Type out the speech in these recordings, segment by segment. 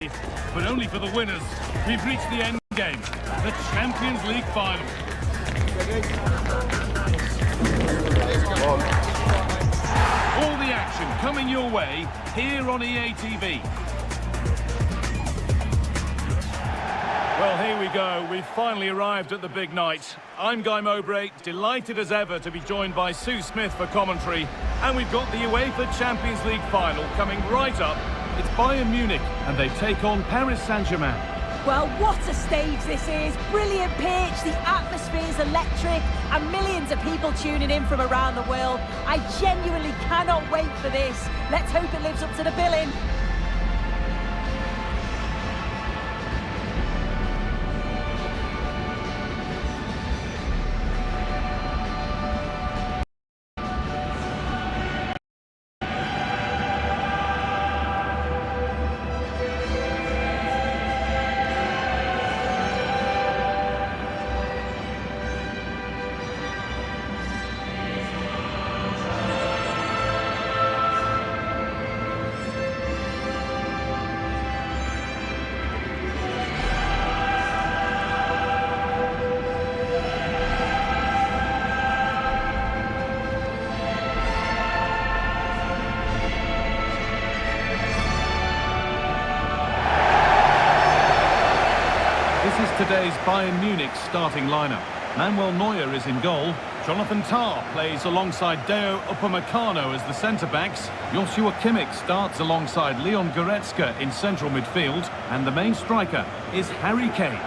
but only for the winners. We've reached the end game, the Champions League final. All the action coming your way here on EA TV. Well, here we go. We've finally arrived at the big night. I'm Guy Mowbray, delighted as ever to be joined by Sue Smith for commentary. And we've got the UEFA Champions League final coming right up. It's Bayern Munich, and they take on Paris Saint-Germain. Well, what a stage this is. Brilliant pitch, the atmosphere's electric, and millions of people tuning in from around the world. I genuinely cannot wait for this. Let's hope it lives up to the billing. This is today's Bayern Munich starting lineup. Manuel Neuer is in goal. Jonathan Tah plays alongside Deo Upamecano as the centre-backs. Joshua Kimmich starts alongside Leon Goretzka in central midfield. And the main striker is Harry Kane.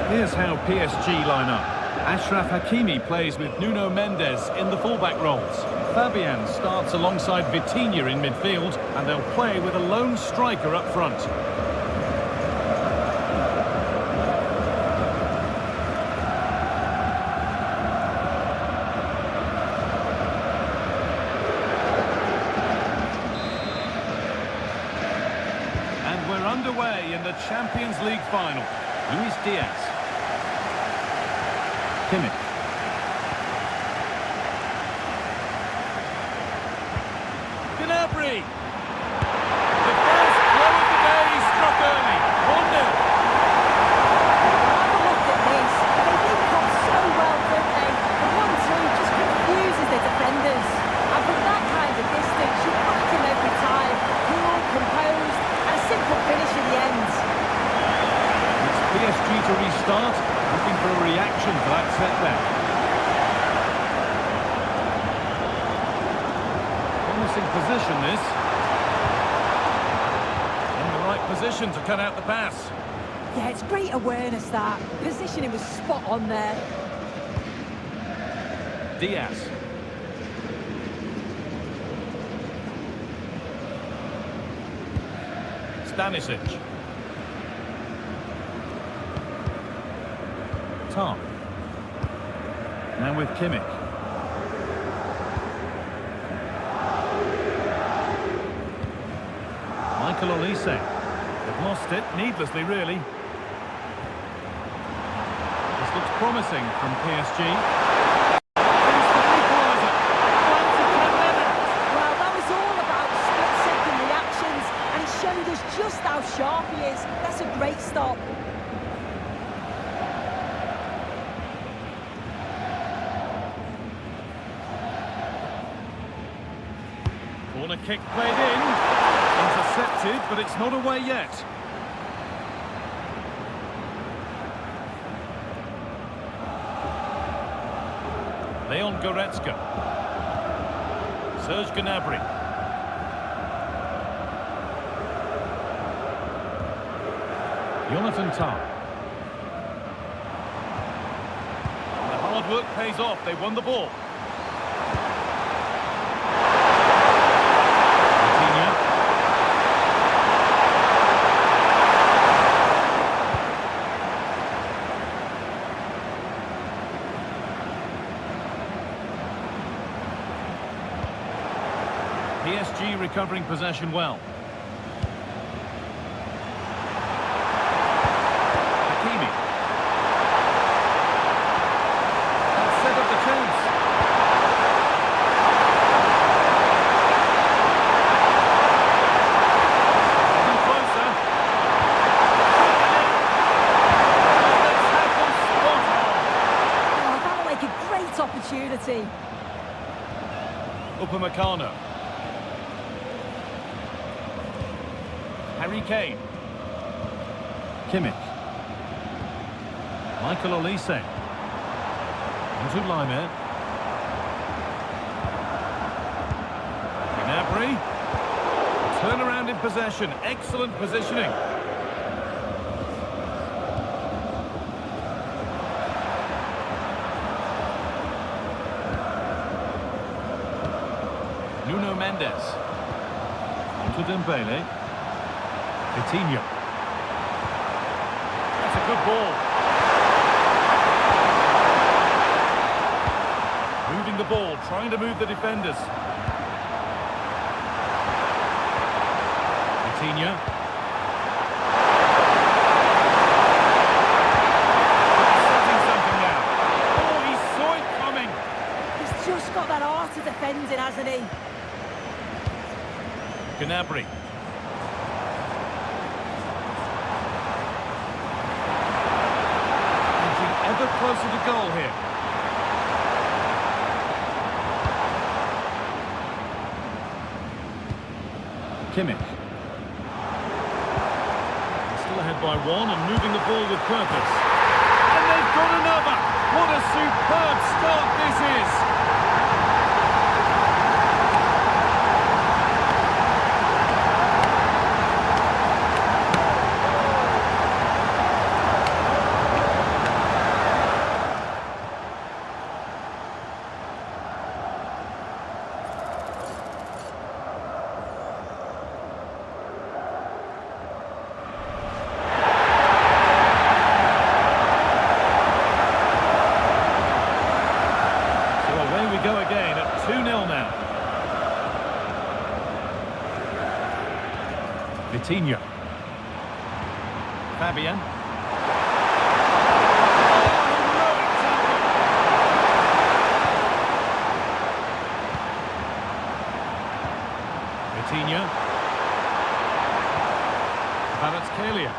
Here's how PSG line up. Achraf Hakimi plays with Nuno Mendes in the fullback roles. Fabian starts alongside Vitinha in midfield, and they'll play with a lone striker up front. And we're underway in the Champions League final. Luis Diaz. Kimmich. Gnabry. The first blow of the day struck early. 1-0. Have a look at this. They link up so well, don't they? The 1-2 just confuses the defenders. And from that kind of distance, you back him every time. Cool, composed, and a simple finish in the end. It's PSG to restart. Looking for a reaction to that setback. Promising position, this. In the right position to cut out the pass. Yeah, it's great awareness, that. Positioning was spot on there. Diaz. Stanisic. Now with Kimmich. Michael Olise. They've lost it, needlessly really. This looks promising from PSG. Well, that was all about split-second reactions, and it showed us just how sharp he is. That's a great stop. Corner kick played in, intercepted, but it's not away yet. Leon Goretzka. Serge Gnabry. Jonathan Tah. The hard work pays off, they won the ball. Vitinha. PSG recovering possession well. Hakimi. That set up the chance. Getting closer. The tackle spot on. Oh, that looked like a great opportunity. Upamecano. Harry Kane. Kimmich. Michael Olise. Into Laimer. Gnabry. Turnaround in possession. Excellent positioning. Nuno Mendes. Onto Dembele. Coutinho. That's a good ball. Moving the ball, trying to move the defenders. Coutinho. Setting something now. Oh, he saw it coming. He's just got that art of defending, hasn't he? Gnabry. Inching ever closer to goal here. Kimmich. Still ahead by one and moving the ball with purpose. And they've got another! What a superb start this is! Go again at 2-0 now. Vitinha. Fabian. Vitinha. Kvaratskhelia.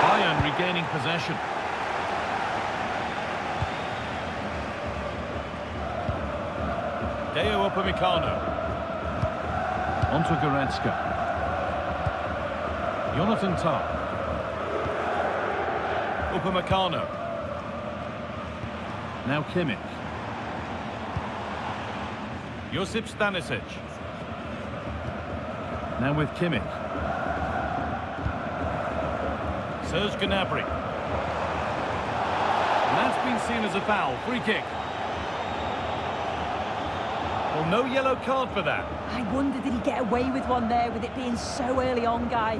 Bayern regaining possession. Deo Upamecano. Onto Goretzka. Jonathan Tah. Upamecano. Now Kimmich. Josip Stanisic. Now with Kimmich. Serge Gnabry. And that's been seen as a foul. Free kick. Well, no yellow card for that. I wonder, did he get away with one there with it being so early on, Guy?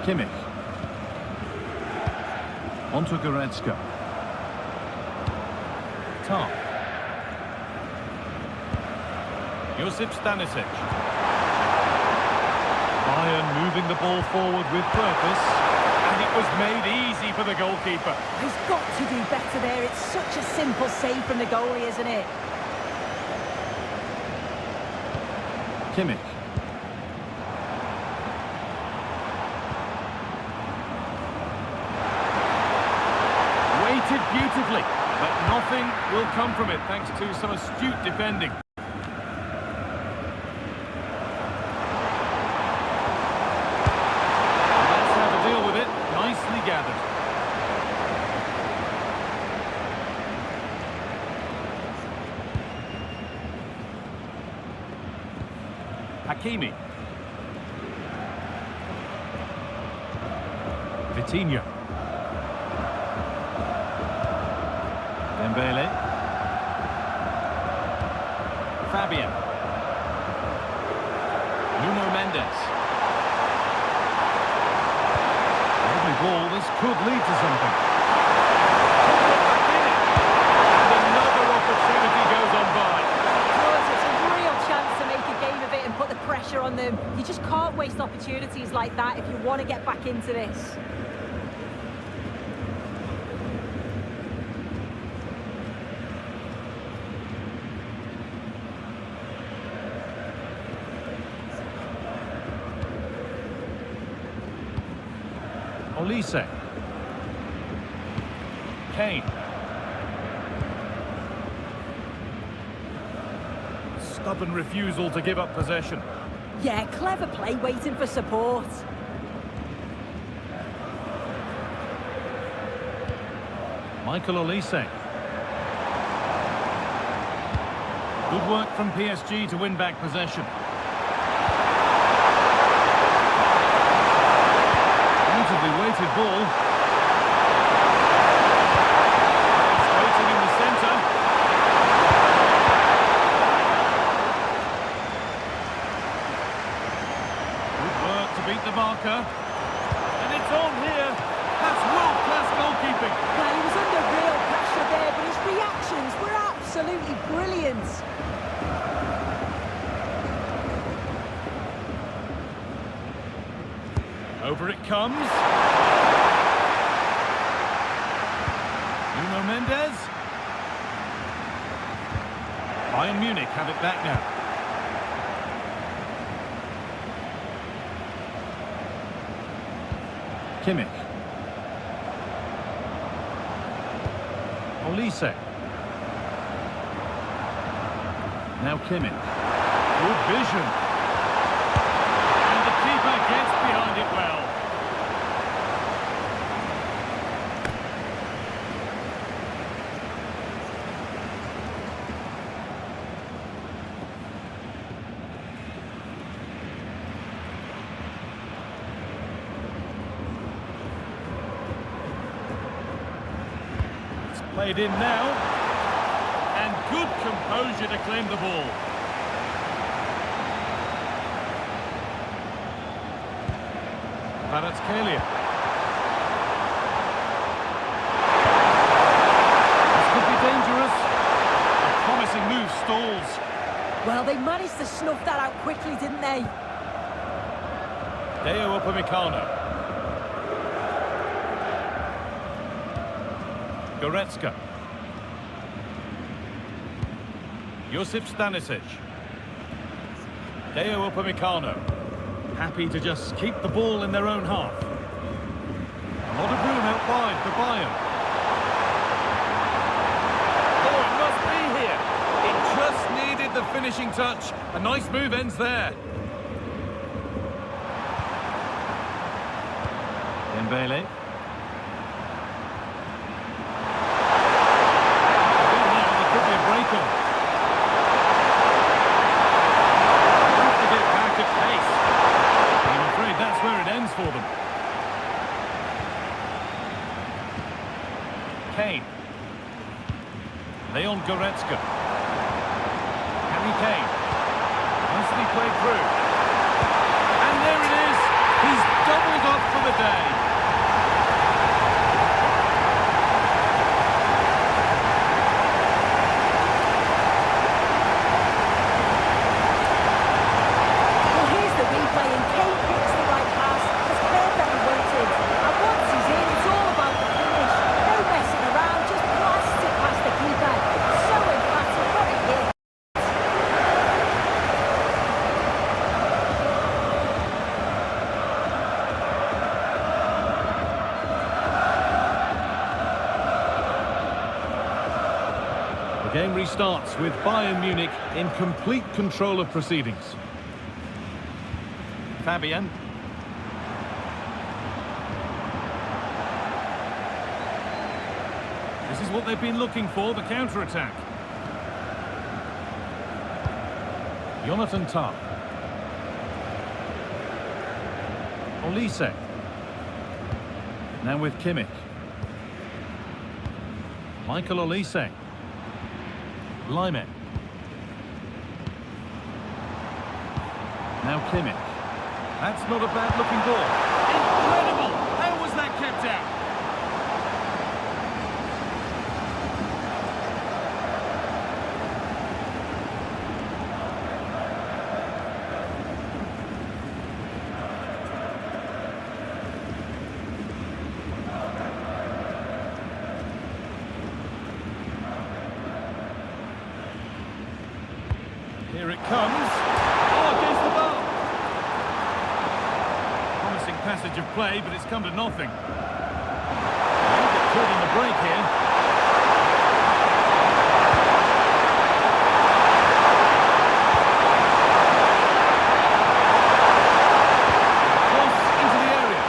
Kimmich. Onto Goretzka. Tah. Josip Stanisic. Bayern moving the ball forward with purpose. And it was made easy for the goalkeeper. He's got to do better there. It's such a simple save from the goalie, isn't it? Kimmich. Waited beautifully, but nothing will come from it thanks to some astute defending. That's how to deal with it. Nicely gathered. Hakimi. Coutinho. Dembele. Fabian. Nuno Mendes. Every ball, this could lead to something. And another opportunity goes on by. It's a real chance to make a game of it and put the pressure on them. You just can't waste opportunities like that if you want to get back into this. Olise. Kane. Stubborn refusal to give up possession. Yeah, clever play, waiting for support. Michael Olise. Good work from PSG to win back possession. Beautifully weighted ball. It's waiting in the centre. Good work to beat the marker. And it's on here. That's world-class goalkeeping. Well, he was under real pressure there, but his reactions were absolutely brilliant. Over it comes. Nuno Mendes. Bayern Munich have it back now. Kimmich. Olise. Now Kimmich. Good vision. And the keeper gets behind it well. Played in now, and good composure to claim the ball. Kvaratskhelia. This could be dangerous. A promising move stalls. Well, they managed to snuff that out quickly, didn't they? Deo Upamecano. Goretzka. Josip Stanisic. Deo Upamecano. Happy to just keep the ball in their own half. A lot of room out wide for Bayern. Oh, it must be here. It just needed the finishing touch. A nice move ends there. Dembele. For them. Kane. Leon Goretzka. Harry Kane. Nicely played through. And there it is. He's doubled up for the day. Well, here's the replay, and Kane picks the right pass. It's perfectly weighted. And once he's in, it's all about the finish. No messing around, just blast it past the keeper. So emphatic, what a hit. The game restarts with Bayern Munich in complete control of proceedings. Fabian. This is what they've been looking for, the counter-attack. Jonathan Tah. Olise. Now with Kimmich. Michael Olise. Lyman. Now Kimmich. That's not a bad looking ball. Incredible! How was that kept out? Here it comes. Oh, against the bar. Promising passage of play, but it's come to nothing. They'll get caught on the break here. Cross into the area.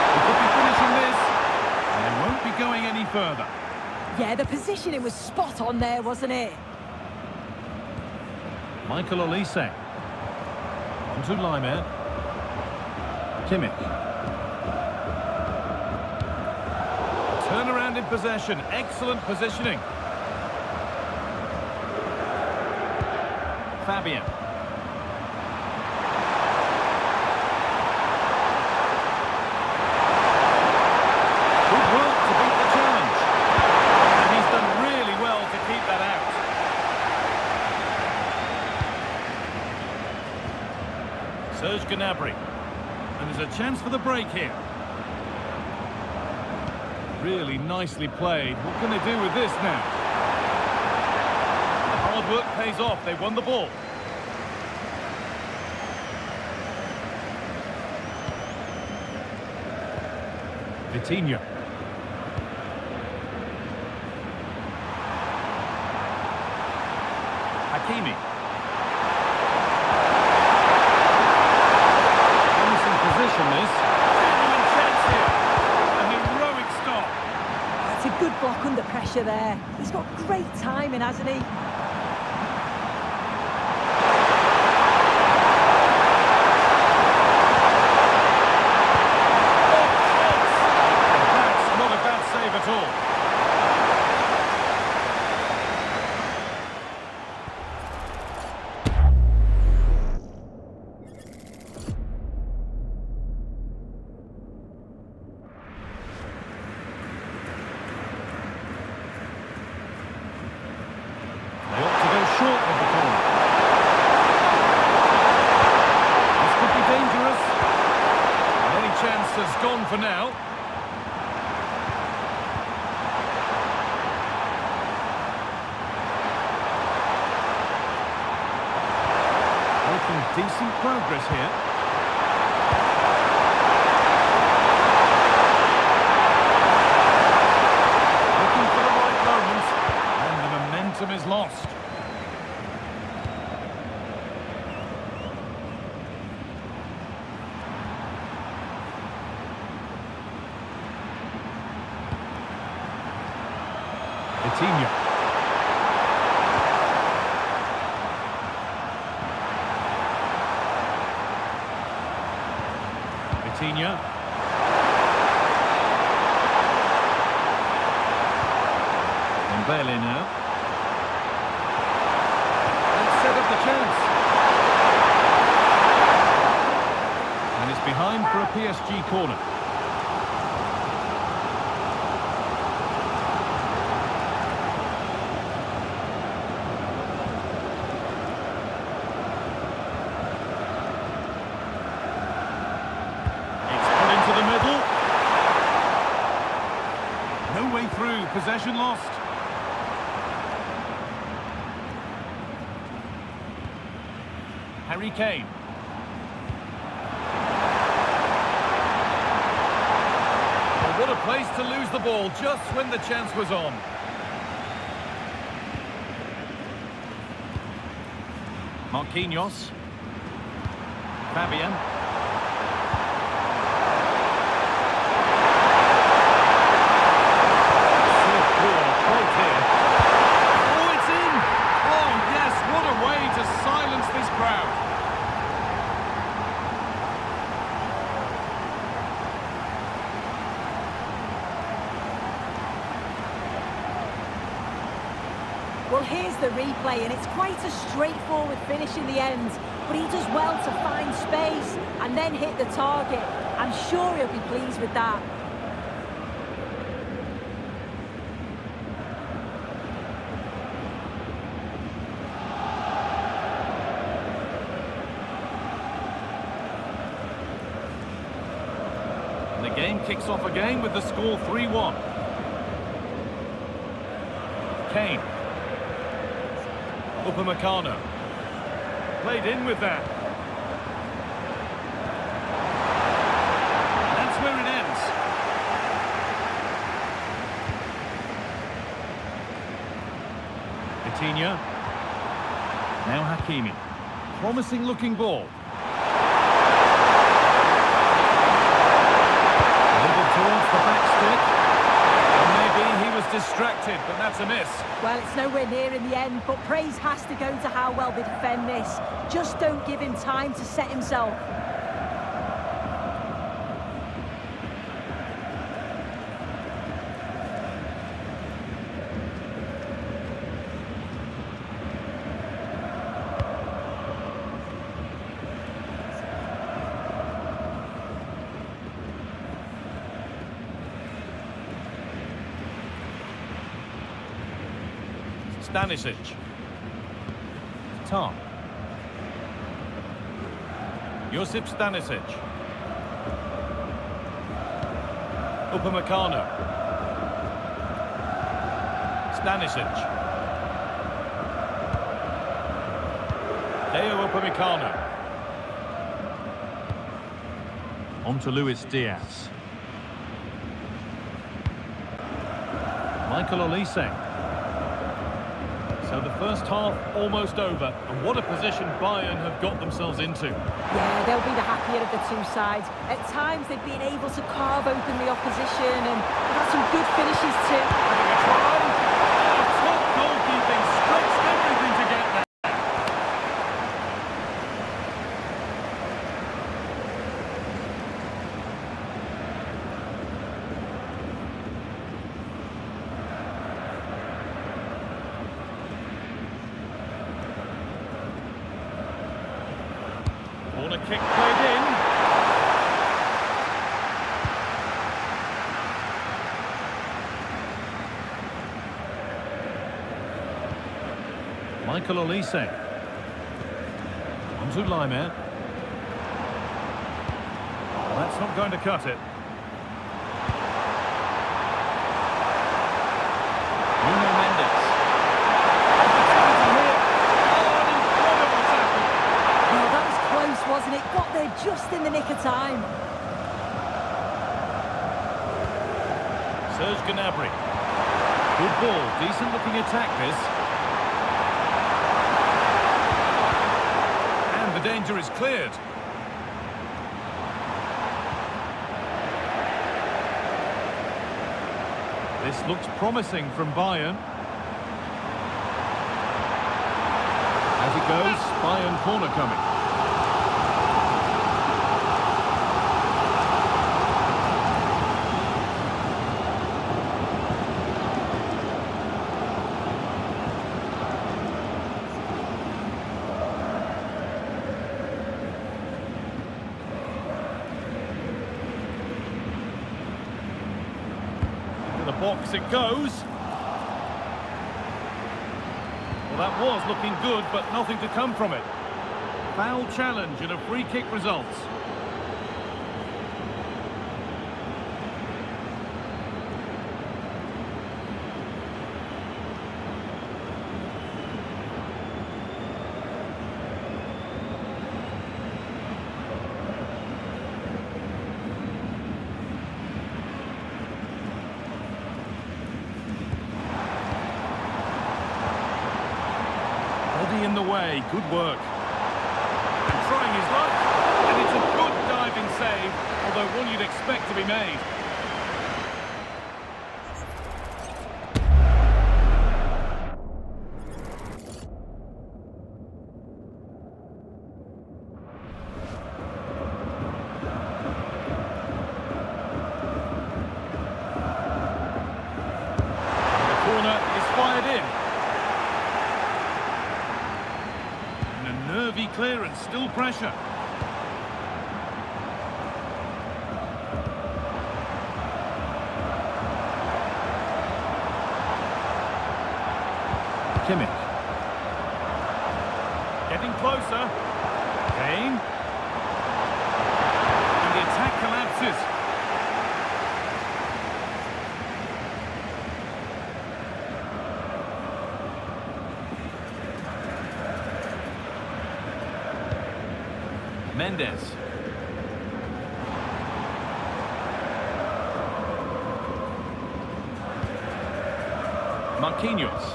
He could be finishing this, and they won't be going any further. Yeah, the positioning was spot on there, wasn't it? Michael Olise. Onto Lyman. Kimmich. Turnaround in possession. Excellent positioning. Fabian. Good work to beat the challenge. And he's done really well to keep that out. Serge Gnabry. And there's a chance for the break here. Really nicely played. What can they do with this now? The hard work pays off. They won the ball. Vitinha. Hakimi. Position this. Genuine chance here. A heroic stop. It's a good block under pressure there. He's got great timing, hasn't he? That's not a bad save at all. They ought to go short with the corner. This could be dangerous. Any chance has gone for now. Making decent progress here. Looking for the right moment. And the momentum is lost. Vitinha. Vitinha. Mbele now. Let's set up the chance. And it's behind for a PSG corner. To the middle. No way through. Possession lost. Harry Kane. Well, what a place to lose the ball just when the chance was on. Marquinhos. Fabian. Well, here's the replay, and it's quite a straightforward finish in the end. But he does well to find space and then hit the target. I'm sure he'll be pleased with that. And the game kicks off again with the score 3-1. Kane. Upamecano. Played in with that. That's where it ends. Coutinho. Now Hakimi. Promising looking ball. Dribbled towards the back stick. And maybe he was distracted, but that's a miss. Well, it's nowhere near in the end, but praise has to go to how well they defend this. Just don't give him time to set himself. Stanisic. Tom. Josip Stanisic. Upamecano. Stanisic. Deo Upamecano. On to Luis Diaz. Michael Olise. So the first half almost over, and what a position Bayern have got themselves into. Yeah, they'll be the happier of the two sides. At times they've been able to carve open the opposition, and they've had some good finishes too. Having a try. Oh, top goalkeeping, stretched everything to get there. Corner kick played in. Michael Olise. On to Laimer. That's not going to cut it. Nuno Mendes. Well, that was close, wasn't it? Got there just in the nick of time. Serge Gnabry. Good ball, decent looking attack this. And the danger is cleared. This looks promising from Bayern. As it goes, Bayern corner coming. The box it goes. Well, that was looking good, but nothing to come from it. Foul challenge and a free kick results. Body in the way, good work. And trying his luck, and it's a good diving save, although one you'd expect to be made. The corner is fired in. heavy clearance, still pressure. Kimmich. Getting closer. Kane. And the attack collapses. Mendes. Marquinhos.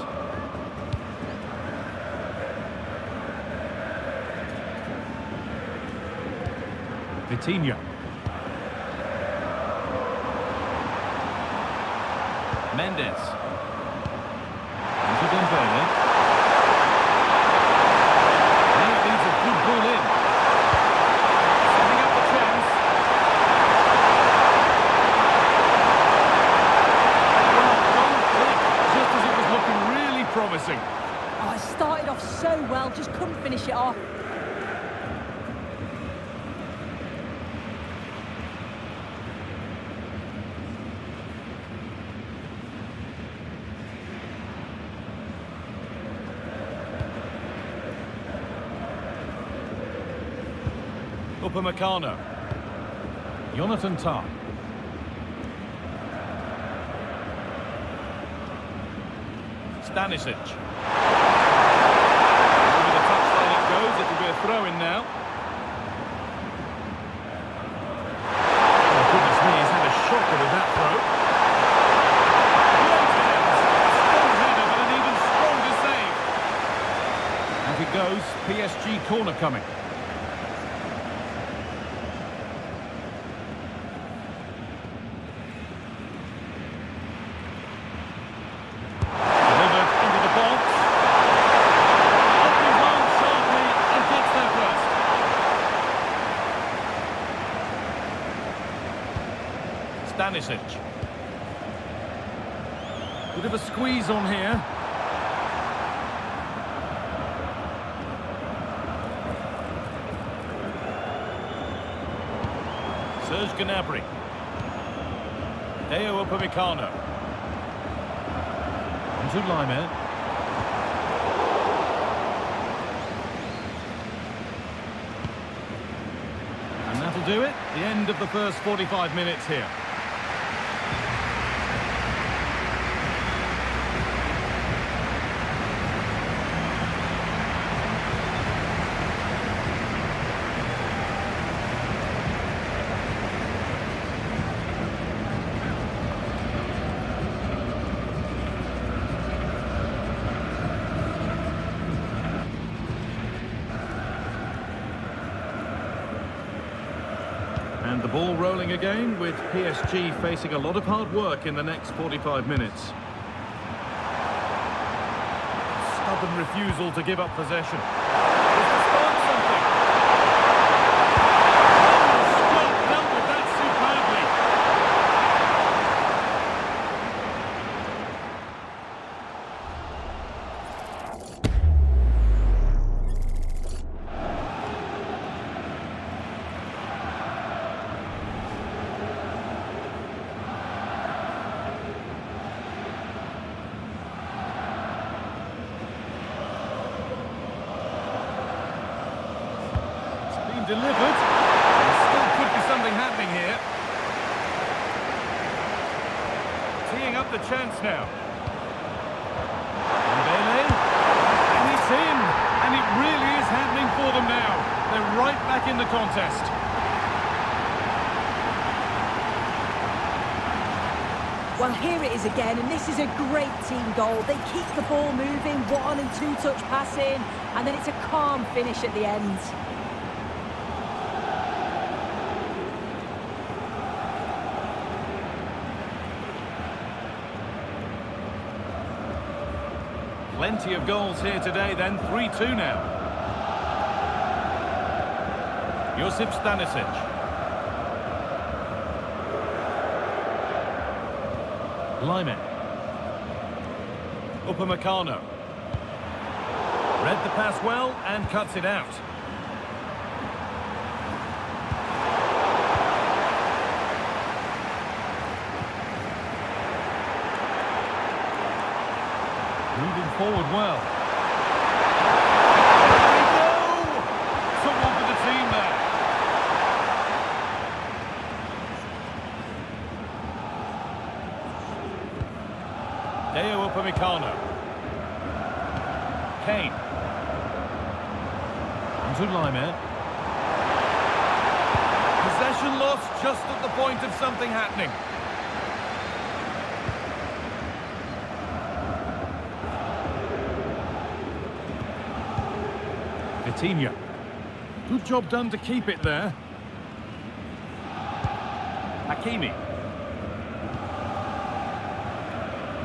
Vitinha. Mendes. Into Dembele. Now it needs a good ball in. Setting up the chance. Well, goal quick, just as it was looking really promising. Oh, it started off so well, just couldn't finish it off. Upamecano. Jonathan Tah. Stanisic. Over the touchline it goes, it'll be a throw-in now. Oh goodness me, he's had a shocker with that throw. Great hands. Strong header, but an even stronger save. Out it goes, PSG corner coming. Stanisic. Bit of a squeeze on here. Serge Gnabry. Deo Upamecano. Into Lima. And that'll do it. The end of the first 45 minutes here. And the ball rolling again, with PSG facing a lot of hard work in the next 45 minutes. Stubborn refusal to give up possession. Just to start something. Scott dealt with that superbly. Delivered. There still could be something happening here. Teeing up the chance now. Dembele. And it's in. And it really is happening for them now. They're right back in the contest. Well, here it is again, and this is a great team goal. They keep the ball moving, one and two touch passing, and then it's a calm finish at the end. Plenty of goals here today then, 3-2 now. Josip Stanisic. Lima. Upamecano. Read the pass well and cuts it out. forward well. There we go! Someone for the team there. Deo Upamecano. Kane. Onto Laimer. Possession lost just at the point of something happening. Vitinha. Good job done to keep it there. Hakimi.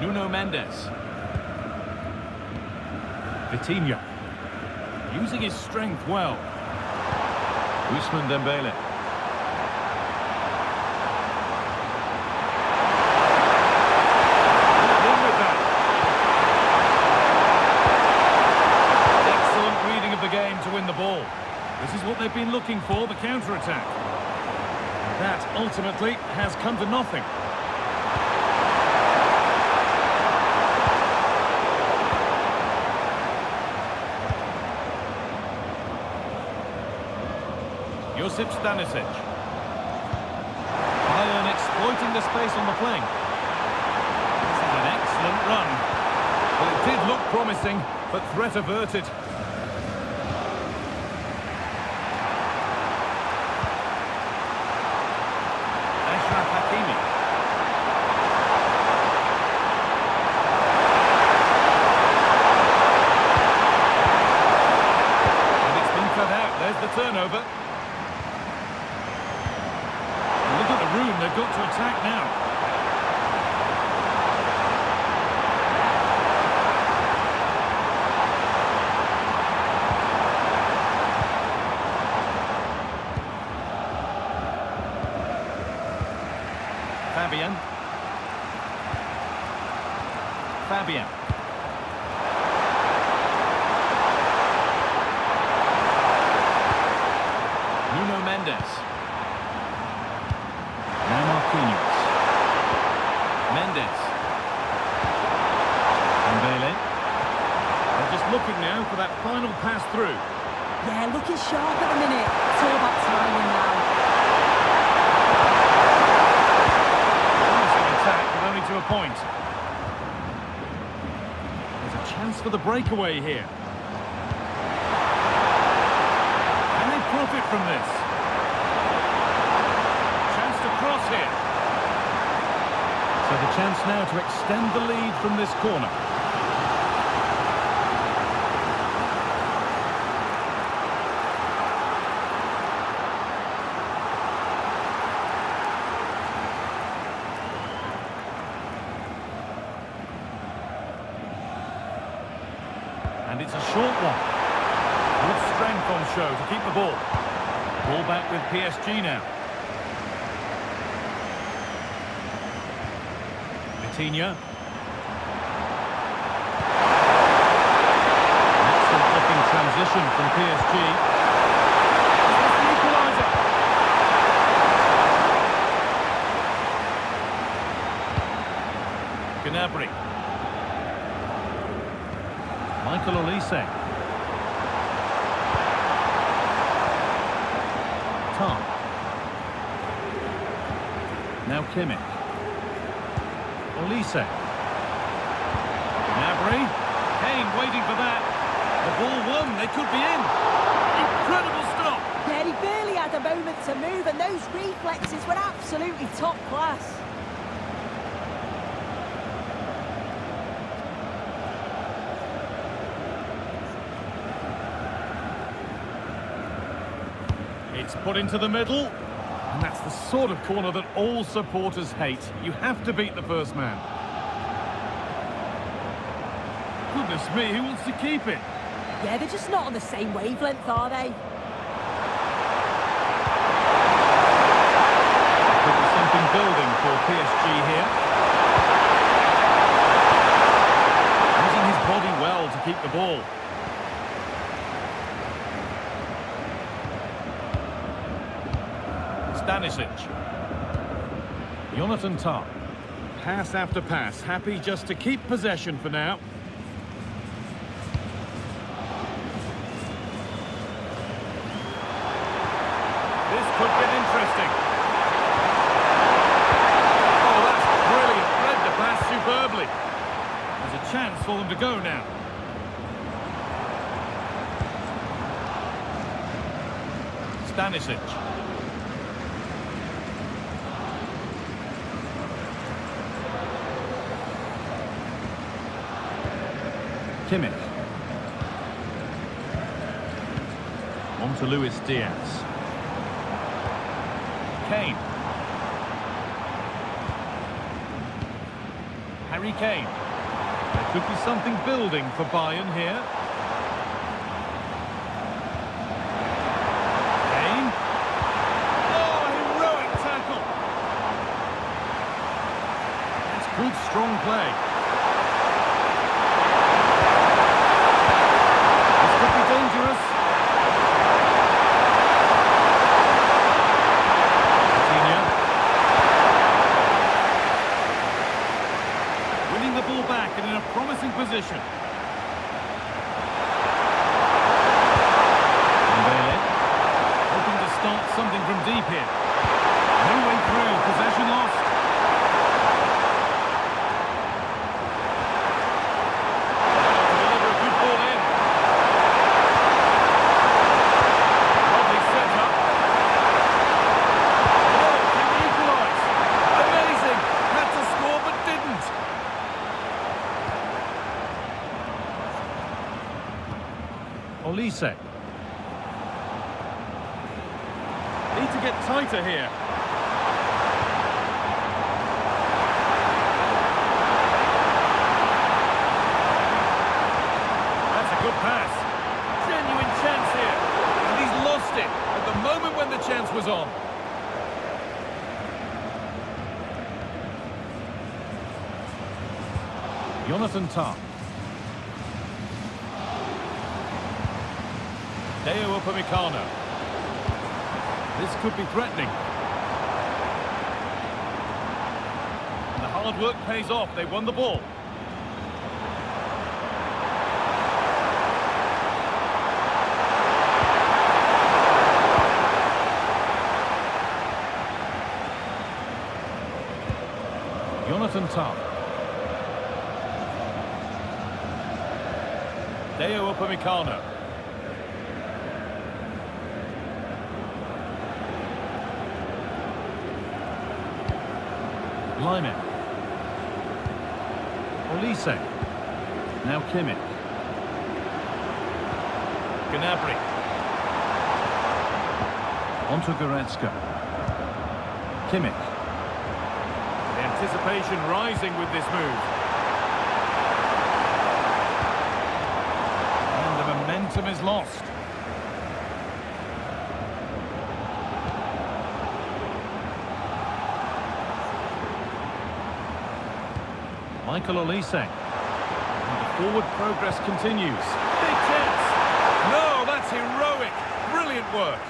Nuno Mendes. Vitinha. Using his strength well. Ousmane Dembele. In with that. Excellent reading of the game to win the ball. This is what they've been looking for, the counter-attack. That ultimately has come to nothing. Josip Stanisic. Bayern exploiting the space on the flank. This is an excellent run. Well, it did look promising, but threat averted. Achraf Hakimi. And it's been cut out. There's the turnover. Look at the room they've got to attack now. Fabian. Nuno Mendes. Now Marquinhos. Mendes. Dembele. They're just looking now for that final pass through. Yeah, looking sharp at the minute. It's all about timing now. Promising attack, but only to a point. There's a chance for the breakaway here. Can they profit from this? Cross here. So the chance now to extend the lead from this corner. And it's a short one. Good strength on show to keep the ball. Ball back with PSG now. Vitinha. Excellent looking transition from PSG. That's the equaliser. Gnabry. Michael Olise. Tom. Now Kimmich. Olise. Gnabry. Kane waiting for that. The ball won. They could be in. Incredible stop. Yeah, he barely had a moment to move, and those reflexes were absolutely top class. It's put into the middle. And that's the sort of corner that all supporters hate. You have to beat the first man. Goodness me, who wants to keep it? Yeah, they're just not on the same wavelength, are they? Could be something building for PSG here. Using his body well to keep the ball. Stanisic. Jonathan Tah. Pass after pass, happy just to keep possession for now. to go now. Stanisic. Kimmich. On to Luis Diaz. Kane. Harry Kane. There could be something building for Bayern here. Kane. Oh, heroic tackle. That's good, strong play. This could be dangerous. Back and in a promising position. Mbele, hoping to start something from deep here. No way through, possession lost. To deliver a good ball in. Lovely set-up. Oh, can he equalise? Amazing! Had to score but didn't. Olise. Need to get tighter here. That's a good pass. Genuine chance here. And he's lost it at the moment when the chance was on. Jonathan Tah. Deo Upamecano. This could be threatening. And the hard work pays off. They won the ball. Jonathan Tah. Deo Upamecano. Lyman. Olise. Now Kimmich. Gnabry. On to Goretzka. Kimmich. The anticipation rising with this move. And the momentum is lost. Michael Olise. And the forward progress continues. Big chance! No, that's heroic! Brilliant work!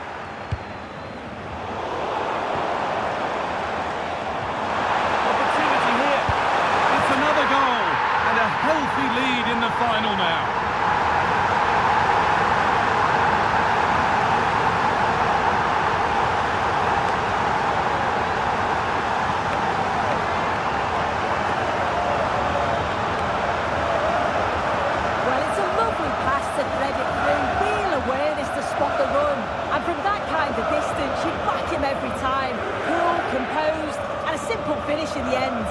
Opportunity here. It's another goal. And a healthy lead in the final now. Every time, cool, composed, and a simple finish in the end.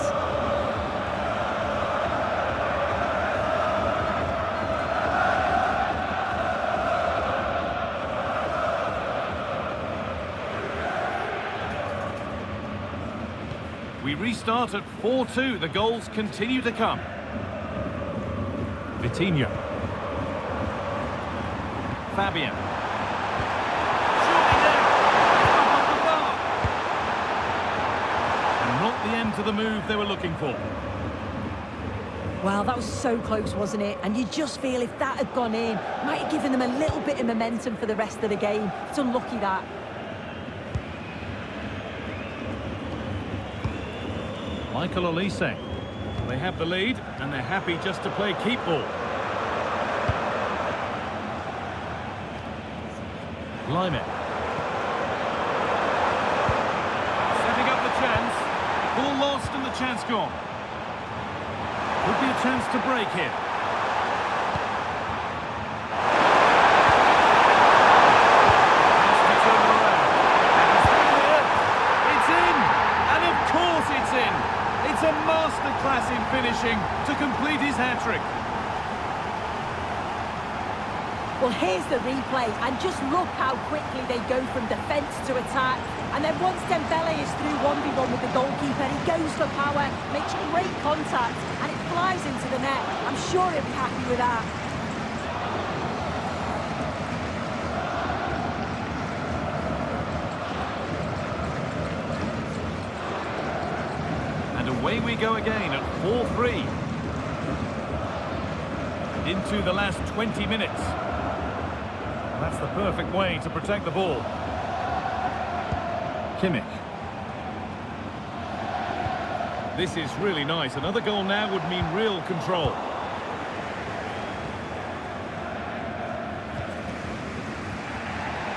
We restart at 4-2. The goals continue to come. Vitinha. Fabian. The end to the move they were looking for. Well, that was so close, wasn't it? And you just feel if that had gone in, might have given them a little bit of momentum for the rest of the game. It's unlucky that. Michael Olise. They have the lead, and they're happy just to play keep ball. Lyman. Setting up the chance. Ball lost and the chance gone. Could be a chance to break here. Well, here's the replay, and just look how quickly they go from defence to attack. And then once Dembele is through 1v1 with the goalkeeper, he goes for power, makes great contact, and it flies into the net. I'm sure he'll be happy with that. And away we go again at 4-3. Into the last 20 minutes. That's the perfect way to protect the ball. Kimmich. This is really nice. Another goal now would mean real control.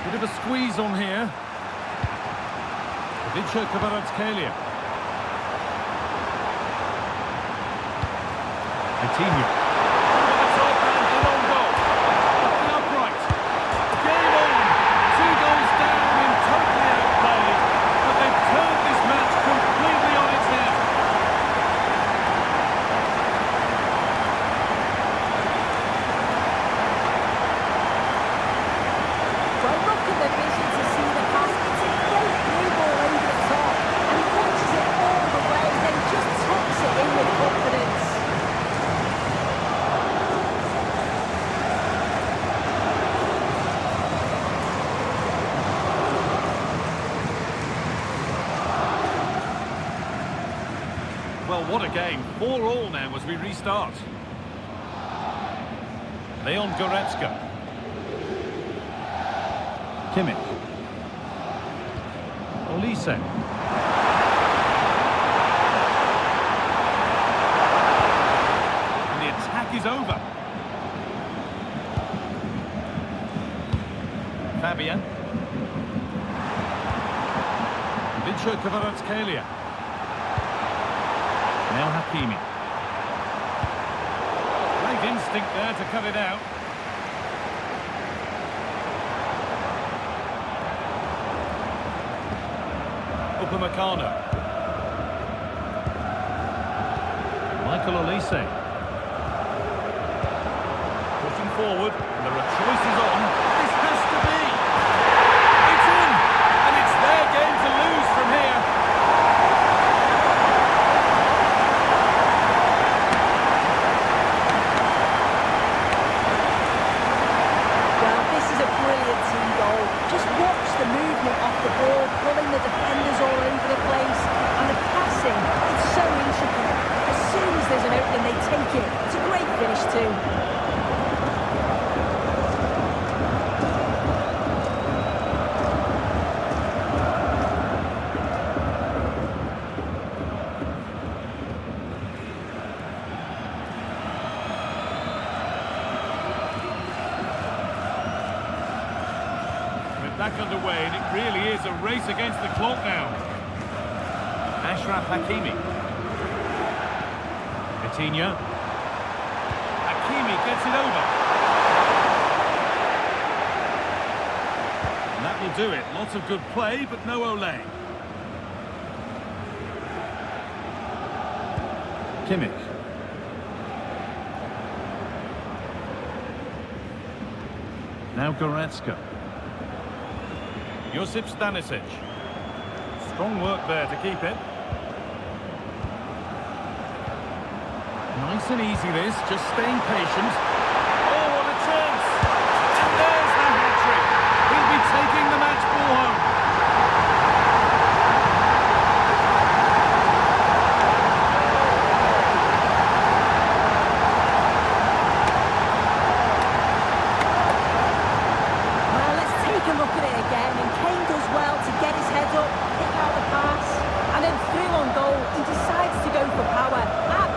Bit of a squeeze on here. Vicha Kvaratskhelia. Coutinho. Well, what a game. 4-4 now as we restart. Leon Goretzka. Kimmich. Olise. And the attack is over. Fabian. Vicha Kvaratskhelia. Now Hakimi. Great instinct there to cut it out. Upamecano. Michael Olise. Pushing forward, and there are choices on. This has to be! It's in! And it's their game to lose from here. Just watch the movement off the ball, pulling the defenders all over the place, and the passing, it's so intricate. As soon as there's an opening, they take it. It's a great finish too. Back underway, and it really is a race against the clock now. Achraf Hakimi. Coutinho. Hakimi gets it over. And that will do it. Lots of good play, but no Ole. Kimmich. Now Goretzka. Josip Stanisic. Strong work there to keep it. Nice and easy this, just staying patient. Oh, what a chance! And there's the hat-trick. He'll be taking the match ball home.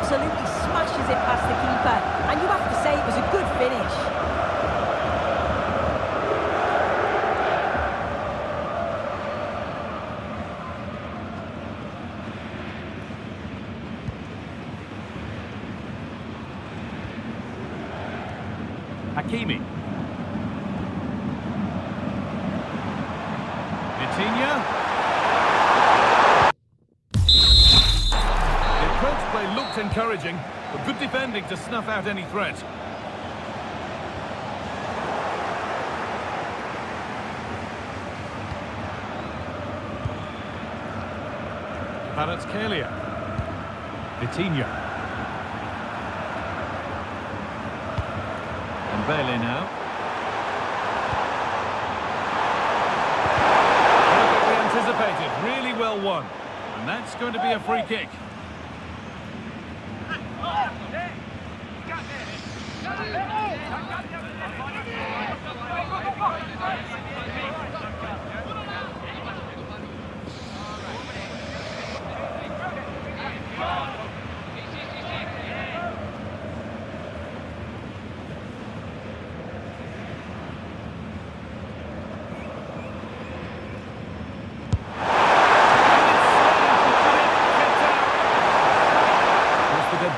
Absolutely smashes it past the keeper, and you have to say it was a good finish. Hakimi. Coutinho. Play looked encouraging, but good defending to snuff out any threat. Kvaratskhelia. Vitinha. And Bailey now. Perfectly anticipated, really well won. And that's going to be a free kick.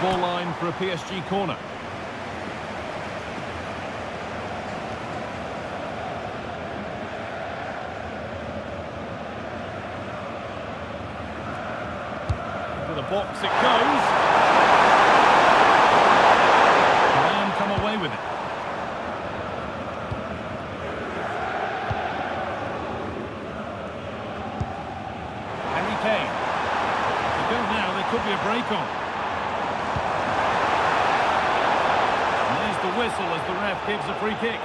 Ball line for a PSG corner. Into the box it goes. And come away with it. Harry Kane. They go now, there could be a break on. The whistle as the ref gives a free kick.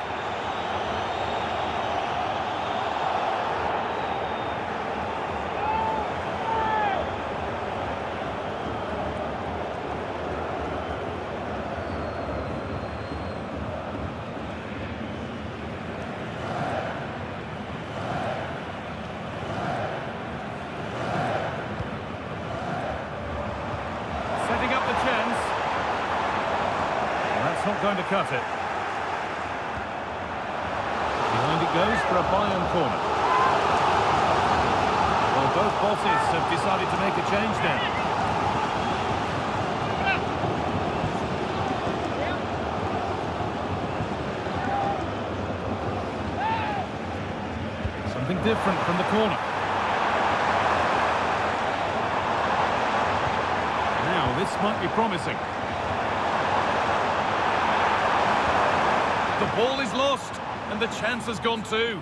Setting up the chance. That's not going to cut it. Behind it goes for a Bayern corner. Well, both bosses have decided to make a change now. Something different from the corner. Now, this might be promising. The ball is lost, and the chance has gone too.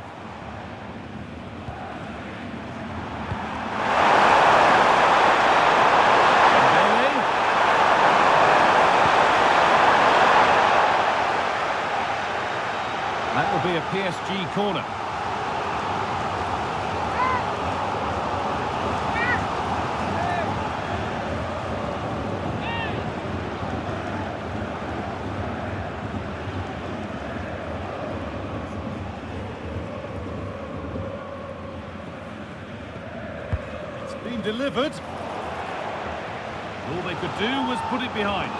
That will be a PSG corner. Delivered. All they could do was put it behind.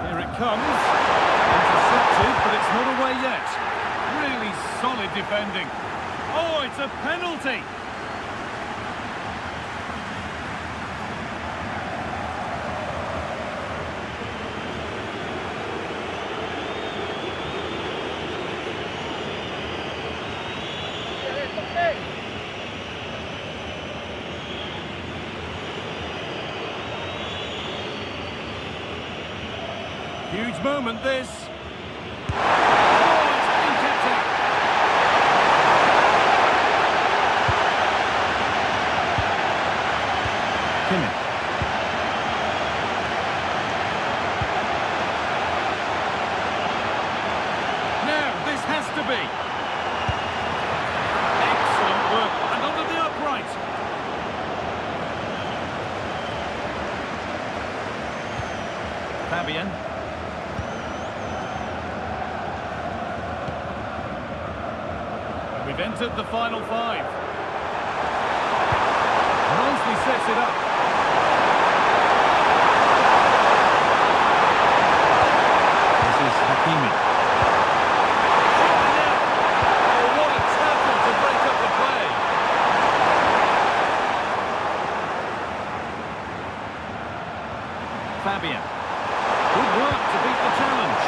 Here it comes. Intercepted, but it's not away yet. Really solid defending. Oh, it's a penalty! Huge moment, this. Now, this has to be. Excellent work, and under the upright. Fabian. We've entered the final five. Nicely sets it up. Hakimi. Oh, what a tackle to break up the play. Fabian. Good work to beat the challenge.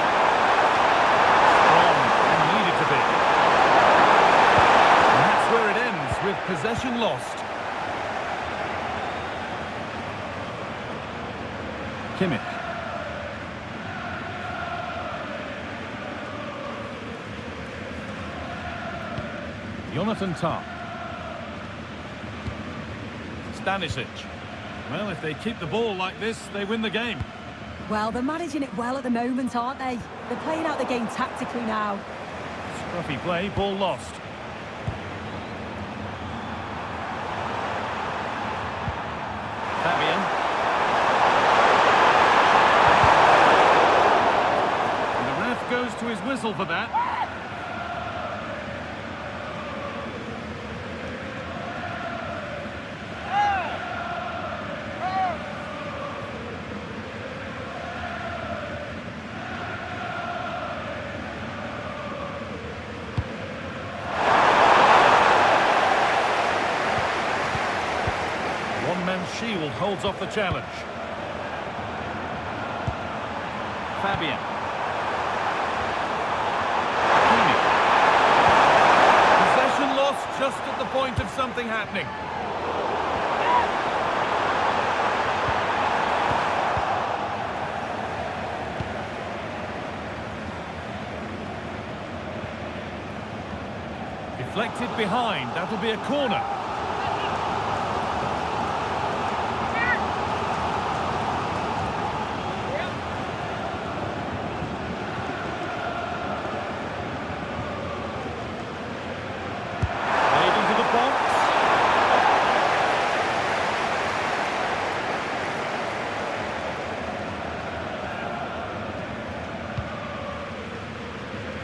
Strong and needed to be. Possession lost. Kimmich. Jonathan Tah. Stanisic. Well, if they keep the ball like this, they win the game. Well, they're managing it well at the moment, aren't they? They're playing out the game tactically now. Scruffy play, ball lost. Fabian. And the ref goes to his whistle for that. One-man shield holds off the challenge. Fabian. Possession lost just at the point of something happening. Deflected behind, that'll be a corner. Played into the box.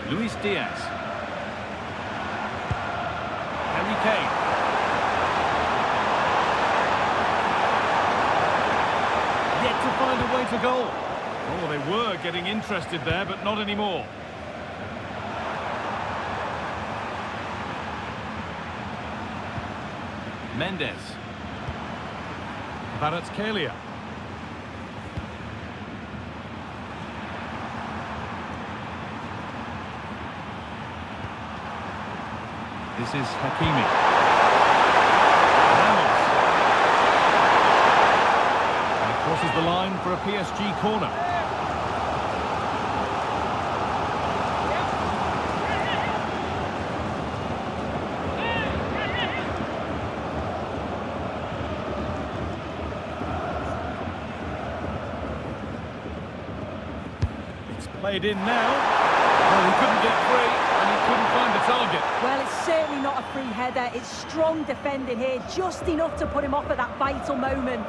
Luis Diaz. Harry Kane. Yet to find a way to goal. Oh, they were getting interested there, but not anymore. Mendes. Kvaratskhelia. This is Hakimi. Ramos. And it crosses the line for a PSG corner. It's played in now. Well, he couldn't get free. And he couldn't find the target. Well, it's certainly not a free header. It's strong defending here, just enough to put him off at that vital moment.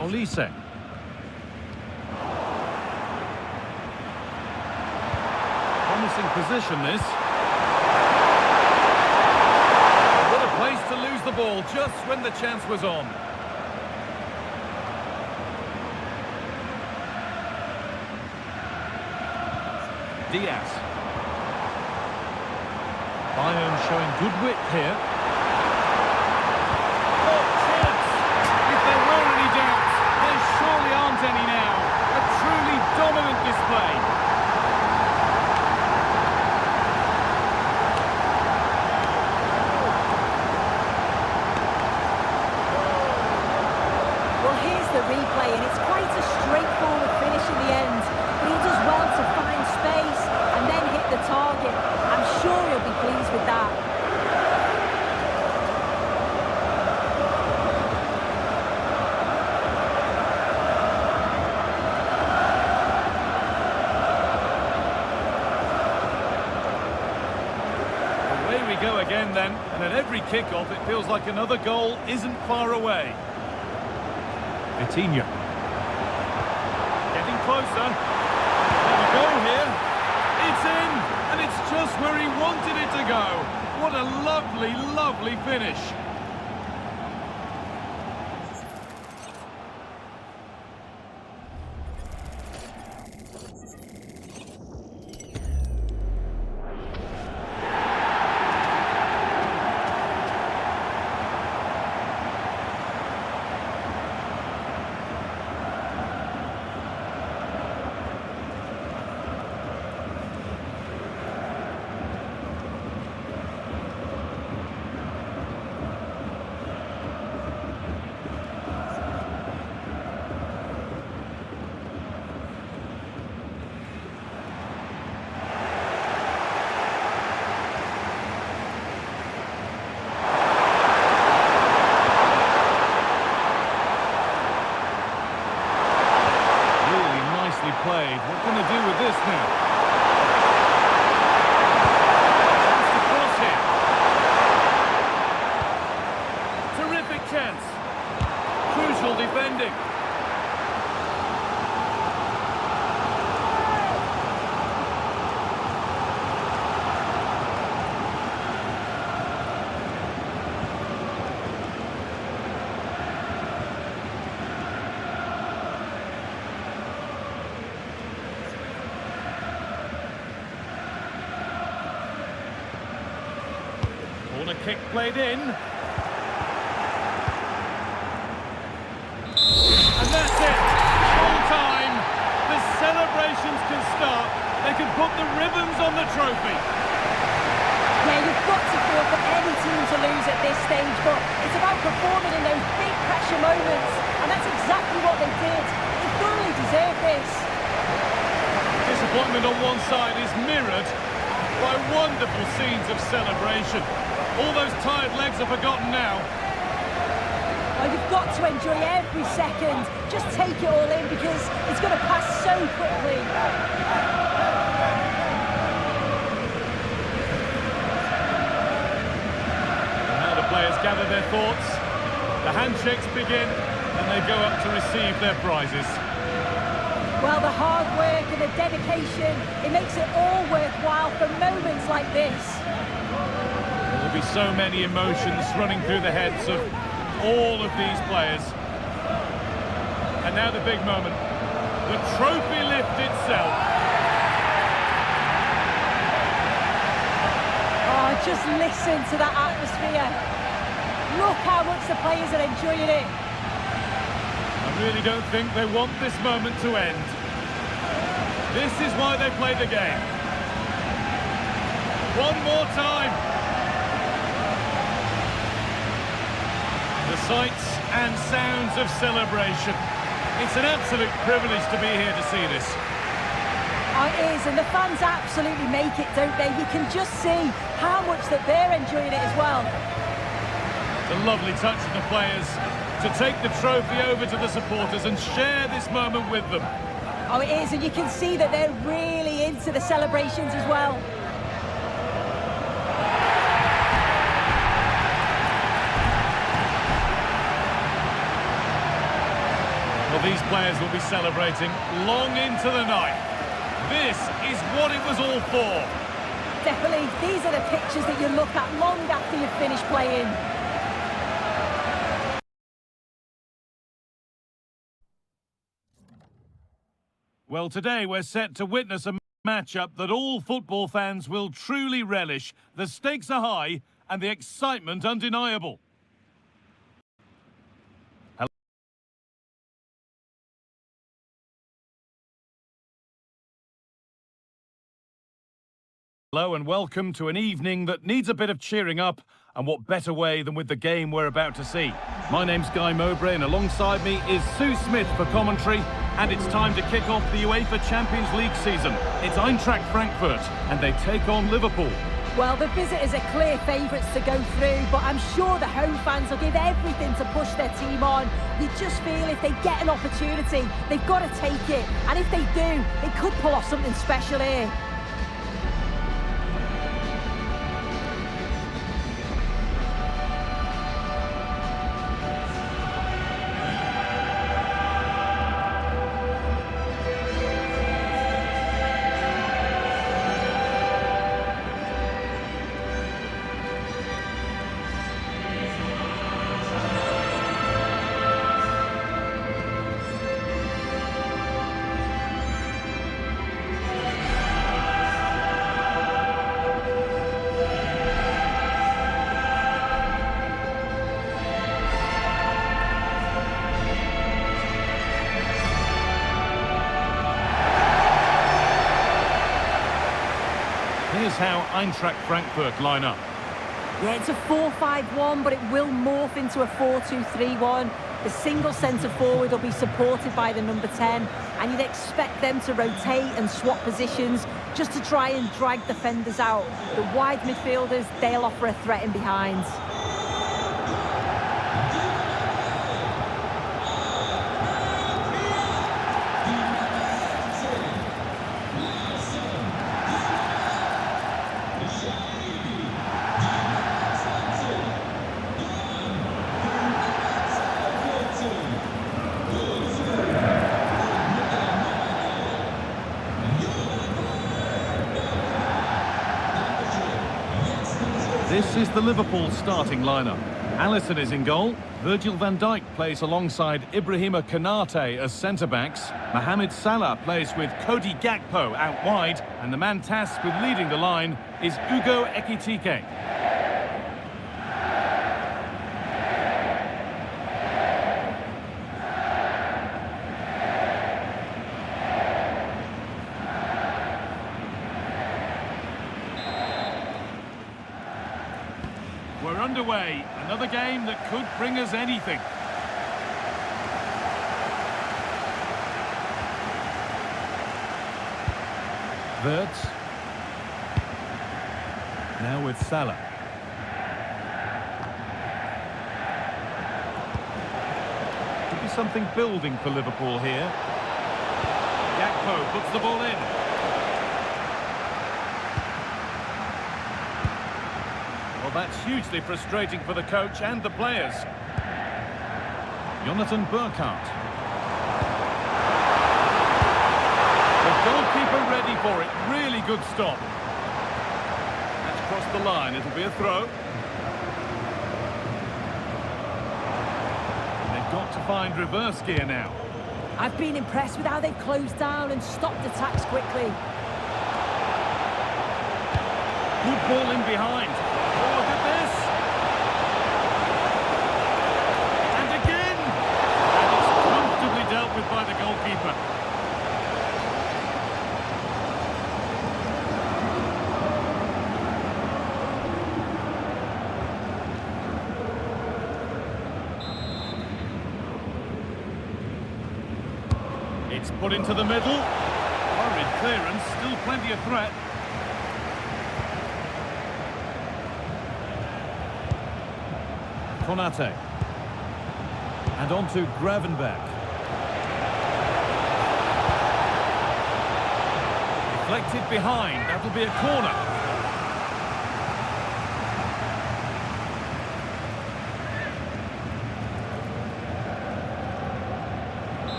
Olise. Promising position, this. What a place to lose the ball just when the chance was on. Diaz. Bayern showing good width here. Oh, chance! If there were any doubts, there surely aren't any now. A truly dominant display. The replay, and it's quite a straightforward finish in the end, but he does well to find space and then hit the target. I'm sure he'll be pleased with that. Away we go again then, and at every kick-off it feels like another goal isn't far away. Vitinha. Getting closer. There we go here. It's in, and it's just where he wanted it to go. What a lovely, lovely finish. deal with this now. Chance to cross here. Terrific chance. Crucial defending. Corner kick played in. And that's it. Full time. The celebrations can start. They can put the ribbons on the trophy. Yeah, you've got to feel for any team to lose at this stage, but it's about performing in those big pressure moments, and that's exactly what they did. They thoroughly deserve this. Disappointment on one side is mirrored by wonderful scenes of celebration. All those tired legs are forgotten now. Well, you've got to enjoy every second. Just take it all in because it's going to pass so quickly. And now the players gather their thoughts. The handshakes begin and they go up to receive their prizes. Well, the hard work and the dedication, it makes it all worthwhile for moments like this. There will be so many emotions running through the heads of all of these players. And now the big moment. The trophy lift itself. Oh, just listen to that atmosphere. Look how much the players are enjoying it. I really don't think they want this moment to end. This is why they play the game. One more time. The sights and sounds of celebration. It's an absolute privilege to be here to see this. Oh, it is, and the fans absolutely make it, don't they? You can just see how much that they're enjoying it as well. It's a lovely touch of the players to take the trophy over to the supporters and share this moment with them. Oh, it is, and you can see that they're really into the celebrations as well. Well, these players will be celebrating long into the night. This is what it was all for. Definitely, these are the pictures that you look at long after you've finished playing. Well, today we're set to witness a matchup that all football fans will truly relish. The stakes are high and the excitement undeniable. Hello and welcome to an evening that needs a bit of cheering up, and what better way than with the game we're about to see. My name's Guy Mowbray and alongside me is Sue Smith for commentary, and it's time to kick off the UEFA Champions League season. It's Eintracht Frankfurt and they take on Liverpool. Well, the visitors are clear favourites to go through, but I'm sure the home fans will give everything to push their team on. You just feel if they get an opportunity, they've got to take it, and if they do, they could pull off something special here. Here's how Eintracht Frankfurt line up. Yeah, it's a 4-5-1, but it will morph into a 4-2-3-1. The single centre forward will be supported by the number 10, and you'd expect them to rotate and swap positions just to try and drag defenders out. The wide midfielders, they'll offer a threat in behind. This is the Liverpool starting lineup. Alisson is in goal. Virgil van Dijk plays alongside Ibrahima Konate as centre-backs. Mohamed Salah plays with Cody Gakpo out wide. And the man tasked with leading the line is Ugo Ekitike. We're underway. Another game that could bring us anything. Wirtz. Now with Salah. Could be something building for Liverpool here. Gakpo puts the ball in. Well, that's hugely frustrating for the coach and the players. Jonathan Burkhardt. The goalkeeper ready for it. Really good stop. That's crossed the line. It'll be a throw. And they've got to find reverse gear now. I've been impressed with how they've closed down and stopped attacks quickly. Good ball in behind. Oh, look at this. And again. And it's comfortably dealt with by the goalkeeper. It's put into the middle. Hurried clearance, still plenty of threat. Konate. And on to Gravenberch. Deflected behind, that'll be a corner.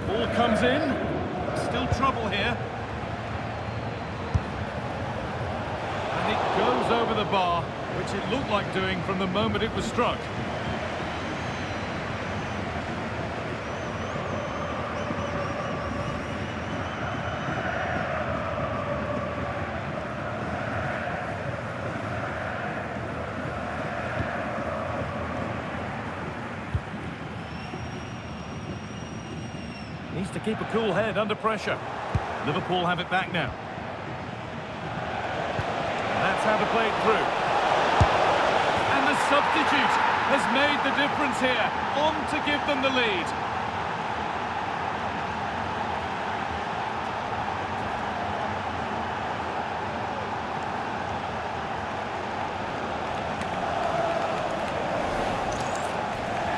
Ball comes in. Still trouble here. And it goes over the bar, which it looked like doing from the moment it was struck. Needs to keep a cool head under pressure. Liverpool have it back now. And that's how to play it through. And the substitute has made the difference here. On to give them the lead.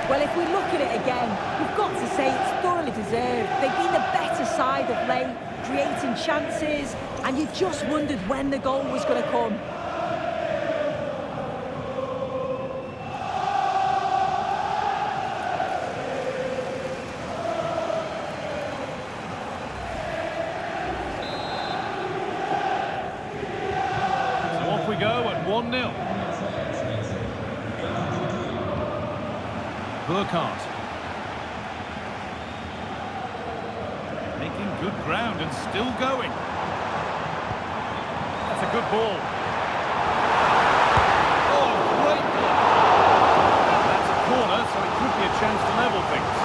Well, if we look at it again, we've got to say it's thoroughly deserved. They've been the better side of late, creating chances, and you just wondered when the goal was going to come. So off we go at 1-0. Burkhardt. Making good ground and still going. That's a good ball. Oh, great block. That's a corner, so it could be a chance to level things.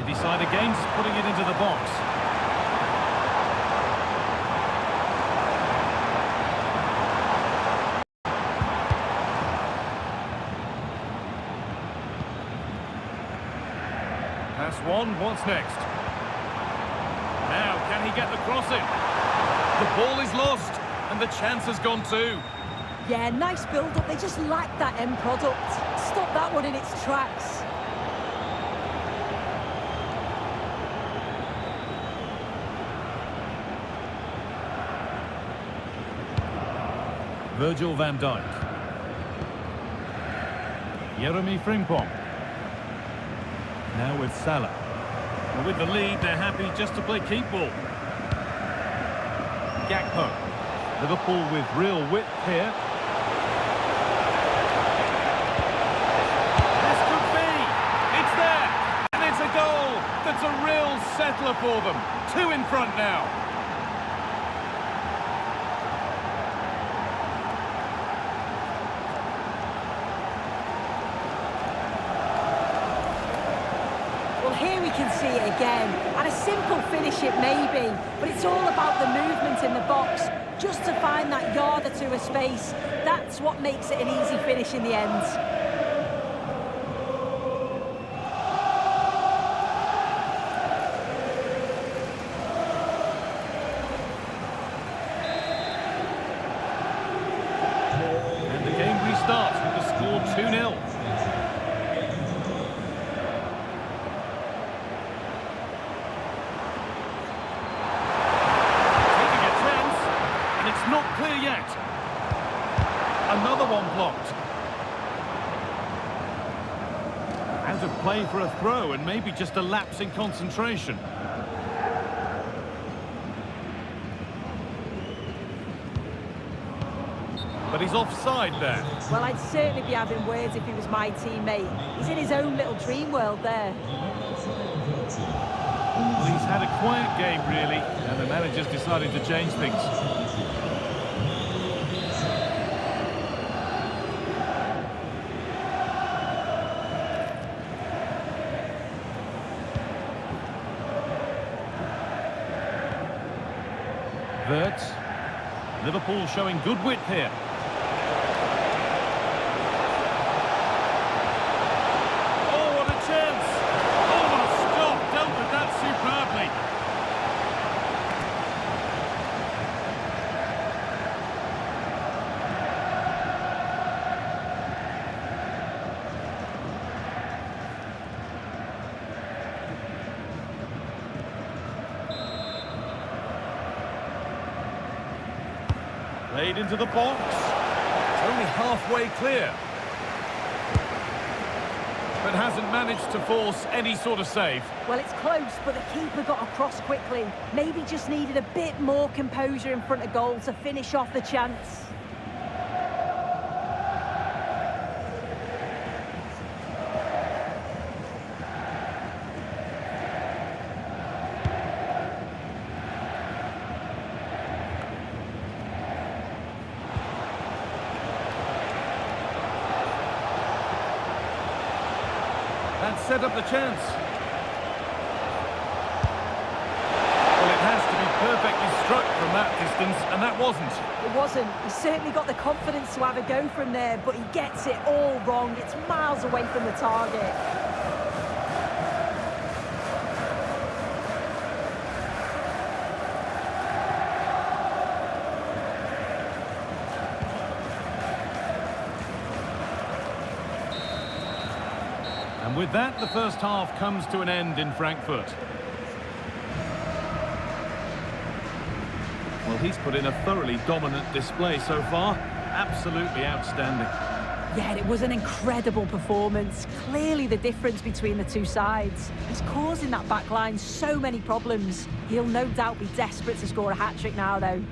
Decide against putting it into the box. Pass one, what's next? Now, can he get the cross in? The ball is lost, and the chance has gone too. Yeah, nice build-up. They just lacked that end product. Stop that one in its tracks. Virgil van Dijk. Jeremy Frimpong. Now with Salah. Well, with the lead, they're happy just to play keep ball. Gakpo. Liverpool with real width here. This could be. It's there. And it's a goal. That's a real settler for them. 2 in front now. Well, here we can see it again, and a simple finish it may be, but it's all about the movement in the box, just to find that yard or two of space. That's what makes it an easy finish in the end. And the game restarts with the score 2-0. Not clear yet. Another one blocked. Out of play for a throw and maybe just a lapse in concentration. But he's offside there. Well, I'd certainly be having words if he was my teammate. He's in his own little dream world there. Well, he's had a quiet game, really, and the manager's decided to change things. Wirtz. Liverpool showing good width here. Oh, what a chance! Oh, what a stop! Dealt with that superbly. Played into the box. It's only halfway clear. But hasn't managed to force any sort of save. Well, it's close, but the keeper got across quickly. Maybe just needed a bit more composure in front of goal to finish off the chance. That set up the chance. Well, it has to be perfectly struck from that distance, and that wasn't. It wasn't. He certainly got the confidence to have a go from there, but he gets it all wrong. It's miles away from the target. And with that, the first half comes to an end in Frankfurt. Well, he's put in a thoroughly dominant display so far. Absolutely outstanding. Yeah, it was an incredible performance. Clearly the difference between the two sides. He's causing that back line so many problems. He'll no doubt be desperate to score a hat-trick now, though.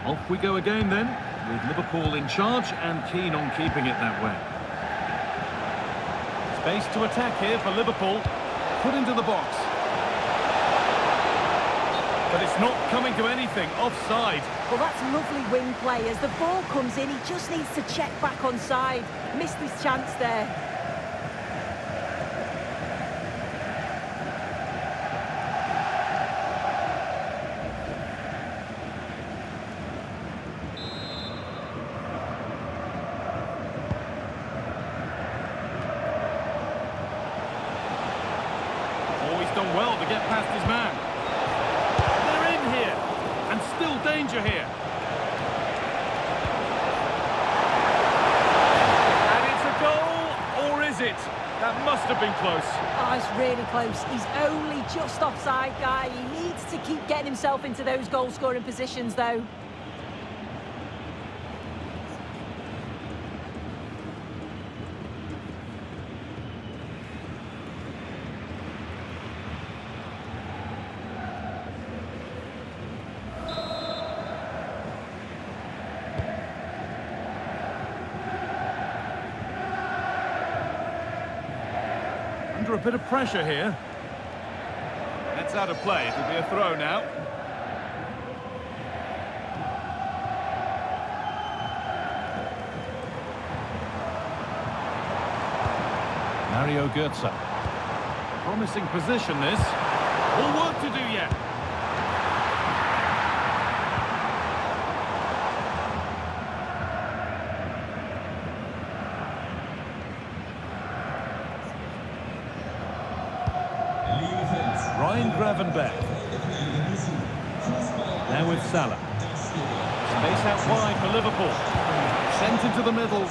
Off we go again then, with Liverpool in charge and keen on keeping it that way. Space to attack here for Liverpool. Put into the box. But it's not coming to anything, offside. Well, that's lovely wing play. As the ball comes in, he just needs to check back onside. Missed his chance there. Done well to get past his man. They're in here, and still danger here. And it's a goal, or is it? That must have been close. Oh, it's really close. He's only just offside, guy. He needs to keep getting himself into those goal-scoring positions, though. Under a bit of pressure here. That's out of play. It'll be a throw now. Mario Götze. Promising position, this. All work to do yet. Ryan Gravenberch. Now with Salah. Space out wide for Liverpool. Sent into the middle.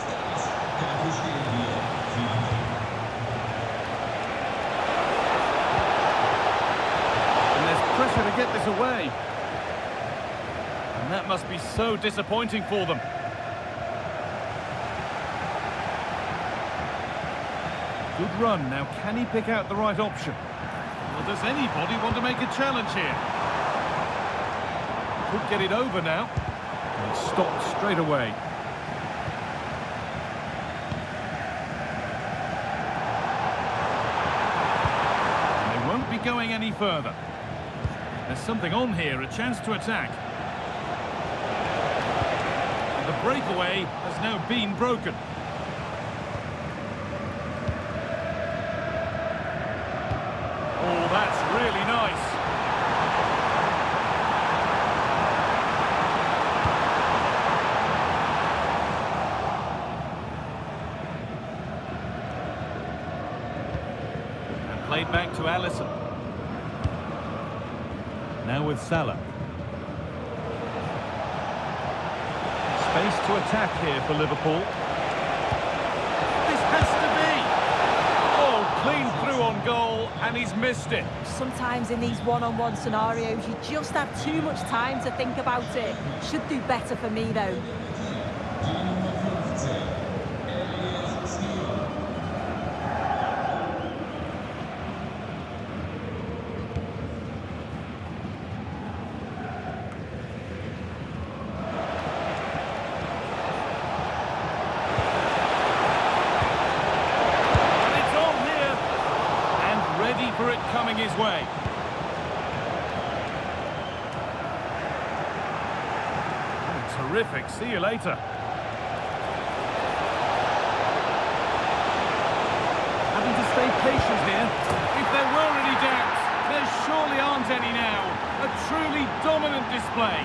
And there's pressure to get this away. And that must be so disappointing for them. Good run. Now, can he pick out the right option? Well, does anybody want to make a challenge here? Could get it over now. And stopped straight away. And they won't be going any further. There's something on here, a chance to attack. And the breakaway has now been broken. Oh, that's really nice. And played back to Alisson. Now with Salah. Space to attack here for Liverpool. This has to be. Oh, clean through on goal, and he's missed it. Sometimes in these one-on-one scenarios, you just have too much time to think about it. Should do better for me, though. For it coming his way. Oh, terrific. See you later. Having to stay patient here. If there were any doubts, there surely aren't any now. A truly dominant display.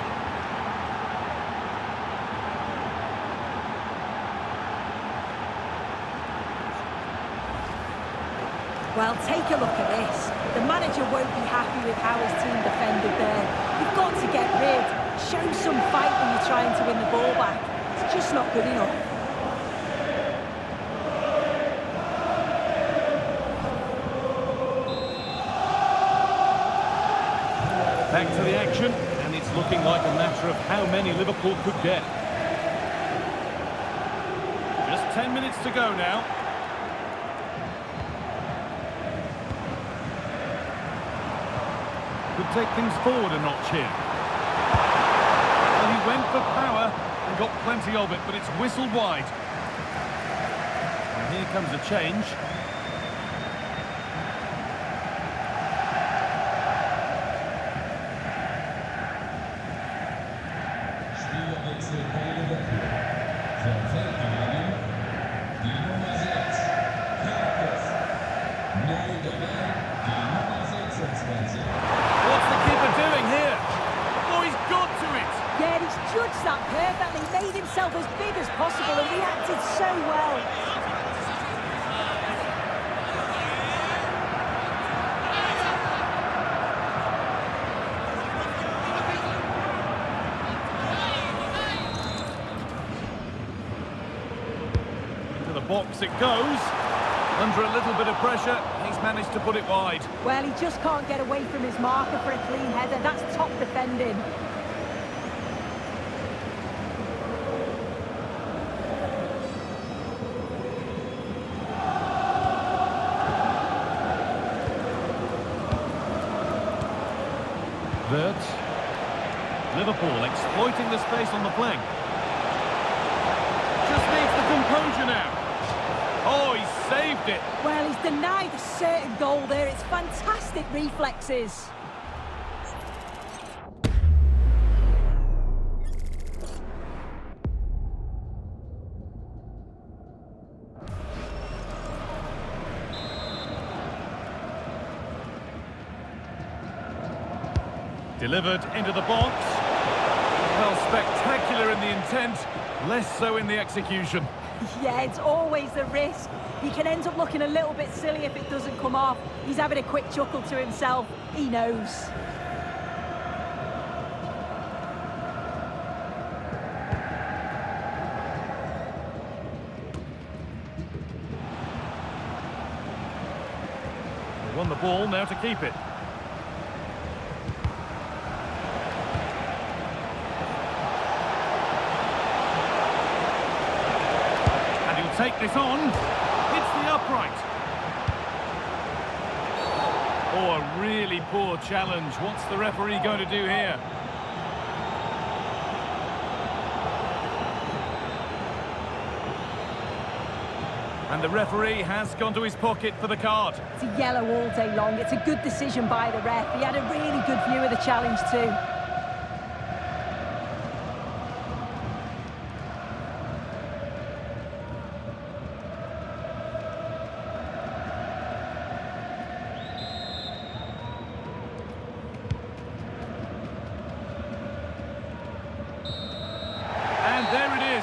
Well, take a look at this. The manager won't be happy with how his team defended there. You've got to get rid. Show some fight when you're trying to win the ball back. It's just not good enough. Back to the action, and it's looking like a matter of how many Liverpool could get. Just 10 minutes to go now. Could take things forward a notch here. Well, he went for power and got plenty of it, but it's whistled wide. And here comes a change. What's the keeper doing here? Oh, he's got to it! Yeah, he's judged that perfectly, made himself as big as possible and reacted so well. box it goes. Under a little bit of pressure, he's managed to put it wide. Well, he just can't get away from his marker for a clean header. That's top defending. Wirtz. Liverpool exploiting the space on the flank. Just needs the composure now. Oh, he saved it. Well, he's denied a certain goal there. It's fantastic reflexes. Delivered into the box. Well, spectacular in the intent, less so in the execution. Yeah, it's always a risk. He can end up looking a little bit silly if it doesn't come off. He's having a quick chuckle to himself. He knows. They won the ball, now to keep it. Take this on. It's the upright. Oh, a really poor challenge. What's the referee going to do here? And the referee has gone to his pocket for the card. It's a yellow all day long. It's a good decision by the ref. He had a really good view of the challenge too.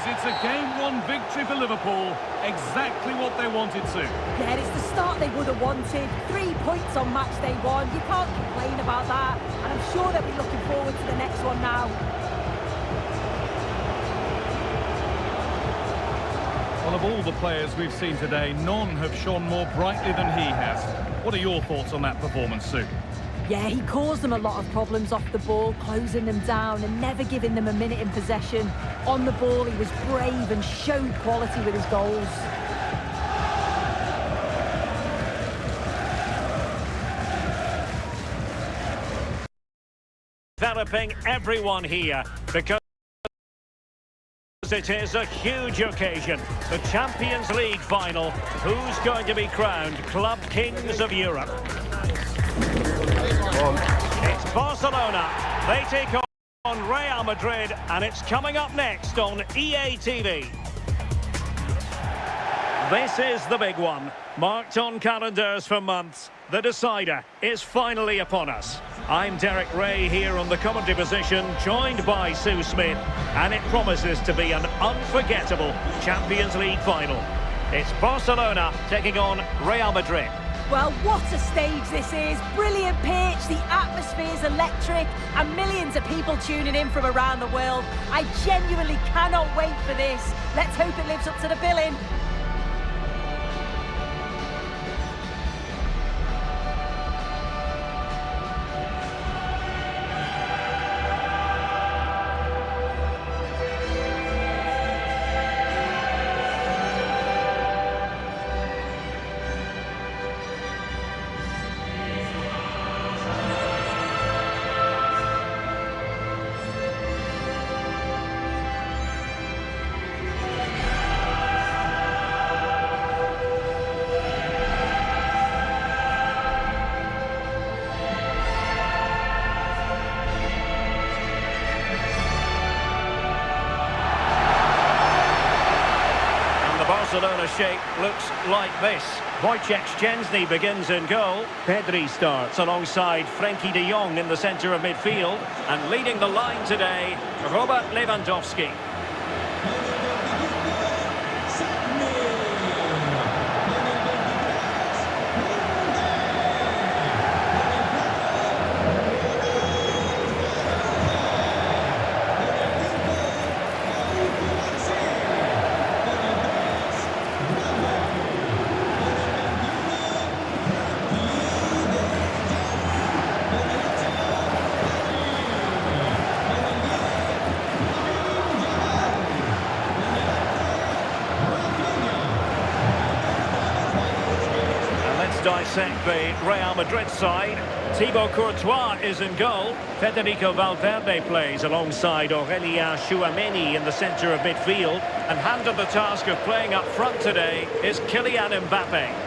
It's a game-one victory for Liverpool. Exactly what they wanted to. Yeah, it's the start they would have wanted. 3 points on match day one. You can't complain about that. And I'm sure they'll be looking forward to the next one now. Well, of all the players we've seen today, none have shone more brightly than he has. What are your thoughts on that performance, Sue? Yeah, he caused them a lot of problems off the ball, closing them down and never giving them a minute in possession. On the ball, he was brave and showed quality with his goals. Developing everyone here because it is a huge occasion. The Champions League final. Who's going to be crowned Club Kings of Europe? It's Barcelona. They take on Real Madrid, and it's coming up next on EA TV. This is the big one, marked on calendars for months. The decider is finally upon us. I'm Derek Ray here on the commentary position, joined by Sue Smith, and it promises to be an unforgettable Champions League final. It's Barcelona taking on Real Madrid. Well, what a stage this is. Brilliant pitch, the atmosphere is electric, and millions of people tuning in from around the world. I genuinely cannot wait for this. Let's hope it lives up to the billing. Barcelona shape looks like this. Wojciech Szczęsny begins in goal. Pedri starts alongside Frenkie de Jong in the centre of midfield. And leading the line today, Robert Lewandowski. dissect the Real Madrid side. Thibaut Courtois is in goal. Federico Valverde plays alongside Aurélien Tchouameni in the centre of midfield. And handed the task of playing up front today is Kylian Mbappe.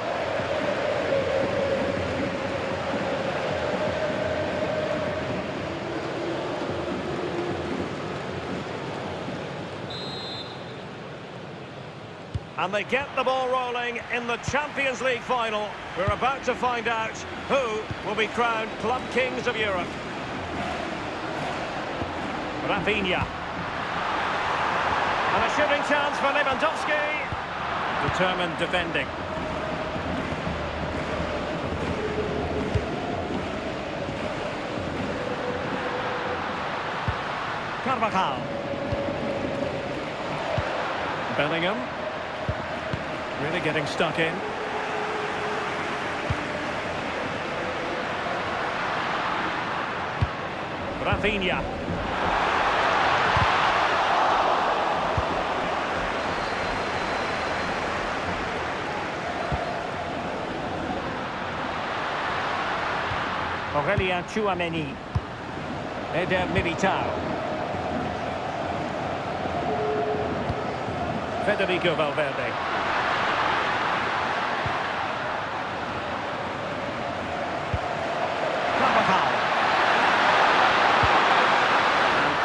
And they get the ball rolling in the Champions League final. We're about to find out who will be crowned Club Kings of Europe. Rafinha. And a shooting chance for Lewandowski. Determined defending. Carvajal. Bellingham. Really getting stuck in. Rafinha. Aurélien Tchouameni. Eder Militao. Federico Valverde.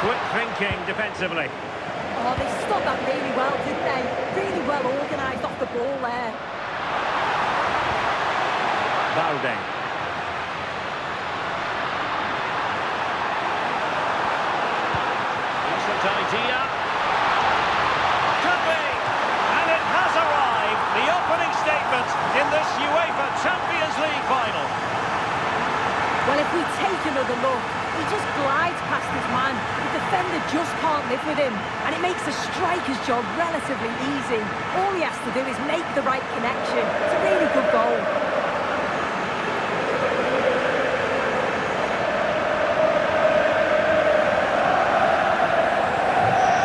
Quick thinking defensively. Oh, they stopped that really well, didn't they? Really well organised off the ball there. Balde. Decent idea. Could be. And it has arrived. The opening statement in this UEFA Champions League final. Well, if we take another look, he just glides past his man. The defender just can't live with him. And it makes the striker's job relatively easy. All he has to do is make the right connection. It's a really good goal.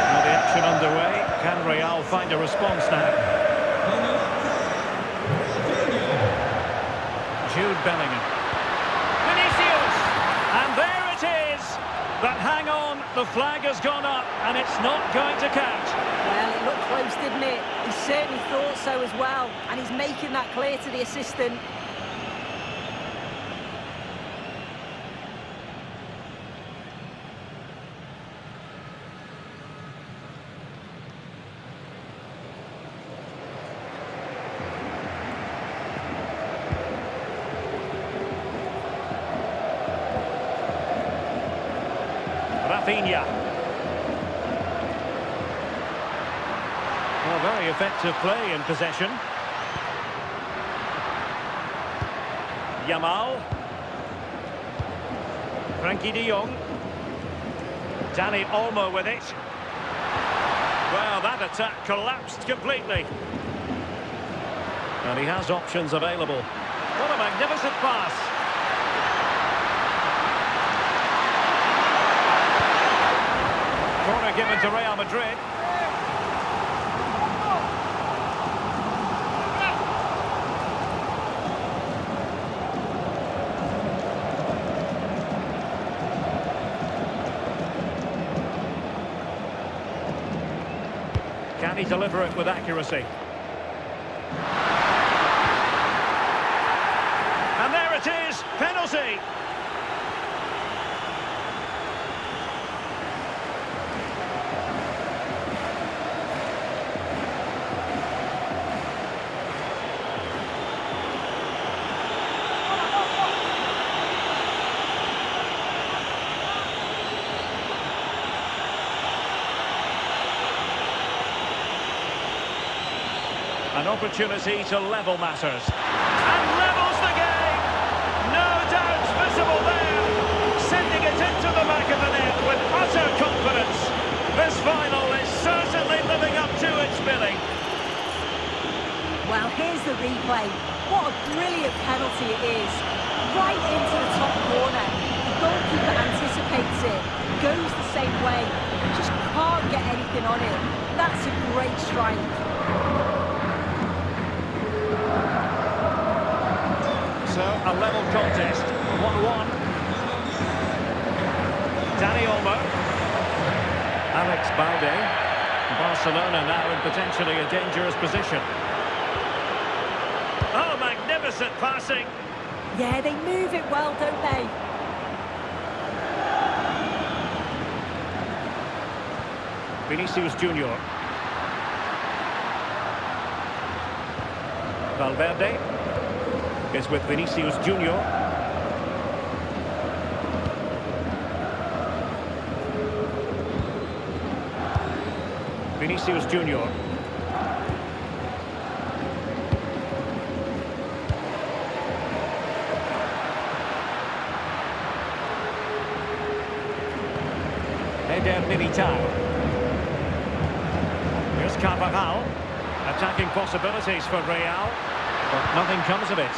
Well, the action underway. Can Real find a response now? Jude Bellingham. And there it is. But hang on, the flag has gone up and it's not going to count. Well, it looked close, didn't it? He certainly thought so as well. And he's making that clear to the assistant. Rafinha. Well, very effective play in possession. Yamal. Frankie de Jong. Dani Olmo with it. Well, that attack collapsed completely. And he has options available. What a magnificent pass. Corner given to Real Madrid. Can he deliver it with accuracy? And there it is, penalty. An opportunity to level matters. And levels the game! No doubts visible there! Sending it into the back of the net with utter confidence. This final is certainly living up to its billing. Well, here's the replay. What a brilliant penalty it is. Right into the top corner. The goalkeeper anticipates it. Goes the same way. Just can't get anything on it. That's a great strike. So, a level contest, 1-1. Dani Olmo. Alex Balde. Barcelona now in potentially a dangerous position. Oh, magnificent passing. Yeah, they move it well, don't they? Vinicius Junior. Valverde is with Vinicius Junior. Vinicius Junior. Eder Militao. Here's Carvajal. Attacking possibilities for Real, but nothing comes of it.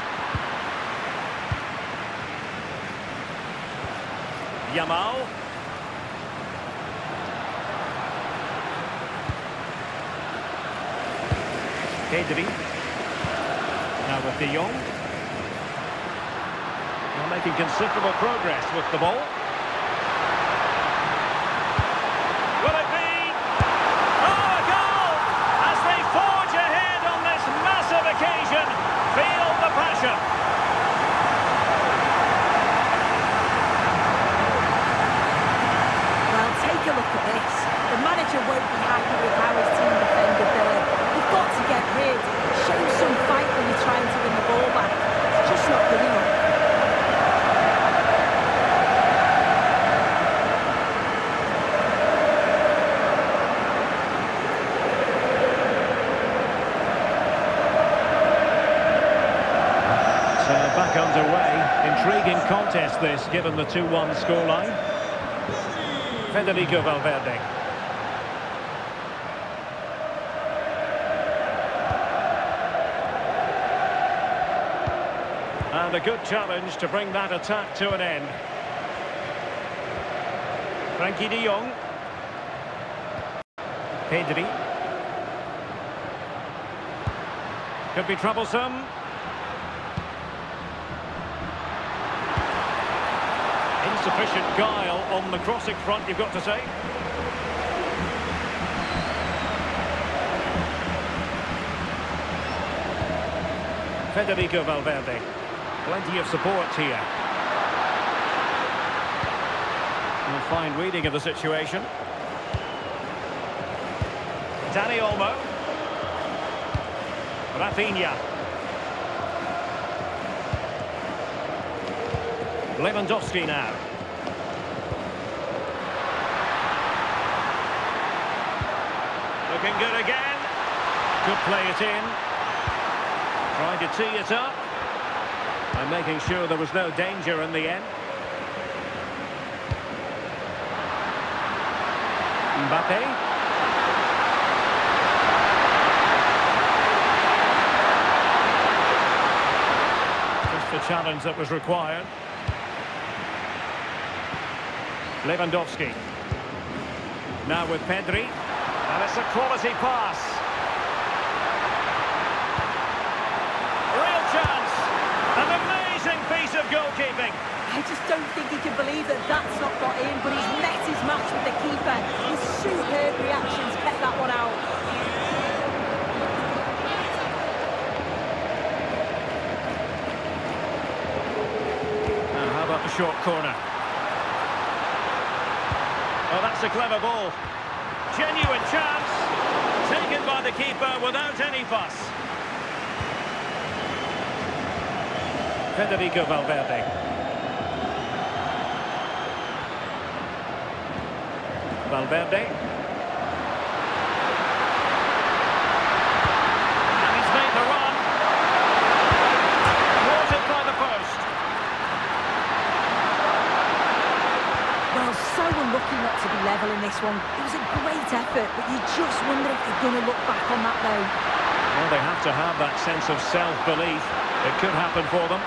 Yamal. Pedri. Now with De Jong. They're making considerable progress with the ball. Will it be? Oh, a goal! As they forge ahead on this massive occasion. Feel the passion. Well, take a look at this. The manager won't be happy with how his team defended there. You've got to get rid. Show some fight when you're trying to win the ball back. It's just not good enough. So back underway. Intriguing contest this, given the 2-1 scoreline. Federico Valverde. And a good challenge to bring that attack to an end. Frankie de Jong. Pedri. Could be troublesome. Insufficient guile on the crossing front, you've got to say. Federico Valverde. Plenty of support here. A fine reading of the situation. Dani Olmo. Rafinha. Lewandowski now. Looking good again. Could play it in. Trying to tee it up. And making sure there was no danger in the end. Mbappe. Just the challenge that was required. Lewandowski. Now with Pedri. And it's a quality pass. Real chance. An amazing piece of goalkeeping. I just don't think he can believe that that's not got in, but he's met his match with the keeper. His superb reactions kept that one out. Now, how about the short corner? Oh, that's a clever ball. Genuine chance. Taken by the keeper without any fuss. Federico Valverde. Valverde. And he's made the run. Thwarted by the post. Well, so unlucky not to be level in this one. It was a great effort, but you just wonder if they're going to look back on that though. Well, they have to have that sense of self-belief. It could happen for them.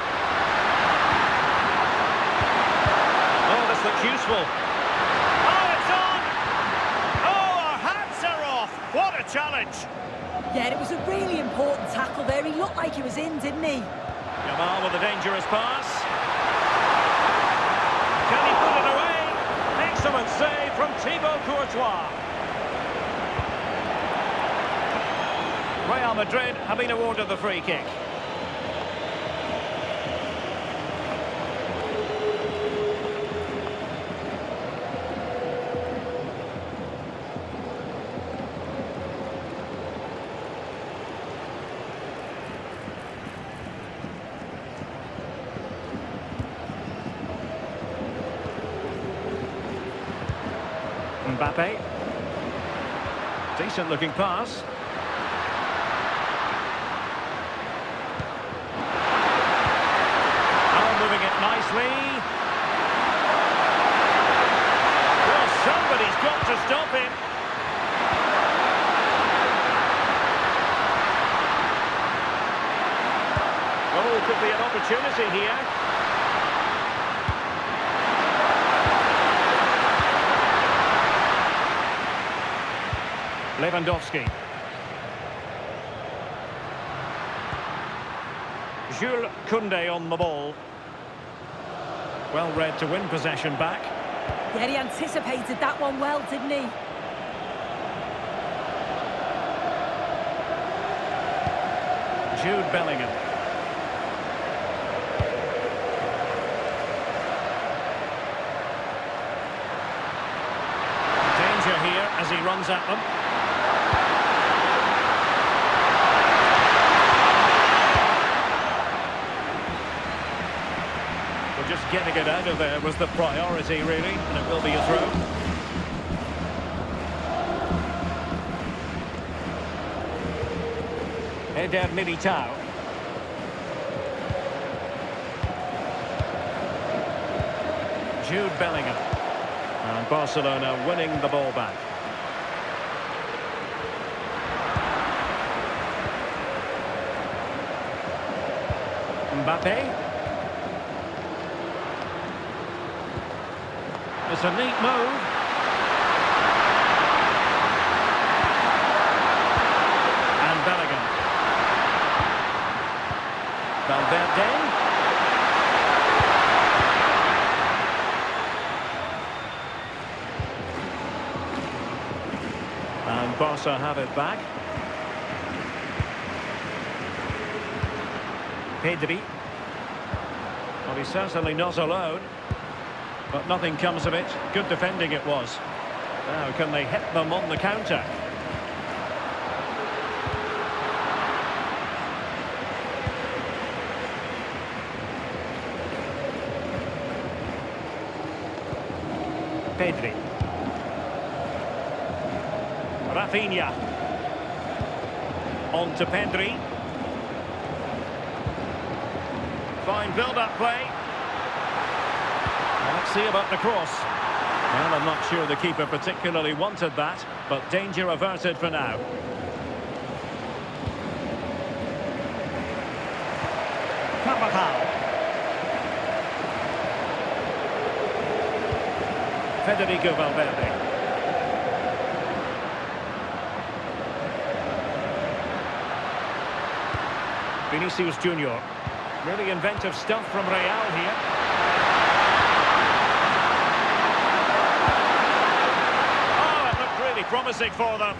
Oh, this looks useful. Oh, it's on! Oh, our hats are off! What a challenge! Yeah, it was a really important tackle there. He looked like he was in, didn't he? Yamal with a dangerous pass. Can he put it away? Excellent save from Thibaut Courtois. Real Madrid have been awarded the free kick. Mbappe. Decent looking pass. Oh, moving it nicely. Well, somebody's got to stop him. Oh, could be an opportunity here. Lewandowski. Jules Koundé on the ball. Well read to win possession back. Yeah, he anticipated that one well, didn't he? Jude Bellingham. Danger here as he runs at them. Just getting it out of there was the priority, really, and it will be a throw. Eder Militao. Jude Bellingham. And Barcelona winning the ball back. Mbappe. It's a neat move. And Bellingham. Valverde. And Barca have it back. Pedri. Well, he's certainly not alone. But nothing comes of it. Good defending it was. Now, can they hit them on the counter? Pedri. Rafinha. On to Pedri. Fine build-up play. Let's see about the cross. Well, I'm not sure the keeper particularly wanted that, but danger averted for now. Carvajal. Federico Valverde. Vinicius Junior. Really inventive stuff from Real here. Promising for them.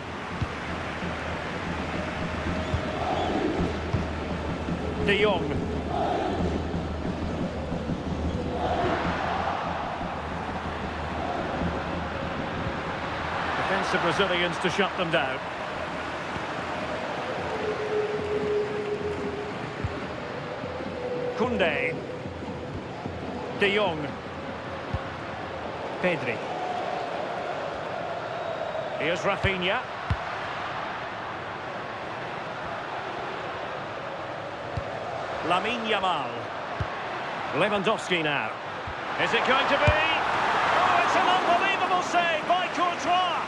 De Jong. Defensive Brazilians to shut them down. Koundé. De Jong. Pedri. Here's Rafinha. Lamine Yamal. Lewandowski now. Is it going to be? Oh, it's an unbelievable save by Courtois.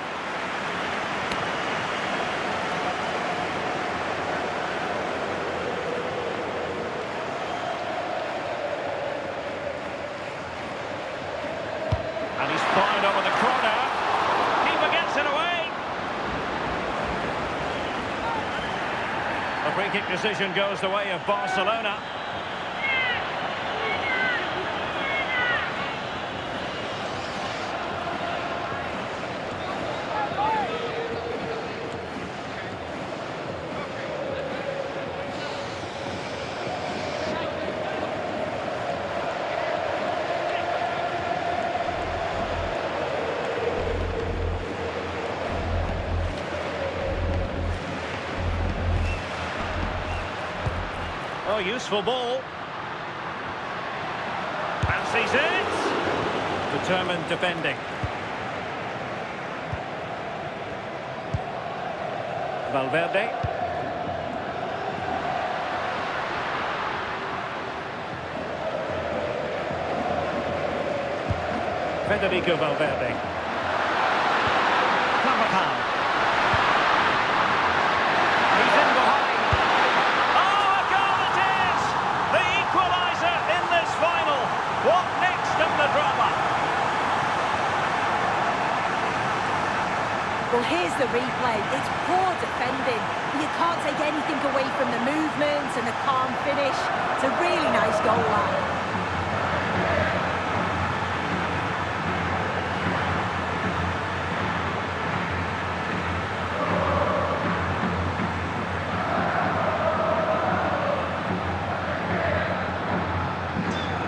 And he's fired over the corner. Keeper gets it away. The free kick decision goes the way of Barcelona. Oh, useful ball. Fancies it. Determined defending. Valverde. Federico Valverde. Carvajal. He's in behind. Oh, a goal it is! The equaliser in this final. What next in the drama? Well, here's the replay. It's poor defending. You can't take anything away from the movement and the calm finish. It's a really nice goal line.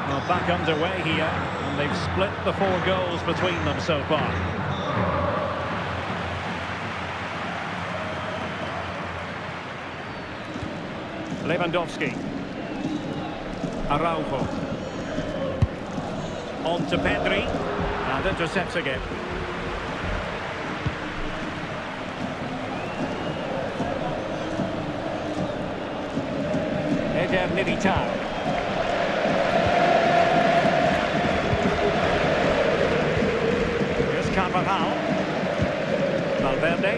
Well, back underway here, and they've split the 4 goals between them so far. Lewandowski. Araujo. On to Pedri. And intercepts again. Eder Militao. Here's Carvajal. Valverde.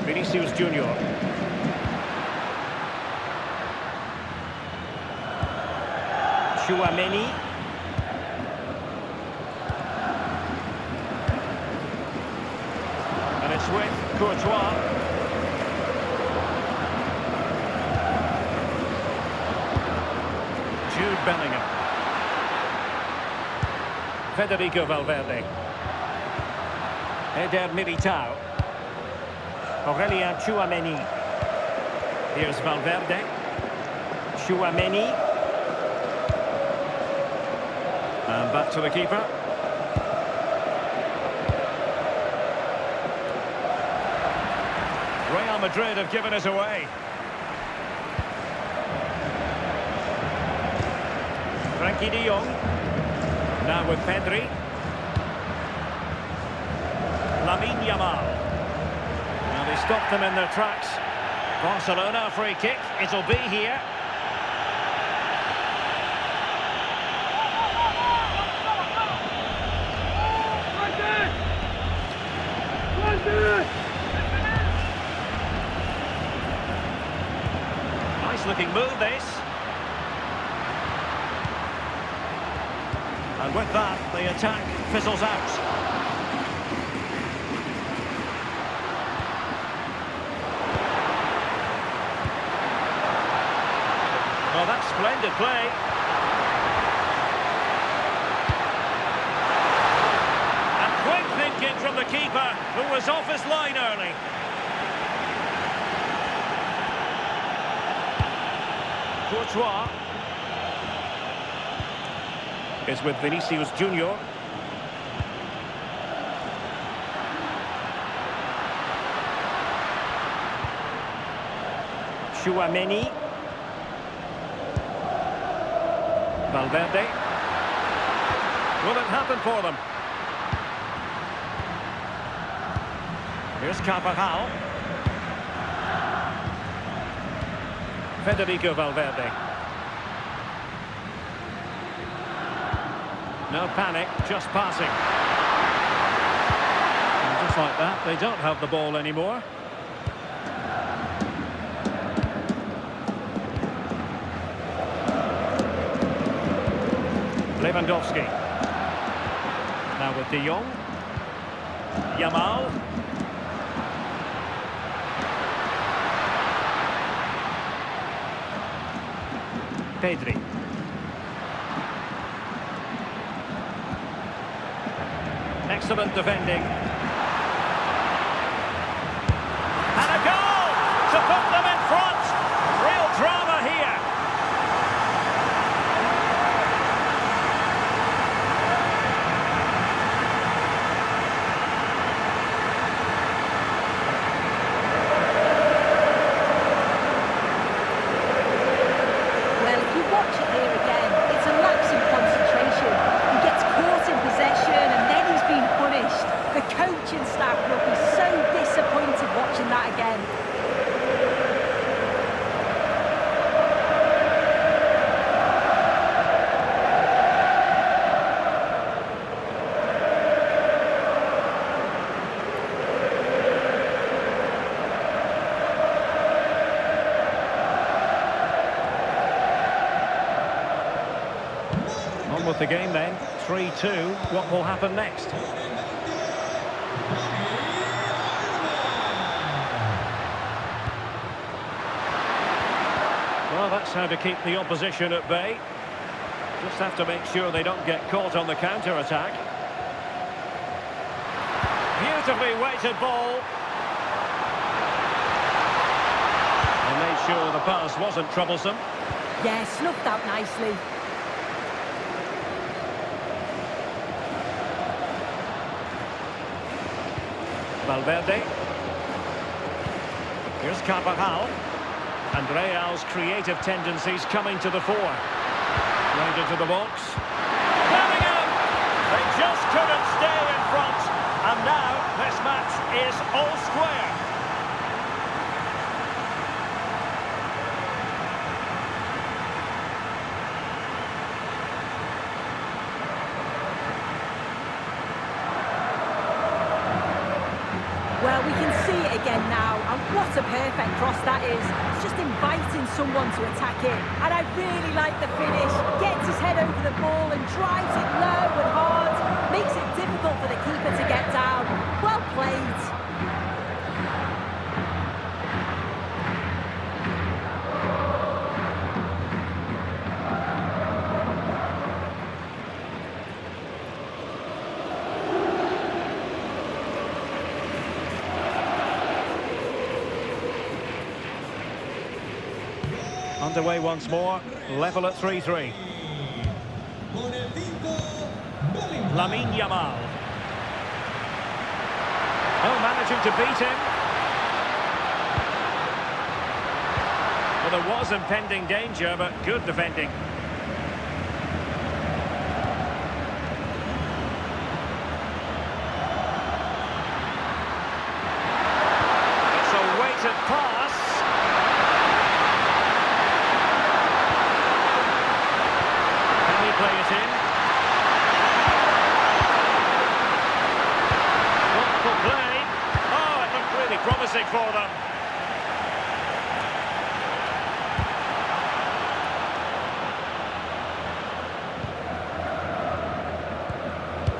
Vinicius Junior. Chouameni. And it's with Courtois. Jude Bellingham. Federico Valverde. Eder Militao. Aurelien Chouameni. Here's Valverde. Chouameni. And back to the keeper. Real Madrid have given us away. Frankie de Jong. Now with Pedri. Lamine Yamal. Now they stopped them in their tracks. Barcelona, a free kick. It'll be here. Nice looking move, this. And with that, the attack fizzles out. Well, that's splendid play. And quick thinking from the keeper, who was off his line early. Courtois is with Vinicius Junior. Chouameni. Valverde. Will it happen for them? Here's Carvajal. Federico Valverde. No panic, just passing. And just like that, they don't have the ball anymore. Lewandowski. Now with de Jong. Yamal. Pedri. Excellent defending. And a goal to put them in front. Real drama here. with the game then. 3-2. What will happen next? Well, that's how to keep the opposition at bay. Just have to make sure they don't get caught on the counter-attack. Beautifully weighted ball. And made sure the pass wasn't troublesome. Yeah, snuffed out nicely. Valverde. Here's Carvajal. And Real's creative tendencies coming to the fore. Right into the box. Bellingham! They just couldn't stay in front. And now this match is all square. Well, we can see it again now, and what a perfect cross that is. It's just inviting someone to attack it, and I really like the finish. Gets his head over the ball and drives it low and hard. Makes it difficult for the keeper to get down. Well played. Underway once more, level at 3-3. Lamine Yamal. Oh, managing to beat him. Well, there was impending danger, but good defending. It's a weighted pass. Play it in. Wonderful play. Oh, it looked really promising for them.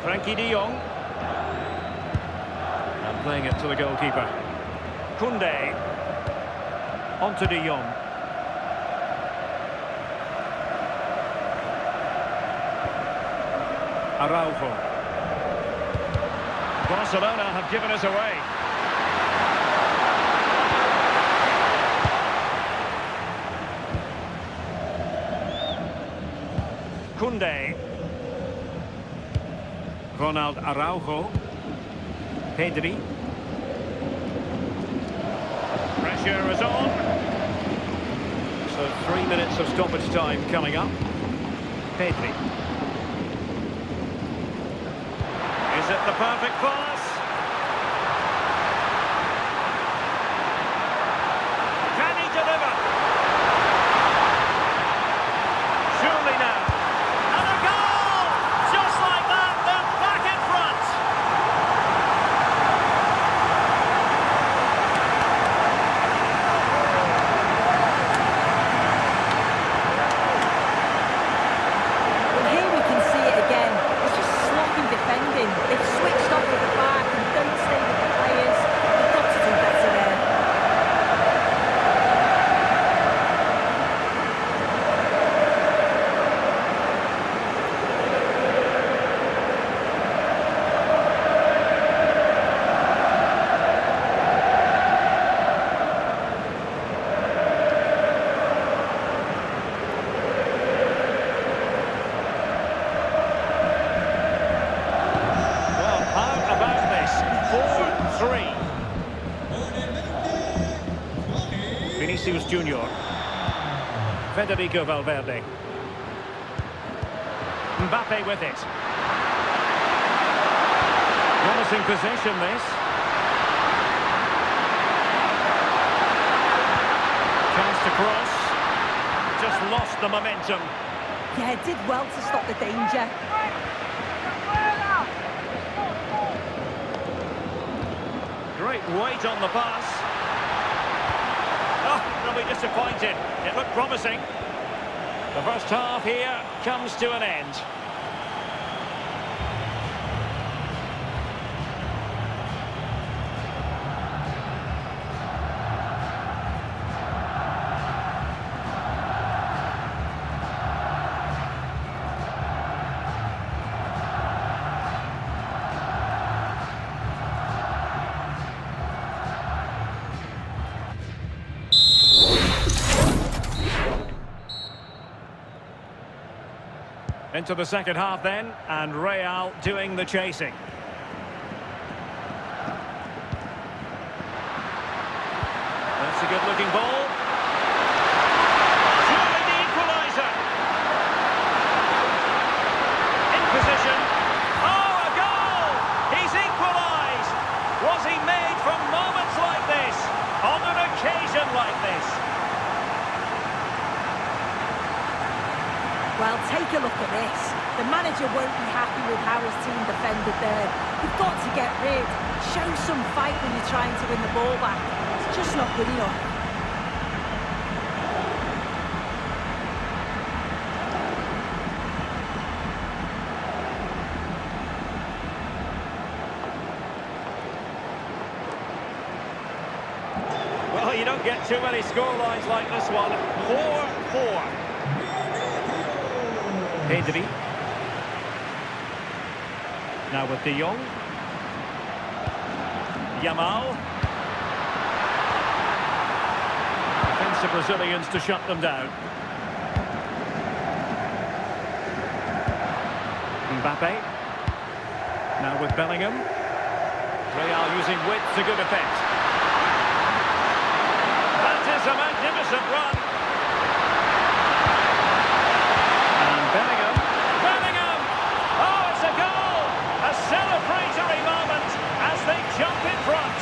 Frankie de Jong. And playing it to the goalkeeper. Koundé. On to de Jong. Araujo. Barcelona have given us away. Koundé. Ronald Araujo. Pedri. Pressure is on. So 3 minutes of stoppage time coming up. Pedri. Is it the perfect pass? Can he deliver? Surely now. And a goal! Just like that, they're back in front. Well, here we can see it again. It's just sloppy defending. They've switched off with the back and don't stay with the players. They've got to do better there. Well, how about this? 4-3. Vinicius Junior. Federico Valverde. Mbappe with it. Promising possession, this. Chance to cross. Just lost the momentum. Yeah, did well to stop the danger. Great weight on the pass. Oh, they'll be disappointed. It looked promising. The first half here comes to an end. Into the second half then, and Real doing the chasing. That's a good-looking ball. Surely the equaliser. In position. Oh, a goal! He's equalised! Was he made from moments like this? On an occasion like this? Well, take a look at this. The manager won't be happy with how his team defended there. You've got to get rid. Show some fight when you're trying to win the ball back. It's just not good enough. Well, you don't get too many scorelines like this one. 4-4. Pedri. Now with De Jong. Yamal. Defensive Brazilians to shut them down. Mbappe. Now with Bellingham. Real using width to good effect. That is a magnificent run. Bellingham! Oh, it's a goal! A celebratory moment as they jump in front.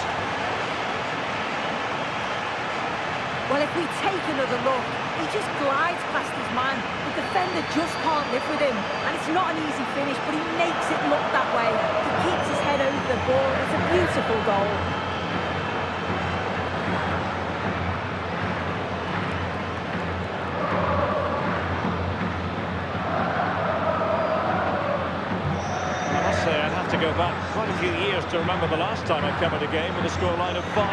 Well, if we take another look, he just glides past his man. The defender just can't live with him. And it's not an easy finish, but he makes it look that way. He keeps his head over the ball. It's a beautiful goal. I'd have to go back quite a few years to remember the last time I covered a game with a scoreline of 5-4.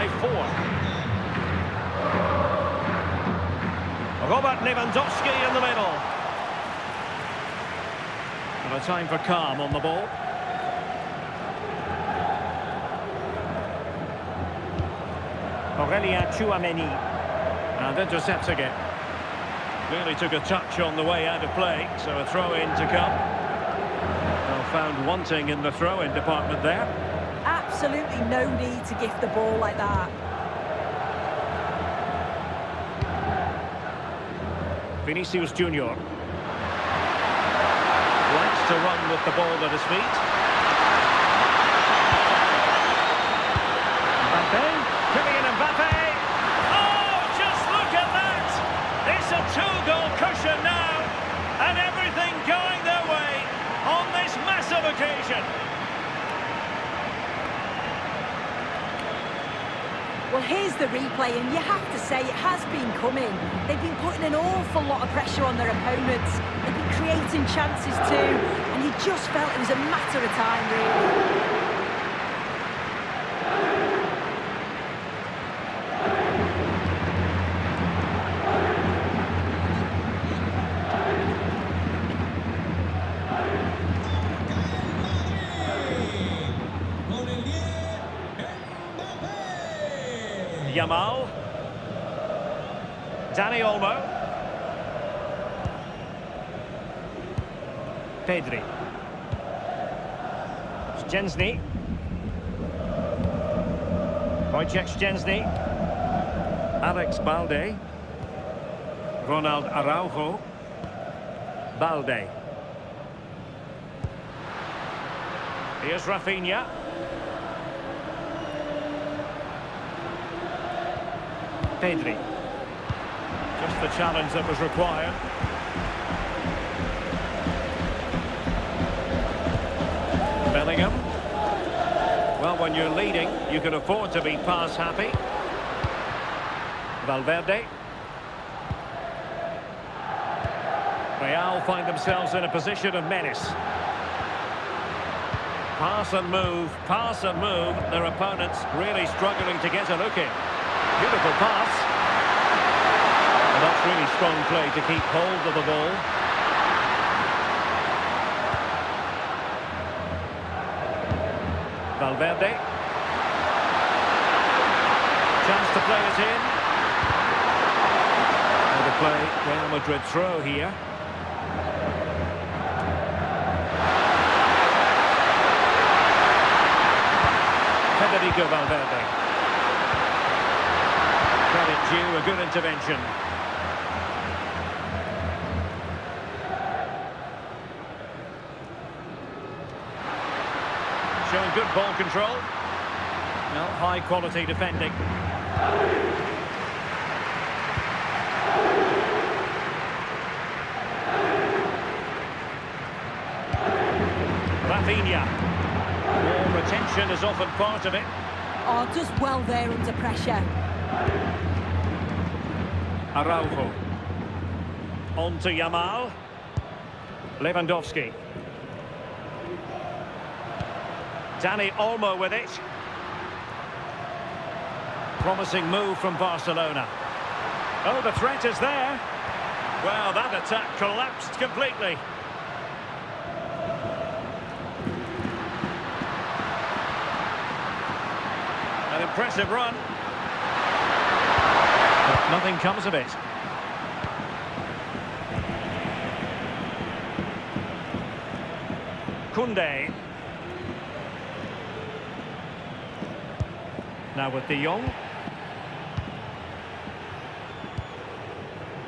Robert Lewandowski in the middle. And a time for calm on the ball. Aurelien Tchouameni. And intercepting it. Clearly took a touch on the way out of play, so a throw-in to come. Found wanting in the throw-in department there. Absolutely no need to gift the ball like that. Vinicius Junior. Likes to run with the ball at his feet. Mbappe. Kylian Mbappe. Oh, just look at that! It's a two-goal cushion now, and everything going their way on this massive occasion. Well, here's the replay, and you have to say it has been coming. They've been putting an awful lot of pressure on their opponents. They've been creating chances too, and you just felt it was a matter of time, really. Yamal. Dani Olmo. Pedri. Szczęsny. Wojciech Szczęsny. Alex Balde. Ronald Araujo. Balde. Here's Rafinha. Pedri. Just the challenge that was required. Bellingham. Well, when you're leading, you can afford to be pass happy. Valverde. Real find themselves in a position of menace. Pass and move, their opponents really struggling to get a look in. Beautiful pass. And that's really strong play to keep hold of the ball. Valverde. Chance to play it in. And to play Real Madrid throw here. Federico Valverde. Credit due, a good intervention. Showing good ball control. Well, high quality defending. Rafinha. More retention is often part of it. Oh, does well there under pressure. Araujo. On to Yamal. Lewandowski. Dani Olmo with it. Promising move from Barcelona. Oh, the threat is there. Well, that attack collapsed completely. An impressive run. But nothing comes of it. Koundé. Now with De Jong.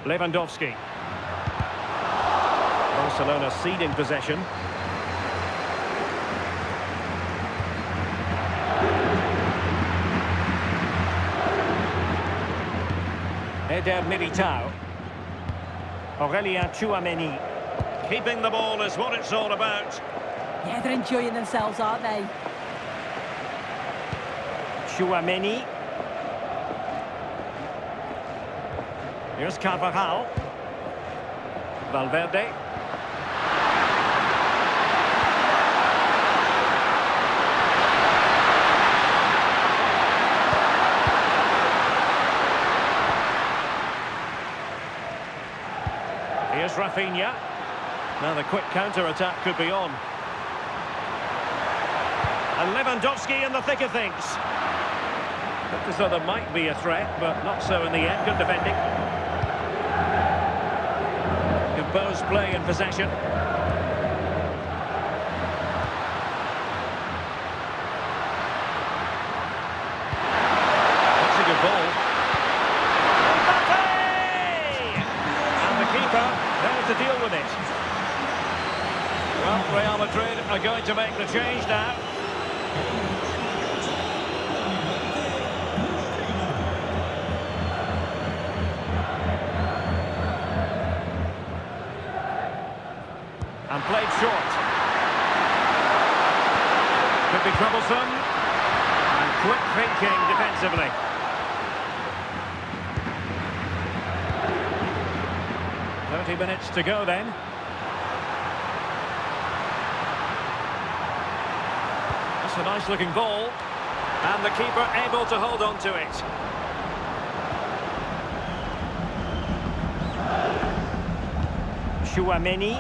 Lewandowski. Barcelona ceding possession. Eder Militao. Aurelien Tchouameni. Keeping the ball is what it's all about. Yeah, they're enjoying themselves, aren't they? Tchouameni. Here's Carvajal. Valverde. Here's Rafinha. Now the quick counter-attack could be on. And Lewandowski in the thick of things. Looked as though there might be a threat, but not so in the end. Good defending. Composed play and possession. That's a good ball. And the keeper there to deal with it. Well, Real Madrid are going to make the change now. And played short. Could be troublesome. And quick thinking defensively. Minutes to go then. That's a nice looking ball. And the keeper able to hold on to it. Tchouameni.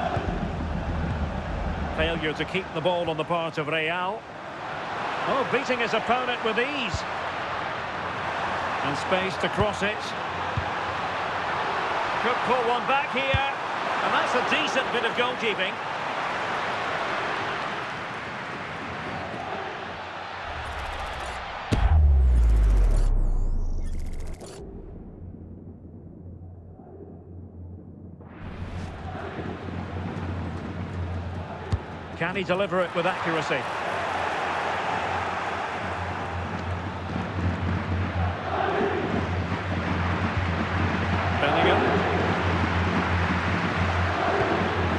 Failure to keep the ball on the part of Real. Oh, beating his opponent with ease. And space to cross it. Could pull one back here. And that's a decent bit of goalkeeping. Can he deliver it with accuracy? Bellingham.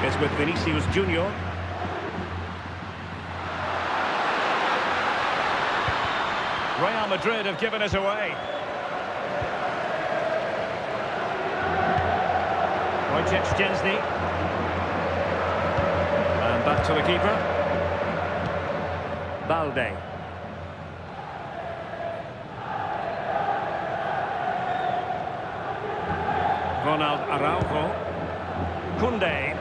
It's with Vinicius Junior. Real Madrid have given us away. Wojciech Szczęsny. And back to the keeper. Balde. Ronald Araujo. Koundé.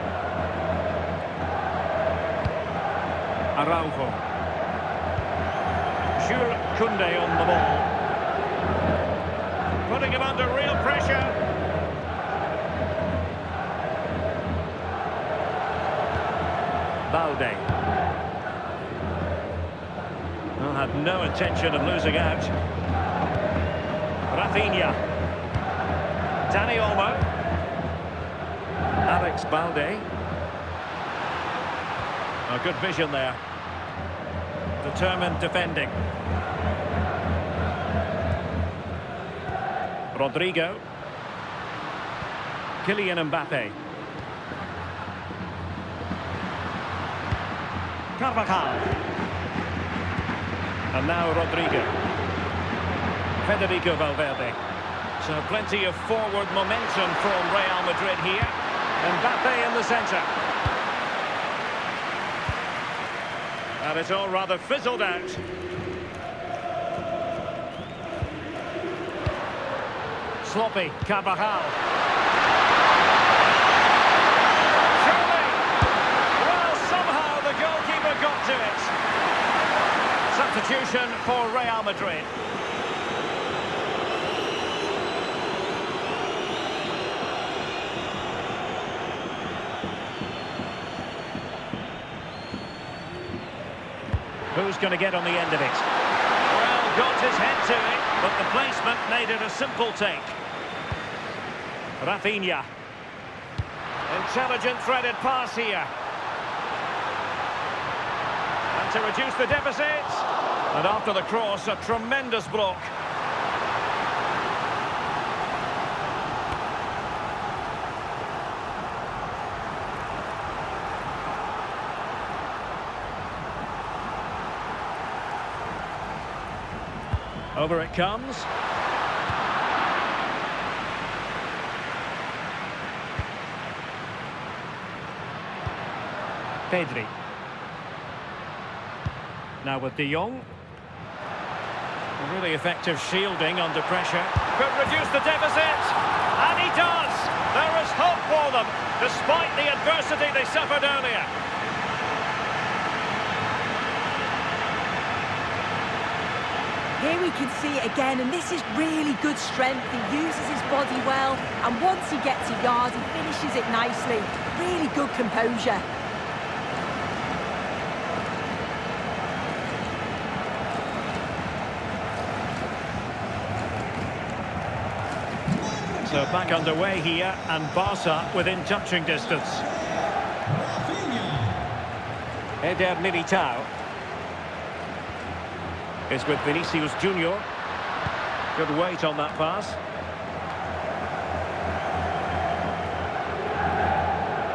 Araujo. Jules Koundé on the ball. Putting him under real pressure. Balde. Well, had no intention of losing out. Rafinha. Dani Olmo. Alex Balde. A good vision there. Determined defending. Rodrigo. Kylian Mbappe. Carvajal. And now Rodrigo. Federico Valverde. So plenty of forward momentum from Real Madrid here. Mbappe in the centre. And it's all rather fizzled out. Sloppy, Carvajal. Surely! Well, somehow the goalkeeper got to it. Substitution for Real Madrid. Who's going to get on the end of it? Well, got his head to it, but the placement made it a simple take. Rafinha. Intelligent threaded pass here. And to reduce the deficit. And after the cross, a tremendous block. Over it comes. Pedri. Now with De Jong. Really effective shielding under pressure. Could reduce the deficit. And he does. There is hope for them, despite the adversity they suffered earlier. Here we can see it again, and this is really good strength. He uses his body well, and once he gets a yard, he finishes it nicely. Really good composure. So back underway here, and Barca within touching distance. Eder Militao is with Vinicius Junior. Good weight on that pass.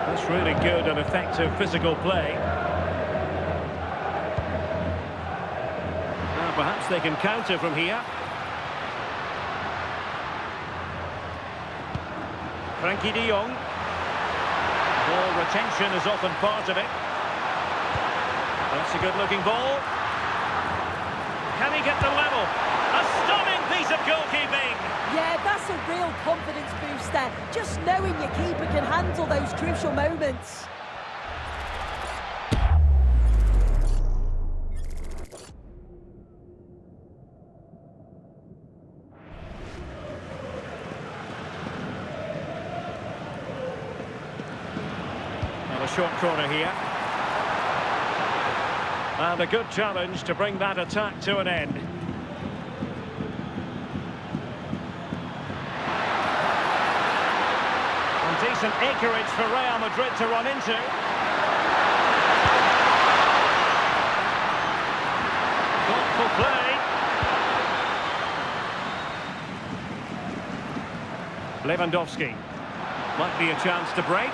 That's really good and effective physical play. Now perhaps they can counter from here. Frankie de Jong. Ball retention is often part of it. That's a good-looking ball. Can he get the level? A stunning piece of goalkeeping! Yeah, that's a real confidence booster. Just knowing your keeper can handle those crucial moments. A short corner here. And a good challenge to bring that attack to an end. And decent acreage for Real Madrid to run into. Thoughtful play. Lewandowski. Might be a chance to break.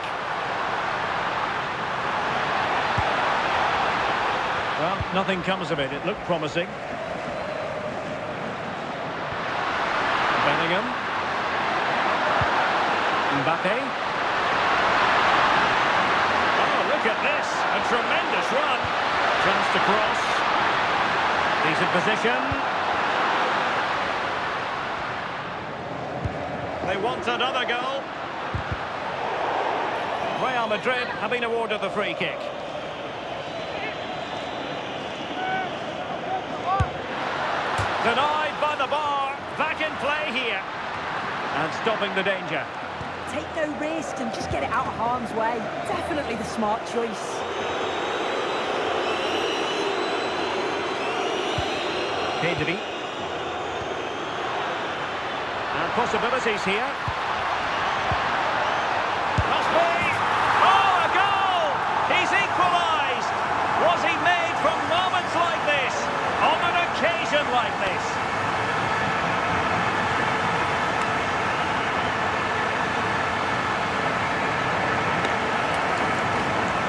Well, nothing comes of it. It looked promising. Bellingham. Mbappe. Oh, look at this. A tremendous run. Chance to cross. Decent position. They want another goal. Real Madrid have been awarded the free kick. Denied by the bar. Back in play here. And stopping the danger. Take no risk and just get it out of harm's way. Definitely the smart choice. Pedri. And possibilities here. Must be! Oh, a goal! He's equalised! Was he made from moments like this? On an occasion like this?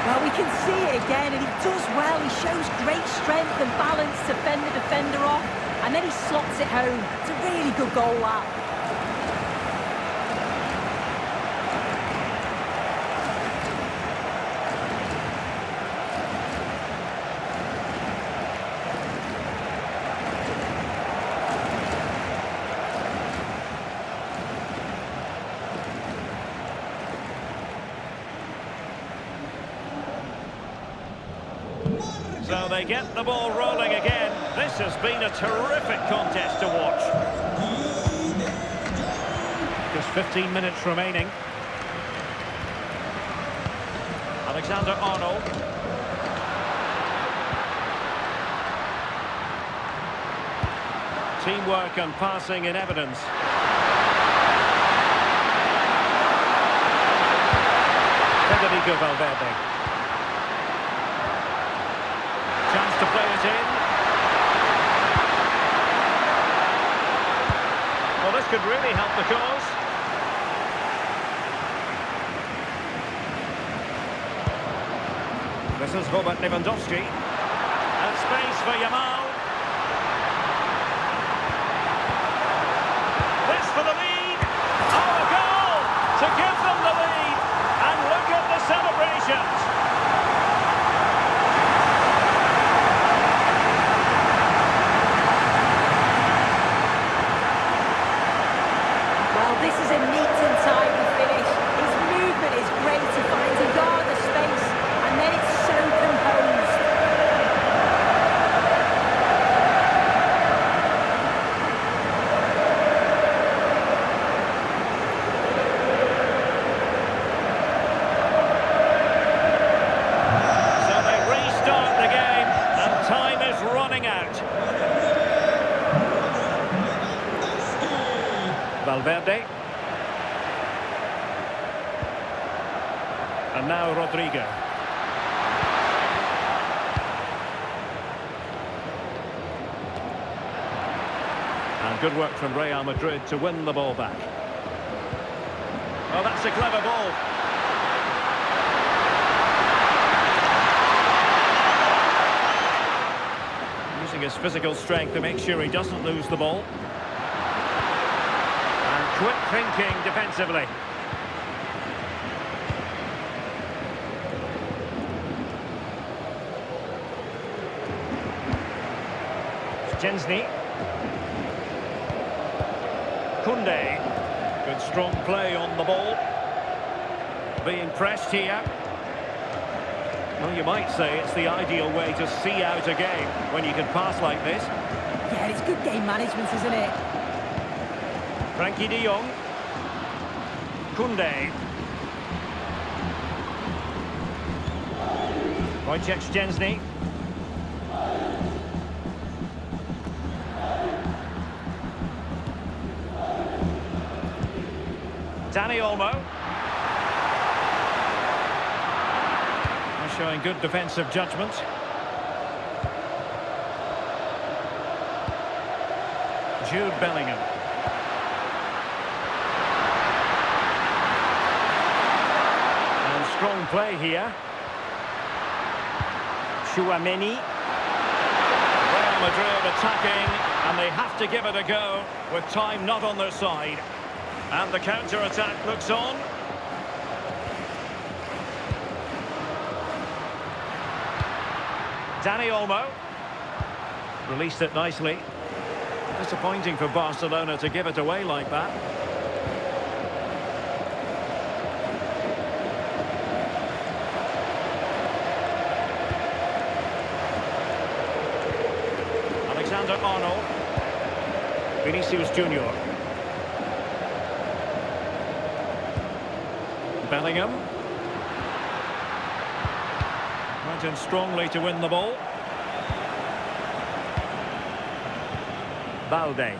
Well, we can see it again, and he does well. He shows great strength and balance to fend the defender off, and then he slots it home. It's a really good goal, that. So they get the ball rolling again. This has been a terrific contest to watch. Just 15 minutes remaining. Alexander-Arnold. Teamwork and passing in evidence. Federico Valverde. Chance to play it in. Well, this could really help the cause. This is Robert Lewandowski. And space for Yamal. This for the lead. Oh, a goal to give them the lead. And look at the celebrations. This is a neat and tidy finish. His movement is great. He finds a yard of space, and then it's so composed. So they restart the game, and time is running out. Valverde. And now Rodrigo. And good work from Real Madrid to win the ball back. Oh, that's a clever ball. Using his physical strength to make sure he doesn't lose the ball. And quick thinking defensively. Szczęsny. Koundé. Good strong play on the ball. Being pressed here. Well, you might say it's the ideal way to see out a game when you can pass like this. Yeah, it's good game management, isn't it? Frankie de Jong. Koundé. Wojciech Szczęsny. Dani Olmo. Showing good defensive judgment. Jude Bellingham. And strong play here. Tchouaméni. Real Madrid attacking, and they have to give it a go with time not on their side. And the counter-attack looks on. Dani Olmo. Released it nicely. Disappointing for Barcelona to give it away like that. Alexander-Arnold. Vinicius Junior. Bellingham. Went in strongly to win the ball. Balde.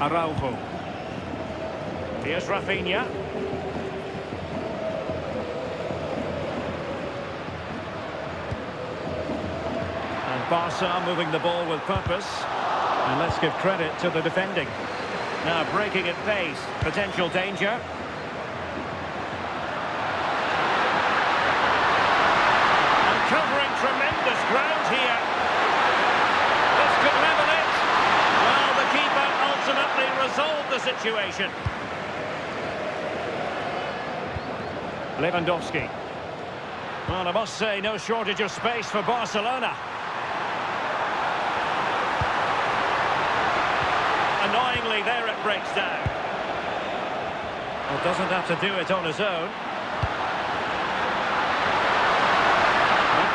Araujo. Here's Rafinha. And Barca moving the ball with purpose. And let's give credit to the defending. Now breaking at pace. Potential danger. Covering tremendous ground here. This could level it. Well, the keeper ultimately resolved the situation. Lewandowski. Well, I must say, no shortage of space for Barcelona. Annoyingly, there it breaks down. Well, doesn't have to do it on his own.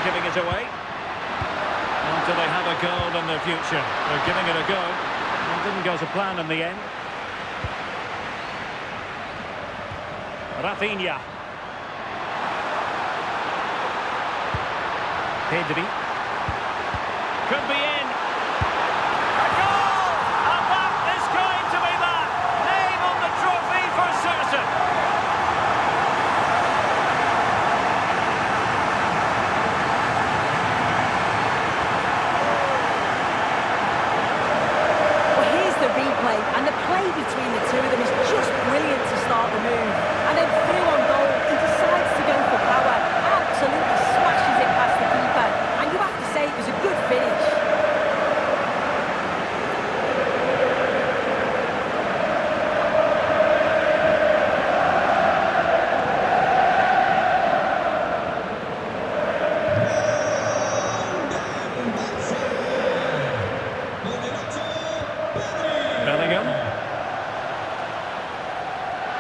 Giving it away. Or do they have a goal in their future? They're giving it a go. It didn't go to plan in the end. Rafinha. Pedri. Could be in. A goal! And that is going to be that. Name on the trophy for certain. And the play between the two of them is just brilliant to start the move. And then through on goal, he decides to go for power. Absolutely smashes it past the keeper. And you have to say it was a good finish.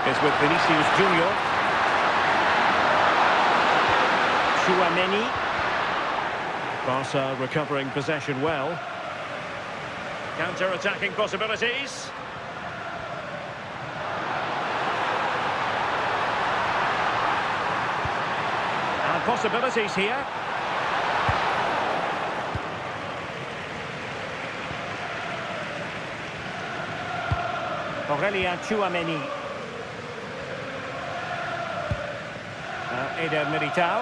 Is with Vinicius Junior. Tchouaméni. Barca recovering possession well. Counter-attacking possibilities. And possibilities here. Aurélien Tchouaméni. Eder Militao.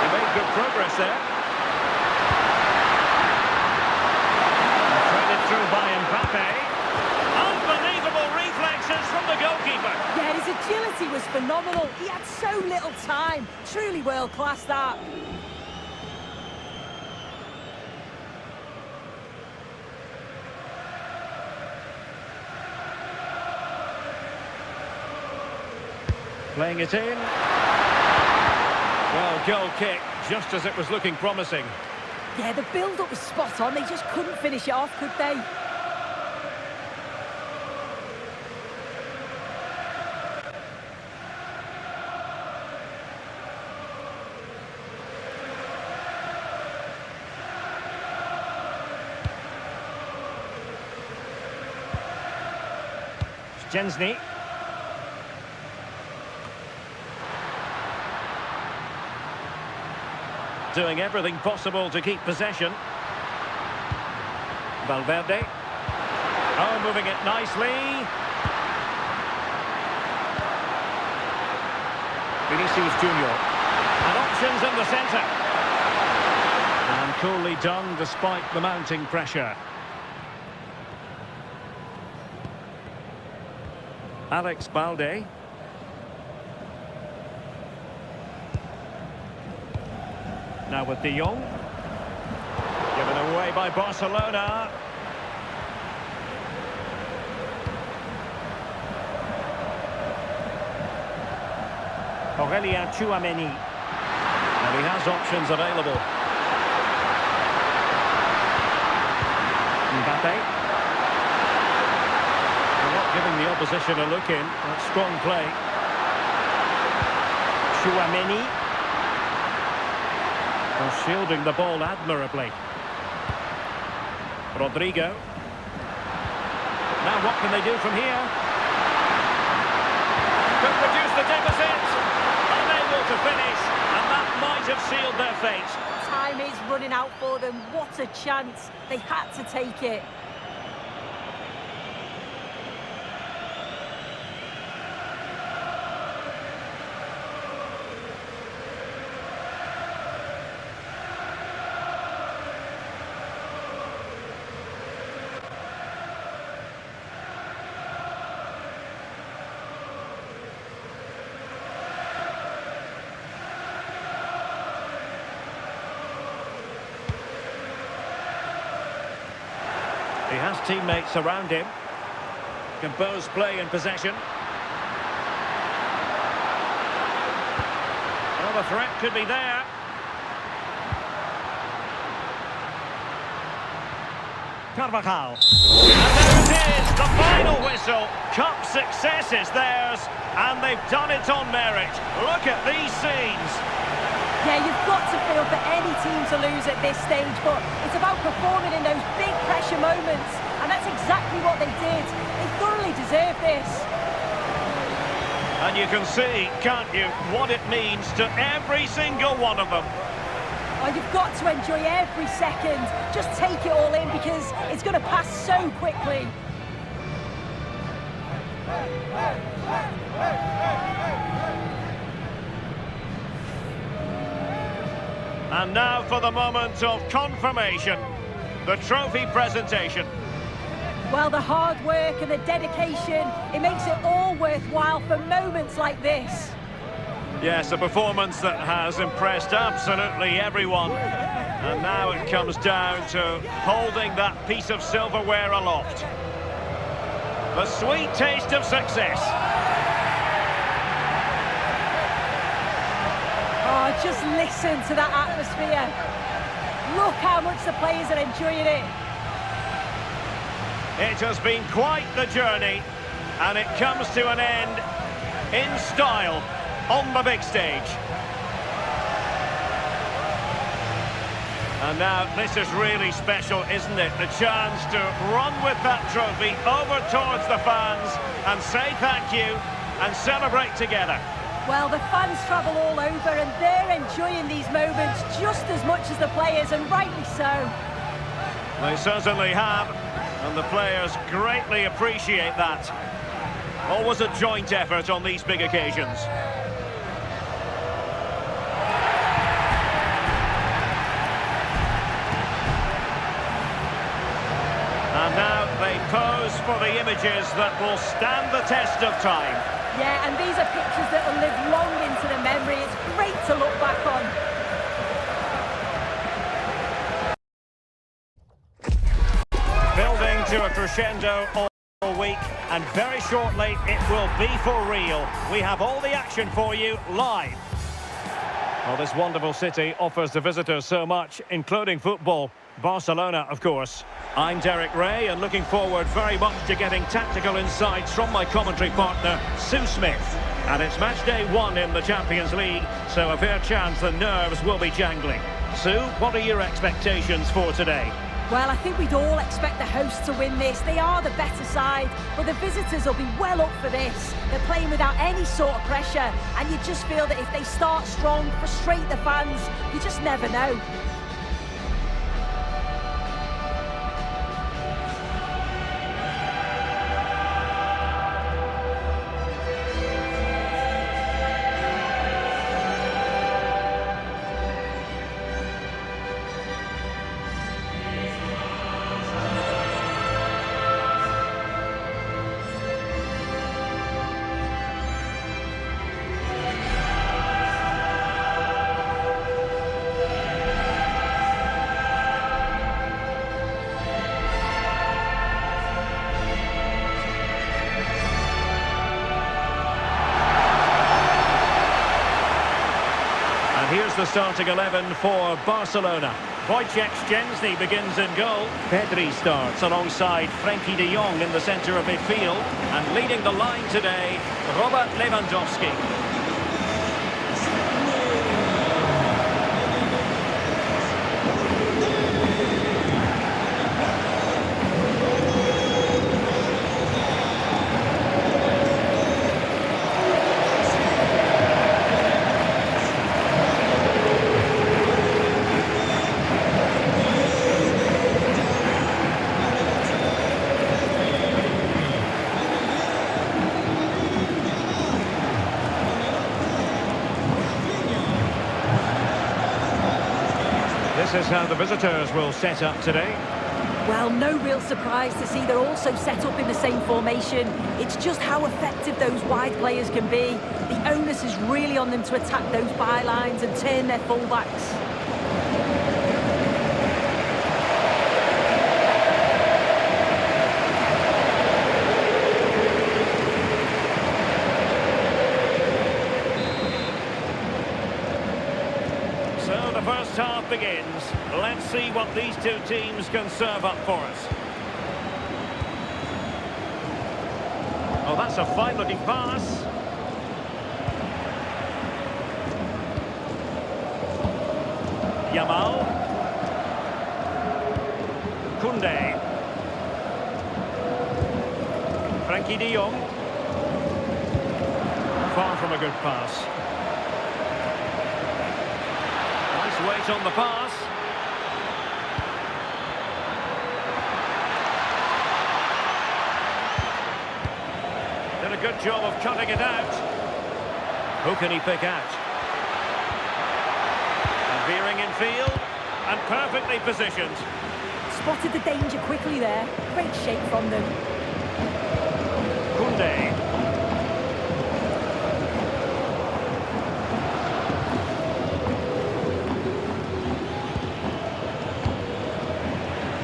He made good progress there. Threaded through by Mbappe. Unbelievable reflexes from the goalkeeper. Yeah, his agility was phenomenal. He had so little time. Truly world class, that. Playing it in. Well, goal kick, just as it was looking promising. Yeah, the build-up was spot on. They just couldn't finish it off, could they? Szczęsny. Doing everything possible to keep possession. Valverde. Oh, moving it nicely. Vinicius Junior. And options in the centre. And coolly done despite the mounting pressure. Alex Balde. Now with De Jong. Given away by Barcelona. Aurélien Tchouaméni. And he has options available. Mbappe. They're not giving the opposition a look in. That's strong play. Tchouaméni. Shielding the ball admirably. Rodrigo. Now what can they do from here? Could reduce the deficit. to finish, and that might have sealed their fate. Time is running out for them. What a chance. They had to take it. He has teammates around him. Composed play in possession. Well, the threat could be there. Carvajal. And there it is, the final whistle. Cup success is theirs, and they've done it on merit. Look at these scenes. Yeah, you've got to feel for any team to lose at this stage, but it's about performing in those big pressure moments, and that's exactly what they did. They thoroughly deserve this. And you can see, can't you, what it means to every single one of them. Oh, you've got to enjoy every second. Just take it all in because it's going to pass so quickly. And now for the moment of confirmation, the trophy presentation. Well, the hard work and the dedication, it makes it all worthwhile for moments like this. Yes, a performance that has impressed absolutely everyone. And now it comes down to holding that piece of silverware aloft. The sweet taste of success. Oh, just listen to that atmosphere. Look how much the players are enjoying it. It has been quite the journey, and it comes to an end in style on the big stage. And now this is really special, isn't it? The chance to run with that trophy over towards the fans and say thank you and celebrate together. Well, the fans travel all over and they're enjoying these moments just as much as the players, and rightly so. They certainly have, and the players greatly appreciate that. Always a joint effort on these big occasions. And now they pose for the images that will stand the test of time. Yeah, and these are pictures that will live long into the memory. It's great to look back on. Building to a crescendo all week, and very shortly it will be for real. We have all the action for you live. Well, this wonderful city offers the visitors so much, including football. Barcelona, of course. I'm Derek Ray, and looking forward very much to getting tactical insights from my commentary partner, Sue Smith. And it's match day 1 in the Champions League, so a fair chance the nerves will be jangling. Sue, what are your expectations for today? Well, I think we'd all expect the hosts to win this. They are the better side, but the visitors will be well up for this. They're playing without any sort of pressure, and you just feel that if they start strong, frustrate the fans, you just never know. Here's the starting 11 for Barcelona. Wojciech Szczęsny begins in goal. Pedri starts alongside Frankie de Jong in the centre of midfield. And leading the line today, Robert Lewandowski. This is how the visitors will set up today. Well, no real surprise to see they're also set up in the same formation. It's just how effective those wide players can be. The onus is really on them to attack those bylines and turn their fullbacks. So the first half begins. Let's see what these two teams can serve up for us. Oh, that's a fine-looking pass. Yamal. Koundé. Frankie de Jong. Far from a good pass. Nice weight on the pass. Did a good job of cutting it out. Who can he pick out? And veering in field and perfectly positioned. Spotted the danger quickly there. Great shape from them. Koundé.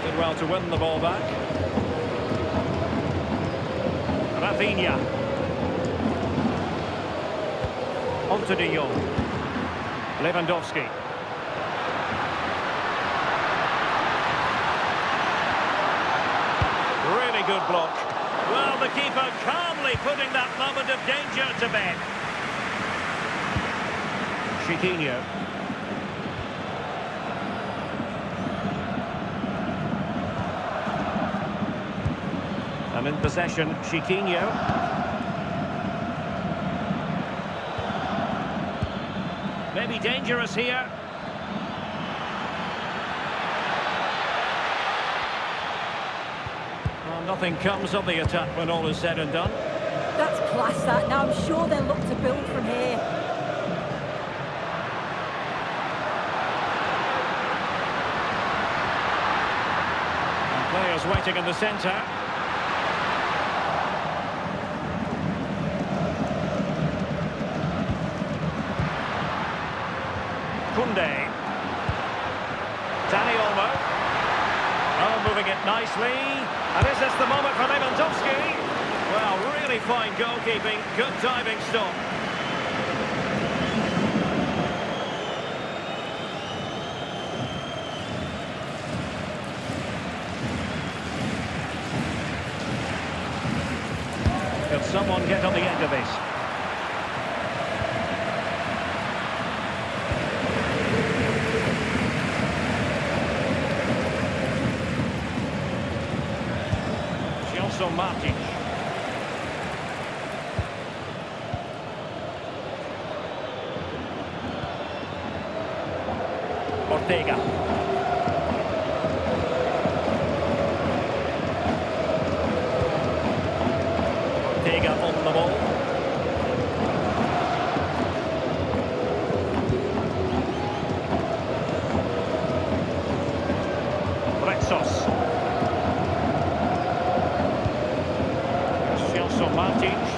Did well to win the ball back. Rafinha. On to de Jong. Lewandowski. Really good block. Well, the keeper calmly putting that moment of danger to bed. Chiquinho. And in possession, Chiquinho. Maybe dangerous here. Well, nothing comes of the attack when all is said and done. That's class, that. Now I'm sure they'll look to build from here. And players waiting in the centre. Koundé. Dani Olmo. Oh, moving it nicely. And is this the moment for Lewandowski? Well, really fine goalkeeping. Good diving stop. Could someone get on the end of this? Martin. Ortega. Ortega on the ball. Retsos. Martins.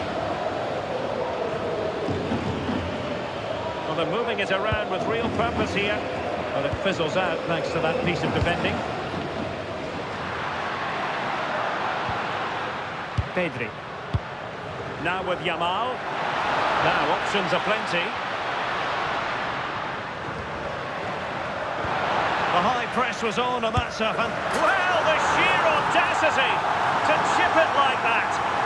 Well, they're moving it around with real purpose here. Well, it fizzles out thanks to that piece of defending. Pedri. Now with Yamal. Now options are plenty. The high press was on and that's up. And well, the sheer audacity to chip it like that.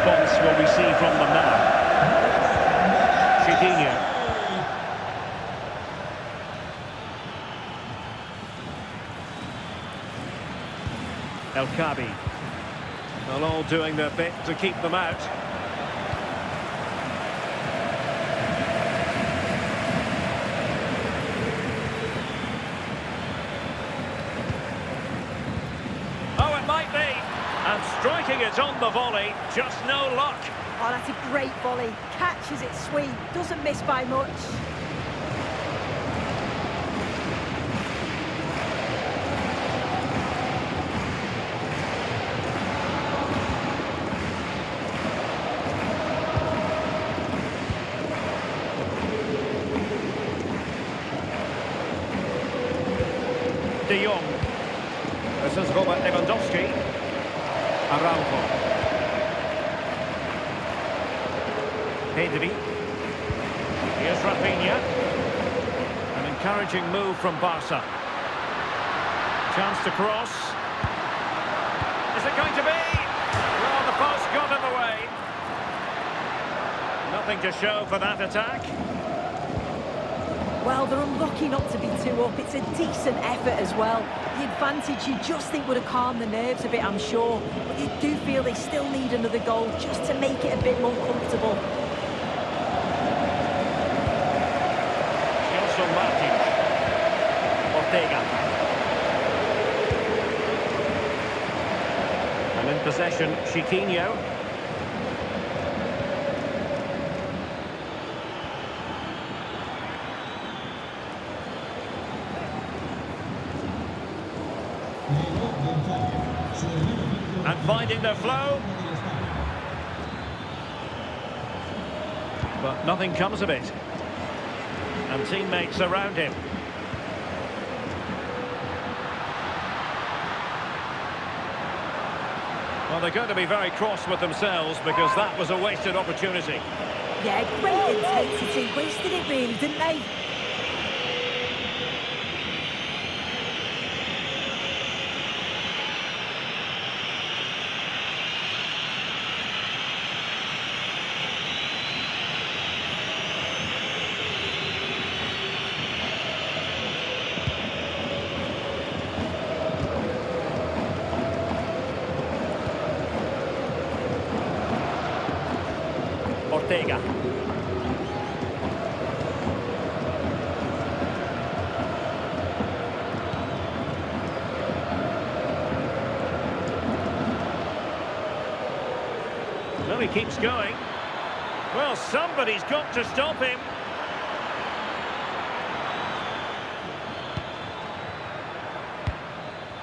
response will we see from them now? Chiquinho. El Kabi. They're all doing their bit to keep them out. Oh, it might be. And striking it on the volley, just no luck. Oh, that's a great volley. Catches it sweet, doesn't miss by much. De Jong. This is Robert Lewandowski. Araujo. Pedri. Here's Rafinha. An encouraging move from Barca. Chance to cross. Is it going to be? Well, the post got in the way. Nothing to show for that attack. Well, they're unlucky not to be two up. It's a decent effort as well. The advantage you just think would have calmed the nerves a bit, I'm sure. But you do feel they still need another goal just to make it a bit more comfortable. Ortega. And in possession, Chiquinho. And finding their flow. But nothing comes of it. And teammates around him. Well, they're going to be very cross with themselves because that was a wasted opportunity. Yeah, great intensity. Wasted it really, didn't they? Ortega. Well, he keeps going. Well, somebody's got to stop him.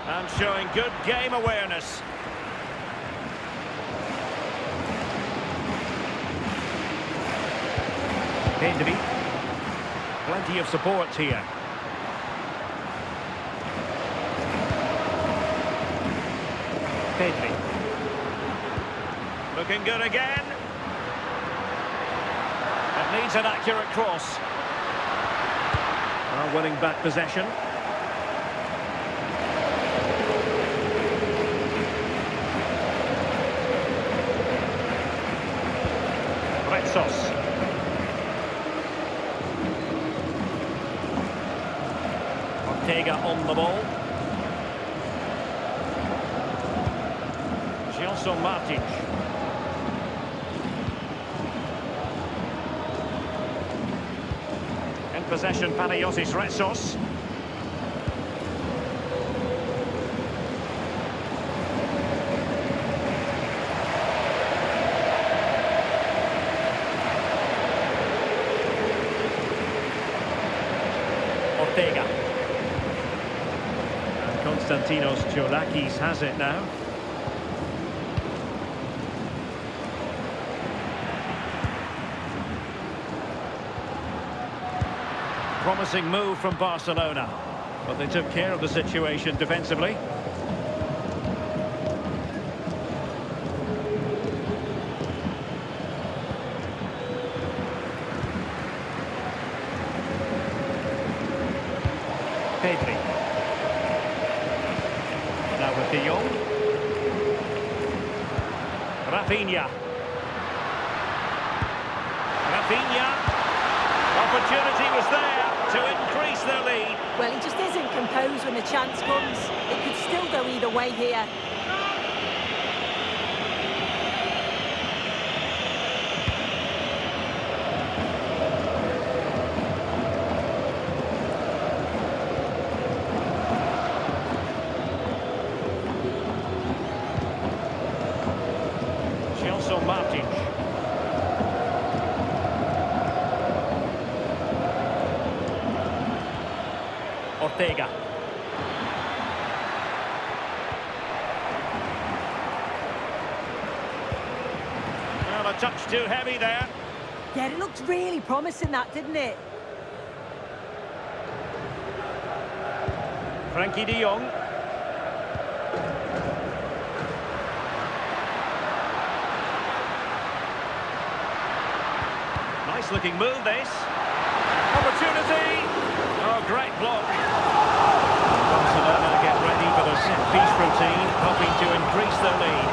And showing good game awareness. Pedri. Plenty of support here. Pedri. Looking good again. It needs an accurate cross. Well, winning back possession. Retsos. Ortega on the ball. Gelson Martins. In possession, Panayotis Retsos. Ortega. And Konstantinos Cholakis has it now. Promising move from Barcelona, but they took care of the situation defensively. Pedri. Now with De Jong. Rafinha. Rafinha. Opportunity was there to increase their lead. Well, he just isn't composed when the chance comes. It could still go either way here. Martin. Ortega. Well, a touch too heavy there. Yeah, it looked really promising, that, didn't it? Frankie de Jong. Nice looking move, this. Opportunity. Oh, great block. Barcelona get ready for the set-piece routine, hoping to increase their lead.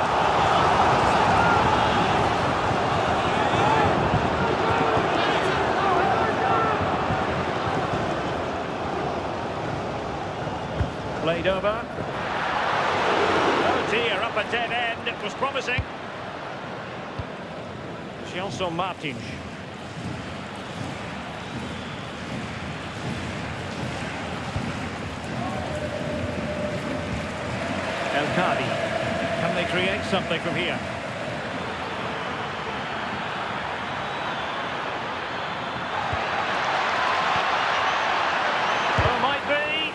Played over. Oh dear, up a dead end. It was promising. Gelson Martins. El Khadi. Can they create something from here? Well, might be.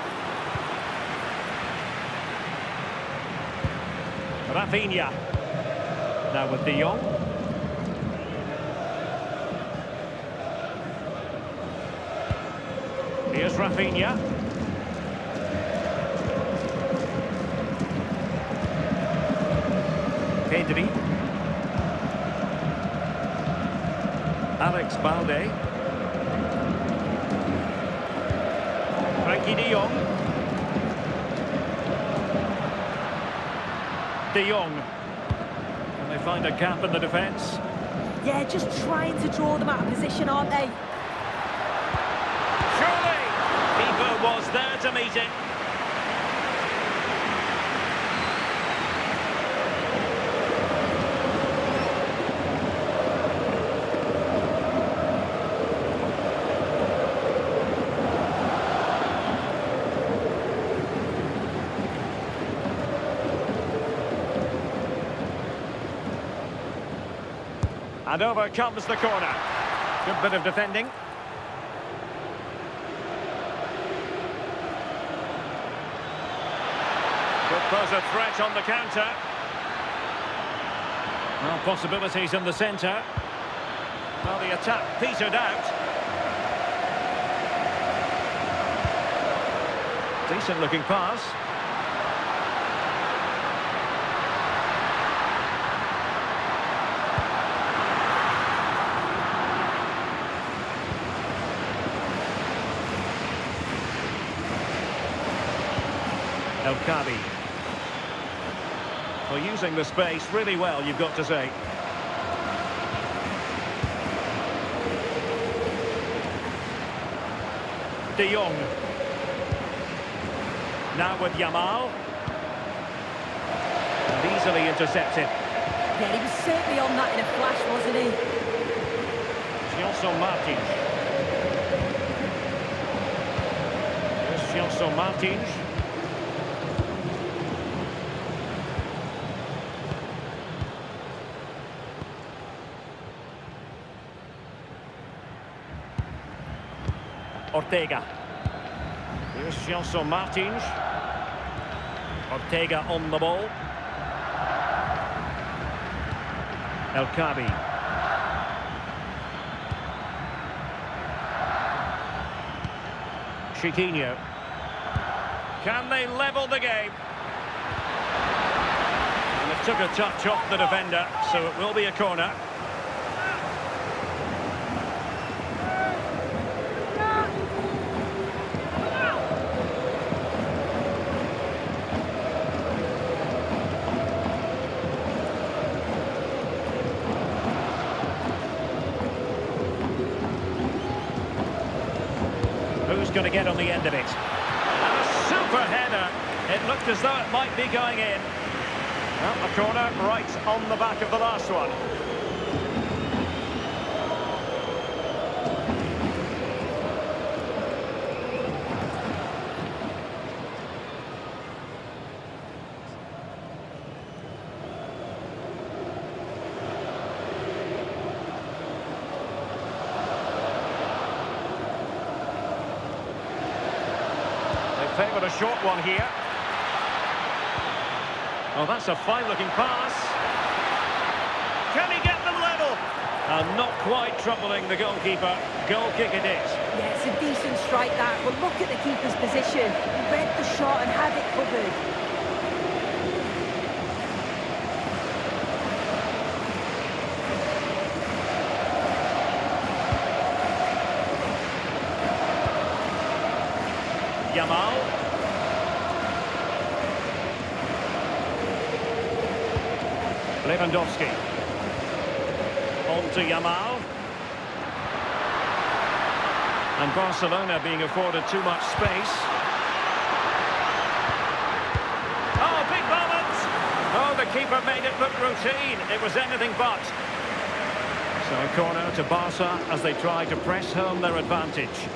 Rafinha. Now with de Jong. Here's Rafinha. Pedri. Alex Balde. Frankie de Jong. De Jong. Can they find a gap in the defence? Yeah, just trying to draw them out of position, aren't they? Surely! Keeper was there to meet it. And over comes the corner. Good bit of defending. Could pose a threat on the counter. Well, possibilities in the centre. Well, the attack petered out. Decent looking pass. El Khadi. Well, using the space really well, you've got to say. De Jong. Now with Yamal. And easily intercepted. Yeah, he was certainly on that in a flash, wasn't he? Gelson Martins. Here's Gelson Martins. Ortega. Here's Gelson Martins. Ortega on the ball. El Khadi. Chiquinho. Can they level the game? And it took a touch off the defender, so it will be a corner. Who's going to get on the end of it? And a super header. It looked as though it might be going in. Well, a corner right on the back of the last one. Favoured a short one here. Oh, that's a fine-looking pass. Can he get them level? And not quite troubling the goalkeeper. Goal kick it is. Yeah, it's a decent strike that, but look at the keeper's position. He read the shot and had it covered. Yamal. Lewandowski. On to Yamal. And Barcelona being afforded too much space. Oh, big moment! Oh, the keeper made it look routine. It was anything but. So a corner to Barca as they try to press home their advantage.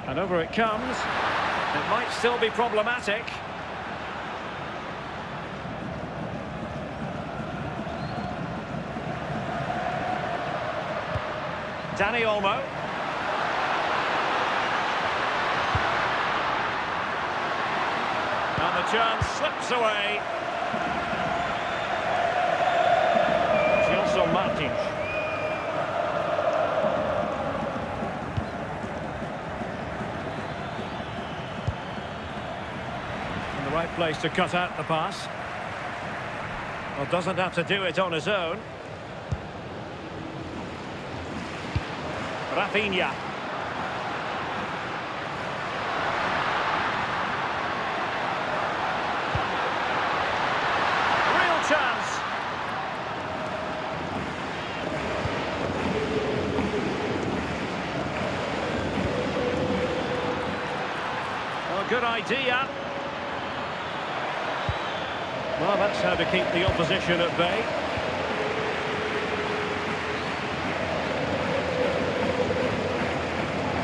And over it comes. It might still be problematic. Dani Olmo. And the chance slips away. Gelson Martins. Right place to cut out the pass. Well, doesn't have to do it on his own. Rafinha. Real chance. Well, good idea. Well, that's how to keep the opposition at bay.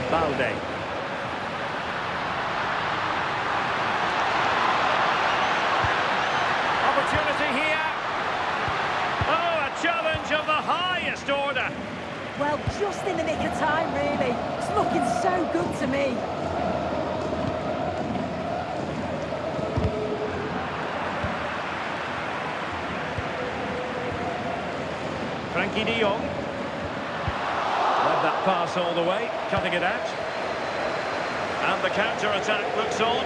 Balde. Opportunity here. Oh, a challenge of the highest order. Well, just in the nick of time, really. It's looking so good to me. Frankie de Jong. Led that pass all the way, cutting it out. And the counter-attack looks on.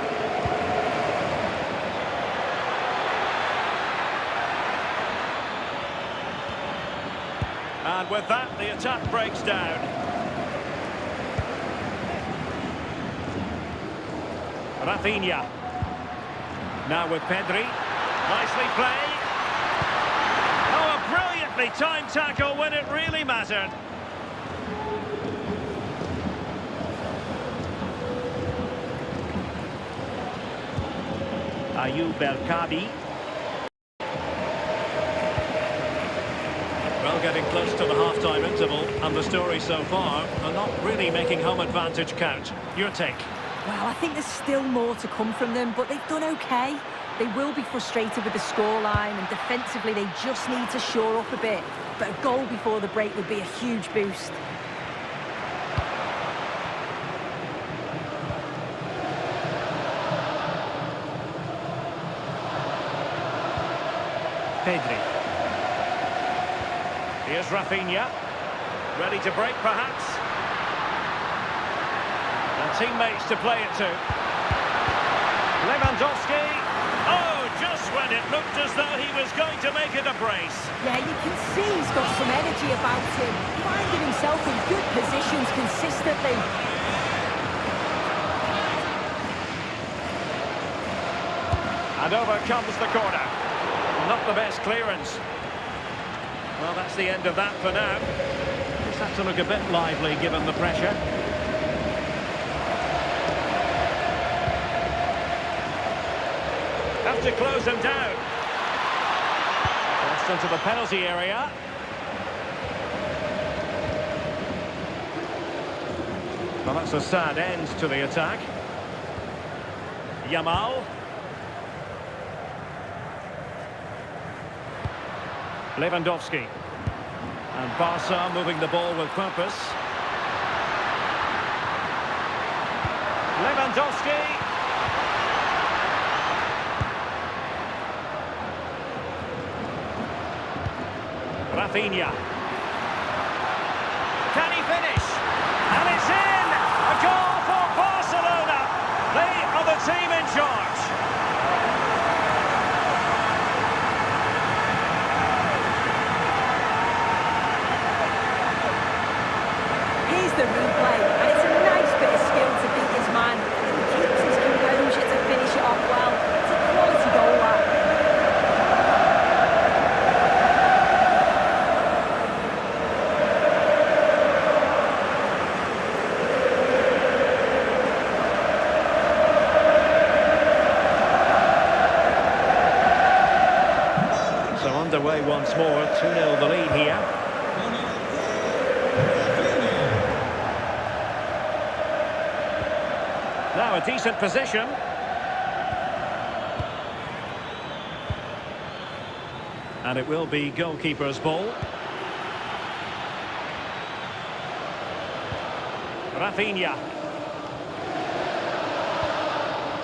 And with that, the attack breaks down. Rafinha. Now with Pedri. Nicely played. Brilliantly timed tackle when it really mattered. Ayoub El-Kabi. Well, getting close to the half-time interval, and the story so far are not really making home advantage count. Your take? Well, I think there's still more to come from them, but they've done okay. They will be frustrated with the scoreline, and defensively they just need to shore up a bit. But a goal before the break would be a huge boost. Pedri. Here's Rafinha. Ready to break, perhaps. And teammates to play it to. Lewandowski. Oh, just when it looked as though he was going to make it a brace. Yeah, you can see he's got some energy about him, finding himself in good positions consistently. And over comes the corner. Not the best clearance. Well, that's the end of that for now. Just have to look a bit lively given the pressure. Have to close them down. Just into the penalty area. Well, that's a sad end to the attack. Yamal. Lewandowski. And Barca moving the ball with purpose. Lewandowski. Rafinha. Can he finish? And it's in! A goal for Barcelona! They are the team in charge. Here's the replay, and it's a nice bit of skill to beat his man. He keeps his composure to finish it off well. It's a quality goal, that. So underway once more, 2-0 the lead here. Now a decent position. And it will be goalkeeper's ball. Rafinha.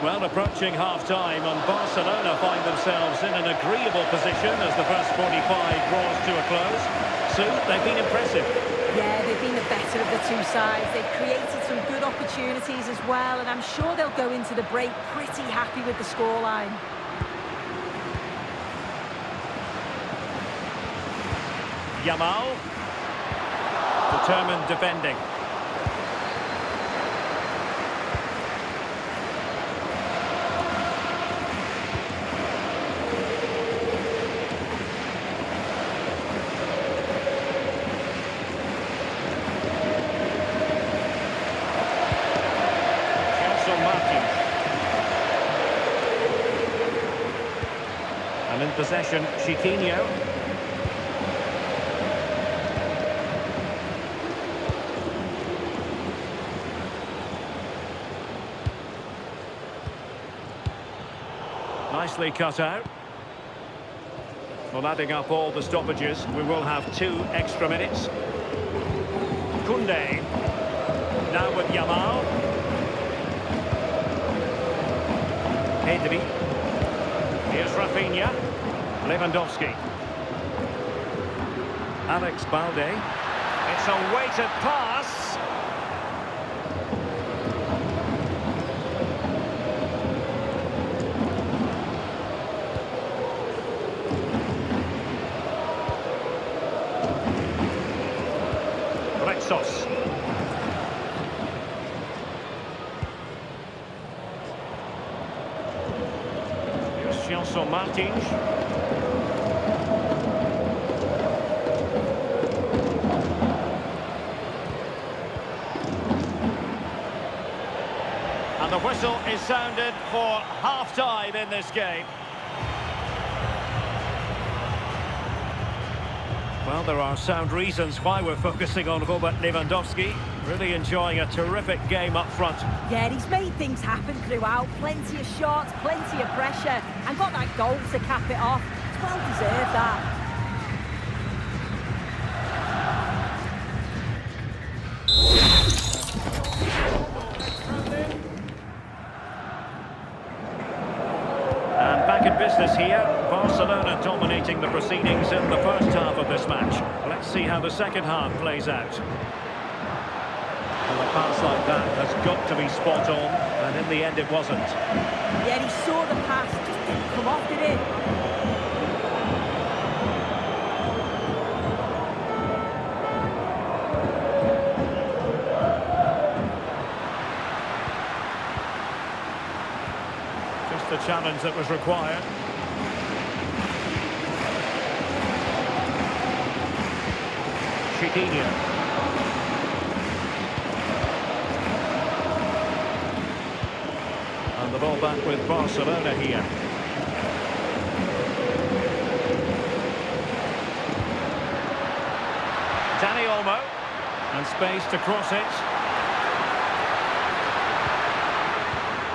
Well, approaching half-time, and Barcelona find themselves in an agreeable position as the first 45 draws to a close. Sue, they've been impressive. Yeah, they've been the better of the two sides. They've created some good opportunities as well, and I'm sure they'll go into the break pretty happy with the scoreline. Yamal. Determined defending. And in possession, Chiquinho. Nicely cut out. Well, adding up all the stoppages, we will have 2 extra minutes. Koundé. Now with Yamal. Pedri. Here's Rafinha. Lewandowski. Alex Balde. It's a weighted pass. Rexos. Here's Martins. And the whistle is sounded for half-time in this game. Well, there are sound reasons why we're focusing on Robert Lewandowski. Really enjoying a terrific game up front. Yeah, he's made things happen throughout. Plenty of shots, plenty of pressure, and got that goal to cap it off. It's well deserved, that. And back in business here. Barcelona dominating the proceedings in the first half of this match. Let's see how the second half plays out. Well, a pass like that has got to be spot on, and in the end it wasn't. Yeah, he saw the pass, just didn't come off, did it? Just a challenge that was required. Chiquinho. And the ball back with Barcelona here. Dani Olmo. And space to cross it.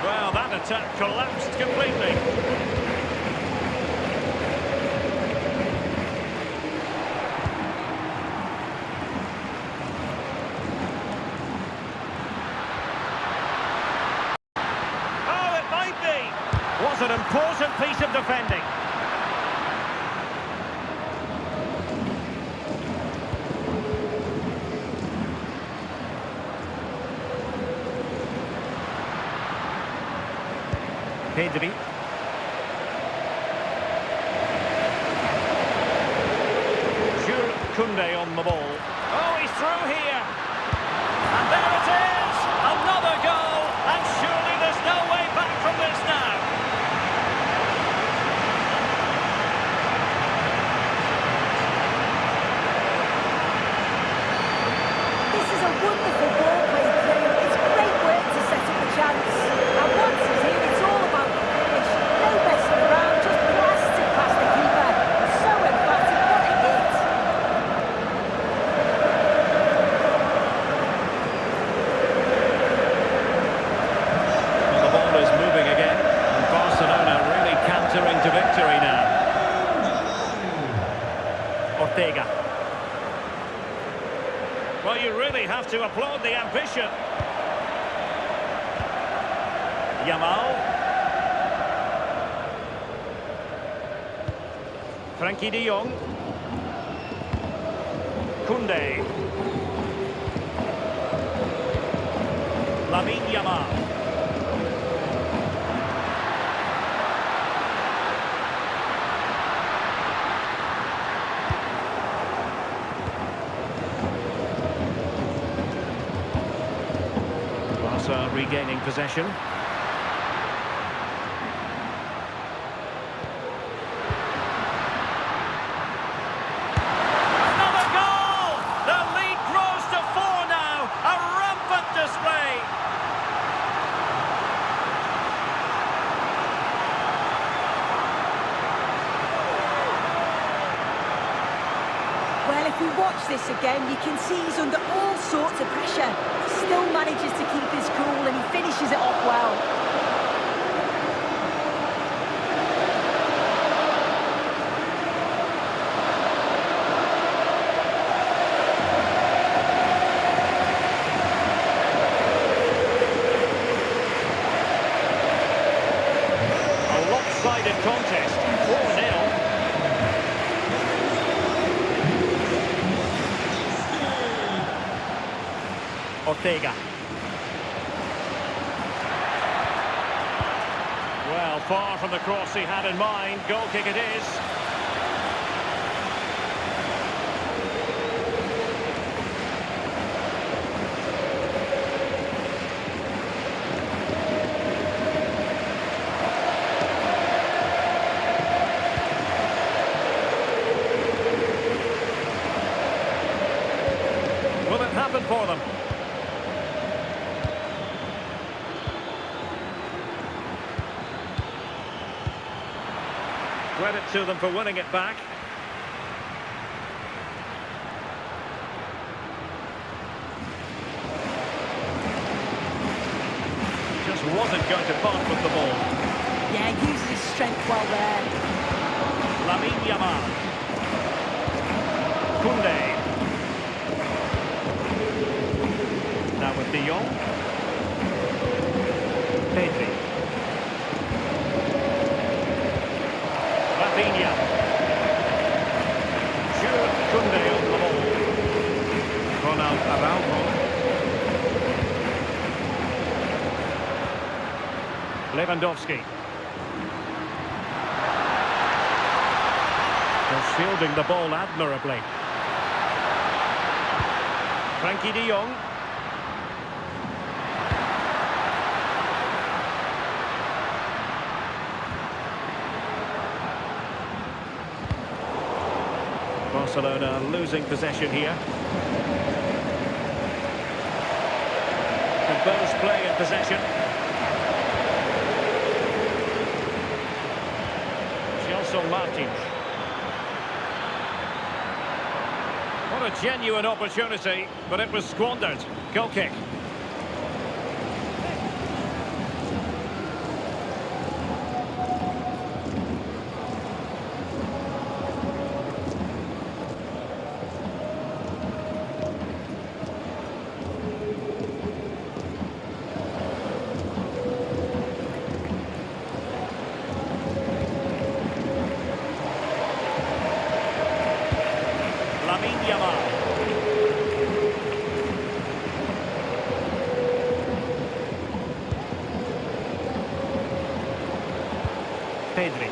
Well, that attack collapsed completely. Oh, it might be. Was an important piece of defending. Pedri. Jules Koundé on the ball. Oh, he's through here. And there it is. Another goal. And surely there's no way back from this now. This is a wonderful ball played through. It's great work to set up a chance. And once he's in, it's all about the finish. No messing around, just blasted past the keeper. So emphatic, what a hit. Well, the ball is moving again. And Barcelona really cantering to victory now. Ortega. Well, you really have to applaud the ambition. Yamal. Frankie de Jong. Koundé. Lamine Yamal. Barca regaining possession. Another goal! The lead grows to 4 now. A rampant display. Well, if we watch this again, you can see he's under all sorts of pressure. He still manages to keep his cool and he finishes it off well. A lopsided contest. 4-0. Ortega. Well, far from the cross he had in mind. Goal kick it is. Will it happen for them? Credit to them for winning it back. Just wasn't going to part with the ball. Yeah, uses his strength well there. Lamine Yamal. Koundé. Now with de Jong. Pedri. Rafinha. Jules Koundé on the ball. Ronald Araujo. Lewandowski. They're shielding the ball admirably. Frankie de Jong. Barcelona losing possession here. Composed play in possession. Gelson Martins. What a genuine opportunity, but it was squandered. Goal kick. Pedri.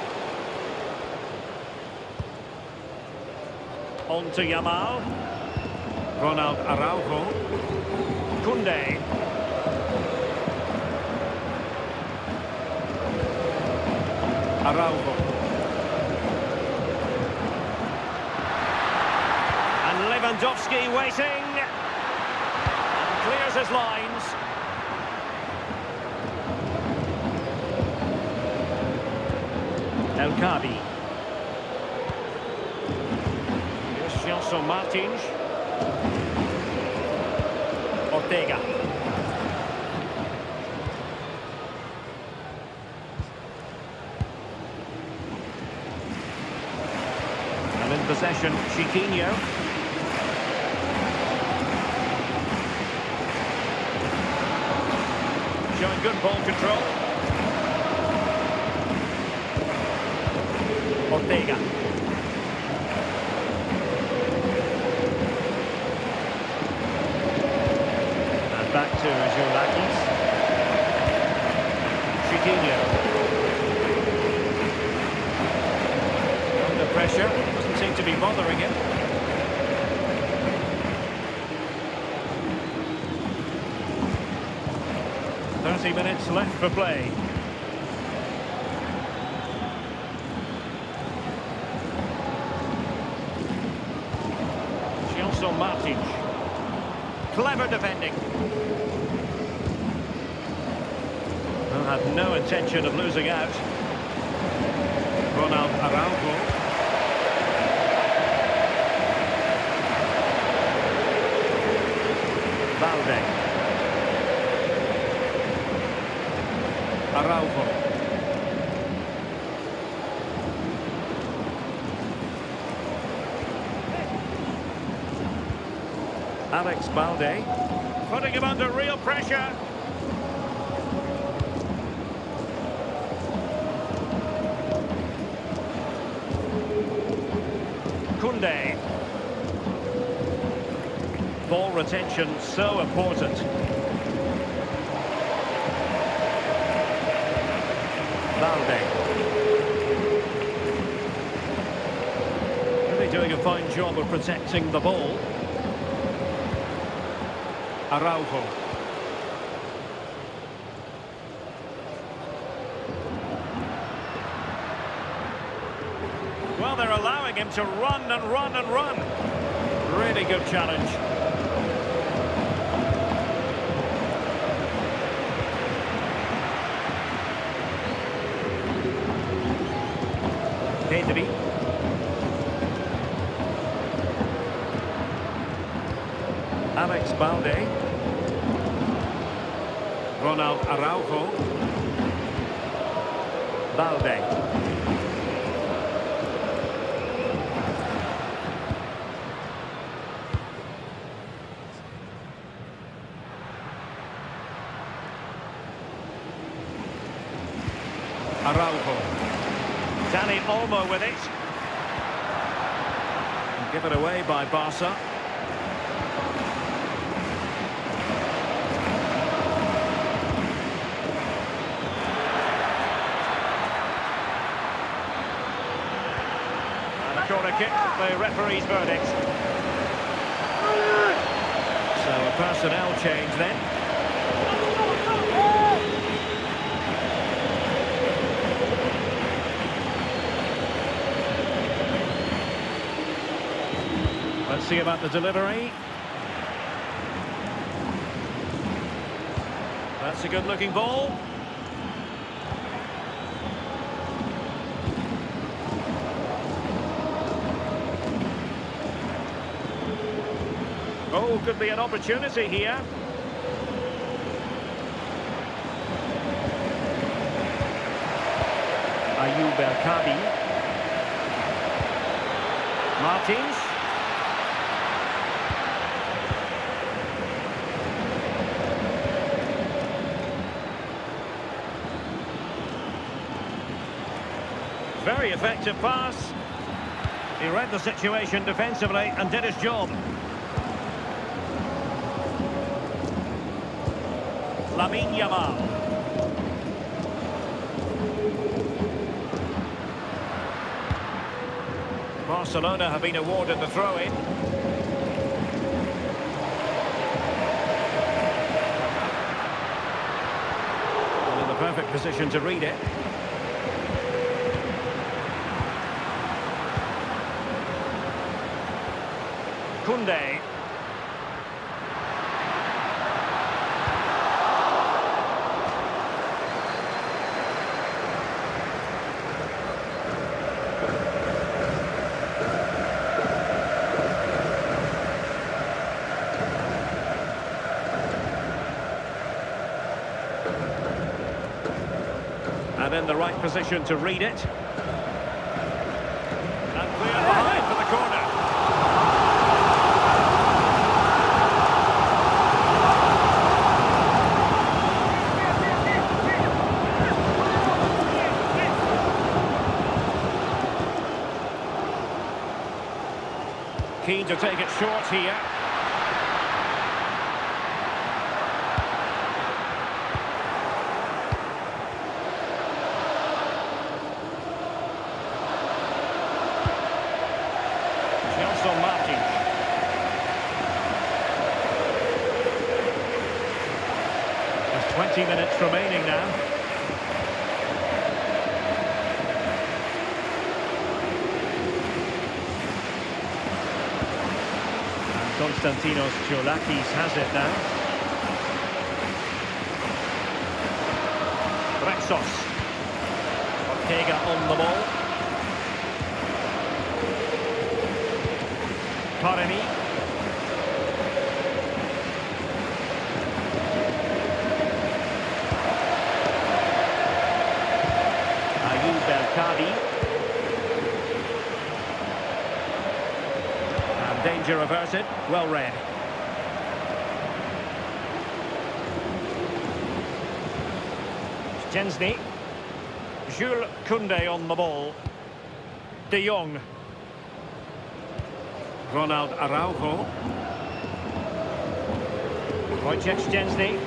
On to Yamal. Ronald Araujo. Koundé. Araujo. And Lewandowski waiting. And clears his lines. El Kabi. Here's Gelson Martins. Ortega. And in possession, Chiquinho. Showing good ball control. Ortega. And back to Joulakis. Chiquinho. Under pressure. Doesn't seem to be bothering him. "30 minutes left for play." Gelson Martins. Clever defending. Well, had no intention of losing out. Ronald Araujo. Valde. Araujo. Alex Balde, putting him under real pressure. Koundé. Ball retention so important. Balde. Really doing a fine job of protecting the ball. Araujo. Well, they're allowing him to run and run and run. Really good challenge. Pedri. Alex Balde. Ronald Araujo. Balde. Araujo. Dani Olmo with it. And given away by Barca. Corner kick, the referee's verdict. So a personnel change then. see about the delivery. That's a good-looking ball. Oh, could be an opportunity here. Ayub El-Kabi. Martins. Very effective pass. He read the situation defensively and did his job. Lamine Yamal. Barcelona have been awarded the throw-in. And in the perfect position to read it. Koundé. And in the right position to read it. And clear behind for the corner. Keen to take it short here. Martins. There's 20 minutes remaining now. And Konstantinos Tsiolakis has it now. Rexos. Ortega on the ball. Taremi. Ayub El-Kabi. And danger averted. Well read. Szczęsny. Jules Koundé on the ball. De Jong. Ronald Araujo. Wojciech Szczęsny.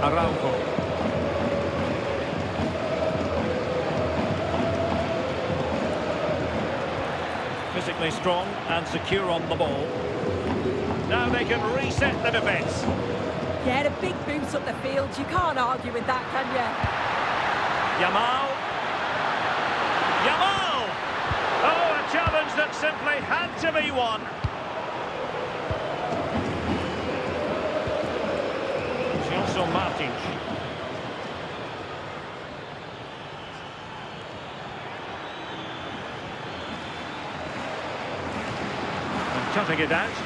Araujo. Physically strong and secure on the ball. Now they can reset the defence. Yeah, a big boost up the field. You can't argue with that, can you? Yamal. Yamal! Oh, a challenge that simply had to be won. Gelson Martins. And cutting it out.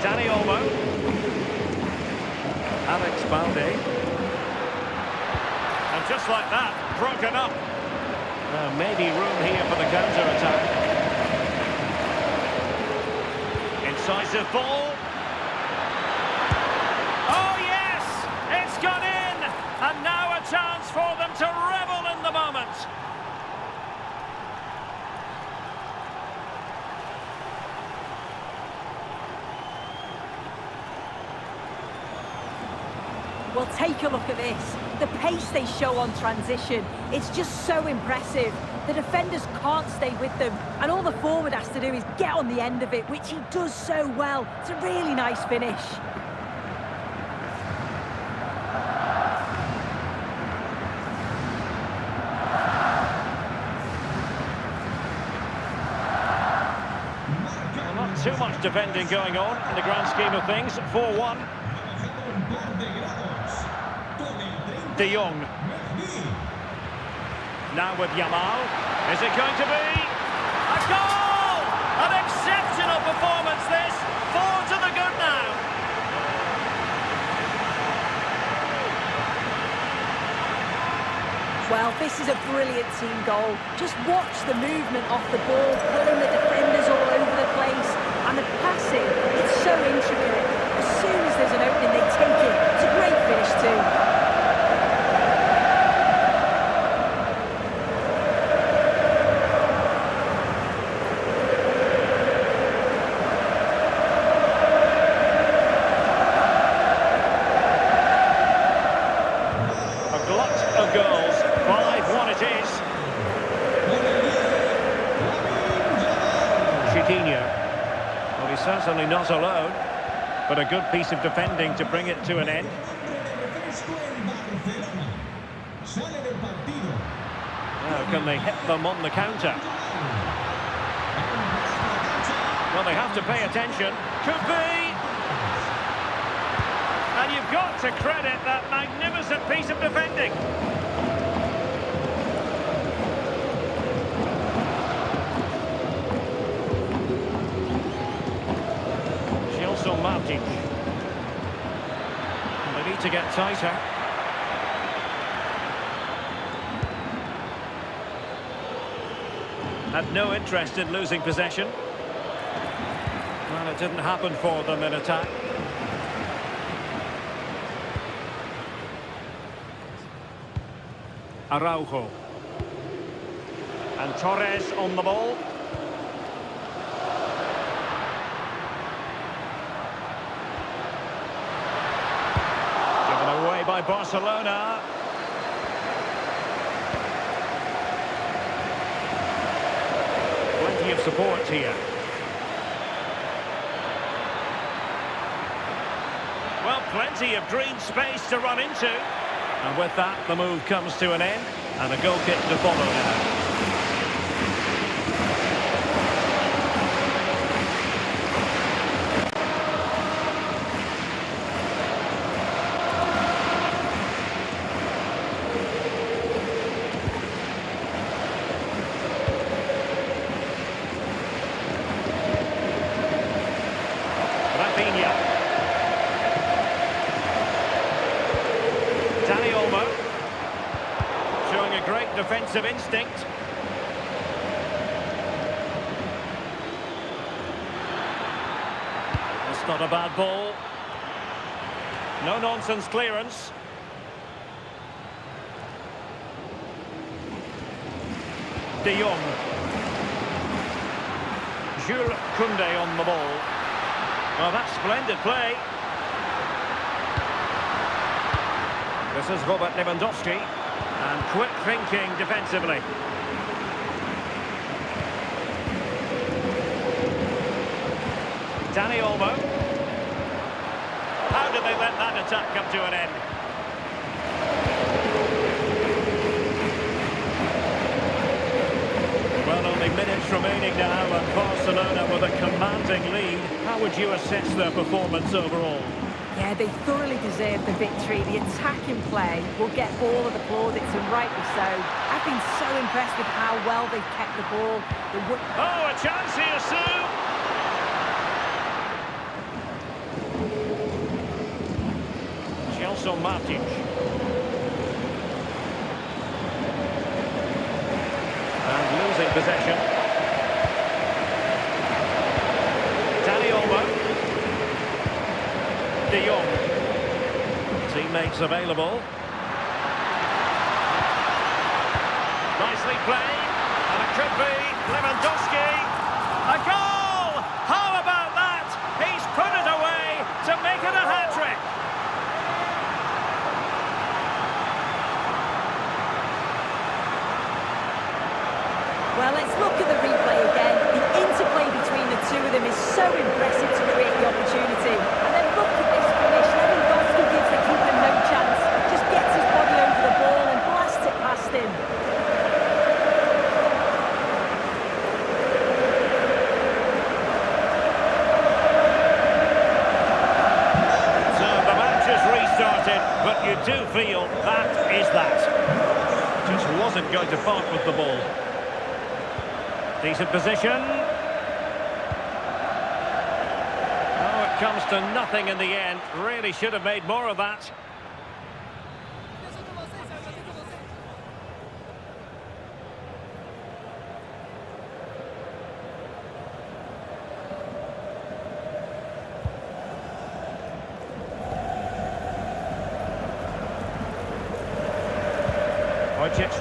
Dani Olmo. Alex Balde. And just like that, broken up. Maybe room here for the counter-attack. Incisive ball. Oh yes! It's gone in! And now a chance for them to revel in the moment. Well, take a look at this. The pace they show on transition, it's just so impressive. The defenders can't stay with them, and all the forward has to do is get on the end of it, which he does so well. It's a really nice finish. too much defending going on in the grand scheme of things. 4-1. De Jong. Now with Yamal. Is it going to be a goal? An exceptional performance this. 4 to the good now. Well, this is a brilliant team goal. Just watch the movement off the ball, pulling the defenders all over the place. And the passing, it's so intricate. As soon as there's an opening, they take it. It's a great finish too. Well, he's certainly not alone, but a good piece of defending to bring it to an end. Now, can they hit them on the counter? Well, they have to pay attention. Could be! And you've got to credit that magnificent piece of defending. Martic. They need to get tighter. Had no interest in losing possession. Well, it didn't happen for them in attack. Araujo. And Torres on the ball. By Barcelona. Plenty of support here. Well, plenty of green space to run into. And with that, the move comes to an end. And a goal kick to follow now. Showing a great defensive instinct. That's not a bad ball. No nonsense clearance. De Jong. Jules Koundé on the ball. Well, that's splendid play. This is Robert Lewandowski, and quick thinking defensively. Dani Olmo. How did they let that attack come to an end? Well, only minutes remaining now, and Barcelona with a commanding lead. How would you assess their performance overall? Yeah, they thoroughly deserve the victory. The attacking play will get all of the plaudits, and rightly so. I've been so impressed with how well they've kept the ball. Oh, a chance here, Sue! Chelsea Martic. And losing possession. Dani Olmo. De Jong. Teammates available. Nicely played. And it could be Lewandowski. A goal! How about that? He's put it away to make it a hat-trick. Well, let's look at the replay again. The interplay between the two of them is so impressive to create the opportunity. And then look at this finish. Lewandowski gives the keeper no chance. Just gets his body over the ball and blasts it past him. isn't going to part with the ball. Decent position. Oh, it comes to nothing in the end. Really should have made more of that.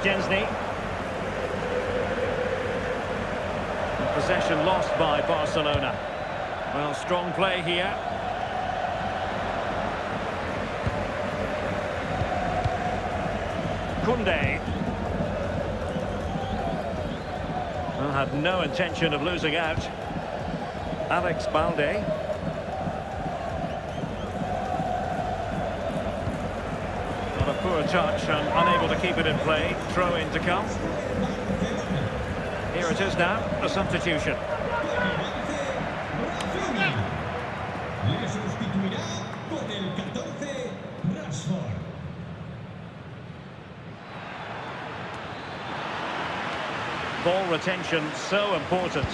Szczęsny. Possession lost by Barcelona. Well, strong play here. Koundé. Well, had no intention of losing out. Alex Balde. A poor touch and unable to keep it in play. Throw in to come. Here it is now, a substitution. Ball retention so important.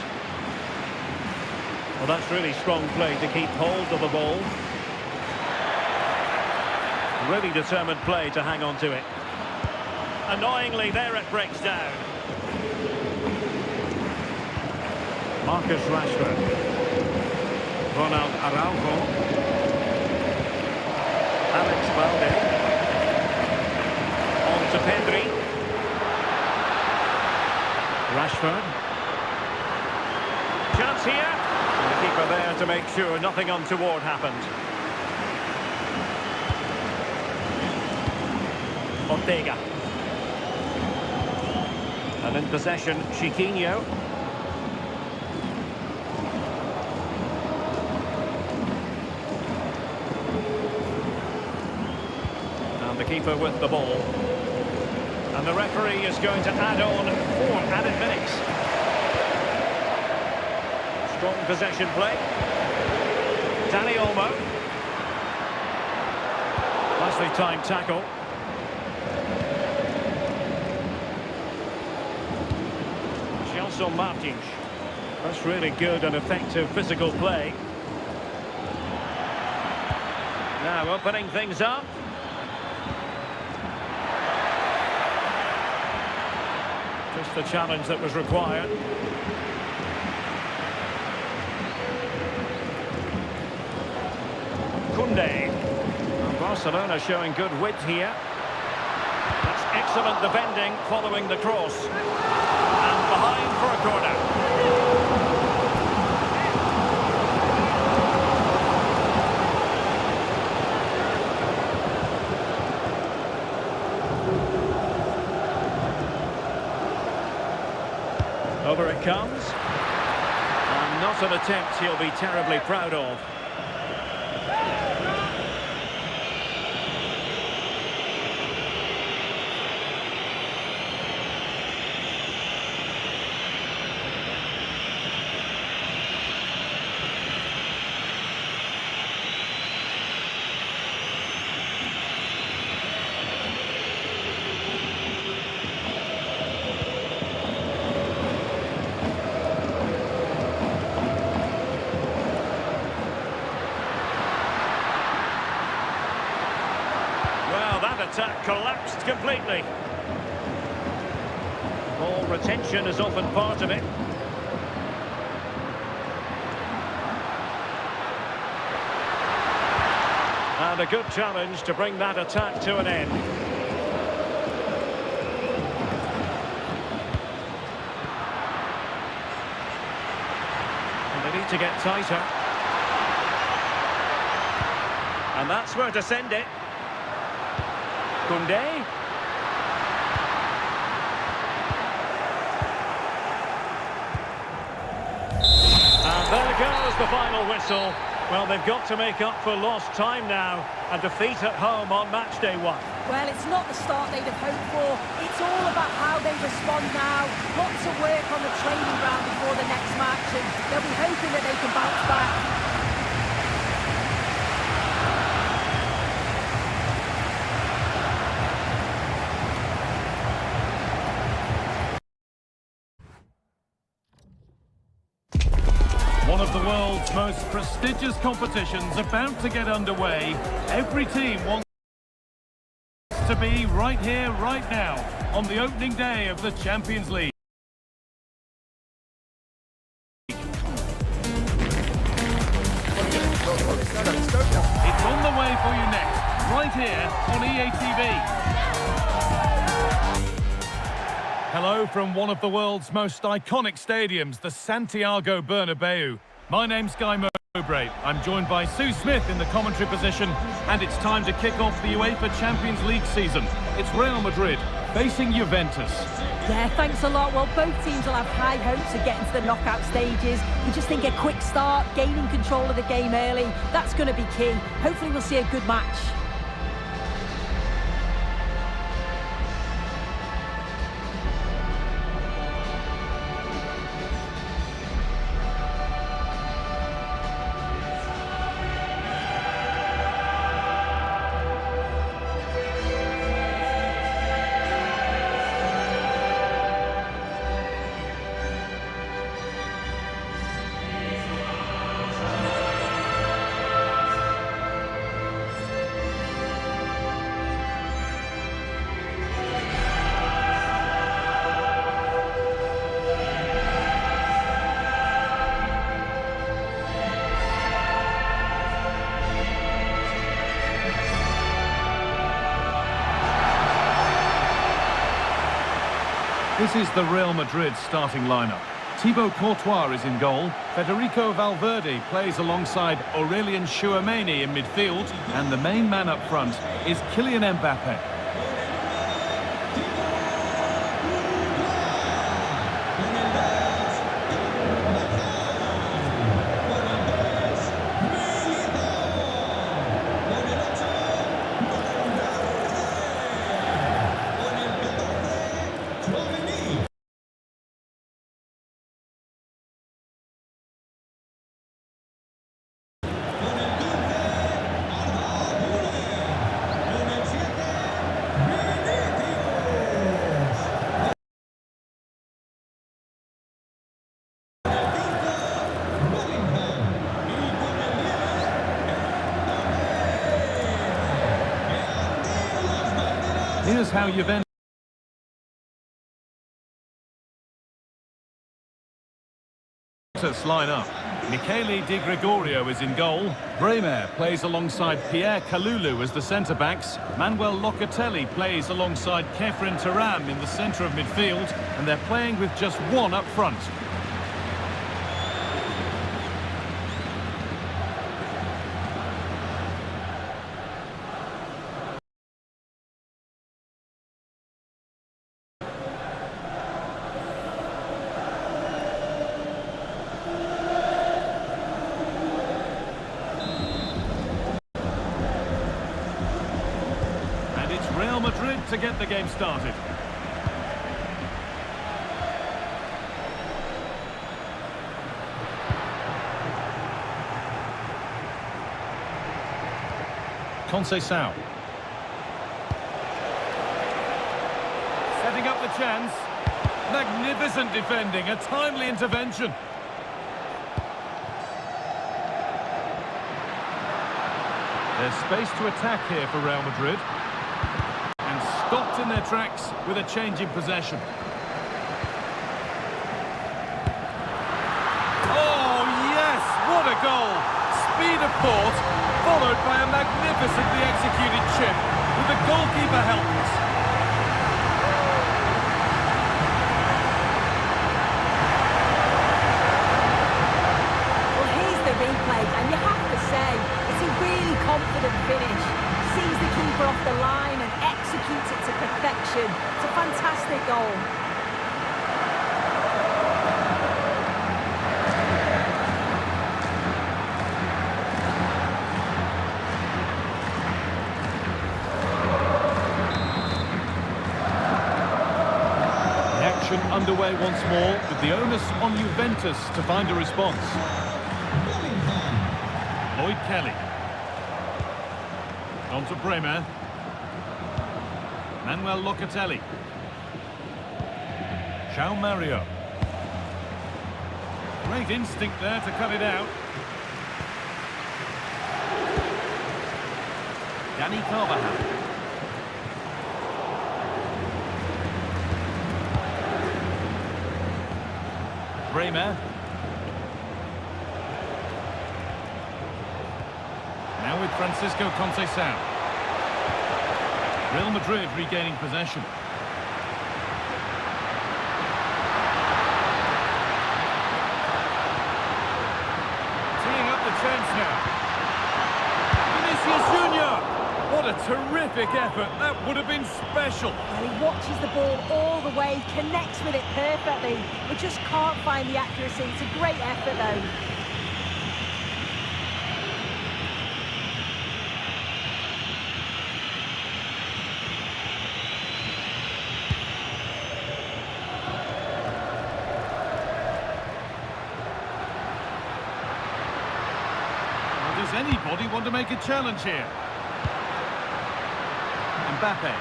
Well, that's really strong play to keep hold of the ball. Really determined play to hang on to it. Annoyingly, there it breaks down. Marcus Rashford. Ronald Araujo. Alex Balde. On to Pedri. Rashford. Chance here. And the keeper there to make sure nothing untoward happened. Ortega. And in possession, Chiquinho. And the keeper with the ball. And the referee is going to add on 4 added minutes. Strong possession play. Dani Olmo. Nicely timed tackle. Martins. That's really good and effective physical play. Now opening things up. Just the challenge that was required. Koundé. Barcelona showing good width here. That's excellent defending following the cross. Behind for a corner. Over it comes. And not an attempt he'll be terribly proud of. Attack collapsed completely. Ball retention is often part of it. And a good challenge to bring that attack to an end. And they need to get tighter. And that's where to send it. Koundé. And there goes the final whistle. Well, they've got to make up for lost time now. A defeat at home on match day 1. Well, it's not the start they'd have hoped for. It's all about how they respond now. Lots of work on the training ground before the next match, and they'll be hoping that they can bounce back. One of the world's most prestigious competitions about to get underway. Every team wants to be right here, right now, on the opening day of the Champions League. It's on the way for you next, right here on EA TV. Hello from one of the world's most iconic stadiums, the Santiago Bernabeu. My name's Guy Mowbray. I'm joined by Sue Smith in the commentary position, and it's time to kick off the UEFA Champions League season. It's Real Madrid facing Juventus. Yeah, thanks a lot. Well, both teams will have high hopes of getting to the knockout stages. We just think a quick start, gaining control of the game early, that's going to be key. Hopefully we'll see a good match. This is the Real Madrid starting lineup. Thibaut Courtois is in goal. Federico Valverde plays alongside Aurelien Tchouameni in midfield. And the main man up front is Kylian Mbappe. Here's how Juventus line up. Michele Di Gregorio is in goal. Bremer plays alongside Pierre Kalulu as the centre-backs. Manuel Locatelli plays alongside Kefren Turam in the centre of midfield. And they're playing with just one up front. Real Madrid to get the game started. Conceição. Setting up the chance. Magnificent defending, a timely intervention. There's space to attack here for Real Madrid. Stopped in their tracks with a change in possession. Oh, yes! What a goal! Speed of thought, followed by a magnificently executed chip, with the goalkeeper helpless. Well, here's the replay, and you have to say, it's a really confident finish. Sees the keeper off the line and executes it to perfection. It's a fantastic goal. The action underway once more, with the onus on Juventus to find a response. Lloyd Kelly. On to Bremer. Manuel Locatelli. João Mario. Great instinct there to cut it out. Danny Carvajal. Bremer. Now with Francisco Conceição. Real Madrid regaining possession. Teeing up the chance now. Vinicius Junior! What a terrific effort. That would have been special. Well, he watches the ball all the way, connects with it perfectly, but just can't find the accuracy. It's a great effort, though. Does anybody want to make a challenge here? Mbappe.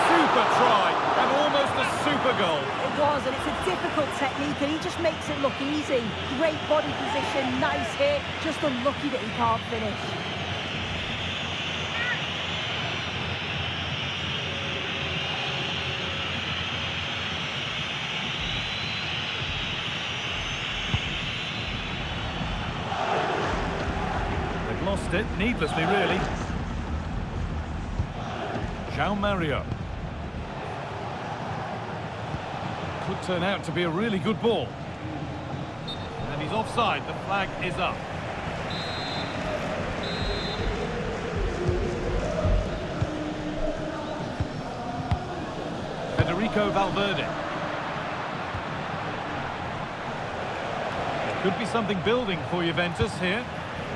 Super try and almost a super goal. It was, and it's a difficult technique, and he just makes it look easy. Great body position, nice hit, just unlucky that he can't finish. They've lost it, needlessly really. João Mario. Could turn out to be a really good ball. And he's offside, the flag is up. Federico Valverde. There could be something building for Juventus here,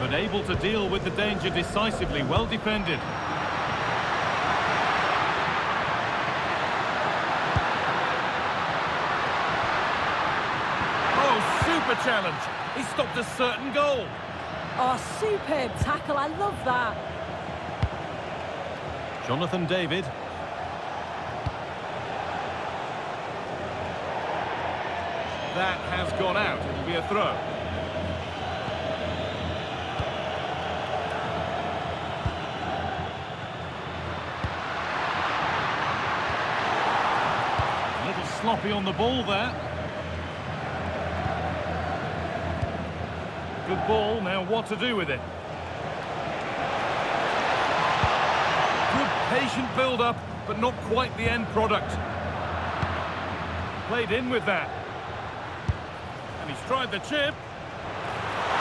but able to deal with the danger decisively, well defended. Super challenge. He stopped a certain goal. Oh, superb tackle. I love that. Jonathan David. That has gone out. It'll be a throw. A little sloppy on the ball there. Good ball, now what to do with it? Good patient build-up, but not quite the end product. Played in with that. And he's tried the chip.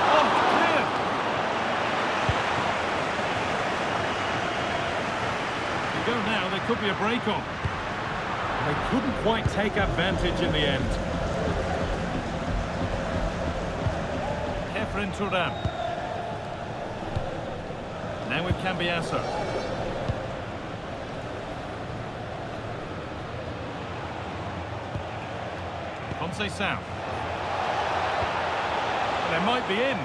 Oh, clear! If you go now, there could be a break on. They couldn't quite take advantage in the end. Turan. Now with Cambiasso. Conceição. They might be in.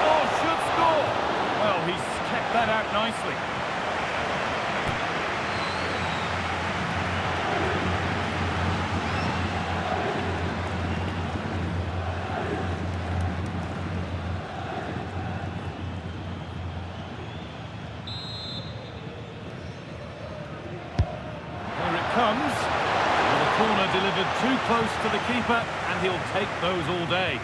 Oh, should score! Well, he's kept that out nicely. Comes. Well, the corner delivered too close to the keeper, and he'll take those all day.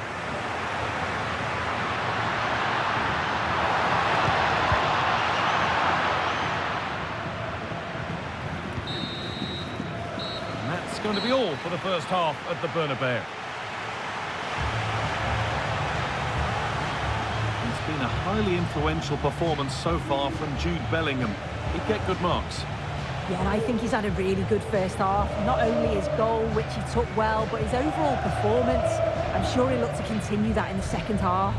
And that's going to be all for the first half at the Bernabeu. It's been a highly influential performance so far from Jude Bellingham. He'd get good marks. Yeah, and I think he's had a really good first half. Not only his goal, which he took well, but his overall performance. I'm sure he'll look to continue that in the second half.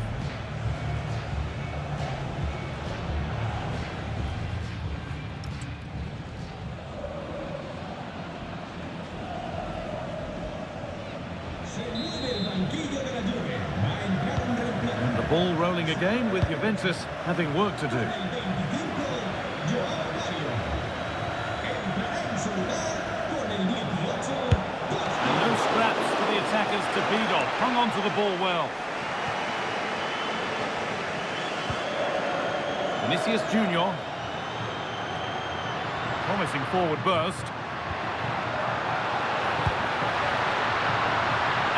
And the ball rolling again with Juventus having work to do. And no scraps for the attacker to feed off. Hung on to the ball well. Vinicius Junior. Promising forward burst.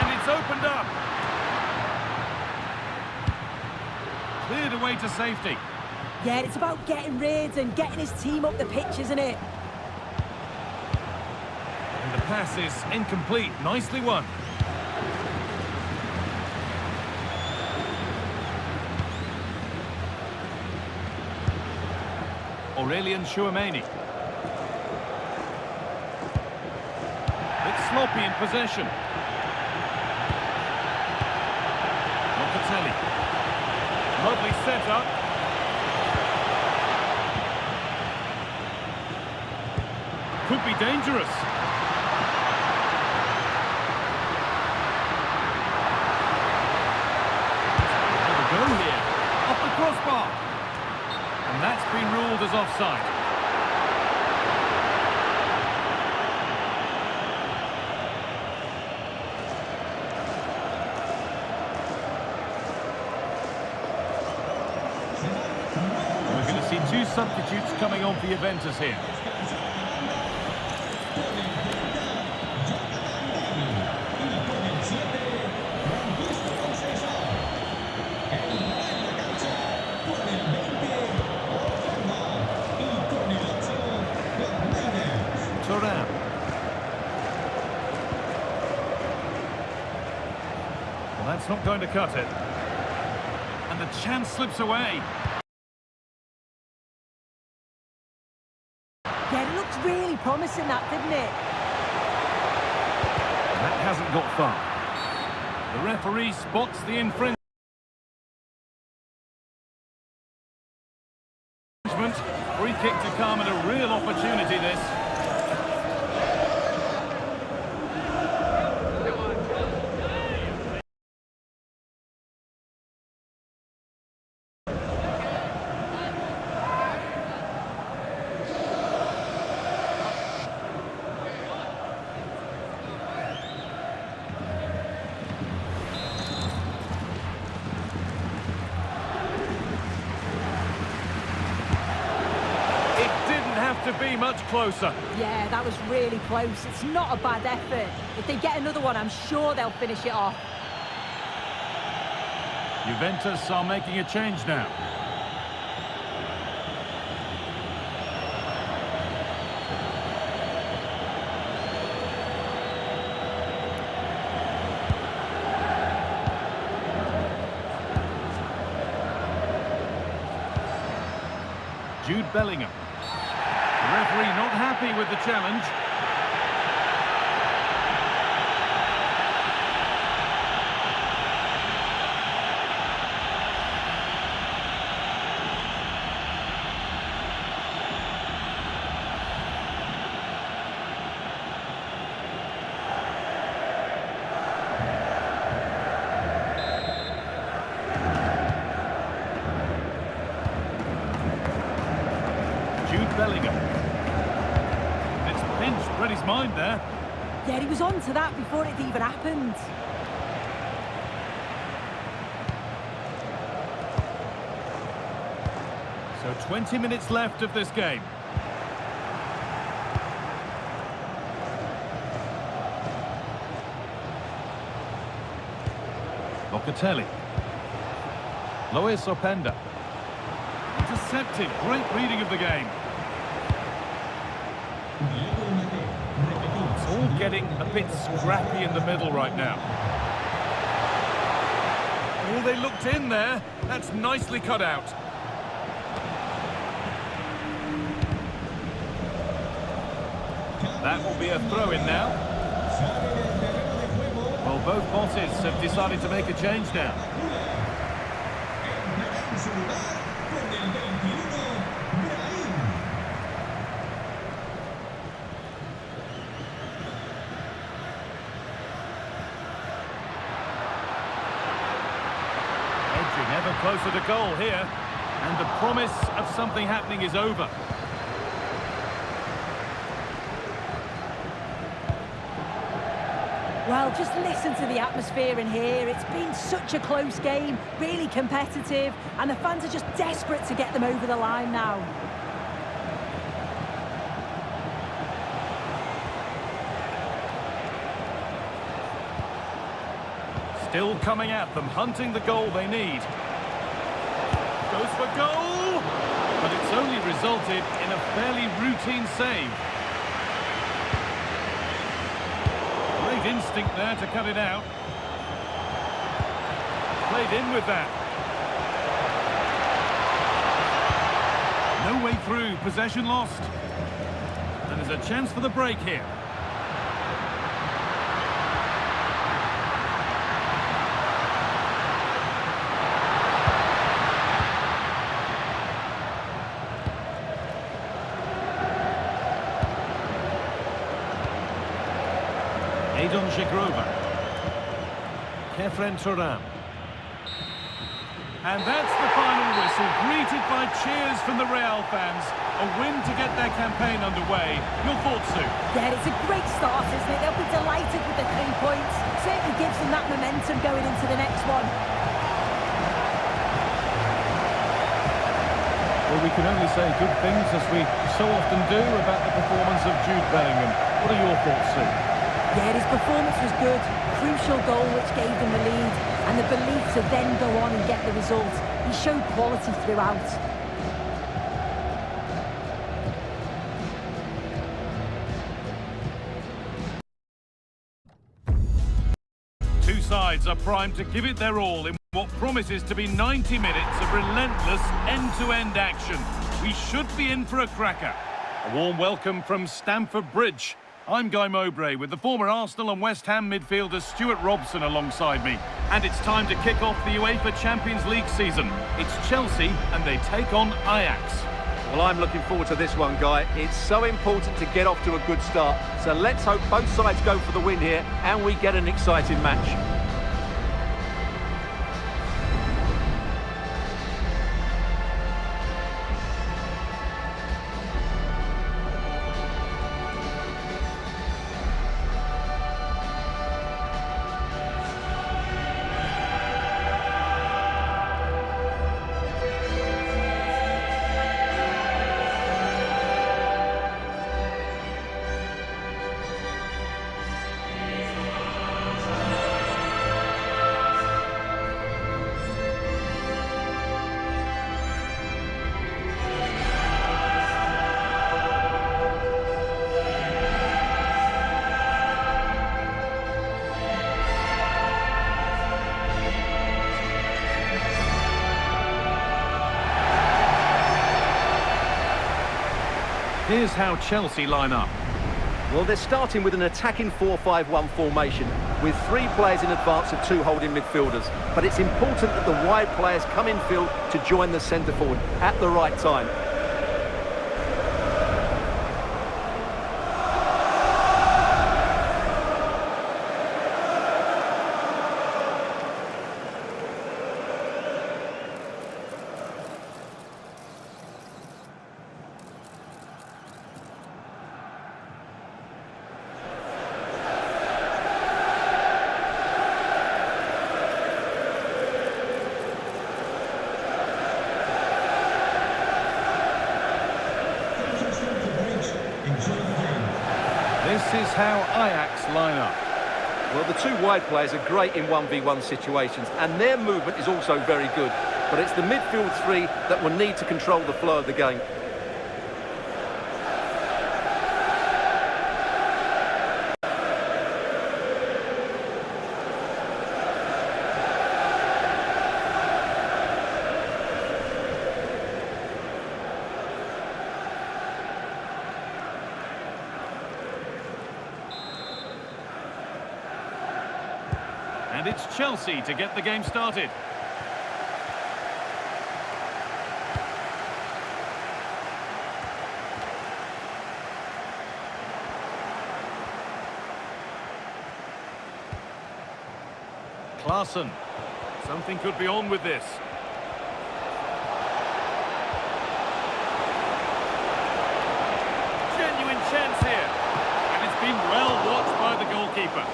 And it's opened up. Cleared away to safety. Yeah, it's about getting rid and getting his team up the pitch, isn't it? And the pass is incomplete. Nicely won. Aurelian Chouameni. It's sloppy in possession. Locatelli. Lovely setup. Could be dangerous. Have a go here. Off the crossbar. And that's been ruled as offside. We're going to see two substitutes coming on for Juventus here. Well, that's not going to cut it. And the chance slips away. Yeah, it looked really promising, that, didn't it? That hasn't got far. The referee spots the infringement. Free kick to come and a real opportunity, this. To be much closer. Yeah, that was really close. It's not a bad effort. If they get another one, I'm sure they'll finish it off. Juventus are making a change now. Jude Bellingham. The referee not happy with the challenge. Jude Bellingham. Read his mind there. Yeah, he was on to that before it even happened. So 20 minutes left of this game. Locatelli. Lois Openda. Intercepted. Great reading of the game. It's all getting a bit scrappy in the middle right now. Oh, they looked in there. That's nicely cut out. That will be a throw-in now. Well, both bosses have decided to make a change now. Ever closer to goal here, and the promise of something happening is over. Well, just listen to the atmosphere in here. It's been such a close game, really competitive, and the fans are just desperate to get them over the line now. Still coming at them, hunting the goal they need. Goes for goal! But it's only resulted in a fairly routine save. Great instinct there to cut it out. Played in with that. No way through, possession lost. And there's a chance for the break here. Kefren Turan. And that's the final whistle, greeted by cheers from the Real fans. A win to get their campaign underway. Your thoughts, Sue? Yeah, it's a great start, isn't it? They'll be delighted with the 3 points. Certainly gives them that momentum going into the next one. Well, we can only say good things, as we so often do, about the performance of Jude Bellingham. What are your thoughts, Sue? Yeah, his performance was good. Crucial goal which gave them the lead, and the belief to then go on and get the result. He showed quality throughout. Two sides are primed to give it their all in what promises to be 90 minutes of relentless end-to-end action. We should be in for a cracker. A warm welcome from Stamford Bridge. I'm Guy Mowbray with the former Arsenal and West Ham midfielder Stuart Robson alongside me. And it's time to kick off the UEFA Champions League season. It's Chelsea and they take on Ajax. Well, I'm looking forward to this one, Guy. It's so important to get off to a good start. So let's hope both sides go for the win here and we get an exciting match. Here's how Chelsea line up. Well, they're starting with an attacking 4-5-1 formation with 3 players in advance of 2 holding midfielders. But it's important that the wide players come in field to join the centre forward at the right time. This is how Ajax line up. Well, the 2 wide players are great in 1v1 situations, and their movement is also very good. But it's the midfield 3 that will need to control the flow of the game. And it's Chelsea to get the game started. Klaassen. Something could be on with this. Genuine chance here. And it's been well watched by the goalkeeper.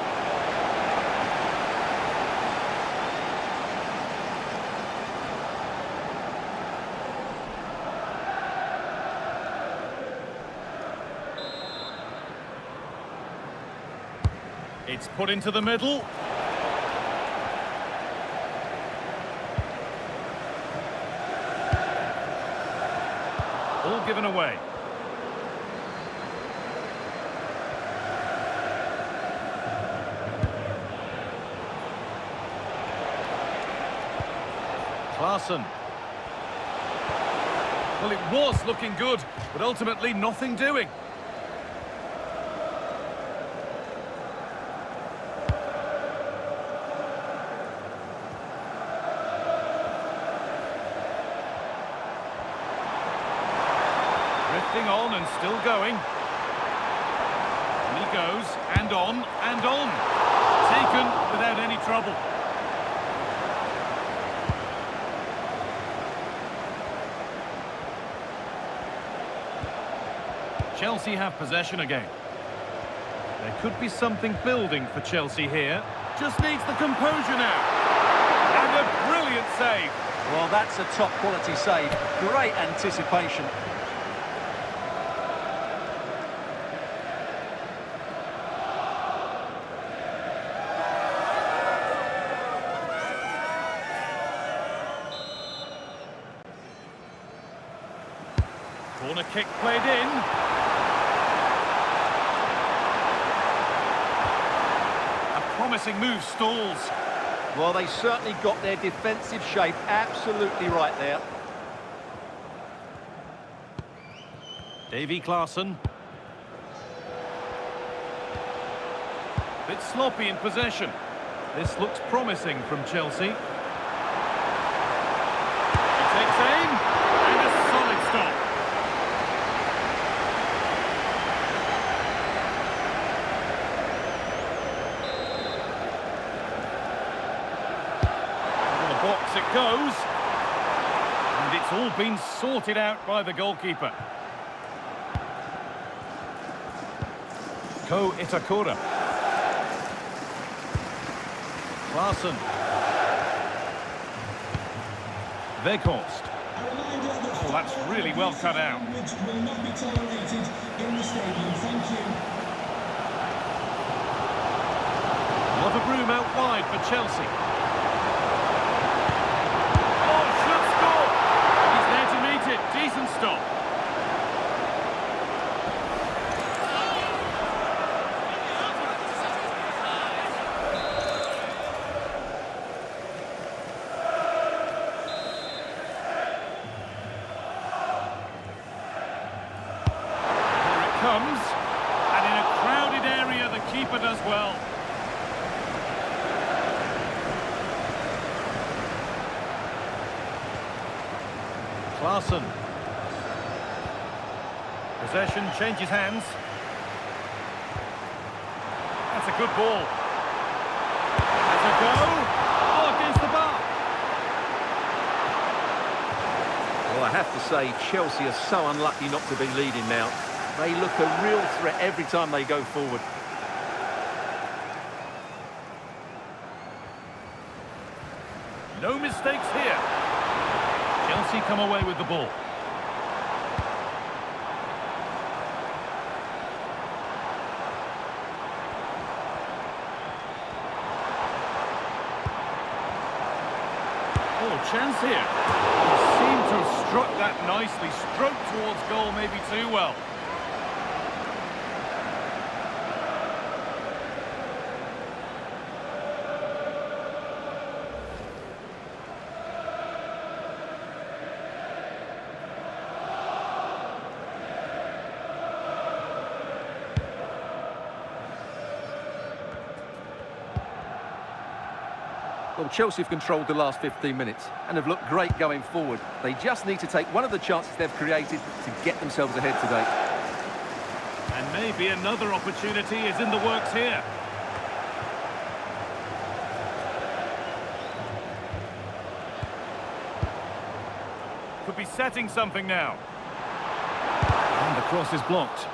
It's put into the middle. All given away. Klaassen. Well, it was looking good, but ultimately nothing doing. Drifting on and still going. And he goes, and on, and on. Taken without any trouble. Chelsea have possession again. There could be something building for Chelsea here. Just needs the composure now. And a brilliant save. Well, that's a top quality save. Great anticipation. Corner kick played in. A promising move stalls. Well, they certainly got their defensive shape absolutely right there. Davy Klaassen. Bit sloppy in possession. This looks promising from Chelsea. He takes aim, and a solid stop. Into the box it goes. And it's all been sorted out by the goalkeeper. Ko Itakura. Klaassen. Weghorst. Oh, that's really well cut out. Which will not be tolerated in the stadium. Thank you. A lot of room out wide for Chelsea. Oh, should score! He's there to meet it. Decent stop. Comes, and in a crowded area the keeper does well. Klaassen. Possession changes hands. That's a good ball. That's a go. Oh, against the bar. Well, I have to say, Chelsea are so unlucky not to be leading now. They look a real threat every time they go forward. No mistakes here. Chelsea come away with the ball. Oh, chance here. He seemed to have struck that nicely. Stroked towards goal maybe too well. Well, Chelsea have controlled the last 15 minutes and have looked great going forward. They just need to take one of the chances they've created to get themselves ahead today. And maybe another opportunity is in the works here. Could be setting something now. And the cross is blocked.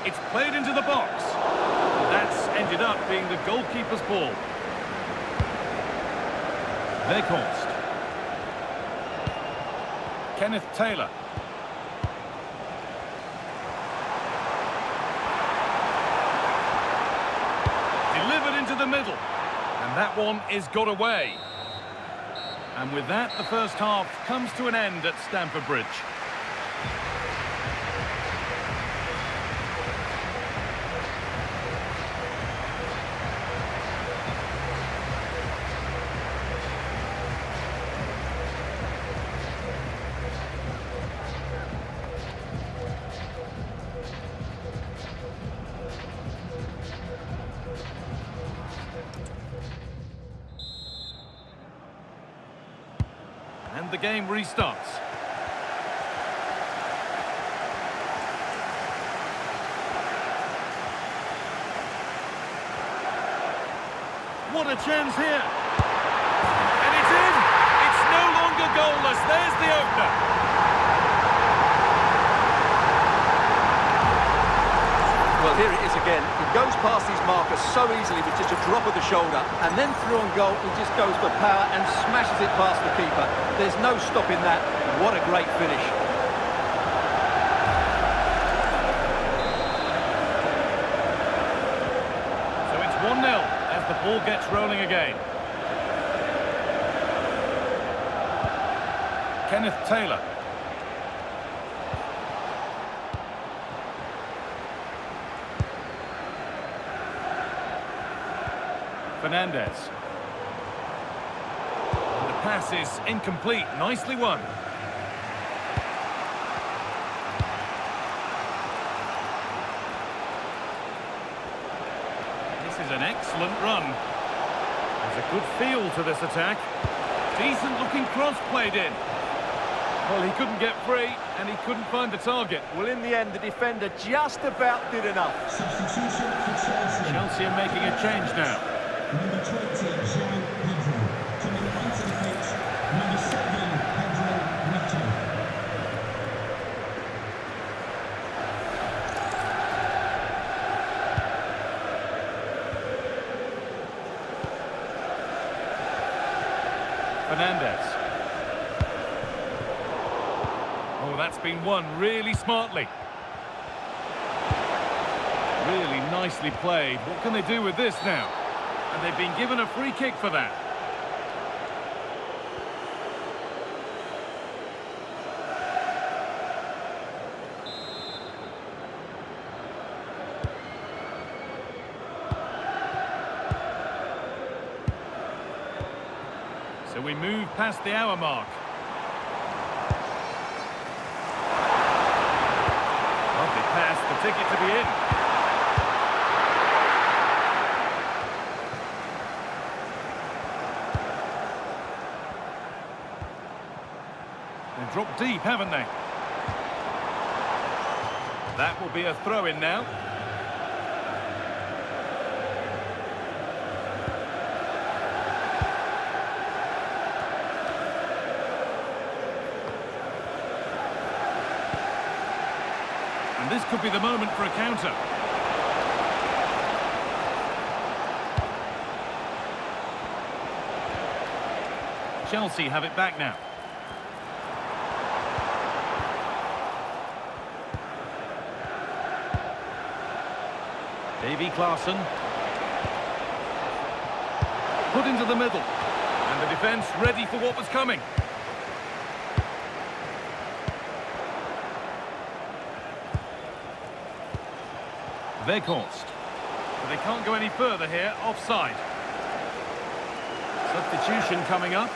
It's played into the box. That's ended up being the goalkeeper's ball. Weghorst. Kenneth Taylor. the middle. And that one is got away. And with that, the first half comes to an end at Stamford Bridge. And the game restarts. What a chance here. And it's in. It's no longer goalless. There's the opener. Well, here it is again. He goes past his marker so easily with just a drop of the shoulder, and then through on goal, he just goes for power and smashes it past the keeper. There's no stopping that. What a great finish. So it's 1-0 as the ball gets rolling again. Kenneth Taylor. Fernandez. And the pass is incomplete. Nicely won. This is an excellent run. There's a good feel to this attack. Decent looking cross played in. Well, he couldn't get free and he couldn't find the target. Well, in the end, the defender just about did enough. Substitution for Chelsea. Chelsea are making a change now. Number 20, Jean Pedro. Coming onto the pitch, number 7, Pedro Neto. Fernandez. Oh, that's been won really smartly. Really nicely played. What can they do with this now? And they've been given a free kick for that. So we move past the hour mark. Lovely pass, the ticket to be in. They've dropped deep, haven't they? That will be a throw-in now. And this could be the moment for a counter. Chelsea have it back now. Davy Klaassen. Put into the middle. And the defence ready for what was coming. Weghorst. But they can't go any further here. Offside. Substitution coming up.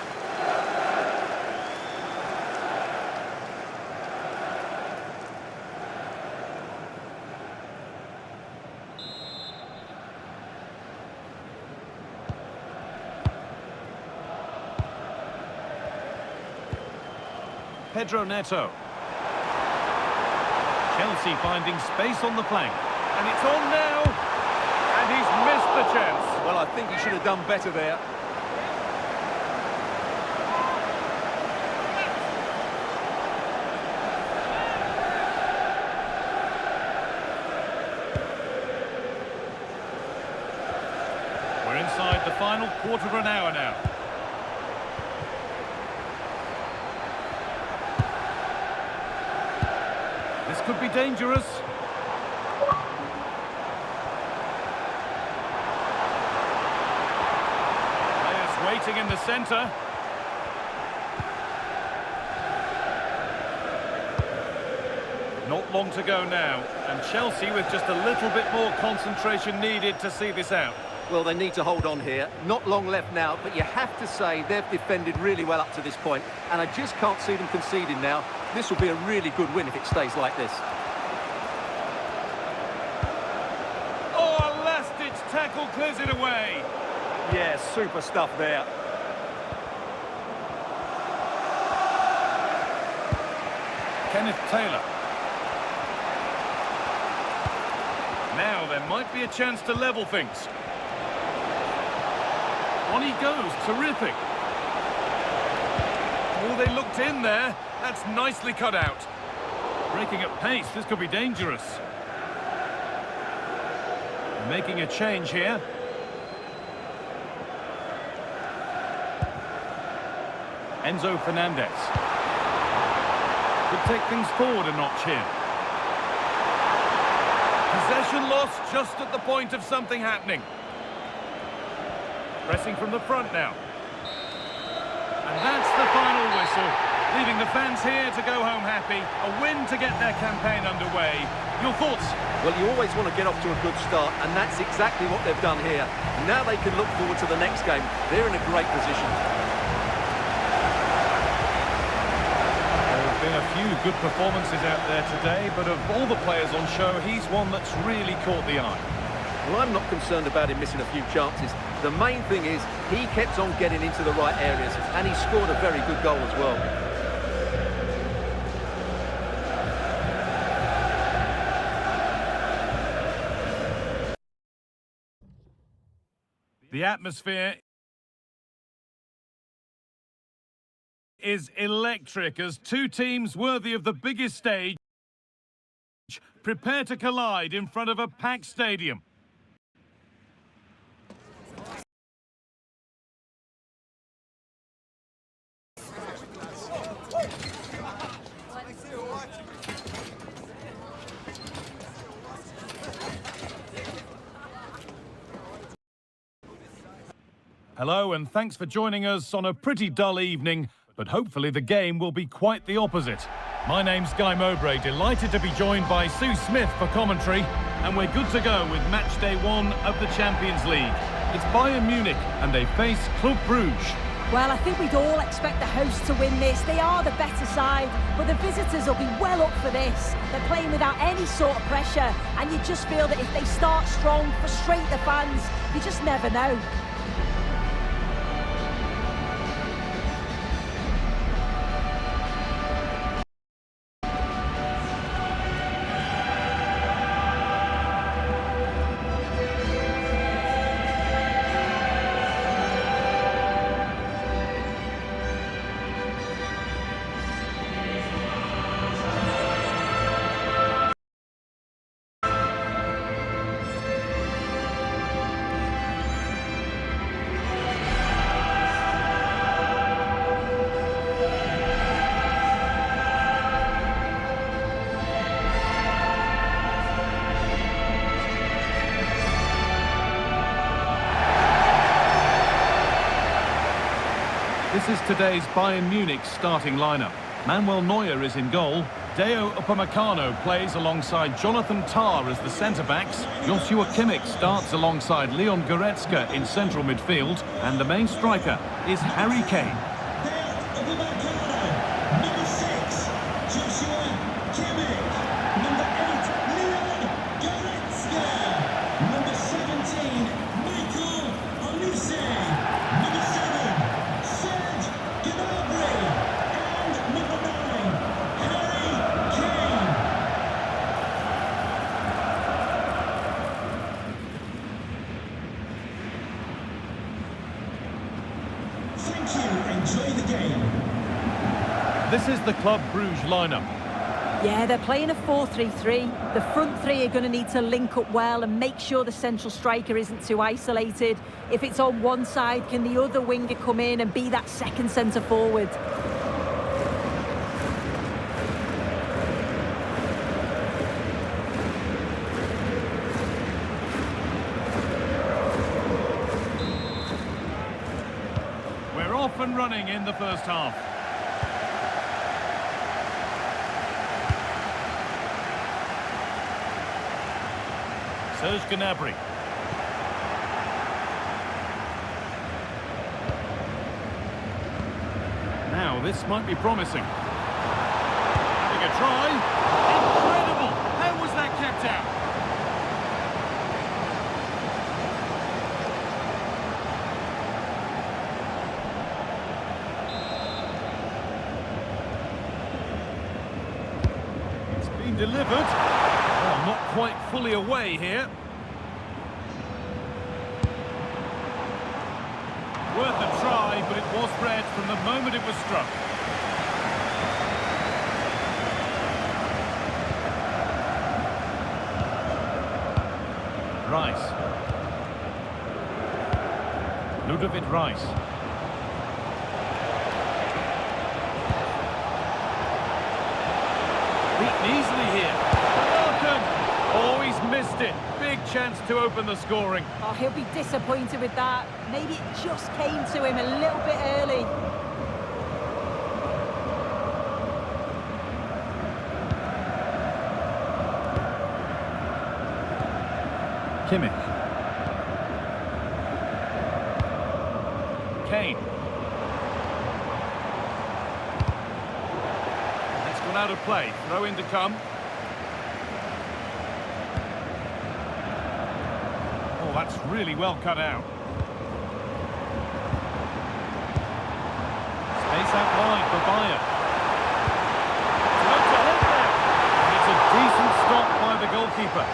Pedro Neto. Chelsea finding space on the flank. And it's on now. And he's missed the chance. Well, I think he should have done better there. We're inside the final quarter of an hour now. This could be dangerous. waiting in the centre. Not long to go now, and Chelsea with just a little bit more concentration needed to see this out. Well, they need to hold on here. Not long left now, but you have to say they've defended really well up to this point, and I just can't see them conceding now. This will be a really good win if it stays like this. Oh, a last-ditch tackle clears it away. Yeah, super stuff there. Kenneth Taylor. Now there might be a chance to level things. On he goes, terrific. Oh, they looked in there. That's nicely cut out. Breaking at pace, this could be dangerous. Making a change here. Enzo Fernandez. Could take things forward a notch here. Possession lost just at the point of something happening. Pressing from the front now. And that's the final whistle, leaving the fans here to go home happy. A win to get their campaign underway. Your thoughts? Well, you always want to get off to a good start, and that's exactly what they've done here. Now they can look forward to the next game. They're in a great position. There have been a few good performances out there today, but of all the players on show, he's one that's really caught the eye. Well, I'm not concerned about him missing a few chances. The main thing is he kept on getting into the right areas, and he scored a very good goal as well. The atmosphere is electric as two teams worthy of the biggest stage prepare to collide in front of a packed stadium. Hello and thanks for joining us on a pretty dull evening, but hopefully the game will be quite the opposite. My name's Guy Mowbray, delighted to be joined by Sue Smith for commentary, and we're good to go with match day 1 of the Champions League. It's Bayern Munich and they face Club Brugge. Well, I think we'd all expect the hosts to win this. They are the better side, but the visitors will be well up for this. They're playing without any sort of pressure, and you just feel that if they start strong, frustrate the fans, you just never know. This is today's Bayern Munich starting lineup. Manuel Neuer is in goal. Deo Upamecano plays alongside Jonathan Tah as the centre-backs. Joshua Kimmich starts alongside Leon Goretzka in central midfield. And the main striker is Harry Kane. Number 6, Joshua Kimmich. Number 8, Leon Goretzka. Number 17, Michael Olise. Number 7, Serge Gnabry. And number 9, Harry Kane. Thank you. Enjoy the game. This is the Club Brugge lineup. Yeah, they're playing a 4-3-3. The front three are going to need to link up well and make sure the central striker isn't too isolated. If it's on one side, can the other winger come in and be that second centre forward? and running in the first half. Serge Gnabry. Now, this might be promising. Having a try. Incredible! How was that kept out? It's been delivered. Well, not quite fully away here. Worth a try, but it was red from the moment it was struck. Rice. Ludovic Rice. Beaten easily here. Welcome. Oh, he's missed it. Big chance to open the scoring. Oh, he'll be disappointed with that. Maybe it just came to him a little bit early. Kimmich. Kane. That's gone out of play. Throw in to come. Oh, that's really well cut out. Space out wide for Bayern. It's to hold there. And it's a decent stop by the goalkeeper.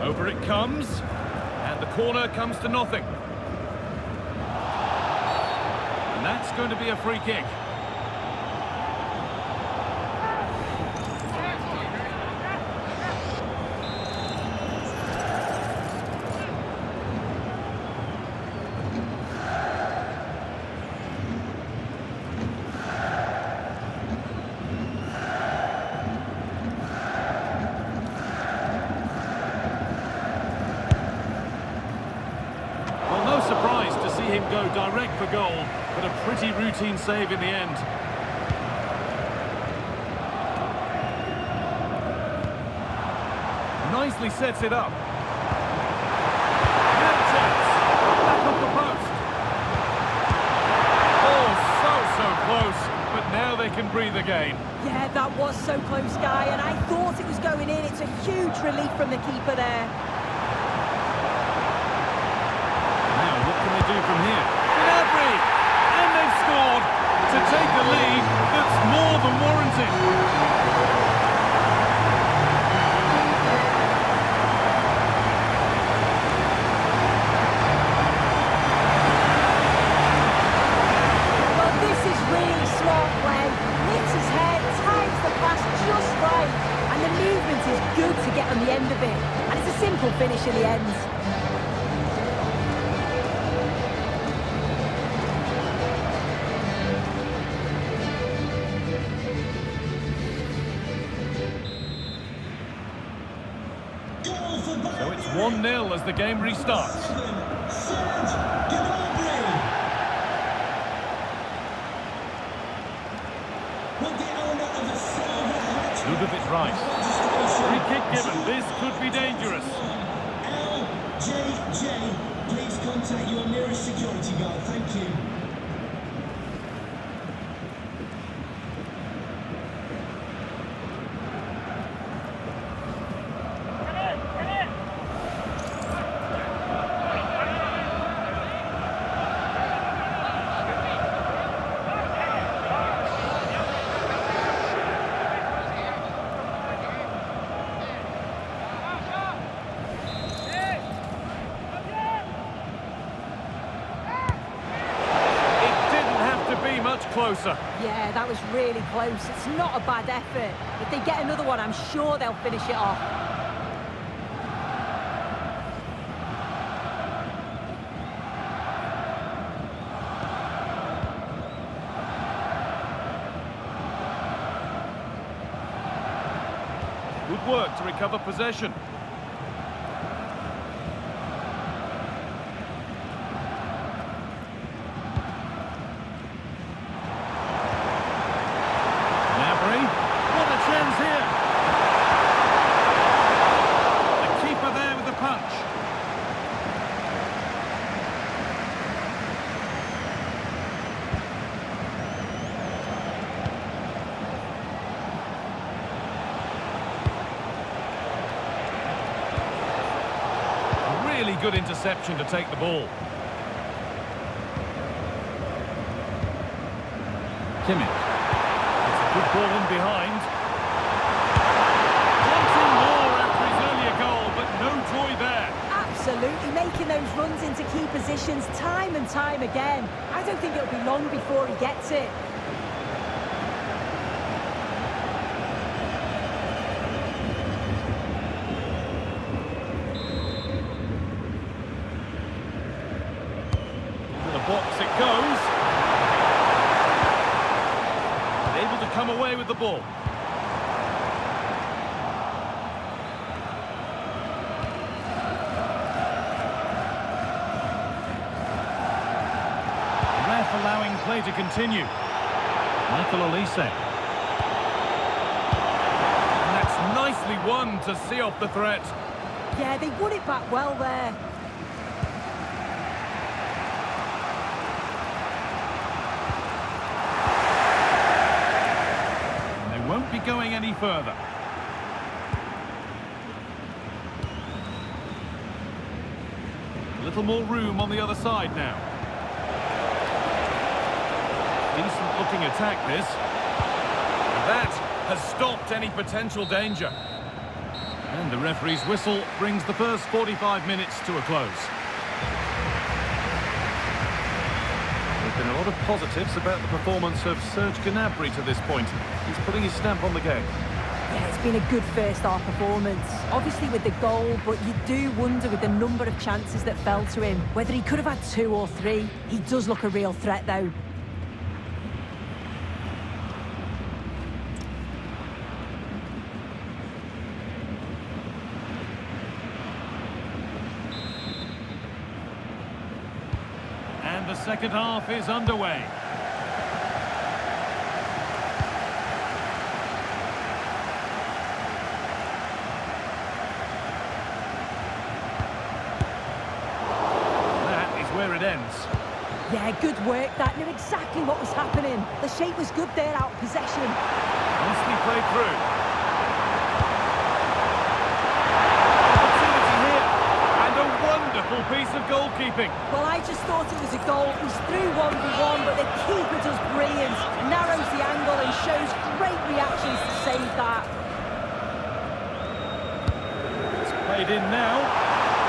Over it comes, and the corner comes to nothing. And that's going to be a free kick. Surprised to see him go direct for goal, but a pretty routine save in the end. Nicely sets it up. Back off the post. Oh, so close, but now they can breathe again. Yeah, that was so close, Guy, and I thought it was going in. It's a huge relief from the keeper there. Do from here. Gnabry! And they've scored to take a lead that's more than warranted. Well, this is really smart play. Hits his head, times the pass just right, and the movement is good to get on the end of it. And it's a simple finish in the end. So it's 1-0 as the game restarts. Ludovic Rice. Free kick given. This could be dangerous. LJJ, please contact your nearest security guard. Thank you. Closer. Yeah, that was really close. It's not a bad effort. If they get another one, I'm sure they'll finish it off. Good work to recover possession. What a chance here! The keeper there with the punch. A really good interception to take the ball. Kimmich. Good ball in behind. Wanting more after his earlier goal, but no joy there. Absolutely, making those runs into key positions time and time again. I don't think it'll be long before he gets it. Into the box it goes. Able to come away with the ball. Ref allowing play to continue. Michael Olise. And that's nicely won to see off the threat. Yeah, they won it back well there. Won't be going any further. A little more room on the other side now. Decent looking attack this. That has stopped any potential danger. And the referee's whistle brings the first 45 minutes to a close. There's been a lot of positives about the performance of Serge Gnabry to this point. He's putting his stamp on the game. Yeah, it's been a good first-half performance. Obviously with the goal, but you do wonder with the number of chances that fell to him, whether he could have had 2 or 3. He does look a real threat, though. And the second half is underway. That is where it ends. Yeah, good work. That knew exactly what was happening. The shape was good there out of possession. Nicely played through. Opportunity here. And a wonderful piece of goalkeeping. Well, I just thought it was a goal. He's through 1v1, but the keeper does brilliant. Narrows the angle and shows great reactions to save that. It's played in now.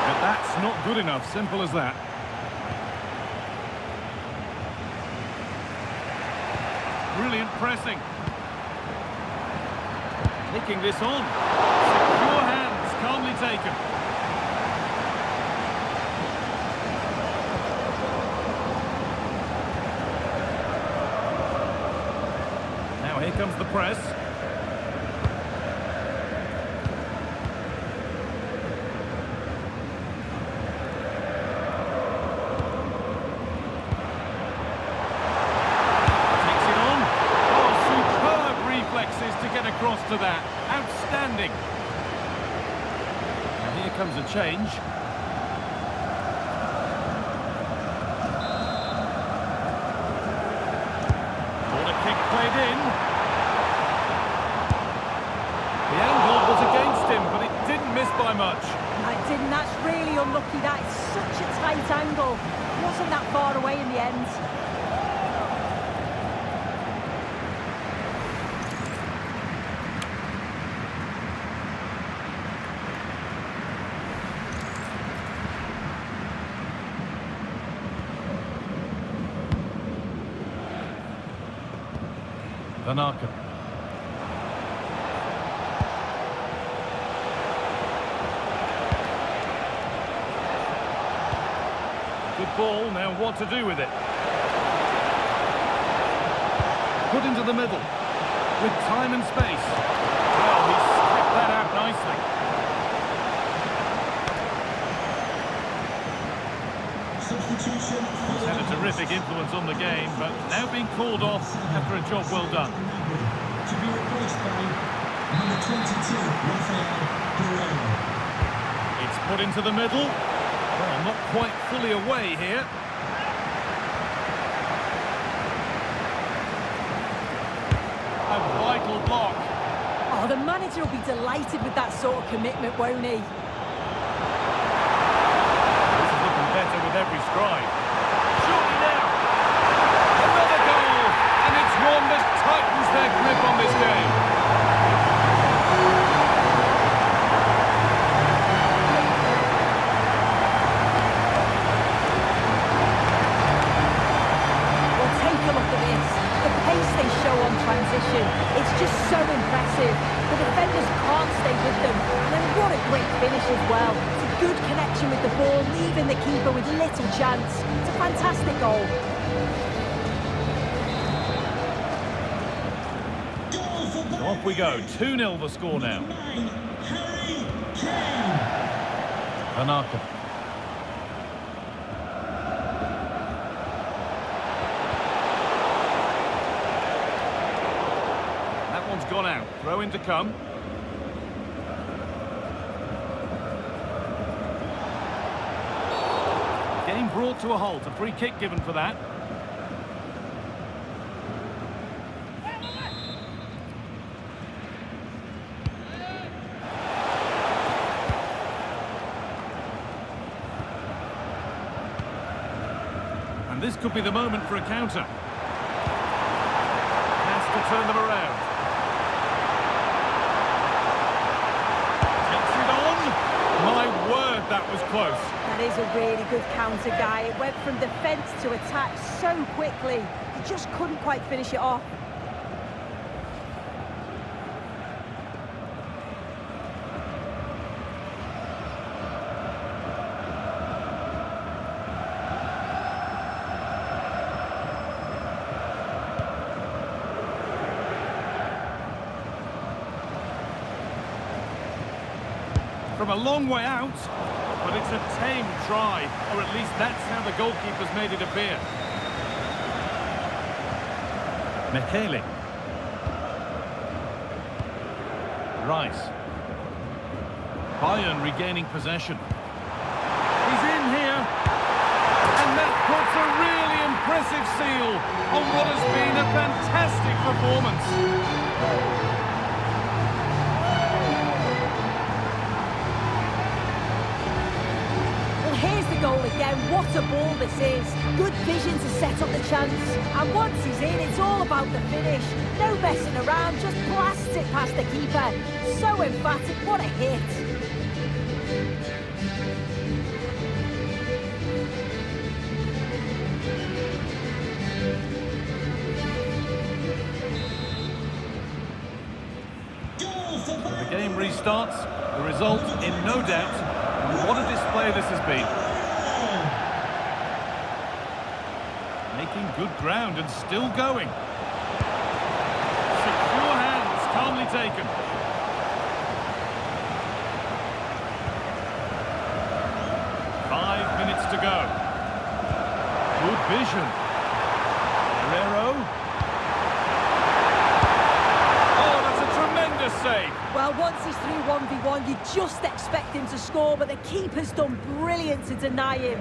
But that's not good enough. Simple as that. Brilliant pressing. Nicking this on. Secure hands, calmly taken. Now here comes the press. To get across to that. Outstanding. And here comes a change. Corner kick played in. The angle was against him, but it didn't miss by much. No, it didn't. That's really unlucky. That is such a tight angle. Wasn't that far away in the end. Van Aken. Good ball, now what to do with it? Put into the middle, with time and space. Well, he's kept that out nicely. Substitution. He's had a terrific influence on the game, but now being called off after a job well done. To be replaced by number 22, Rafael Guerrero. It's put into the middle. Well, not quite fully away here. A vital block. Oh, the manager will be delighted with that sort of commitment, won't he? This is looking better with every stride. Surely now. Another goal. And it's one that tightens their grip on this game. Well, take a look at this. The pace they show on transition, it's just so impressive. The defenders can't stay with them. And then what a great finish as well. It's a good connection with the ball, leaving the keeper with little chance. It's a fantastic goal. Goal for So off we go. 2-0 the score now. 9, Harry Kane. Tanaka. That one's gone out. Throw in to come. Game brought to a halt. A free kick given for that. And this could be the moment for a counter. Has to turn them around. Takes it on. My word, that was close. That is a really good counter, guy. It went from defence to attack so quickly. He just couldn't quite finish it off. From a long way out, but it's a tame try, or at least that's how the goalkeeper's made it appear. Michele. Rice. Bayern regaining possession. He's in here, and that puts a really impressive seal on what has been a fantastic performance. Here's the goal again. What a ball this is. Good vision to set up the chance. And once he's in, it's all about the finish. No messing around, just blasts it past the keeper. So emphatic, what a hit. The game restarts, the result in no doubt. And what a display this has been. Making good ground and still going. Secure hands, calmly taken. Minutes to go. Good vision. Guerrero. Oh, that's a tremendous save. Well, once he's through 1v1, you just expect him to score, but the keeper's done brilliant to deny him.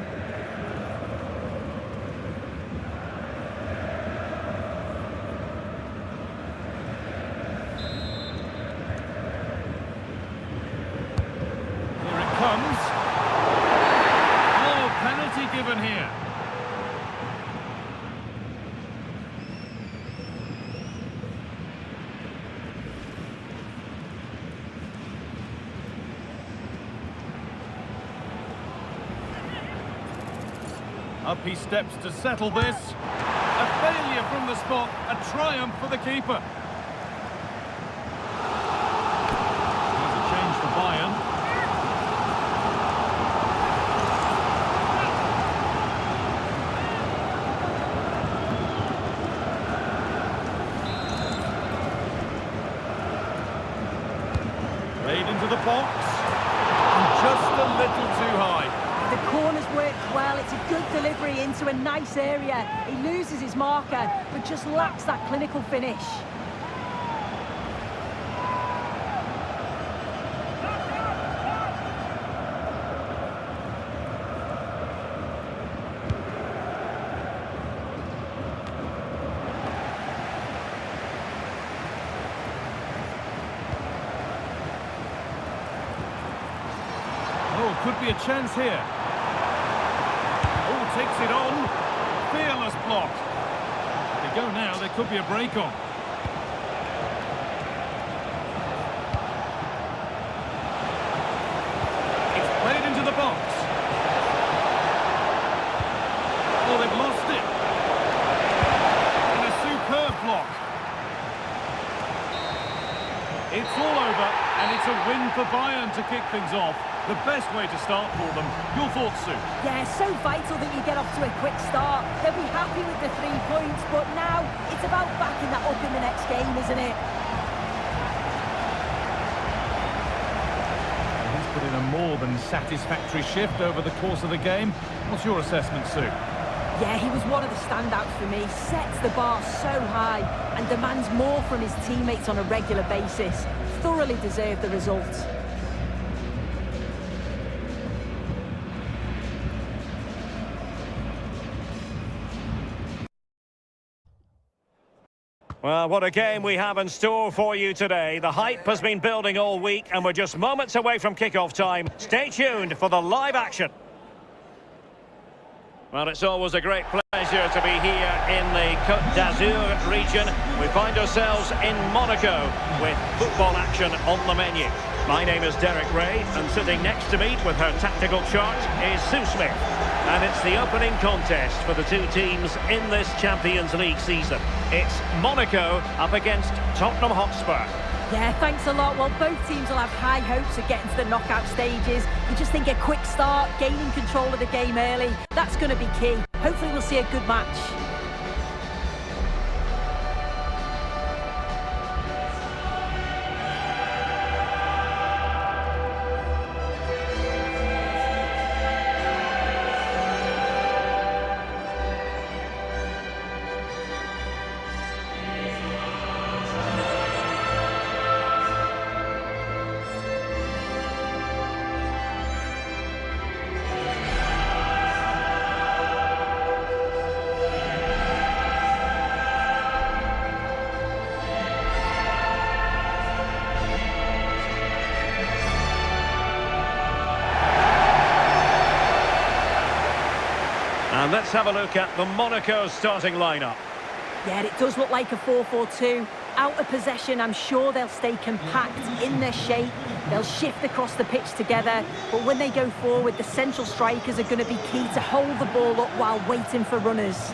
Here it comes. Oh, penalty given here. Up he steps to settle this. A failure from the spot, a triumph for the keeper. Here's a change for Bayern. Played into into the box. And just a little too high. The corner's worked well. It's a good delivery into a nice area. He loses his marker, but just lacks that clinical finish. Oh, could be a chance here. Oh, takes it on. Fearless block. They go now, there could be a break on. It's played into the box. Oh, they've lost it. And a superb block. It's all over, and it's a win for Bayern to kick things off. The best way to start for them. Your thoughts, Sue? Yeah, so vital that you get off to a quick start. They'll be happy with the 3 points, but now it's about backing that up in the next game, isn't it? He's put in a more than satisfactory shift over the course of the game. What's your assessment, Sue? Yeah, he was one of the standouts for me. Sets the bar so high and demands more from his teammates on a regular basis. Thoroughly deserved the result. Well, what a game we have in store for you today. The hype has been building all week and we're just moments away from kickoff time. Stay tuned for the live action. Well, it's always a great pleasure to be here in the Côte d'Azur region. We find ourselves in Monaco with football action on the menu. My name is Derek Ray, and sitting next to me with her tactical chart is Sue Smith. And it's the opening contest for the two teams in this Champions League season. It's Monaco up against Tottenham Hotspur. Yeah, thanks a lot. Well, both teams will have high hopes of getting to the knockout stages. You just think a quick start, gaining control of the game early, that's going to be key. Hopefully we'll see a good match. And let's have a look at the Monaco starting lineup. Yeah, it does look like a 4-4-2. Out of possession, I'm sure they'll stay compact in their shape. They'll shift across the pitch together. But when they go forward, the central strikers are going to be key to hold the ball up while waiting for runners.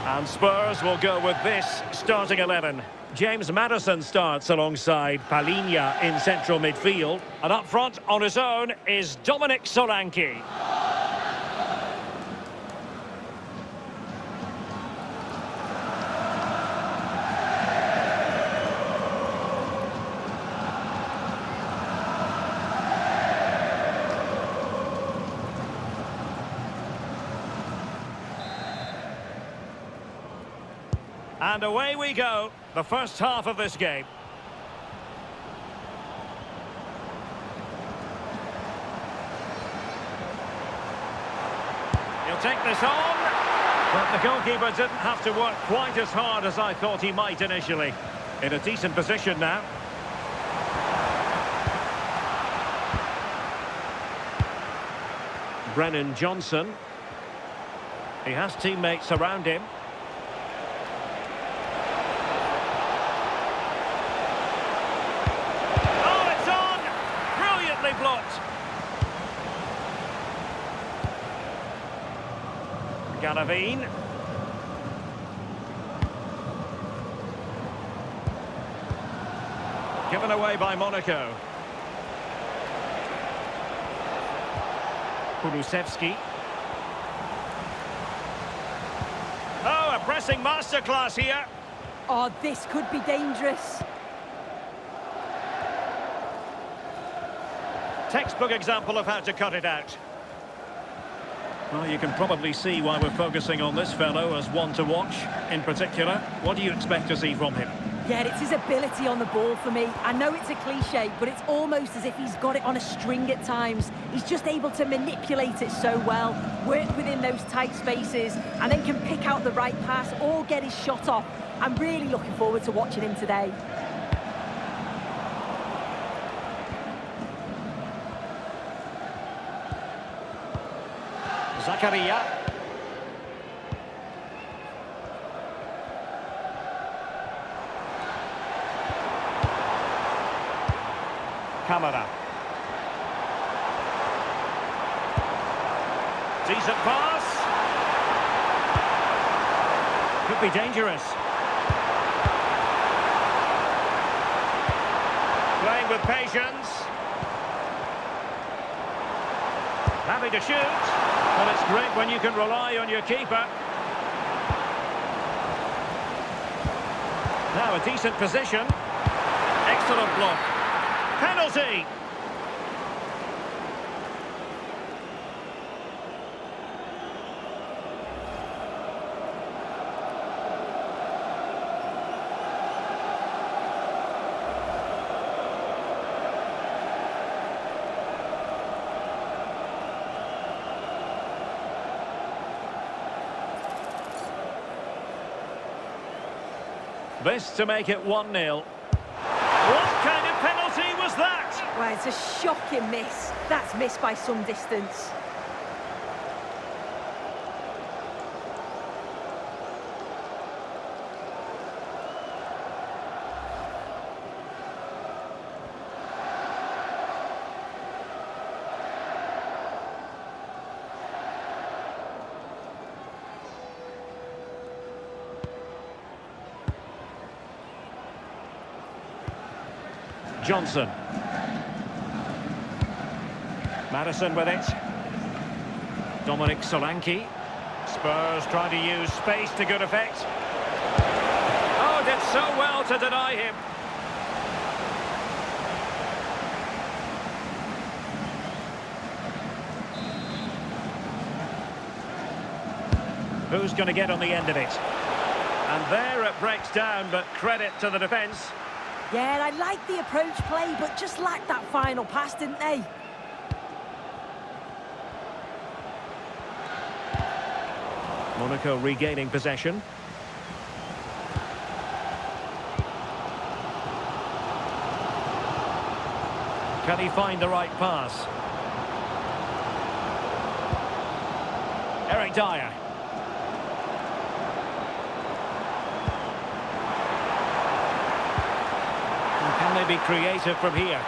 And Spurs will go with this starting 11. James Maddison starts alongside Palinha in central midfield. And up front on his own is Dominic Solanke. And away we go, the first half of this game. He'll take this on, but the goalkeeper didn't have to work quite as hard as I thought he might initially. In a decent position now. Brennan Johnson. He has teammates around him. Galavine. Given away by Monaco. Kulusevski. Oh, a pressing masterclass here. Oh, this could be dangerous. Textbook example of how to cut it out. Well, you can probably see why we're focusing on this fellow as one to watch in particular. What do you expect to see from him? Yeah, it's his ability on the ball for me. I know it's a cliche, but it's almost as if he's got it on a string at times. He's just able to manipulate it so well, work within those tight spaces, and then can pick out the right pass or get his shot off. I'm really looking forward to watching him today. Zakaria. Camara. Decent pass. Could be dangerous. Playing with patience. Happy to shoot. Well, it's great when you can rely on your keeper. Now a decent position. Excellent block. Penalty! This to make it 1-0. What kind of penalty was that? Well, it's a shocking miss. That's missed by some distance. Johnson. Madison with it. Dominic Solanke. Spurs trying to use space to good effect. Oh, did so well to deny him. Who's going to get on the end of it? And there it breaks down, but credit to the defence. Yeah, I like the approach play, but just lacked that final pass, didn't they? Monaco regaining possession. Can he find the right pass? Eric Dyer. Can they be creative from here?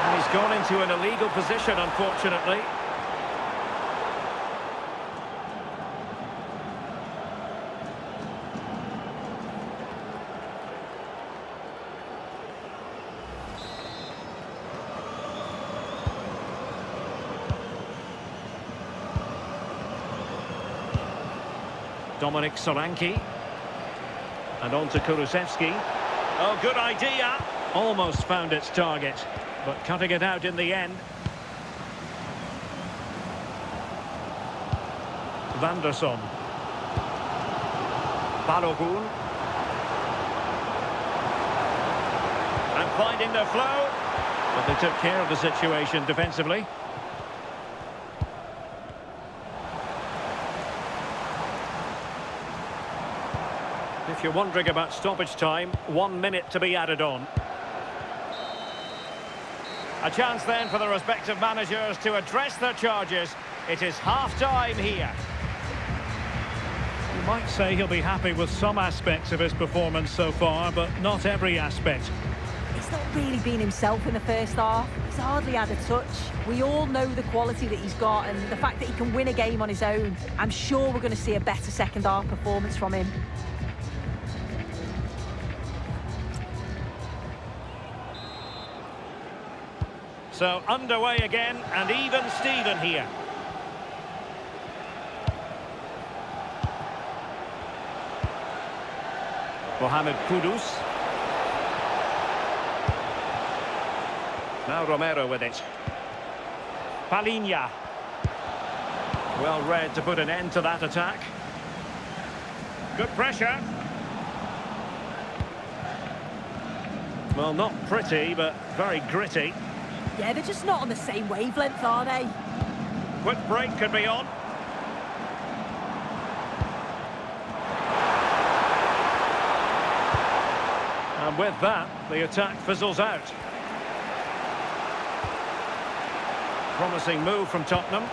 And he's gone into an illegal position, unfortunately. Dominic Solanke. And on to Kulusevski. Oh, good idea. Almost found its target, but cutting it out in the end. Vanderson. Balogun. And finding the flow. But they took care of the situation defensively. If you're wondering about stoppage time, 1 minute to be added on. A chance then for the respective managers to address their charges. It is half-time here. You might say he'll be happy with some aspects of his performance so far, but not every aspect. He's not really been himself in the first half. He's hardly had a touch. We all know the quality that he's got and the fact that he can win a game on his own. I'm sure we're going to see a better second half performance from him. So underway again, and even Steven here. Mohamed Kudus. Now Romero with it. Palinha. Well read to put an end to that attack. Good pressure. Well, not pretty, but very gritty. Yeah, they're just not on the same wavelength, are they? Quick break could be on. And with that, the attack fizzles out. Promising move from Tottenham.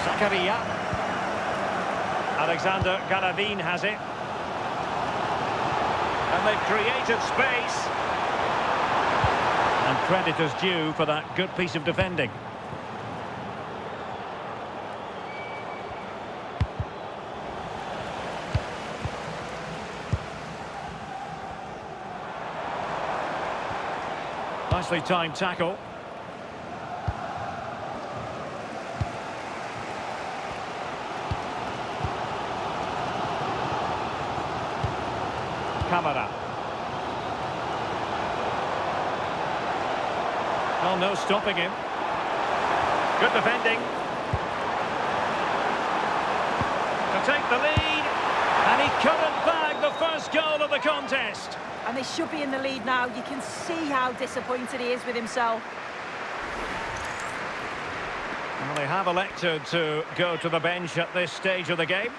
Zakaria. Alexander Galavin has it. And they've created space. And credit is due for that good piece of defending. Nicely timed tackle. Camara. Well, no stopping him. Good defending. To take the lead. And he couldn't bag the first goal of the contest. And they should be in the lead now. You can see how disappointed he is with himself. Well, they have elected to go to the bench at this stage of the game.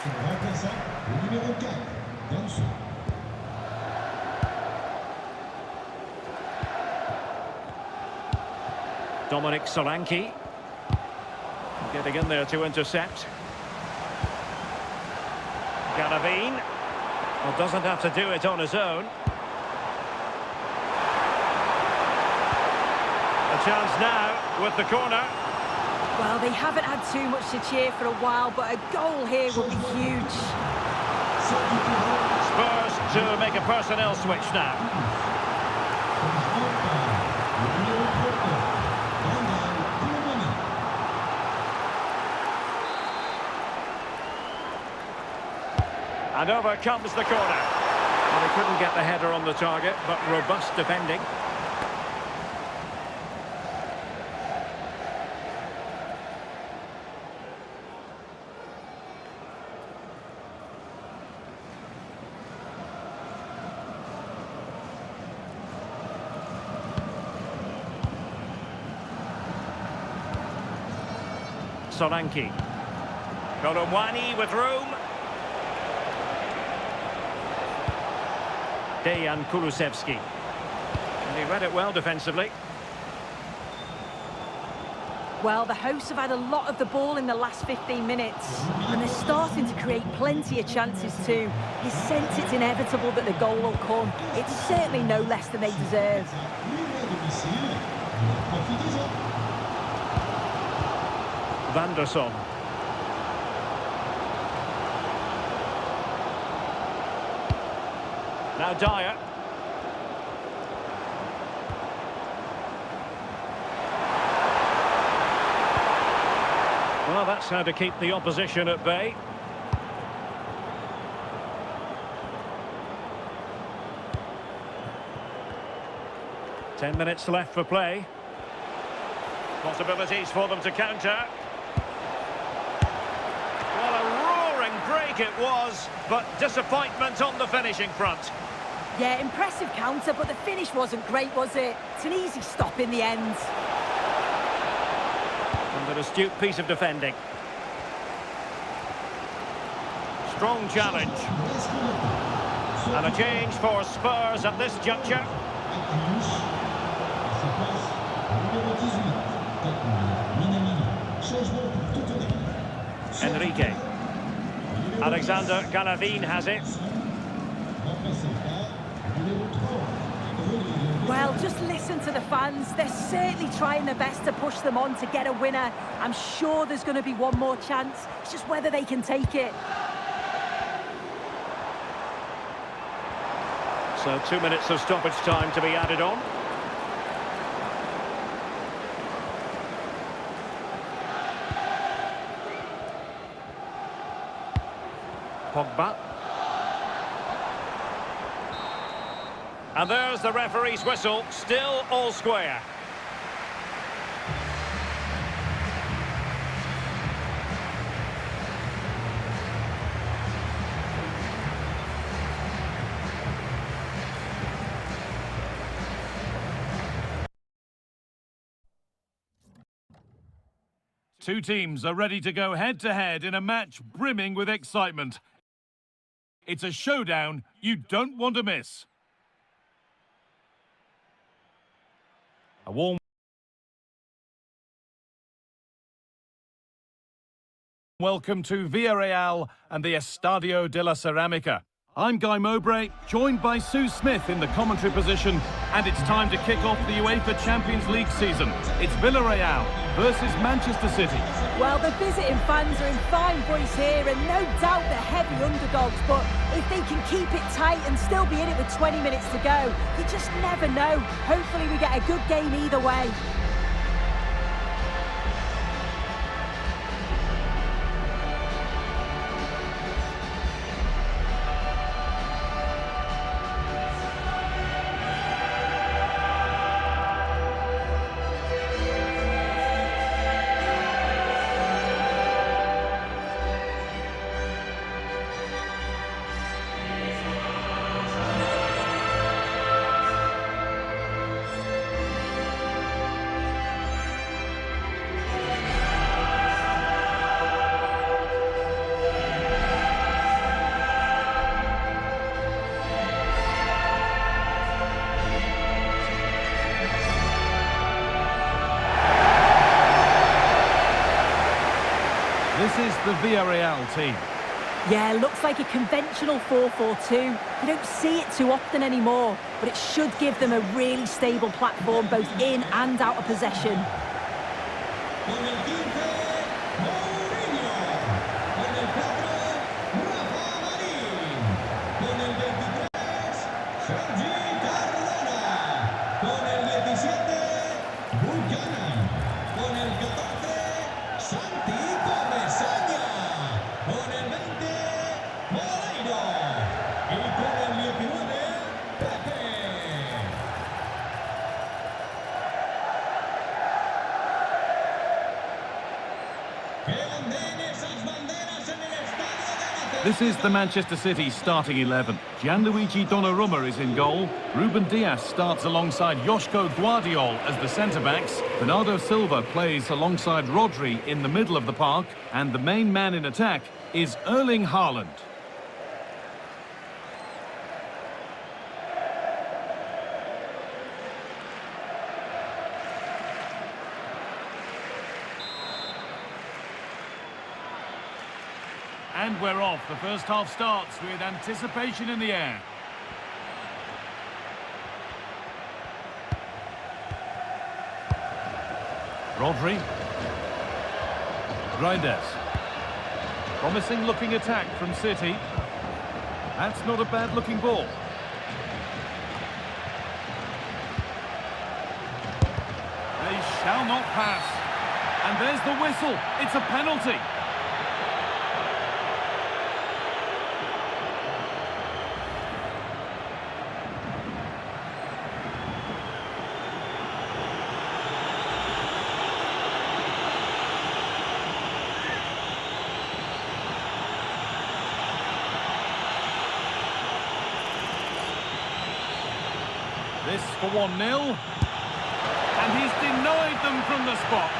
Son remplaçant, le numéro 4, Danso. Dominic Solanke. Getting in there to intercept. Galavin. Well, doesn't have to do it on his own. A chance now with the corner. Well, they haven't had too much to cheer for a while, but a goal here would be huge. Spurs to make a personnel switch now. And over comes the corner. Well, they couldn't get the header on the target, but robust defending. Solanke. Kolomwani with room. Dejan Kulusevski. And he read it well defensively. Well, the hosts have had a lot of the ball in the last 15 minutes, and they're starting to create plenty of chances too. He sense it's inevitable that the goal will come. It's certainly no less than they deserve. Vanderson. Now Dyer. Well, that's how to keep the opposition at bay. Ten minutes left for play. Possibilities for them to counter. Well, a roaring break it was, but disappointment on the finishing front. Yeah, impressive counter, but the finish wasn't great, was it? It's an easy stop in the end. And an astute piece of defending. Strong challenge. And a change for Spurs at this juncture. Enrique. Alexander Galavin has it. Well, just listen to the fans. They're certainly trying their best to push them on to get a winner. I'm sure there's going to be one more chance. It's just whether they can take it. So 2 minutes of stoppage time to be added on. Pogba. And there's the referee's whistle, still all square. Two teams are ready to go head-to-head in a match brimming with excitement. It's a showdown you don't want to miss. A warm welcome to Villarreal and the Estadio de la Ceramica. I'm Guy Mowbray, joined by Sue Smith in the commentary position, and it's time to kick off the UEFA Champions League season. It's Villarreal versus Manchester City. Well, the visiting fans are in fine voice here, and no doubt they're heavy underdogs, but if they can keep it tight and still be in it with 20 minutes to go, you just never know. Hopefully we get a good game either way. This is the Villarreal team. Yeah, looks like a conventional 4-4-2. You don't see it too often anymore, but it should give them a really stable platform both in and out of possession. Con el 15, Mourinho. Con el 4, Rafa Marín. Con el 23, Sergi Cardona. Con el 17, Buchanan. Con el 14, Santi Comesaña. Con el 20, Moreiro. Y con el 19, Pepe. This is the Manchester City starting 11. Gianluigi Donnarumma is in goal. Ruben Dias starts alongside Joško Gvardiol as the centre-backs. Bernardo Silva plays alongside Rodri in the middle of the park. And the main man in attack is Erling Haaland. And we're off. The first half starts with anticipation in the air. Rodri. Reinders. Promising looking attack from City. That's not a bad looking ball. They shall not pass. And there's the whistle. It's a penalty. This for 1-0. And he's denied them from the spot.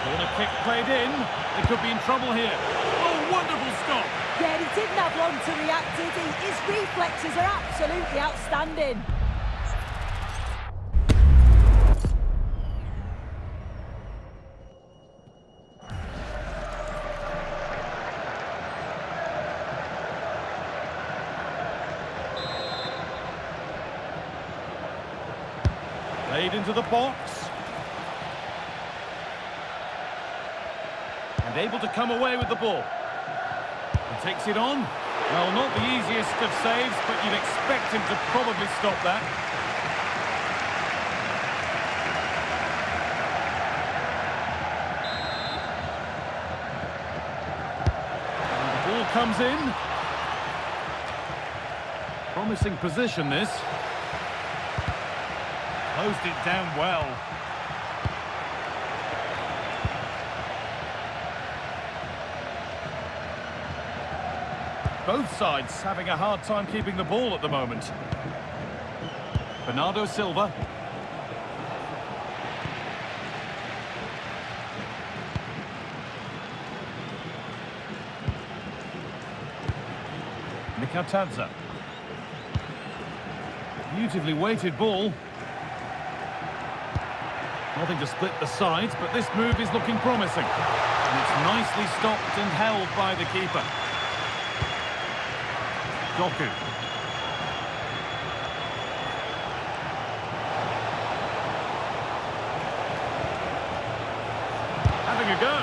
Corner kick played in. They could be in trouble here. Oh, Wonderful stop. Yeah, he didn't have long to react, did he? His reflexes are absolutely outstanding. Played into the box. And able to come away with the ball. He takes it on. Well, not the easiest of saves, but you'd expect him to probably stop that. And the ball comes in. Promising position, this. Closed it down well. Both sides having a hard time keeping the ball at the moment. Bernardo Silva. Mikatadze. Beautifully weighted ball. Nothing to split the sides, but this move is looking promising. And it's nicely stopped and held by the keeper. Doku. Having a go.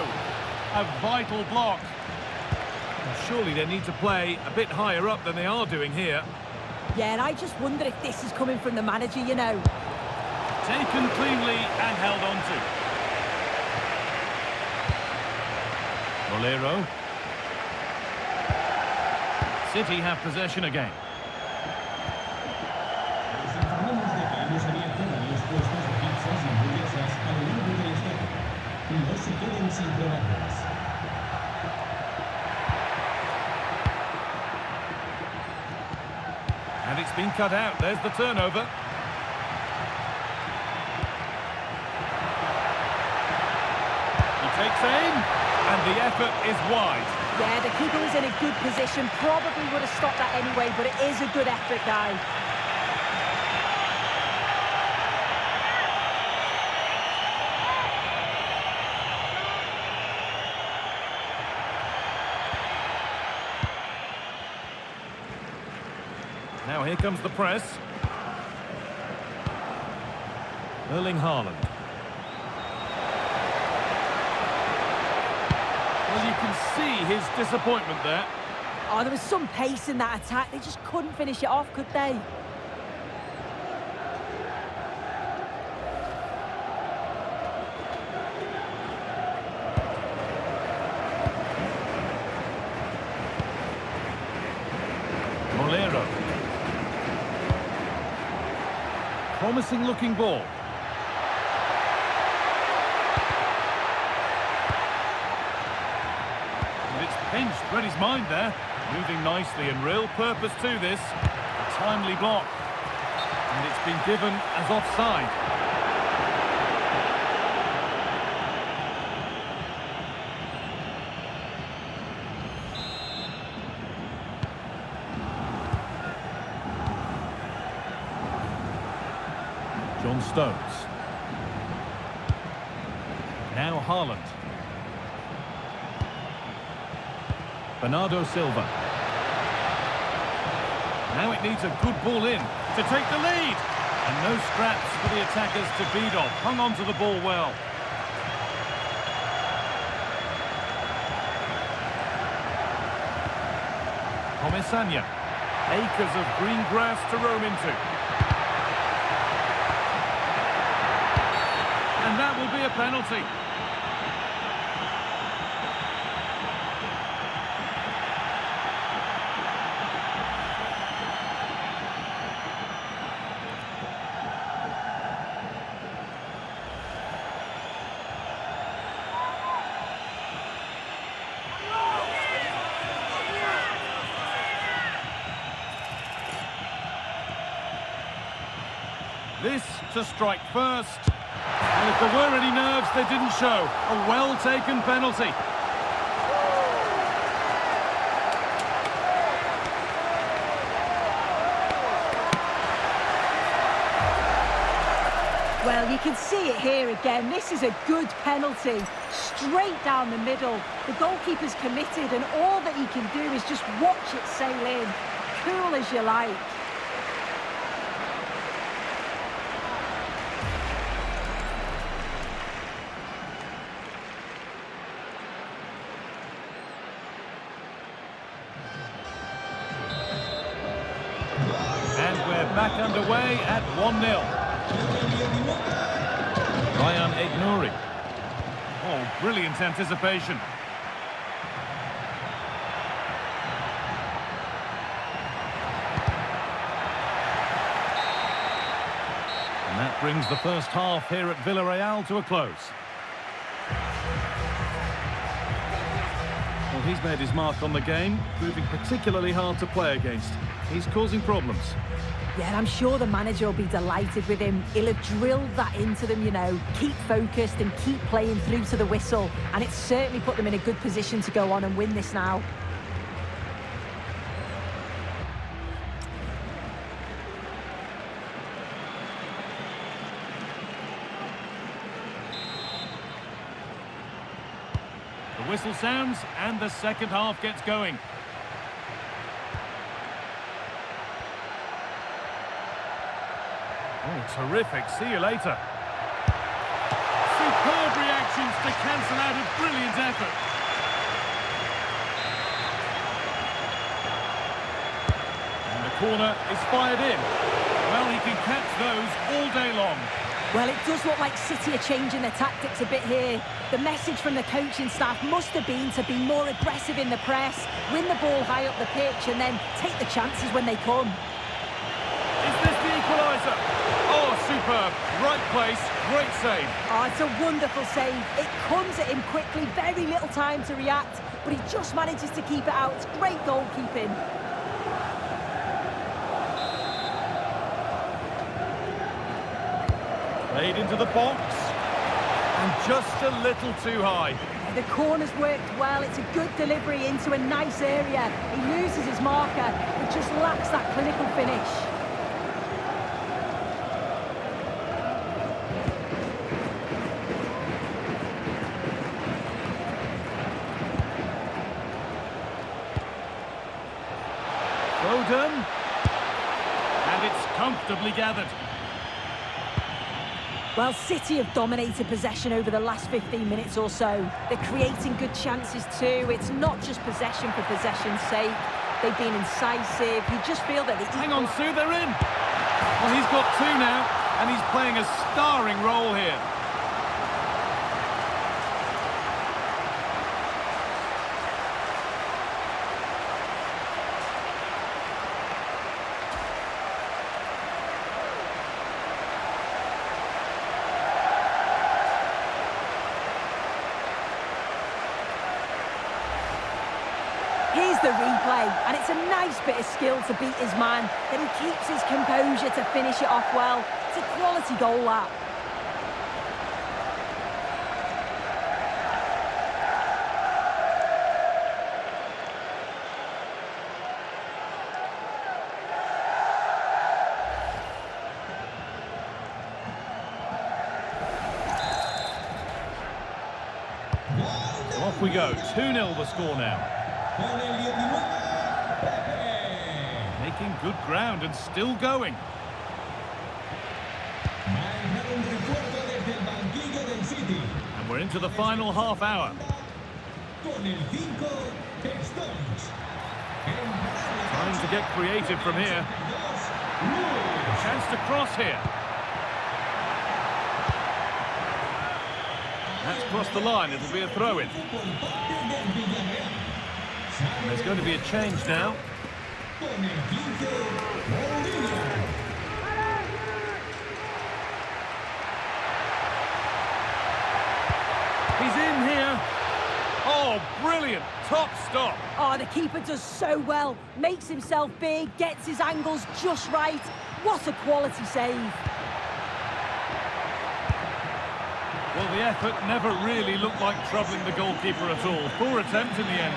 A vital block. And surely they need to play a bit higher up than they are doing here. Yeah, and I just wonder if this is coming from the manager, you know. Taken cleanly and held on to. Molero. City have possession again. Los informamos de que hemos abierto varios puestos de pizzas y hamburguesas a lo largo del estadio. No se queden sin probarlas. And it's been cut out. There's the turnover. He takes aim, and the effort is wide. Yeah, the keeper was in a good position. Probably would have stopped that anyway, but it is a good effort, guy. Now here comes the press. Erling Haaland. Well, you can see his disappointment there. Oh, there was some pace in that attack. They just couldn't finish it off, could they? Molero. Promising looking ball. And it's pinched, read his mind there. Moving nicely and real purpose to this. A timely block. And it's been given as offside. John Stones. Now Haaland. Bernardo Silva. Now it needs a good ball in to take the lead. And no scraps for the attackers to beat off. Hung on to the ball well. Comesaña. Acres of green grass to roam into. And that will be a penalty. This to strike first. And if there were any nerves, they didn't show. A well-taken penalty. You can see it here again. This is a good penalty. Straight down the middle. The goalkeeper's committed and all that he can do is just watch it sail in. Cool as you like. And we're back underway at 1-0. Ryan Aït-Nouri. Oh, brilliant anticipation. And that brings the first half here at Villarreal to a close. Well, he's made his mark on the game, proving particularly hard to play against. He's causing problems. Yeah, I'm sure the manager will be delighted with him. He'll have drilled that into them, you know. Keep focused and keep playing through to the whistle. And it's certainly put them in a good position to go on and win this now. The whistle sounds and the second half gets going. Oh, terrific. See you later. Superb reactions to cancel out a brilliant effort. And the corner is fired in. Well, he can catch those all day long. Well, it does look like City are changing their tactics a bit here. The message from the coaching staff must have been to be more aggressive in the press, win the ball high up the pitch, and then take the chances when they come. Is this the equaliser? Oh, superb. Right place, great save. Oh, it's a wonderful save. It comes at him quickly, very little time to react, but he just manages to keep it out. It's great goalkeeping. Played into the box. And just a little too high. The corner's worked well. It's a good delivery into a nice area. He loses his marker, but just lacks that clinical finish. Foden. And it's comfortably gathered. Well, City have dominated possession over the last 15 minutes or so. They're creating good chances too. It's not just possession for possession's sake. They've been incisive. You just feel that they... Hang on, Sue, they're in. Well, he's got two now, and he's playing a starring role here. Here's the replay, and it's a nice bit of skill to beat his man. Then he keeps his composure to finish it off well. It's a quality goal, that. So off we go, 2-0 the score now. Making good ground and still going. And we're into the final half hour. Time to get creative from here. Chance to cross here. That's crossed the line, it'll be a throw-in. There's going to be a change now. He's in here. Oh, brilliant. Top stop. Oh, the keeper does so well. Makes himself big, gets his angles just right. What a quality save. Well, the effort never really looked like troubling the goalkeeper at all. Poor attempt in the end.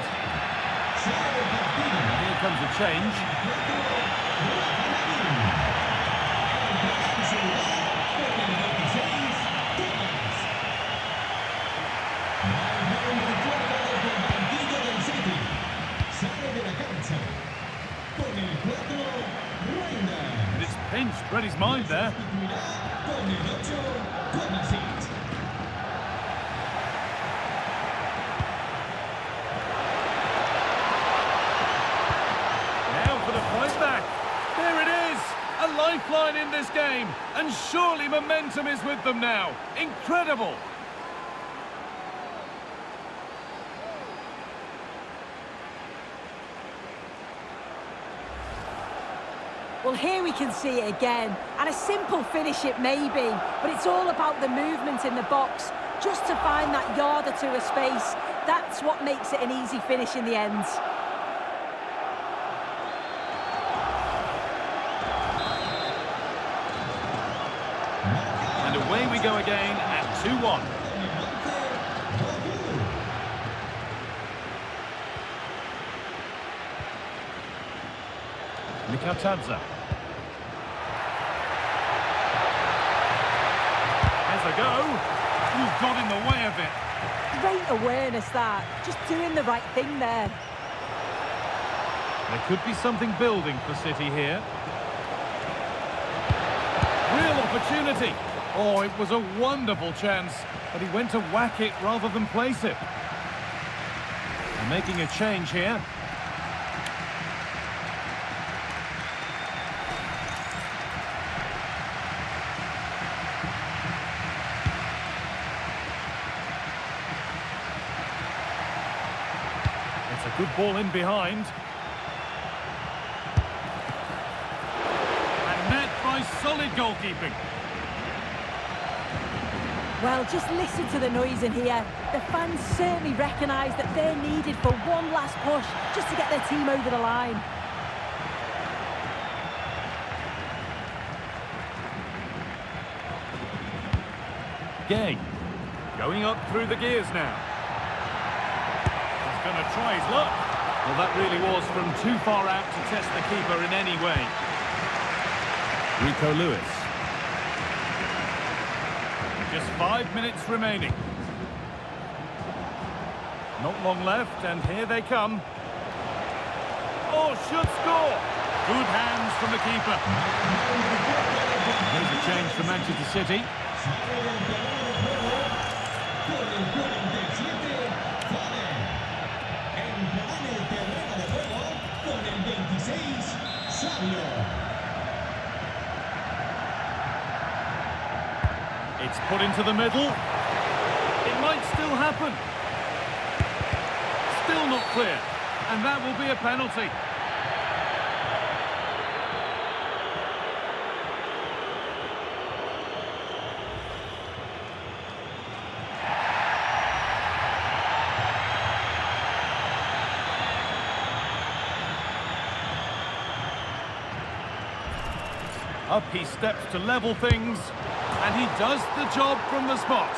Here comes a change. read his mind there. Con el 8, Kovacic. Now for the point back. There it is. A lifeline in this game. And surely momentum is with them now. Incredible. Well, here we can see it again, and a simple finish it may be, but it's all about the movement in the box, just to find that yard or two of space. That's what makes it an easy finish in the end. And away we go again at 2-1. Mikatadze. There's a go. You've got in the way of it. Great awareness that, just doing the right thing there. There could be something building for City here. Real opportunity. Oh, it was a wonderful chance, but he went to whack it rather than place it. They're making a change here. It's a good ball in behind. And met by solid goalkeeping. Well, just listen to the noise in here. The fans certainly recognise that they're needed for one last push, just to get their team over the line. Gay, going up through the gears now. He's going to try his luck. Well, that really was from too far out to test the keeper in any way. Rico Lewis. Just 5 minutes remaining. Not long left, and here they come. Oh, should score! Good hands from the keeper. Here's a change for Manchester City. It's put into the middle. It might still happen. Still not clear. And that will be a penalty. Up he steps to level things. And he does the job from the spot.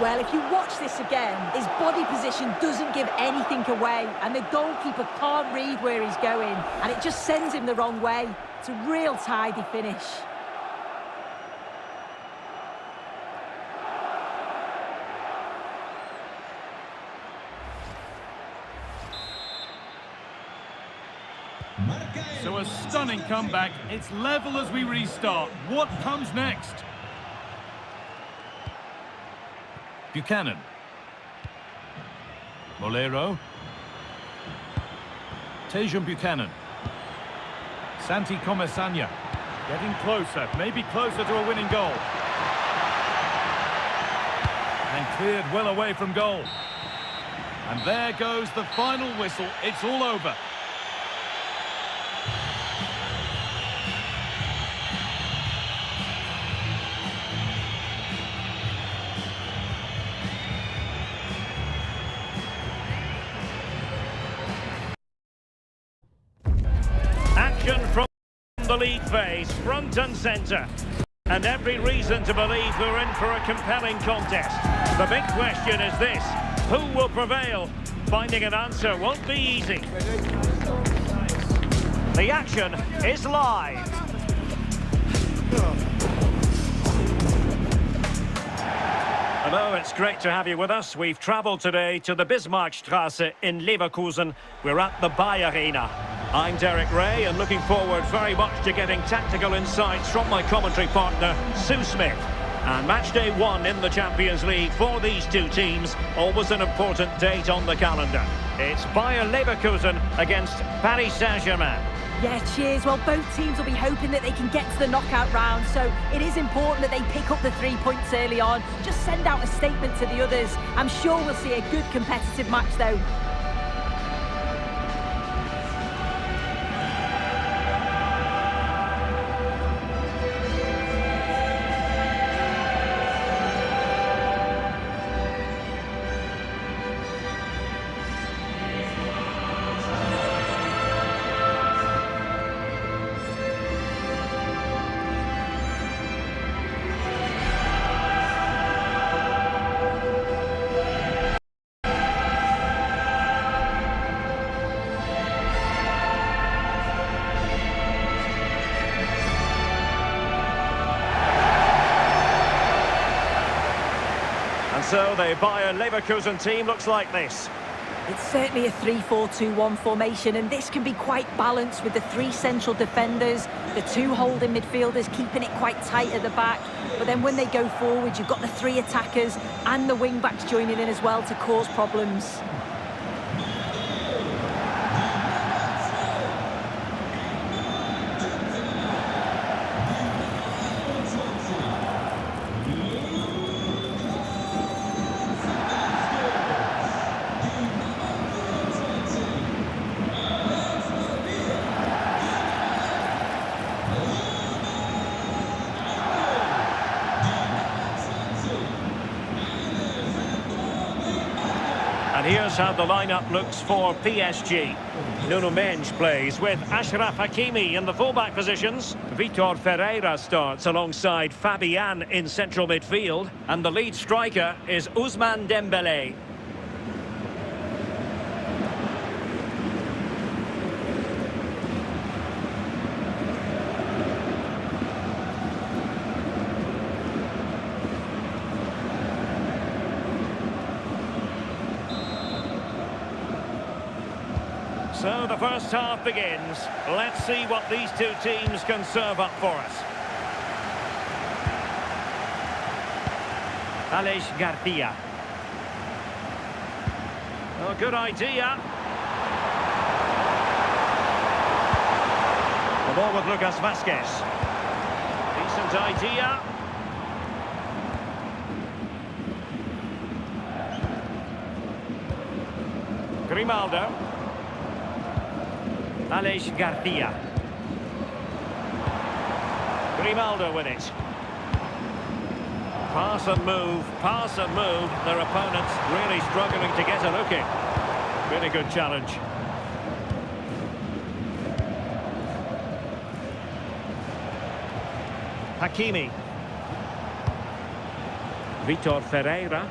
Well, if you watch this again, his body position doesn't give anything away, and the goalkeeper can't read where he's going, and it just sends him the wrong way. It's a real tidy finish. So a stunning comeback. It's level as we restart. What comes next? Buchanan. Molero. Tejan Buchanan. Santi Comesanya. Getting closer, maybe closer to a winning goal. And cleared well away from goal. And there goes the final whistle. It's all over. Action from the league phase, front and centre. And every reason to believe we're in for a compelling contest. The big question is this: who will prevail? Finding an answer won't be easy. The action is live. Hello, it's great to have you with us. We've travelled today to the Bismarckstraße in Leverkusen. We're at the Bayer Arena. I'm Derek Ray and looking forward very much to getting tactical insights from my commentary partner, Sue Smith. And match day 1 in the Champions League for these two teams, always an important date on the calendar. It's Bayer Leverkusen against Paris Saint-Germain. Yeah, cheers. Well, both teams will be hoping that they can get to the knockout round, so it is important that they pick up the 3 points early on. Just send out a statement to the others. I'm sure we'll see a good competitive match, though. So the Bayer Leverkusen team looks like this. It's certainly a 3-4-2-1 formation, and this can be quite balanced with the 3 central defenders, the 2 holding midfielders keeping it quite tight at the back. But then when they go forward, you've got the 3 attackers and the wing-backs joining in as well to cause problems. And here's how the lineup looks for PSG. Nuno Mendes plays with Achraf Hakimi in the fullback positions. Vitor Ferreira starts alongside Fabian in central midfield. And the lead striker is Ousmane Dembélé. So the first half begins. Let's see what these two teams can serve up for us. Aleix Garcia. Oh, good idea. The ball with Lucas Vazquez. Decent idea. Grimaldo. Aleix Garcia. Grimaldo with it. Pass and move, pass and move. Their opponents really struggling to get a look in. Really good challenge. Hakimi. Vitor Ferreira.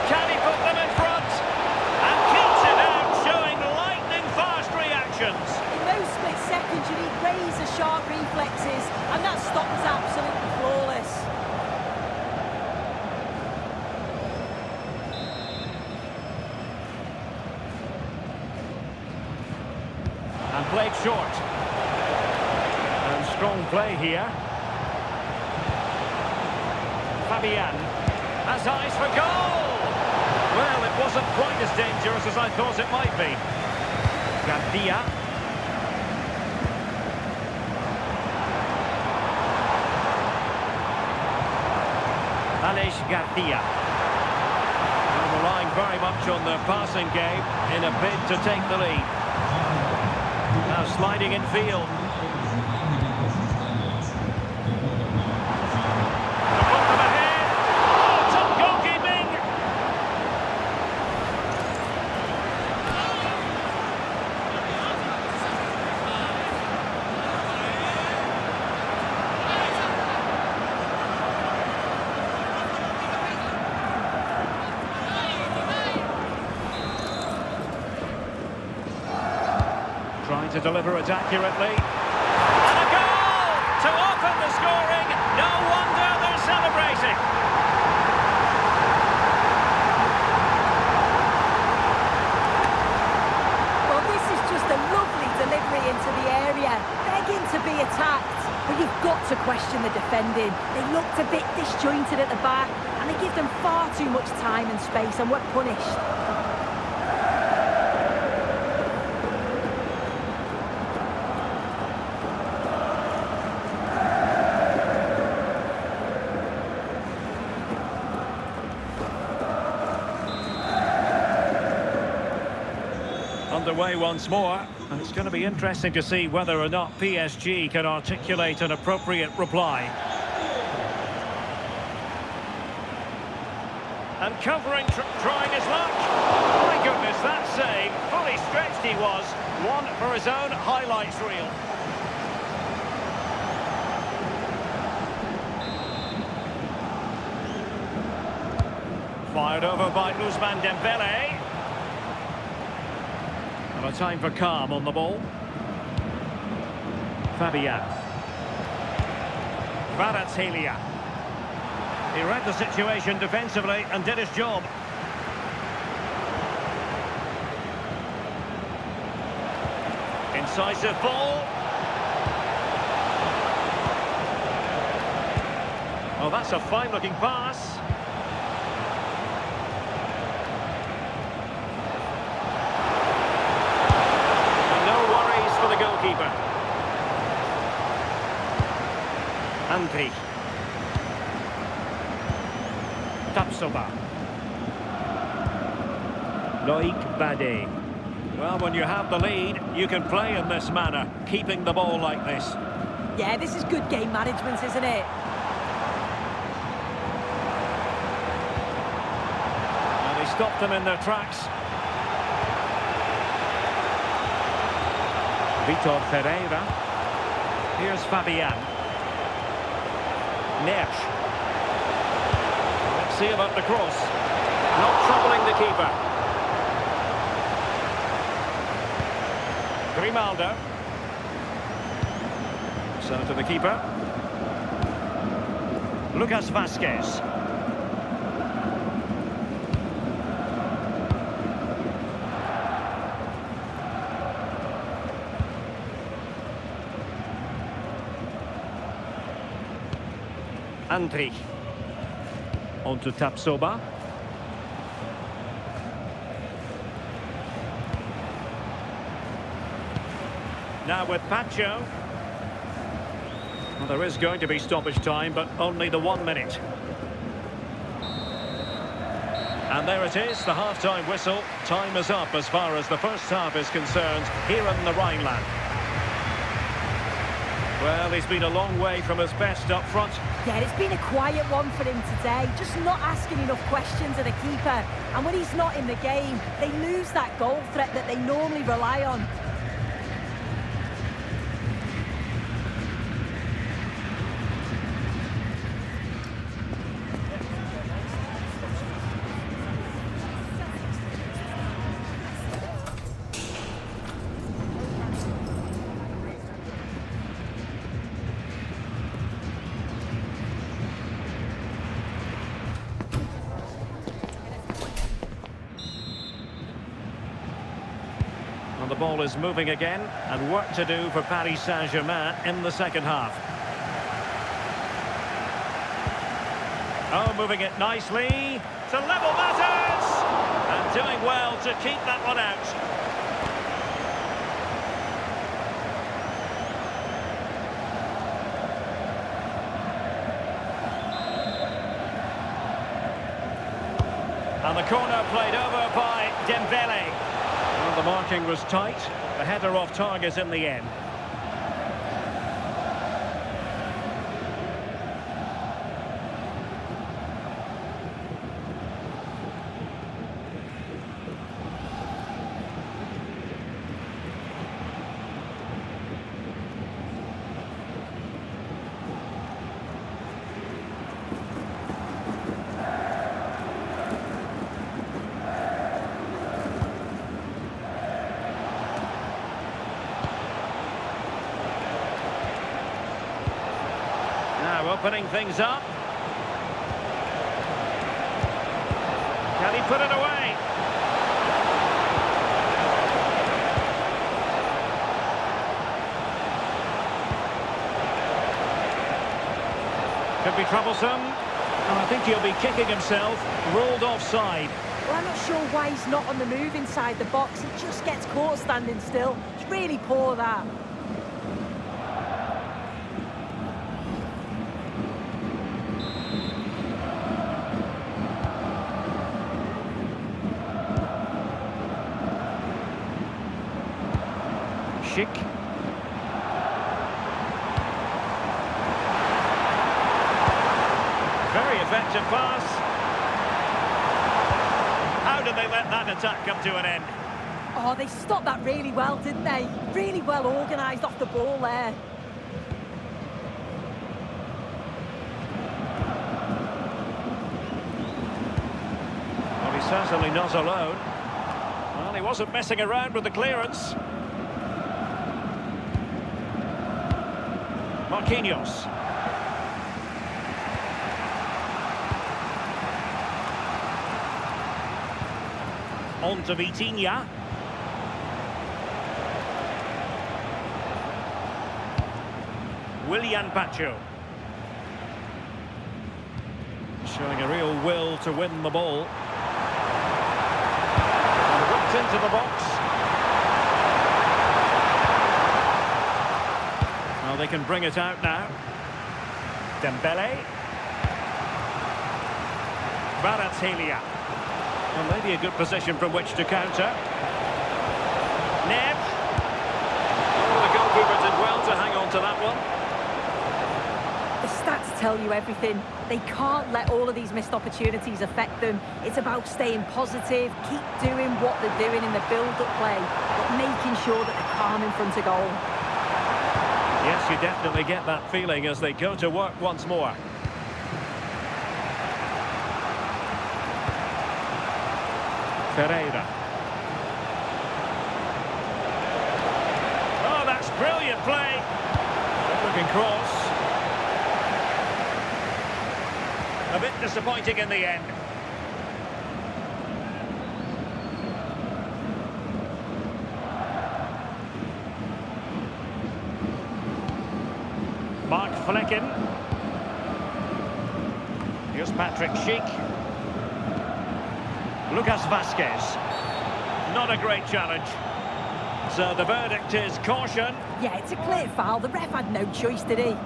Can he put them in front? And keeps it out, showing lightning-fast reactions. In those split seconds, you need razor-sharp reflexes, and that stop was absolutely flawless. And played short. And strong play here. Fabian has eyes for goal. Well, it wasn't quite as dangerous as I thought it might be. Garcia. Aleix Garcia. And relying very much on their passing game in a bid to take the lead. Now sliding in field. Put them ahead. Oh, top goalkeeping. Trying to deliver it accurately. And a goal to open the scoring. No wonder they're celebrating. Well, this is just a lovely delivery into the area, begging to be attacked. But you've got to question the defending. They looked a bit disjointed at the back, and they give them far too much time and space, and were punished. Underway once more, and it's going to be interesting to see whether or not PSG can articulate an appropriate reply. And covering, trying his luck. My goodness, that save, fully stretched he was. One for his own highlights reel. Fired over by Ousmane Dembele. And a time for calm on the ball. Fabian. Kvaratskhelia. He read the situation defensively and did his job. Incisive ball. Oh, that's a fine-looking pass. For the goalkeeper. Antri. Tapsoba. Loic Bade. Well, when you have the lead, you can play in this manner, keeping the ball like this. Yeah, this is good game management, isn't it? And he stopped them in their tracks. Vitor Ferreira. Here's Fabian. Nersch. Let's see about the cross. Not troubling the keeper. Grimaldo. So to the keeper. Lucas Vazquez. Antri. On to Tapsoba. Now with Pacho. Well, there is going to be stoppage time, but only the 1 minute. And there it is, the half-time whistle. Time is up as far as the first half is concerned here in the Rhineland. Well, he's been a long way from his best up front. Yeah, it's been a quiet one for him today, just not asking enough questions of the keeper. And when he's not in the game, they lose that goal threat that they normally rely on. And the ball is moving again, and work to do for Paris Saint-Germain in the second half. Oh, moving it nicely to level matters, and doing well to keep that one out. And the corner played over by Dembele. Well, the marking was tight. The header off target in the end. opening things up. Can he put it away? Could be troublesome. And I think he'll be kicking himself. Ruled offside. Well, I'm not sure why he's not on the move inside the box. He just gets caught standing still. It's really poor, that. Schick. Very effective pass. How did they let that attack come to an end? Oh, they stopped that really well, didn't they? Really well organised off the ball there. Well, he's certainly not alone. Well, he wasn't messing around with the clearance. Marquinhos. On to Vitinha. Willian Pacho. Showing a real will to win the ball. And whipped into the box. Well, they can bring it out now. Dembele. Kvaratskhelia. Well, maybe a good position from which to counter. Nev. Oh, the goalkeeper did well to hang on to that one. The stats tell you everything. They can't let all of these missed opportunities affect them. It's about staying positive, keep doing what they're doing in the build-up play, but making sure that they're calm in front of goal. Yes, you definitely get that feeling as they go to work once more. Ferreira. Oh, that's brilliant play. Good-looking cross. A bit disappointing in the end. Mark Flecken. Here's Patrick Schick. Lucas Vasquez. Not a great challenge. So the verdict is caution. Yeah, it's a clear foul. The ref had no choice, did he?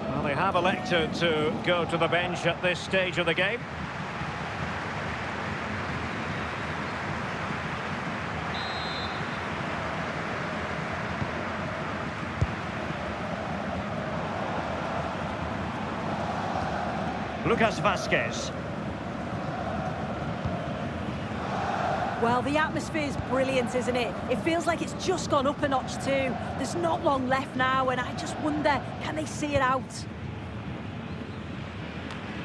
Well, they have elected to go to the bench at this stage of the game. Lucas Vasquez. Well, the atmosphere's brilliant, isn't it? It feels like it's just gone up a notch too. There's not long left now, and I just wonder, can they see it out?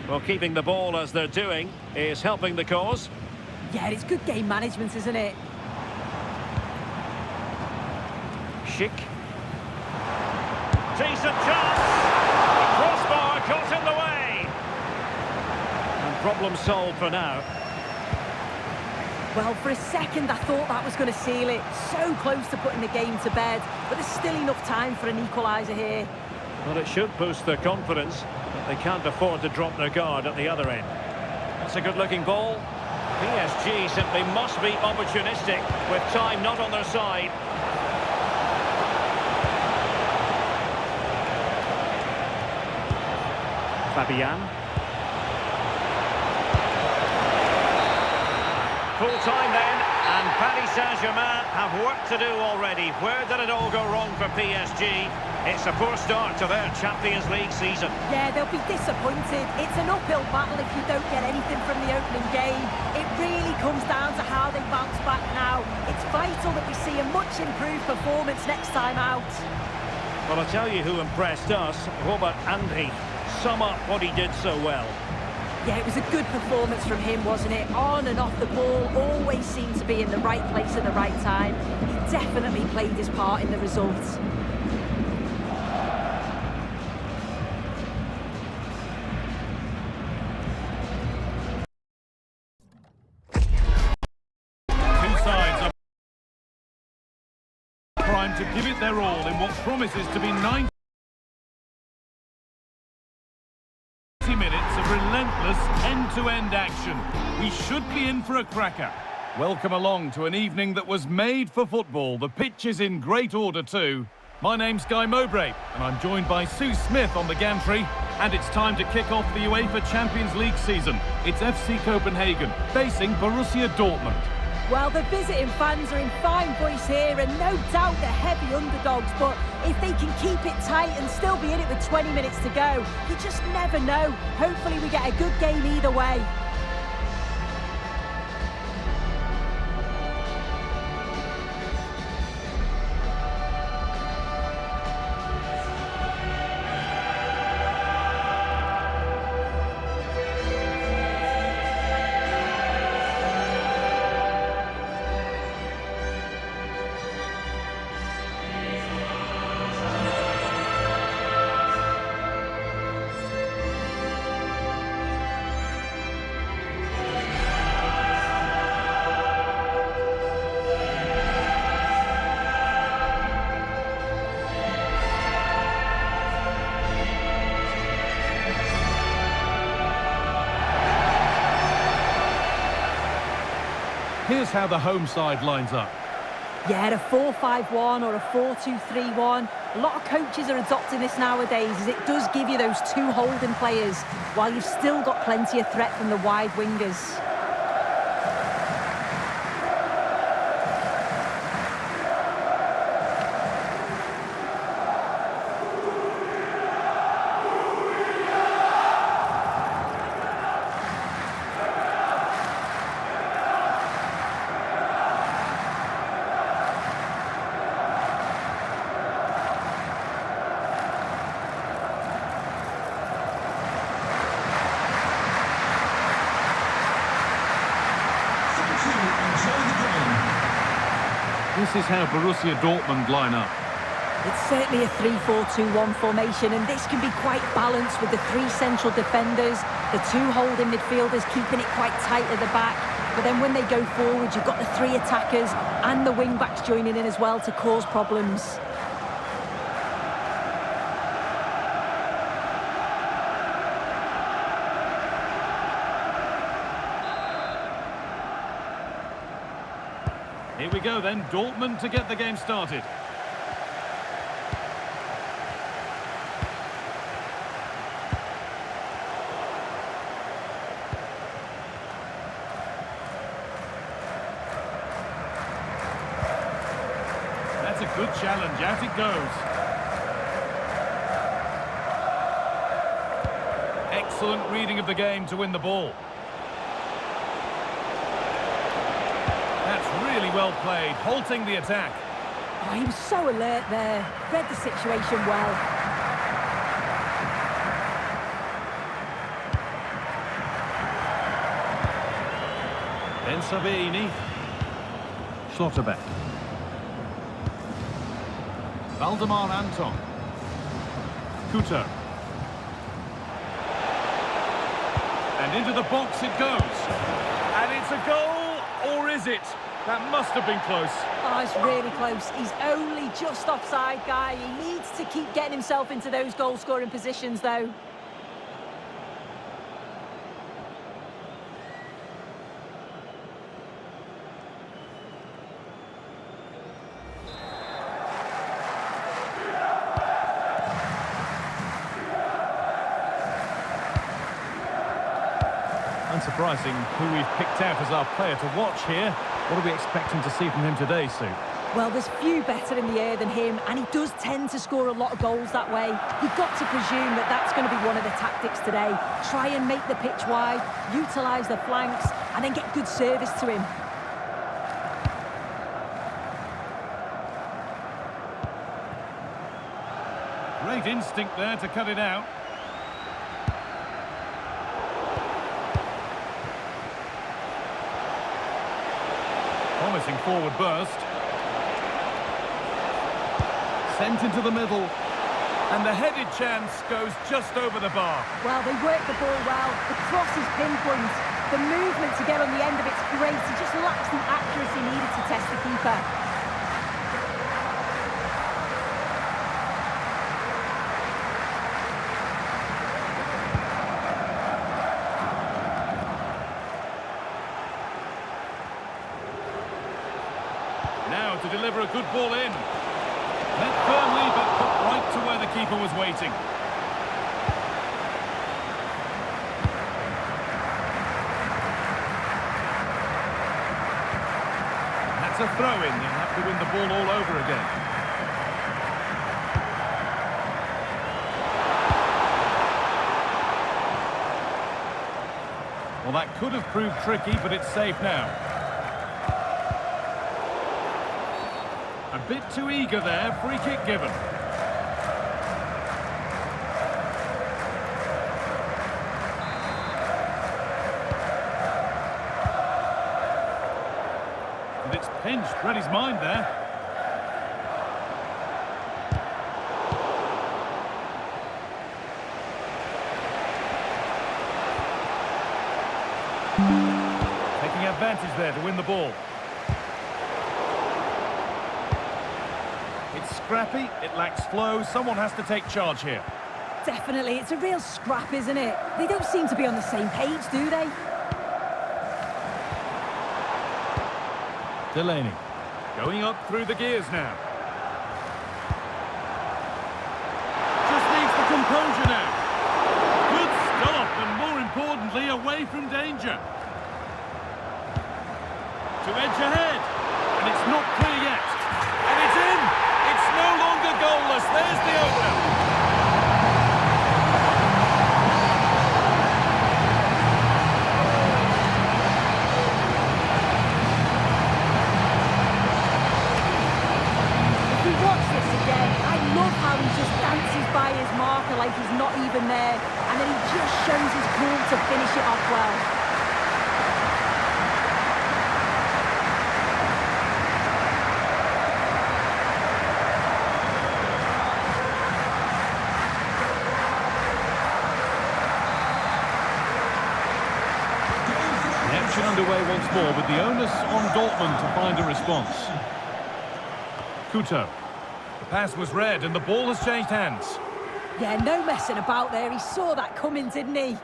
Well, keeping the ball as they're doing is helping the cause. Yeah, it's good game management, isn't it? Schick. Decent chance. The crossbar got in the way. And problem solved for now. Well, for a second, I thought that was going to seal it. So close to putting the game to bed, but there's still enough time for an equaliser here. Well, it should boost their confidence, but they can't afford to drop their guard at the other end. That's a good-looking ball. PSG simply must be opportunistic with time not on their side. Fabian. Full time then, and Paris Saint-Germain have work to do already. Where did it all go wrong for PSG? It's a poor start to their Champions League season. Yeah, they'll be disappointed. It's an uphill battle if you don't get anything from the opening game. It really comes down to how they bounce back now. It's vital that we see a much improved performance next time out. Well, I'll tell you who impressed us, Robert Andri. Sum up what he did so well. Yeah, it was a good performance from him, wasn't it? On and off the ball, always seemed to be in the right place at the right time. He definitely played his part in the results. Two sides are primed to give it their all in what promises to be 90 minutes of relentless end-to-end action. We should be in for a cracker. Welcome along to an evening that was made for football. The pitch is in great order too. My name's Guy Mowbray, and I'm joined by Sue Smith on the gantry. And it's time to kick off the UEFA Champions League season. It's FC Copenhagen facing Borussia Dortmund. Well, the visiting fans are in fine voice here, and no doubt they're heavy underdogs, but if they can keep it tight and still be in it with 20 minutes to go, you just never know. Hopefully we get a good game either way. Here's how the home side lines up. Yeah, a 4-5-1 or a 4-2-3-1. A lot of coaches are adopting this nowadays, as it does give you those two holding players, while you've still got plenty of threat from the wide wingers. This is how Borussia Dortmund line up. It's certainly a 3-4-2-1 formation, and this can be quite balanced with the three central defenders, the two holding midfielders keeping it quite tight at the back. But then when they go forward, you've got the three attackers and the wing-backs joining in as well to cause problems. Here we go then, Dortmund to get the game started. That's a good challenge, out it goes. Excellent reading of the game to win the ball. That's really well played, halting the attack. Oh, he was so alert there, read the situation well. Ben Sabini. Schlotterbeck. Valdemar Anton. Kuto. And into the box it goes. And it's a goal, or is it? That must have been close. Oh, it's really close. He's only just offside, Guy. He needs to keep getting himself into those goal-scoring positions, though. Unsurprising who we've picked out as our player to watch here. What are we expecting to see from him today, Sue? Well, there's few better in the air than him, and he does tend to score a lot of goals that way. You've got to presume that that's going to be one of the tactics today. Try and make the pitch wide, utilise the flanks, and then get good service to him. Great instinct there to cut it out. Promising forward burst. Sent into the middle. And the headed chance goes just over the bar. Well, they work the ball well. The cross is pinpoint. The movement to get on the end of it's great. He just lacks the accuracy needed to test the keeper. Now to deliver a good ball in. Met firmly, but put right to where the keeper was waiting. That's a throw-in. They'll have to win the ball all over again. Well, that could have proved tricky, but it's safe now. A bit too eager there, free kick given. And it's pinched, read his mind there. Taking advantage there to win the ball. Scrappy, it lacks flow, someone has to take charge here. Definitely, it's a real scrap, isn't it? They don't seem to be on the same page, do they? Delaney, going up through the gears now. Just needs the composure now. Good stop, and more importantly, away from danger. To edge ahead, and it's not clear yet. And it's in! No longer goalless, there's the opener. If we watch this again, I love how he just dances by his marker like he's not even there, and then he just shows his cool to finish it off well. Underway once more with the onus on Dortmund to find a response. Couto. The pass was read and the ball has changed hands. Yeah, no messing about there. He saw that coming, didn't he?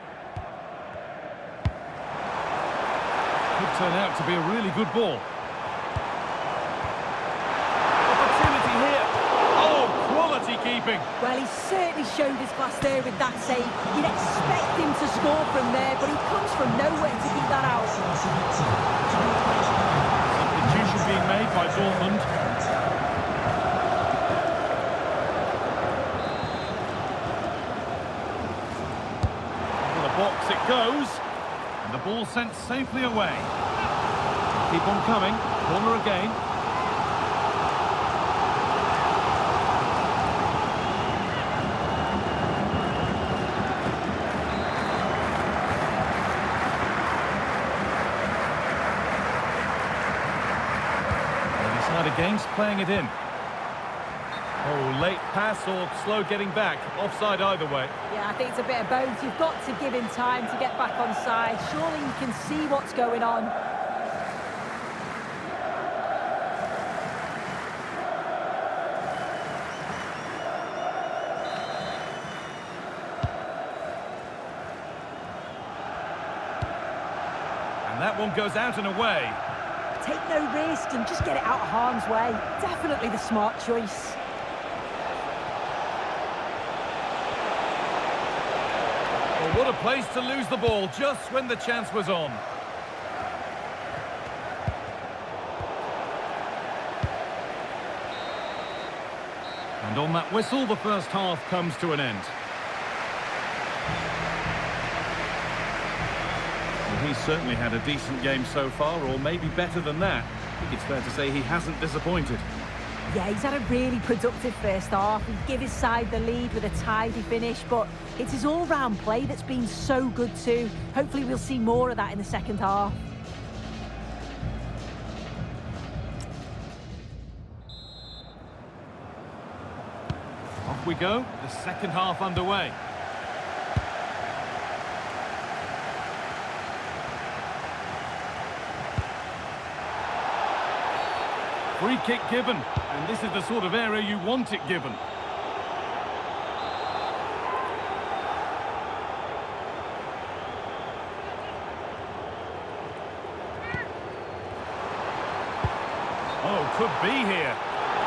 Could turn out to be a really good ball. Opportunity here. Oh, quality keeping. Well, he certainly showed his class there with that save. You'd expect him to score from there, but he comes from nowhere to keep that out. Substitution being made by Dortmund. Into the box it goes. And the ball sent safely away. Keep on coming. Corner again. Against playing it in. Oh, late pass or slow getting back. Offside either way. Yeah, I think it's a bit of both. You've got to give him time to get back on side. Surely you can see what's going on. And that one goes out and away. Take no risk and just get it out of harm's way. Definitely the smart choice. Well, what a place to lose the ball just when the chance was on. And on that whistle, the first half comes to an end. He's certainly had a decent game so far, or maybe better than that. I think it's fair to say he hasn't disappointed. Yeah, he's had a really productive first half. He gave his side the lead with a tidy finish, but it's his all-round play that's been so good too. Hopefully we'll see more of that in the second half. Off we go, the second half underway. Free kick given, and this is the sort of area you want it given. Oh, could be here.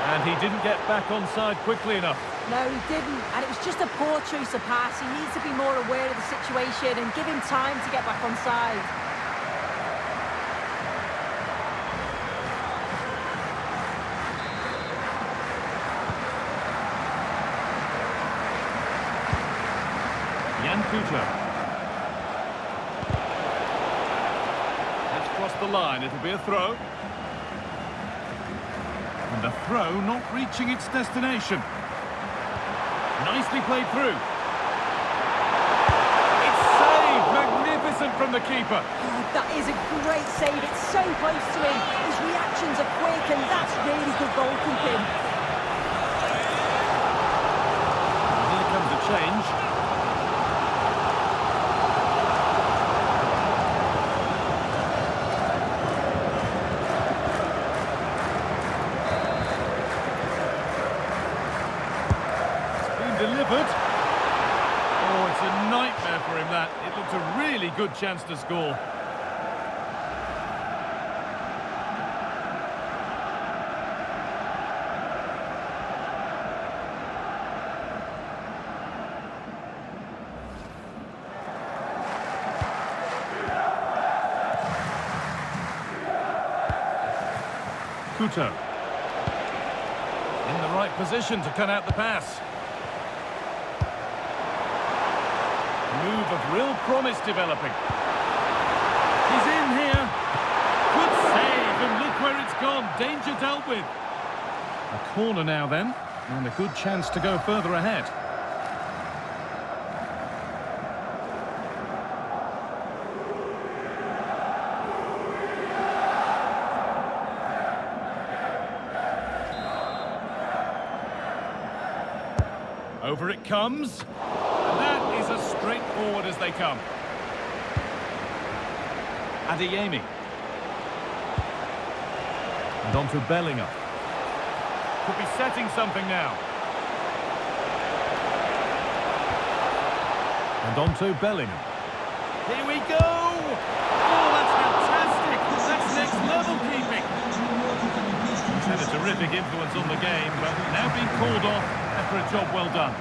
And he didn't get back onside quickly enough. No, he didn't, and it was just a poor choice of pass. He needs to be more aware of the situation and give him time to get back onside. That's crossed the line, it'll be a throw. And the throw not reaching its destination. Nicely played through. It's saved! Magnificent from the keeper. Oh, that is a great save. It's so close to him. His reactions are quick, and that's really good goalkeeping. Here comes a change. Delivered. Oh, it's a nightmare for him, that. It looked a really good chance to score. Couto. In the right position to cut out the pass. Move of real promise developing. He's in here. Good save, and look where it's gone. Danger dealt with. A corner now then, and a good chance to go further ahead. Over it comes. As straightforward as they come. Adeyemi. And on to Bellingham. Could be setting something now. And on to Bellingham. Here we go! Oh, that's fantastic! That's next level keeping! He's had a terrific influence on the game, but now being called off after a job well done.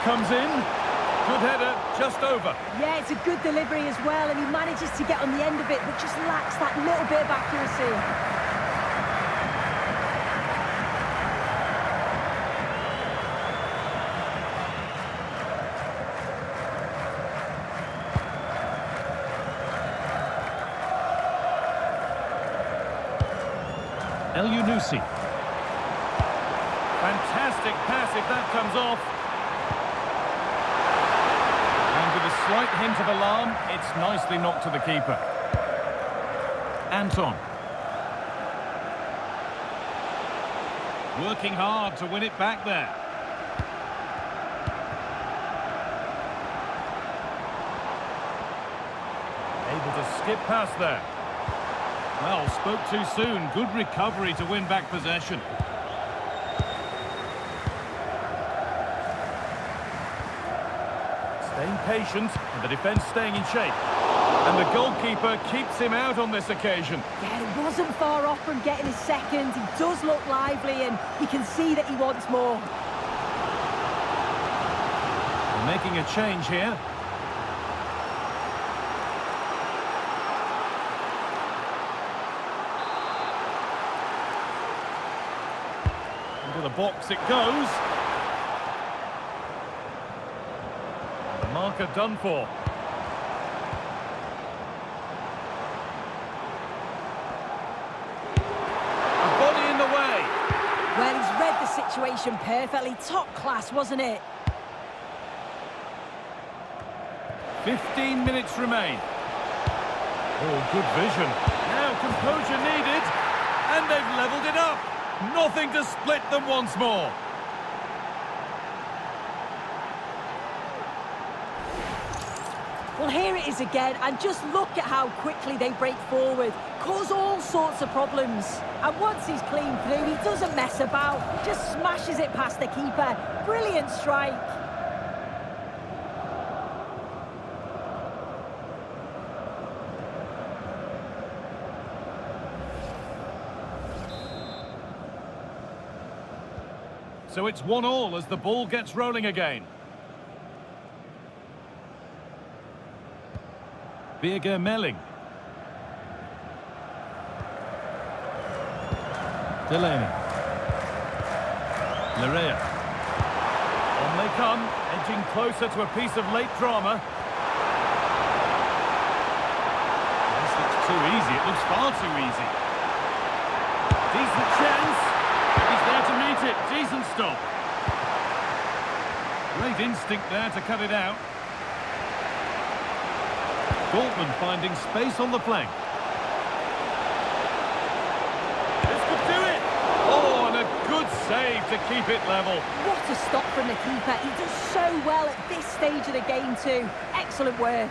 Comes in, good header, just over. Yeah, it's a good delivery as well, and he manages to get on the end of it, but just lacks that little bit of accuracy. El Yunusi. Fantastic pass if that comes off. Slight hint of alarm, it's nicely knocked to the keeper. Anton. Working hard to win it back there. Able to skip past there. Well, spoke too soon. Good recovery to win back possession. Staying patient, and the defence staying in shape. And the goalkeeper keeps him out on this occasion. Yeah, it wasn't far off from getting his second. He does look lively, and you can see that he wants more. Making a change here. Into the box it goes. Marker done for. A body in the way. Well, he's read the situation perfectly. Top class, wasn't it? 15 minutes remain. Oh, good vision. Now composure needed, and they've levelled it up. Nothing to split them once more. Well, here it is again, and just look at how quickly they break forward, cause all sorts of problems. And once he's clean through, he doesn't mess about, just smashes it past the keeper. Brilliant strike. So it's 1-1 as the ball gets rolling again. Birger Melling. Delaney. Larea. On they come, edging closer to a piece of late drama. This looks too easy. It looks far too easy. Decent chance. He's there to meet it. Decent stop. Great instinct there to cut it out. Dortmund finding space on the flank. This could do it! Oh, and a good save to keep it level. What a stop from the keeper. He does so well at this stage of the game too. Excellent work.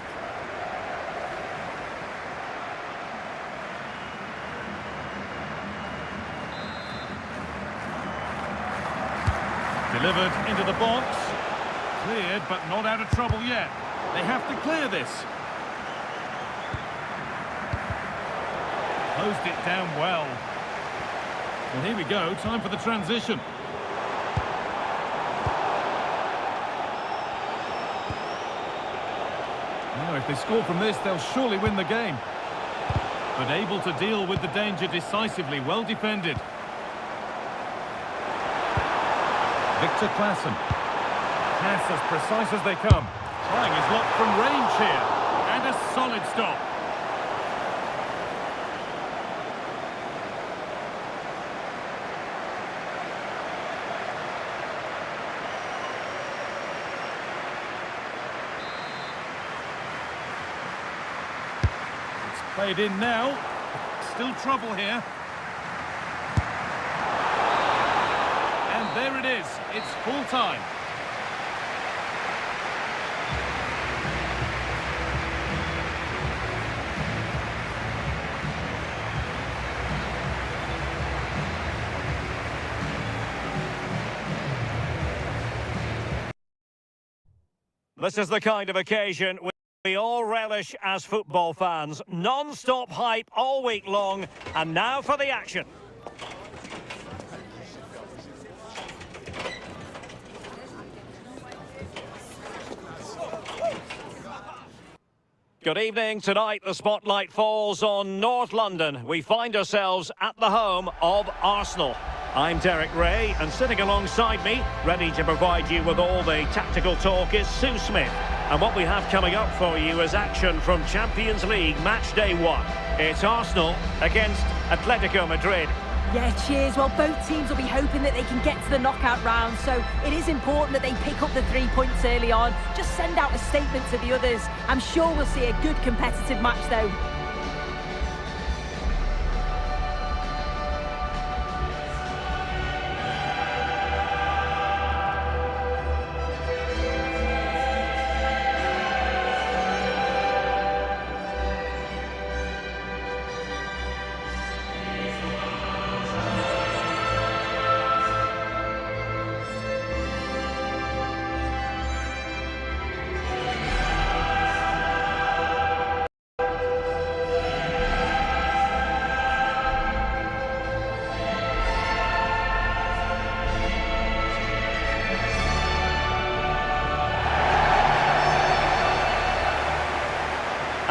Delivered into the box. Cleared, but not out of trouble yet. They have to clear this. Closed it down well. Well, here we go. Time for the transition. Now, if they score from this, they'll surely win the game. But able to deal with the danger decisively. Well defended. Victor Claesson. Pass as precise as they come. Trying his luck from range here. And a solid stop. Played in now. Still trouble here. And there it is. It's full time. This is the kind of occasion we all relish as football fans. Non-stop hype all week long, and now for the action. Good evening. Tonight the spotlight falls on North London. We find ourselves at the home of Arsenal. I'm Derek Ray, and sitting alongside me, ready to provide you with all the tactical talk, is Sue Smith. And what we have coming up for you is action from Champions League match day 1. It's Arsenal against Atletico Madrid. Yeah, cheers. Well, both teams will be hoping that they can get to the knockout round, so it is important that they pick up the 3 points early on. Just send out a statement to the others. I'm sure we'll see a good competitive match, though.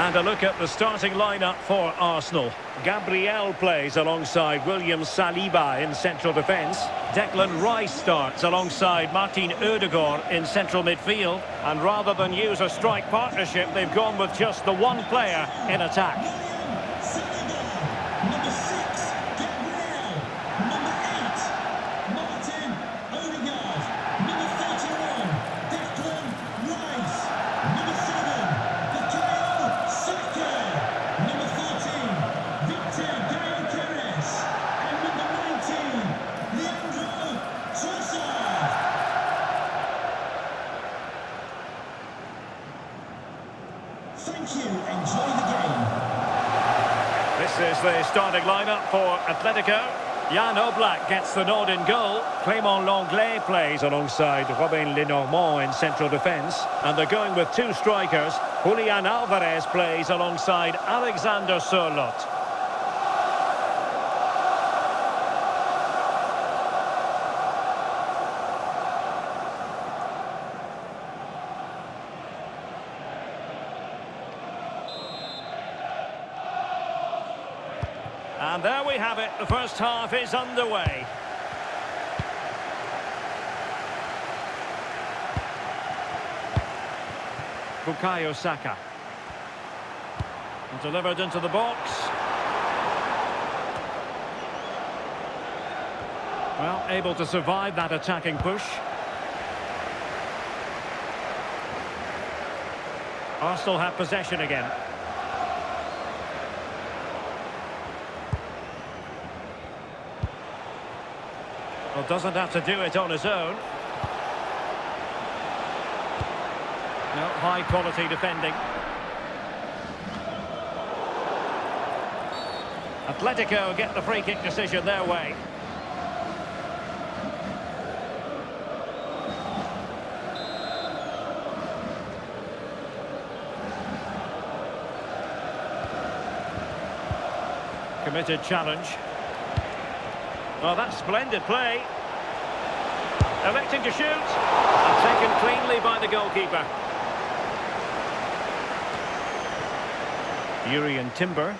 And a look at the starting lineup for Arsenal. Gabriel plays alongside William Saliba in central defence. Declan Rice starts alongside Martin Ødegaard in central midfield. And rather than use a strike partnership, they've gone with just the one player in attack. Number 6, Gabriel. Number 8, Martin Ødegaard. Number 31, Declan Rice. Number 7, Bukayo Saka. Number Thank you. Enjoy the game. This is the starting lineup for Atletico. Jan Oblak gets the nod in goal. Clément Lenglet plays alongside Robin Lenormand in central defence. And they're going with two strikers. Julian Alvarez plays alongside Alexander Sørloth. And there we have it, the first half is underway. Bukayo Saka. Delivered into the box. Well, able to survive that attacking push. Arsenal have possession again. Well, doesn't have to do it on his own. No, high quality defending. Atletico get the free kick decision their way. Committed challenge. Well, that's splendid play. Electing to shoot. And taken cleanly by the goalkeeper. Jurrien Timber.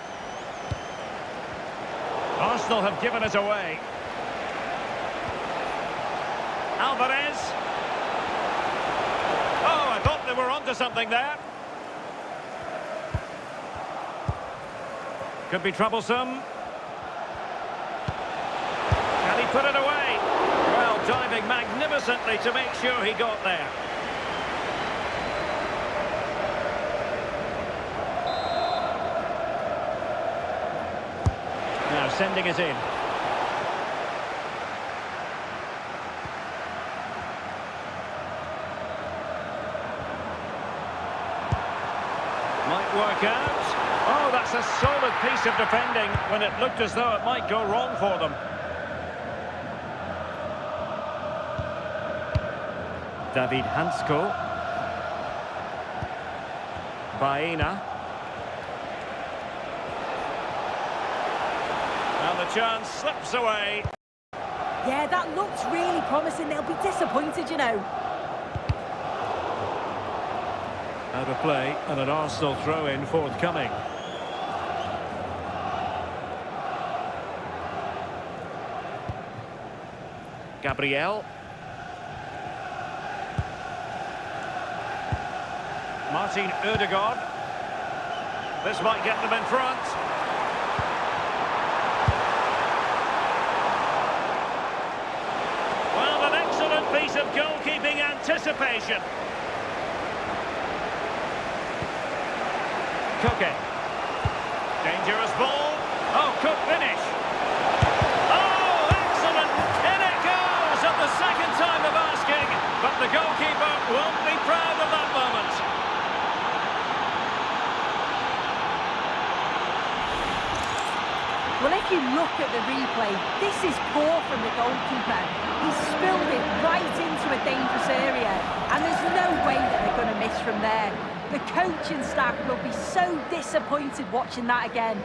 Arsenal have given it away. Alvarez. Oh, I thought they were onto something there. Could be troublesome. Can he put it away? Well, diving magnificently to make sure he got there. Now sending it in. Might work out. Oh, that's a solid piece of defending when it looked as though it might go wrong for them. David Hansko. Baena. And the chance slips away. Yeah, that looks really promising. They'll be disappointed, you know. Out of play and an Arsenal throw-in forthcoming. Gabriel. Martin Ødegaard. This might get them in front. Well, an excellent piece of goalkeeping anticipation. Koke. Dangerous ball. Oh, Cook finish. Oh, excellent. In it goes at the second time of asking. But the goalkeeper won't be proud of that moment. Well, if you look at the replay, this is poor from the goalkeeper. He's spilled it right into a dangerous area, and there's no way that they're going to miss from there. The coaching staff will be so disappointed watching that again.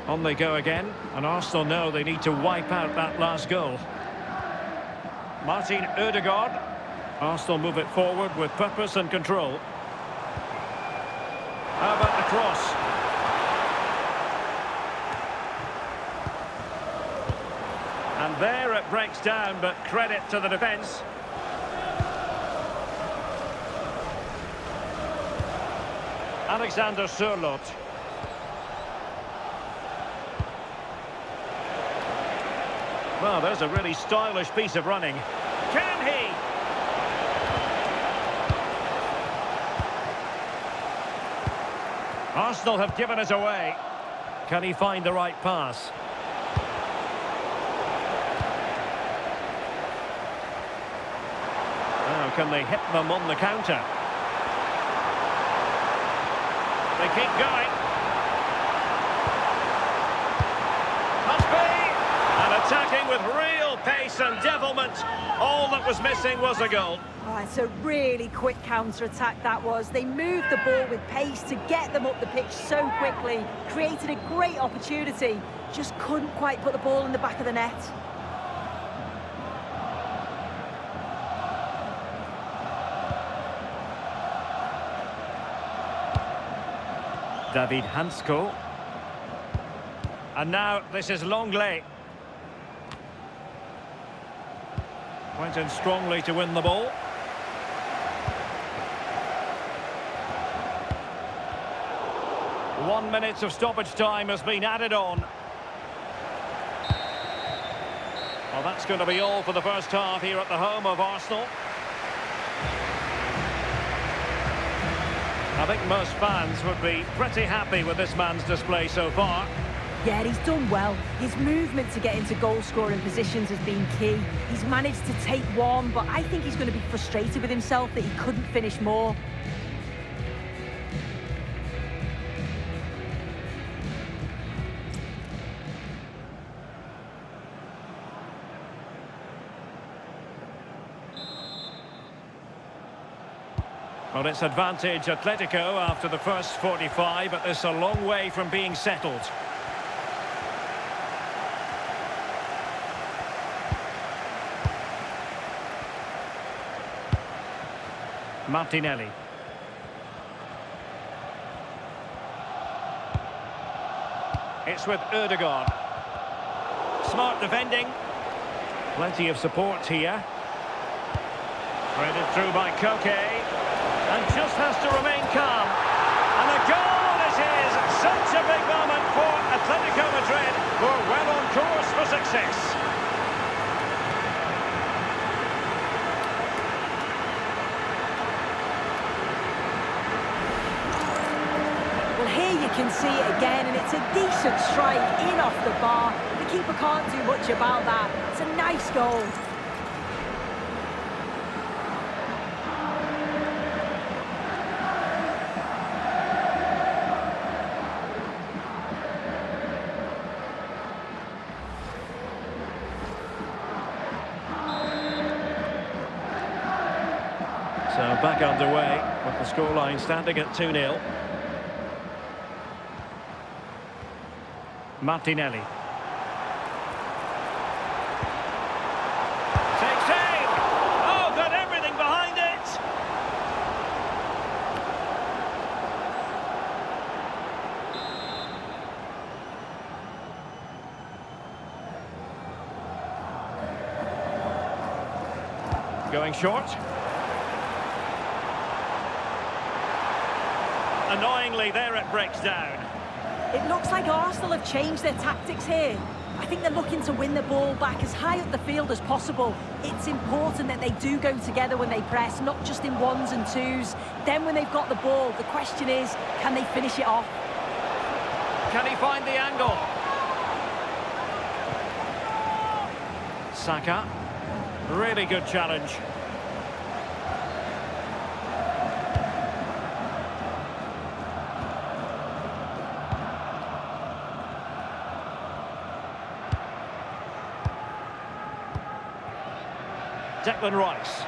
On they go again, and Arsenal know they need to wipe out that last goal. Martin Ødegaard. Arsenal move it forward with purpose and control. How about the cross? And there it breaks down, but credit to the defence. Alexander Sørloth. Well, there's a really stylish piece of running. Can he? Arsenal have given it away. Can he find the right pass? Now, can they hit them on the counter? They keep going. Must be! And attacking with real pace and devilment. All that was missing was a goal. Oh, it's a really quick counter-attack that was. They moved the ball with pace to get them up the pitch so quickly. Created a great opportunity. Just couldn't quite put the ball in the back of the net. David Hansko. And now this is Longley. Went in strongly to win the ball. One minute of stoppage time has been added on. Well, that's going to be all for the first half here at the home of Arsenal. I think most fans would be pretty happy with this man's display so far. Yeah, he's done well. His movement to get into goal-scoring positions has been key. He's managed to take one, but I think he's going to be frustrated with himself that he couldn't finish more. Well, it's advantage Atletico after the first 45, but it's a long way from being settled. Martinelli. It's with Ødegaard. Smart defending. Plenty of support here. Threaded through by Koke. And just has to remain calm. And a goal it is! Such a big moment for Atletico Madrid, who are well on course for success. Well, here you can see it again, and it's a decent strike in off the bar. The keeper can't do much about that. It's a nice goal. So back underway with the scoreline standing at 2-0. Martinelli. Takes aim! Oh, got everything behind it! Going short. Annoyingly, there it breaks down. It looks like Arsenal have changed their tactics here. I think they're looking to win the ball back as high up the field as possible. It's important that they do go together when they press, not just in ones and twos. Then when they've got the ball, the question is, can they finish it off? Can he find the angle? Saka. Really good challenge. Declan Rice.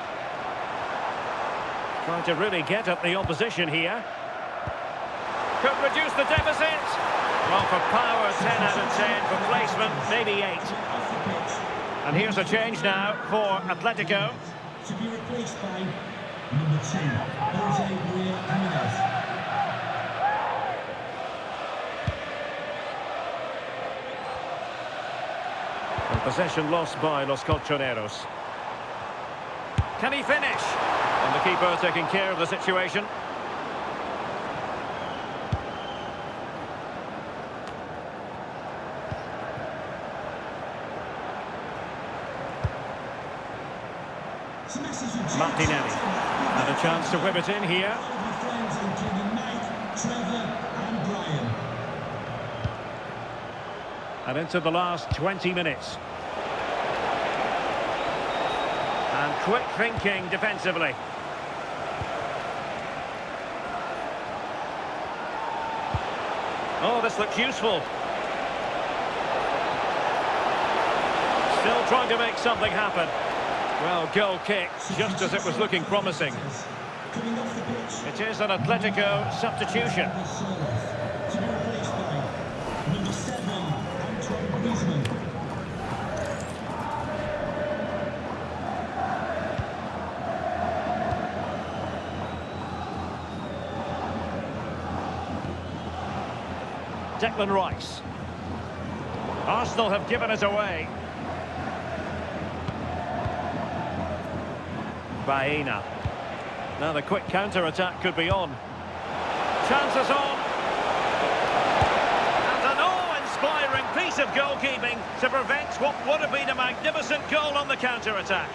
Trying to really get at the opposition here. Could reduce the deficit. Well, for power, 10 out of 10. For placement, maybe 8. And here's a change now for Atletico. To be replaced by number 2, Jose Jimenez. And possession lost by Los Colchoneros. Can he finish? And the keeper taking care of the situation. Martinelli. And a chance to whip it in here. And into the last 20 minutes. And quick thinking defensively. Oh, this looks useful. Still trying to make something happen. Well, goal kick, just as it was looking promising. Coming off the pitch. It is an Atletico substitution. To be replaced by number 7, Antoine Griezmann. Declan Rice. Arsenal have given it away. Baena. Now the quick counter-attack could be on. Chances on. And an awe-inspiring piece of goalkeeping to prevent what would have been a magnificent goal on the counter-attack.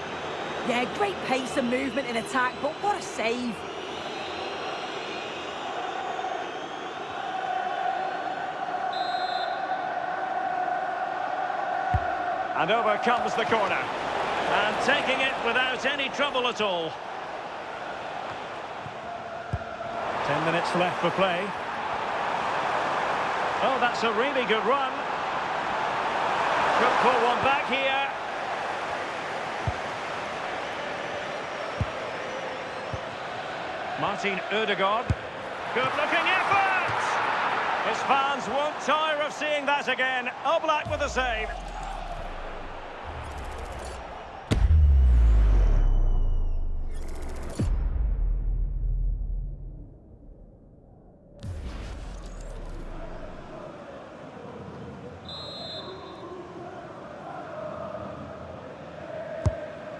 Yeah, great pace and movement in attack, but what a save. And over comes the corner. And taking it without any trouble at all. 10 minutes left for play. Oh, that's a really good run. Could pull one back here. Martin Ødegaard. Good-looking effort! His fans won't tire of seeing that again. Oblak with the save.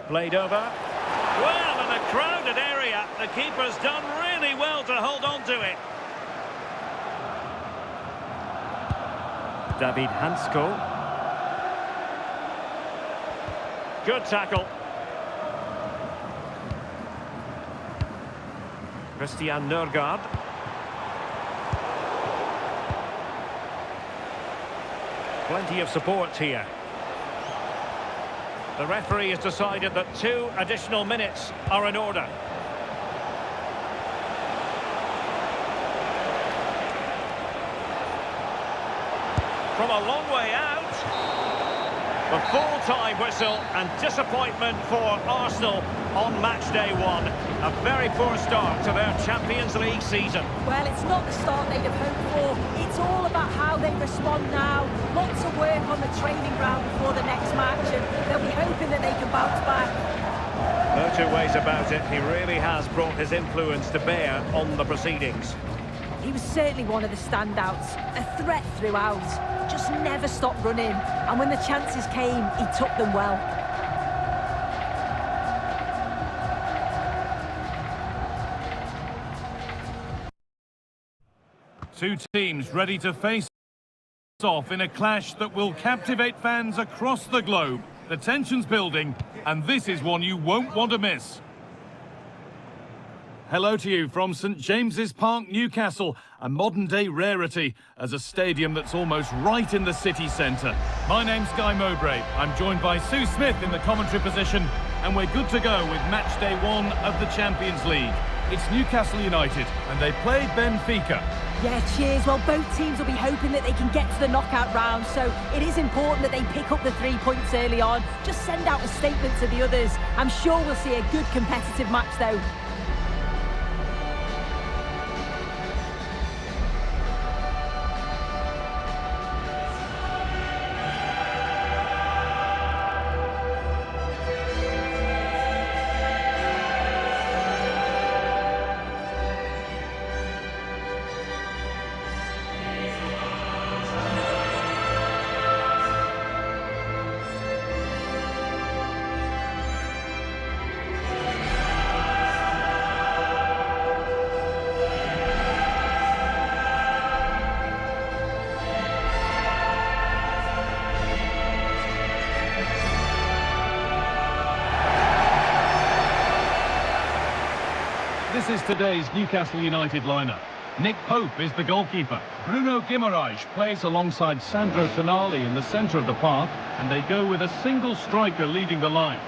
Played over. Well, in a crowded area, the keeper's done really well to hold on to it. David Hansko. Good tackle. Christian Nørgaard. Plenty of support here. The referee has decided that 2 additional minutes are in order. From a long way out. The full-time whistle and disappointment for Arsenal on match day 1. A very poor start to their Champions League season. Well, it's not the start they'd have hoped for. It's all about how they respond now. Lots of work on the training ground before the next match, and they'll be hoping that they can bounce back. No two ways about it. He really has brought his influence to bear on the proceedings. He was certainly one of the standouts, a threat throughout. Just never stopped running, and when the chances came, he took them well. Two teams ready to face off in a clash that will captivate fans across the globe. The tension's building, and this is one you won't want to miss. Hello to you from St James's Park, Newcastle, a modern-day rarity as a stadium that's almost right in the city centre. My name's Guy Mowbray. I'm joined by Sue Smith in the commentary position, and we're good to go with match day 1 of the Champions League. It's Newcastle United, and they play Benfica. Yeah, cheers. Well, both teams will be hoping that they can get to the knockout round, so it is important that they pick up the 3 points early on. Just send out a statement to the others. I'm sure we'll see a good competitive match, though. This is today's Newcastle United lineup. Nick Pope is the goalkeeper. Bruno Guimaraes plays alongside Sandro Tonali in the centre of the park, and they go with a single striker leading the line.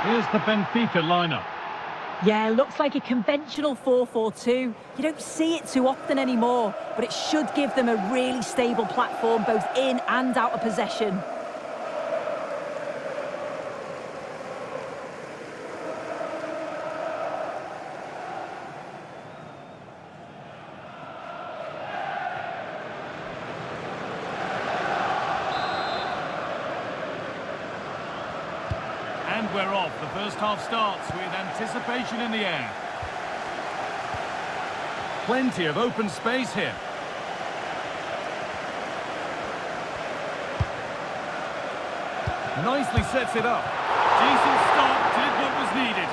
Here's the Benfica lineup. Yeah, looks like a conventional 4-4-2. You don't see it too often anymore, but it should give them a really stable platform both in and out of possession. And we're off. The first half starts with anticipation in the air. Plenty of open space here. Nicely sets it up. Decent start, did what was needed.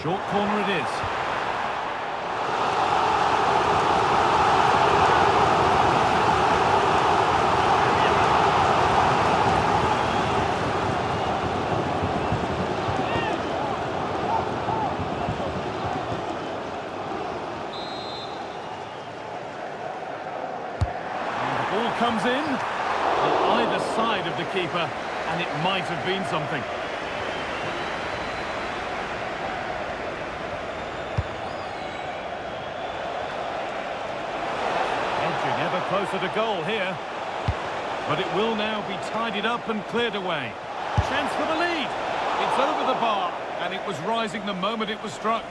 Short corner it is. And the ball comes in on either side of the keeper, and it might have been something. Ever closer to goal here, but it will now be tidied up and cleared away. Chance for the lead. It's over the bar, and it was rising the moment it was struck.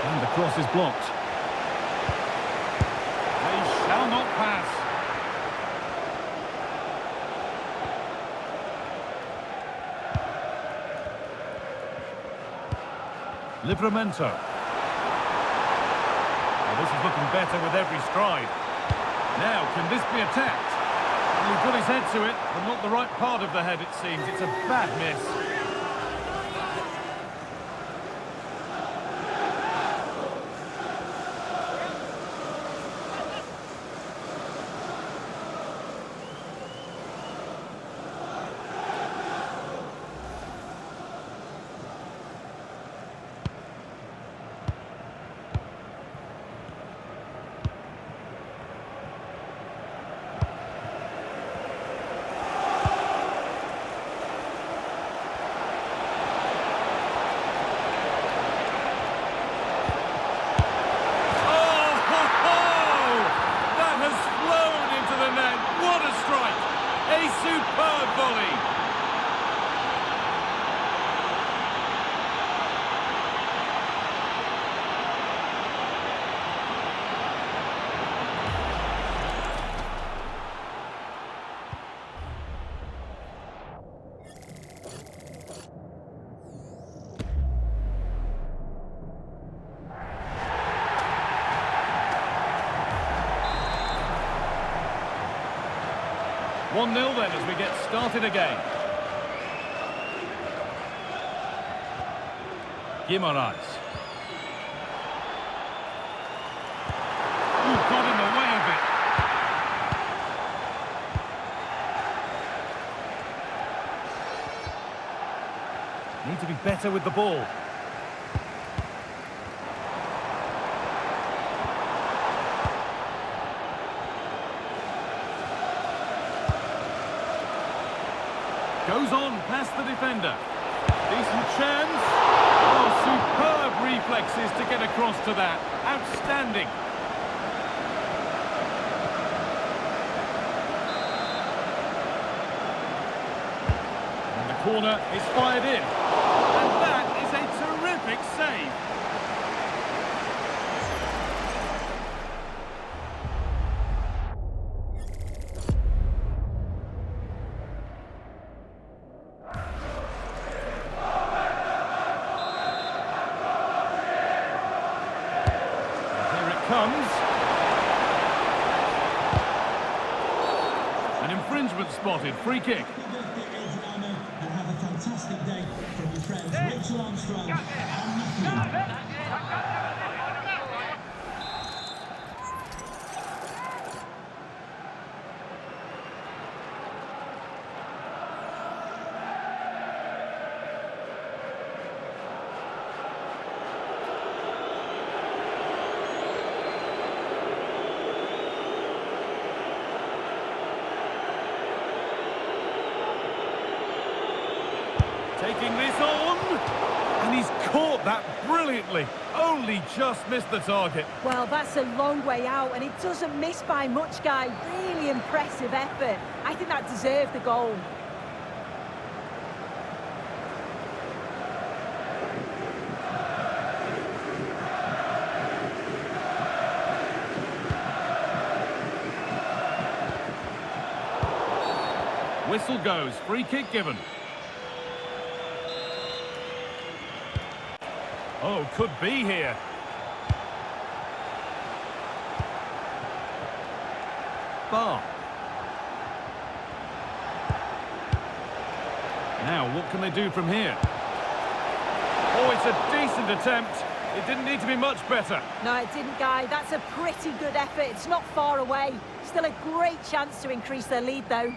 And the cross is blocked. They shall not pass. Livramento. Well, this is looking better with every stride. Now, can this be attacked? Well, he put his head to it, but not the right part of the head, it seems. It's a bad miss. A superb volley. One 0 then as we get started again. Guimaraes. Got in the way of it. Need to be better with the ball. the defender. Decent chance. Oh, superb reflexes to get across to that. Outstanding. And the corner is fired in. And that is a terrific save. Comes. An infringement spotted. Free kick. Happy birthday, Adriano, and have a fantastic day from your friends Rachel Armstrong and Matthew. Taking this on, and he's caught that brilliantly. Only just missed the target. Well, that's a long way out, and it doesn't miss by much, Guy. Really impressive effort. I think that deserved the goal. Whistle goes. Free kick given. Oh, could be here. Bar. Now, what can they do from here? Oh, it's a decent attempt. It didn't need to be much better. No, it didn't, Guy. That's a pretty good effort. It's not far away. Still a great chance to increase their lead, though.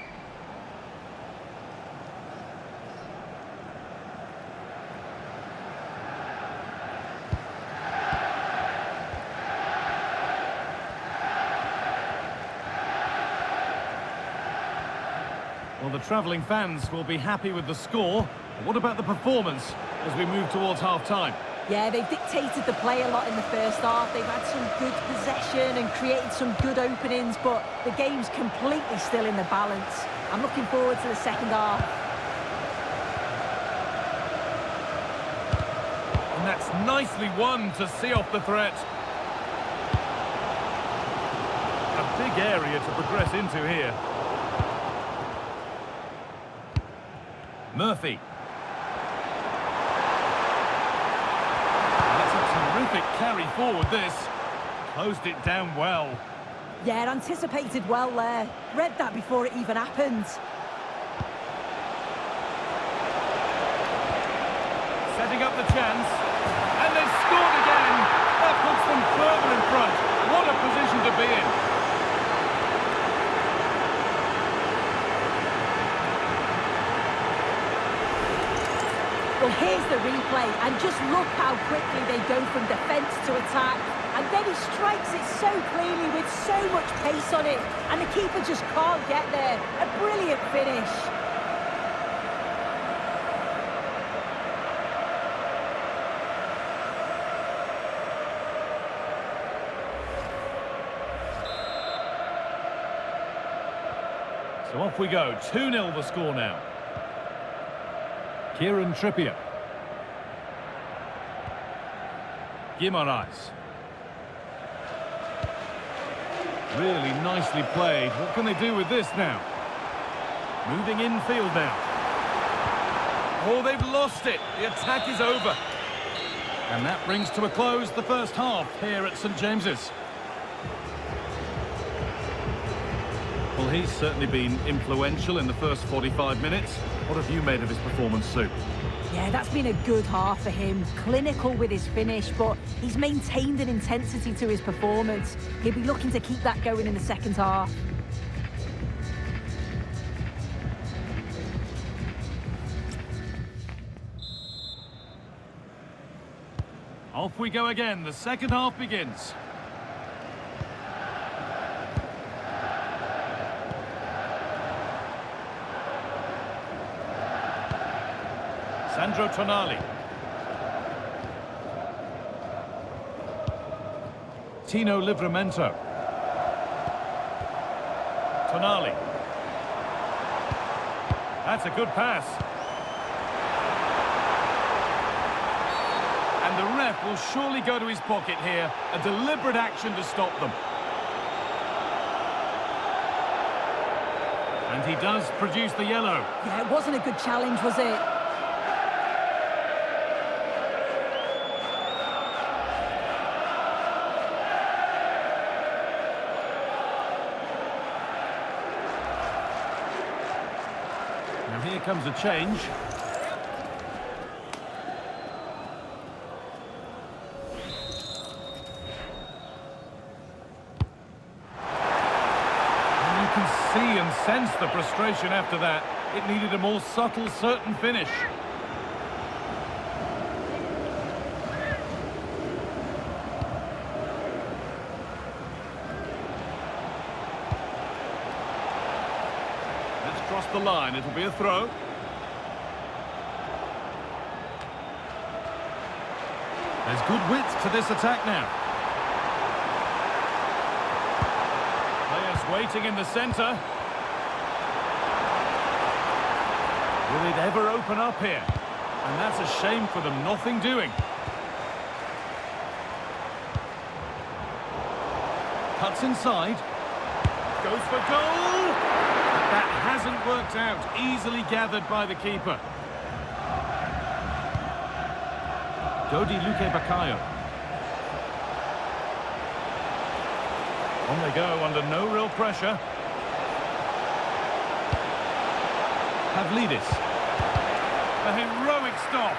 Well, the travelling fans will be happy with the score. What about the performance as we move towards half-time? Yeah, they've dictated the play a lot in the first half. They've had some good possession and created some good openings, but the game's completely still in the balance. I'm looking forward to the second half. And that's nicely won to see off the threat. A big area to progress into here. Murphy. That's a terrific carry forward, this. Closed it down well. Yeah, anticipated well there. Read that before it even happened. Setting up the chance. And they've scored again. That puts them further in front. What a position to be in. Well, here's the replay, and just look how quickly they go from defence to attack. And then he strikes it so cleanly with so much pace on it, and the keeper just can't get there. A brilliant finish. So off we go. 2-0 the score now. Kieran Trippier. Guimaraes. Really nicely played. What can they do with this now? Moving infield now. Oh, they've lost it. The attack is over. And that brings to a close the first half here at St James's. Well, he's certainly been influential in the first 45 minutes. What have you made of his performance, Sue? Yeah, that's been a good half for him. Clinical with his finish, but he's maintained an intensity to his performance. He'll be looking to keep that going in the second half. Off we go again. The second half begins. Sandro Tonali. Tino Livramento. Tonali. That's a good pass. And the ref will surely go to his pocket here. A deliberate action to stop them. And he does produce the yellow. Yeah, it wasn't a good challenge, was it? Now here comes a change. See and sense the frustration after that. It needed a more subtle, certain finish. Let's cross the line. It'll be a throw. There's good width to this attack now. Waiting in the centre. Will it ever open up here? And that's a shame for them, nothing doing. Cuts inside. Goes for goal! But that hasn't worked out. Easily gathered by the keeper. Dodi Luque Baccaio. On they go, under no real pressure. Pavlidis. A heroic stop.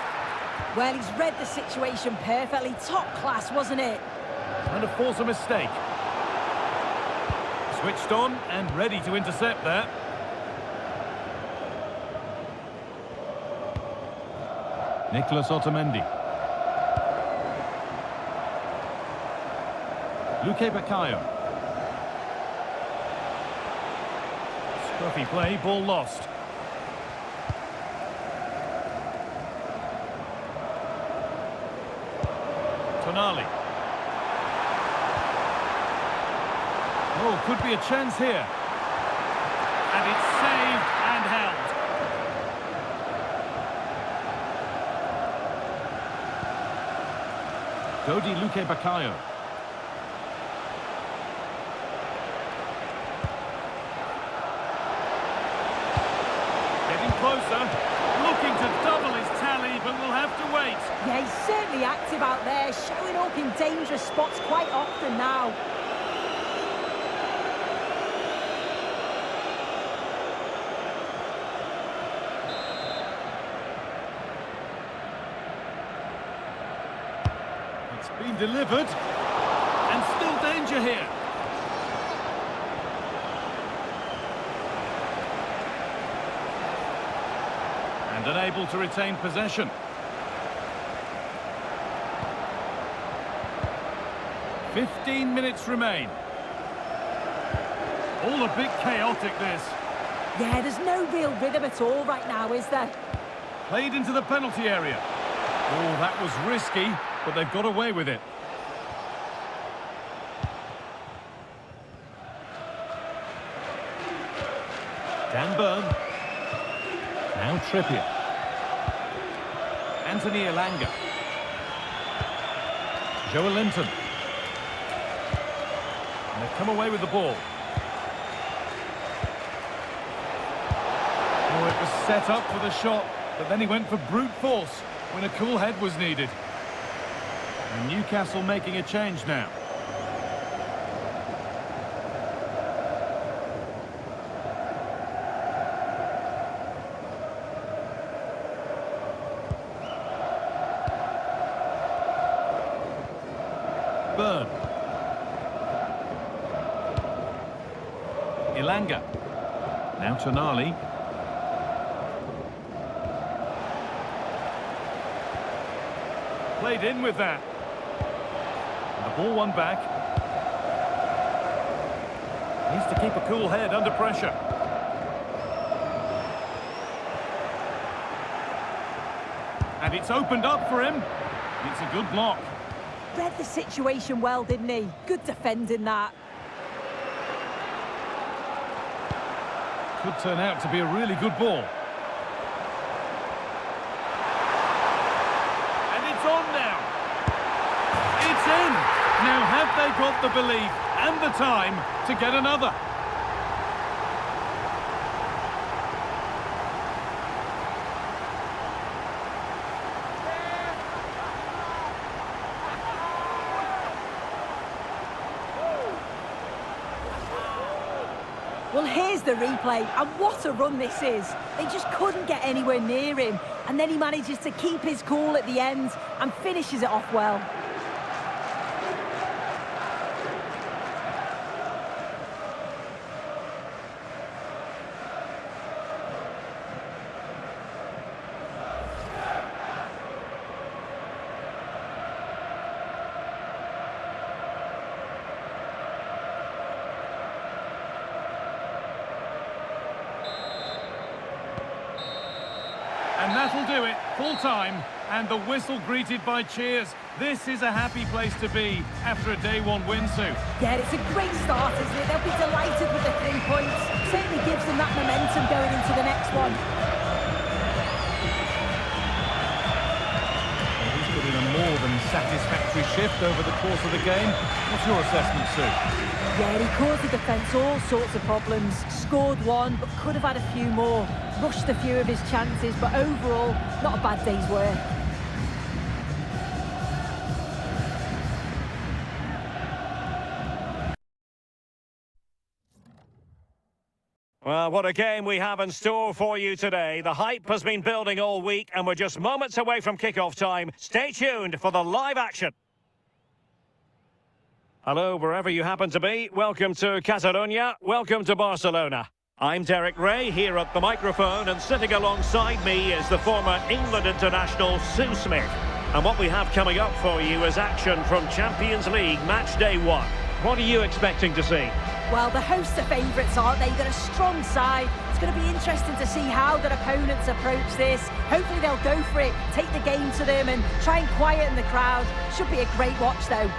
Well, he's read the situation perfectly. Top class, wasn't it? Trying to force a mistake. Switched on and ready to intercept that. Nicolas Otamendi. Luque Baccaio. Scruffy play, ball lost. Tonali. Oh, could be a chance here. And it's saved and held. Dodi Luque Baccaio. Closer, looking to double his tally, but we'll have to wait. Yeah, he's certainly active out there, showing up in dangerous spots quite often now. It's been delivered, and still danger here. And unable to retain possession. 15 minutes remain. All a bit chaotic, this. Yeah, there's no real rhythm at all right now, is there? Played into the penalty area. Oh, that was risky, but they've got away with it. Dan Burn. Now Trippier. Anthony Elanga. Joe Linton. And they've come away with the ball. Oh, it was set up for the shot, but then he went for brute force when a cool head was needed. And Newcastle making a change now. Burn. Elanga. Now Tonali. Played in with that. And the ball won back. Needs to keep a cool head under pressure. It's opened up for him. It's a good block. Read the situation well, didn't he? Good defending that. Could turn out to be a really good ball. And it's on now. It's in. Now have they got the belief and the time to get another? Well, here's the replay, and what a run this is. They just couldn't get anywhere near him, and then he manages to keep his cool at the end and finishes it off well. And that'll do it, full time, and the whistle greeted by cheers. This is a happy place to be after a day one win, Sue. Yeah, it's a great start, isn't it? They'll be delighted with the 3 points. Certainly gives them that momentum going into the next one. He's put in a more than satisfactory shift over the course of the game. What's your assessment, Sue? Yeah, he caused the defence all sorts of problems. Scored one, but could have had a few more. Rushed a few of his chances, but overall, not a bad day's work. Well, what a game we have in store for you today. The hype has been building all week, and we're just moments away from kickoff time. Stay tuned for the live action. Hello, wherever you happen to be. Welcome to Catalonia. Welcome to Barcelona. I'm Derek Ray here at the microphone, and sitting alongside me is the former England international Sue Smith. And what we have coming up for you is action from Champions League match day 1. What are you expecting to see? Well, the hosts are favourites, aren't they? They're a strong side. It's going to be interesting to see how their opponents approach this. Hopefully they'll go for it, take the game to them and try and quieten the crowd. Should be a great watch, though.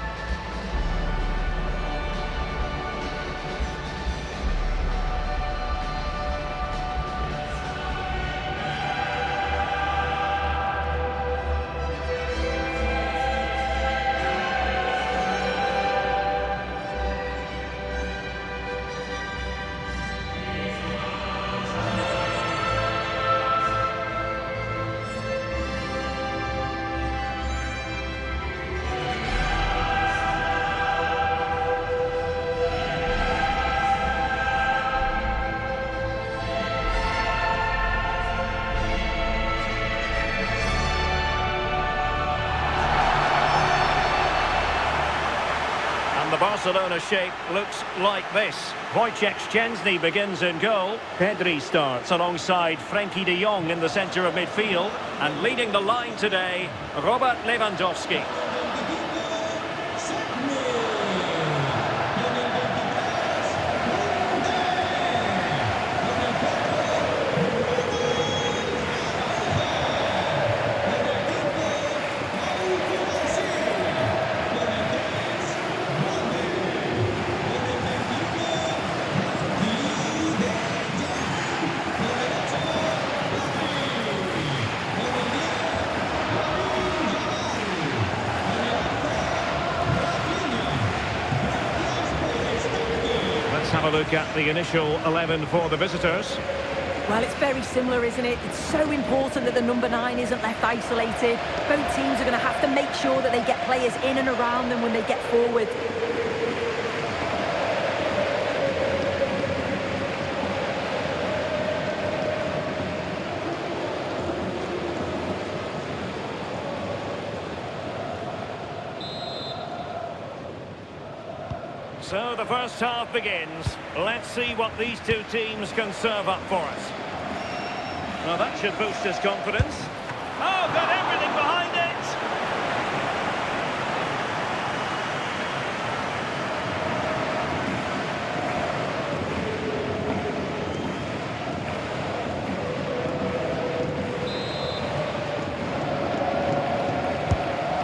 The Barcelona shape looks like this. Wojciech Szczęsny begins in goal. Pedri starts alongside Frenkie de Jong in the centre of midfield. And leading the line today, Robert Lewandowski. Let's have a look at the initial 11 for the visitors. Well, it's very similar, isn't it? It's so important that the number 9 isn't left isolated. Both teams are going to have to make sure that they get players in and around them when they get forward. So the first half begins. Let's see what these two teams can serve up for us. Well, that should boost his confidence. Oh, got everything behind it!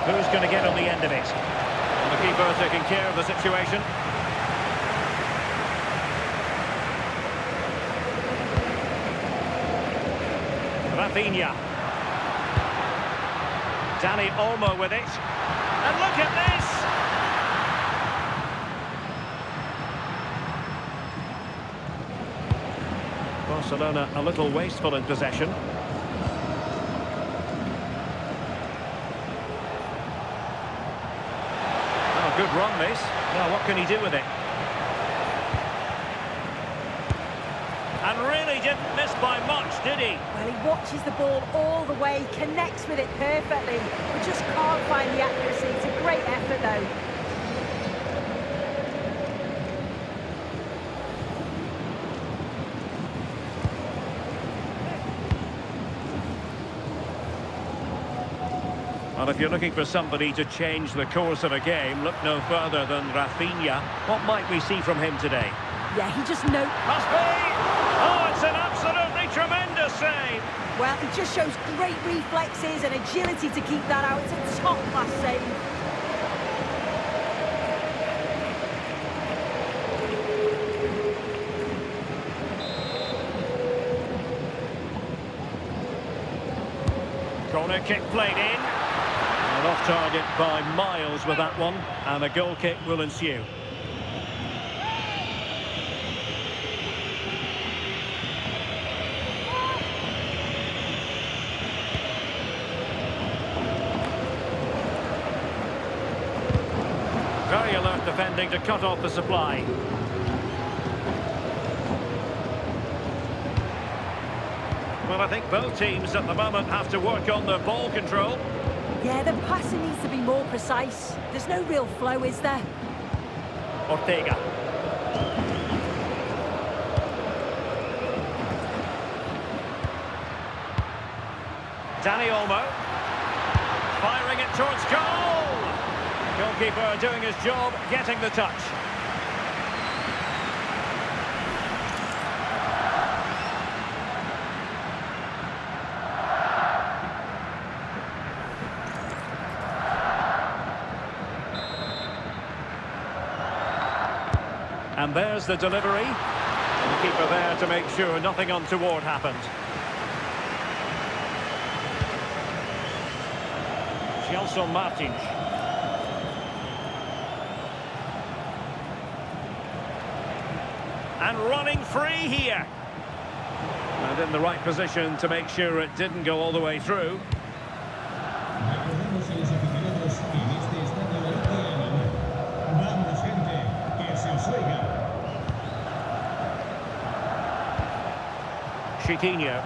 Who's going to get on the end of it? And the keeper taking care of the situation. Rafinha. Dani Olmo with it. And look at this! Barcelona a little wasteful in possession. Oh, good run this. Now what can he do with it? And really didn't miss by much, did he? Well, he watches the ball all the way, connects with it perfectly. We just can't find the accuracy. It's a great effort, though. Well, if you're looking for somebody to change the course of a game, look no further than Rafinha. What might we see from him today? Yeah, he just knows. Must be! Oh, it's an absolutely tremendous save! Well, he just shows great reflexes and agility to keep that out. It's a top-class save. Corner kick played in. And off target by miles with that one. And a goal kick will ensue. Very alert defending to cut off the supply. Well, I think both teams at the moment have to work on their ball control. Yeah, the passing needs to be more precise. There's no real flow, is there? Ortega. Dani Olmo. Firing it towards goal! Goalkeeper doing his job, getting the touch. And there's the delivery. And the keeper there to make sure nothing untoward happened. Gelson Martins. And running free here. And in the right position to make sure it didn't go all the way through. Recordemos a los aficionados que en este estadio de la Tiana. Vamos, gente, que se os oiga. Chiquinho.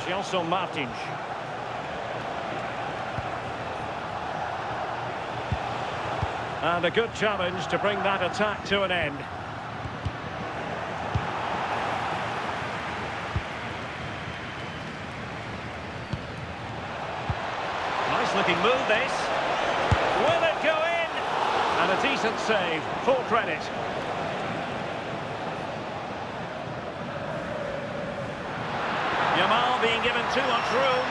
Gelson Martins. And a good challenge to bring that attack to an end. Nice looking move this. Will it go in? And a decent save, full credit. Yamal being given too much room.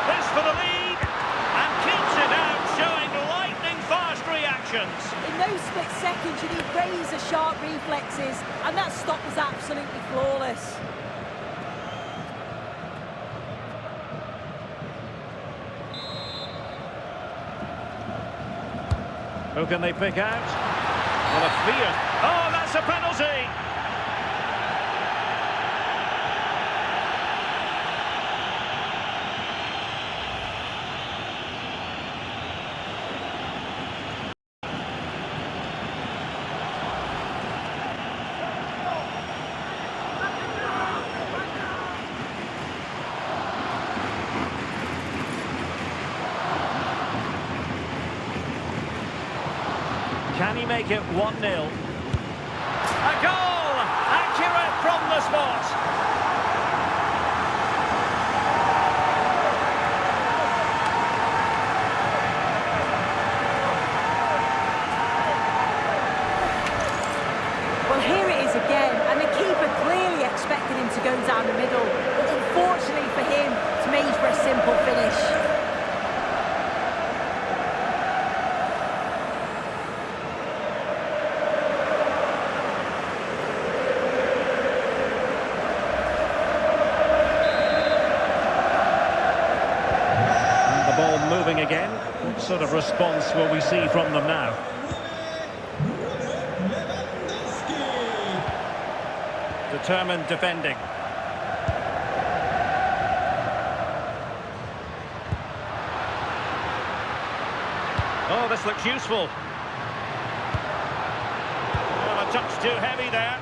This for the lead. And keeps it out, showing lightning-fast reactions. In those split seconds, you need razor-sharp reflexes, and that stop was absolutely flawless. Who can they pick out? Well, a fear. Oh, that's a penalty! Can he make it 1-0? A goal! Accurate from the spot. Well, here it is again, and the keeper clearly expected him to go down the middle. But unfortunately for him, it's made for a simple finish. Moving again. What sort of response will we see from them now? Determined defending. Oh, this looks useful. Well, a touch too heavy there.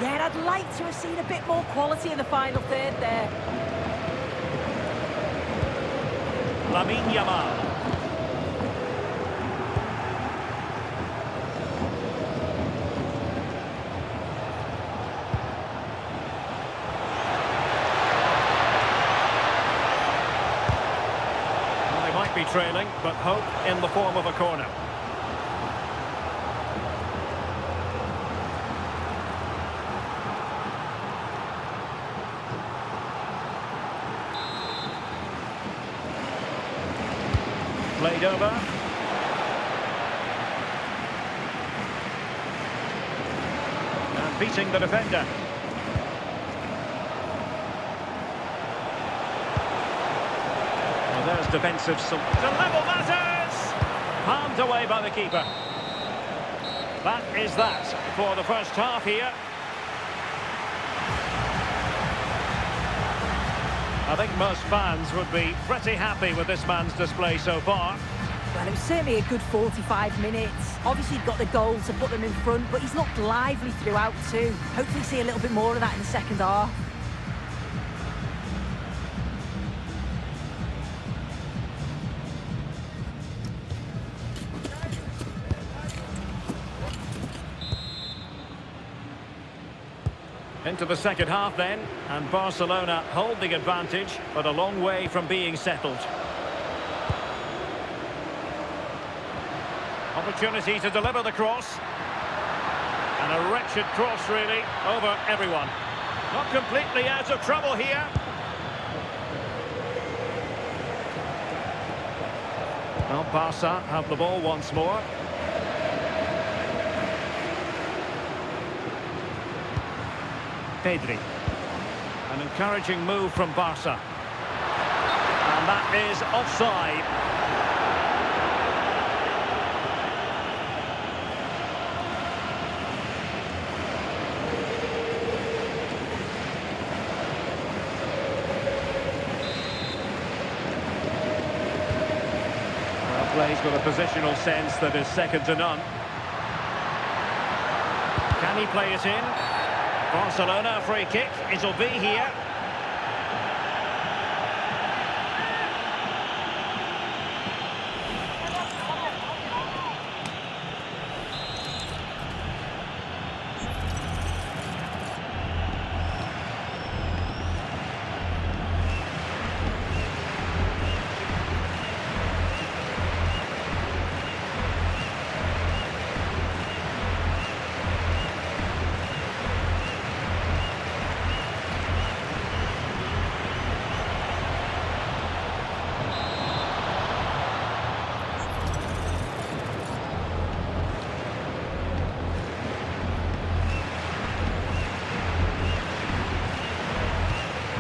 Yeah, and I'd like to have seen a bit more quality in the final third there. Lamine Yamal. Well, they might be trailing, but hope in the form of a corner. Played over. And beating the defender. Well, there's defensive support to level matters! Palmed away by the keeper. That is that for the first half here. I think most fans would be pretty happy with this man's display so far. Well, it was certainly a good 45 minutes. Obviously, he got the goal to put them in front, but he's looked lively throughout too. Hopefully see a little bit more of that in the second half. Into the second half then, and Barcelona hold the advantage, but a long way from being settled. Opportunity to deliver the cross. And a wretched cross, really, over everyone. Not completely out of trouble here. Well, Barca have the ball once more. Pedri. An encouraging move from Barca. And that is offside. Well, plays with a positional sense that is second to none. Can he play it in? Barcelona free kick, it'll be here.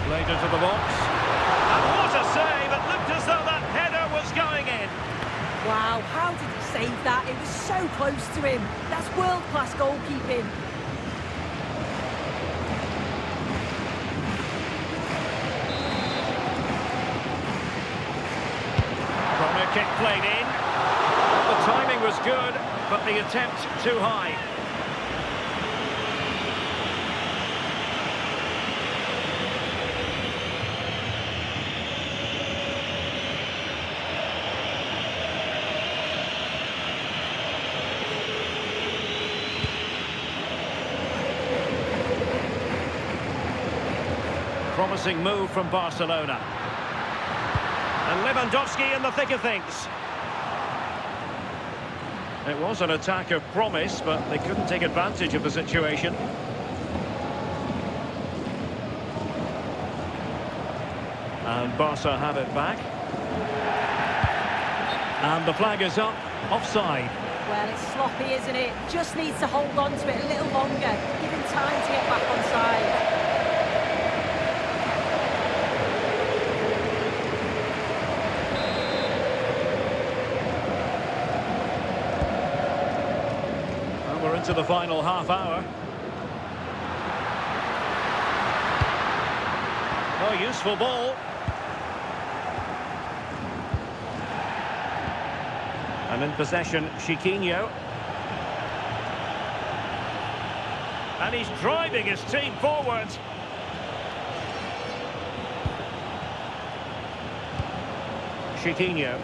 Played into the box. And what a save! It looked as though that header was going in. Wow, how did he save that? It was so close to him. That's world-class goalkeeping. Corner kick played in. The timing was good, but the attempt too high. Promising move from Barcelona. And Lewandowski in the thick of things. It was an attack of promise, but they couldn't take advantage of the situation. And Barca have it back. And the flag is up. Offside. Well, it's sloppy, isn't it? Just needs to hold on to it a little longer. Give him time to get back on side. We're into the final half hour. Oh, useful ball. And in possession, Chiquinho. And he's driving his team forward. Chiquinho.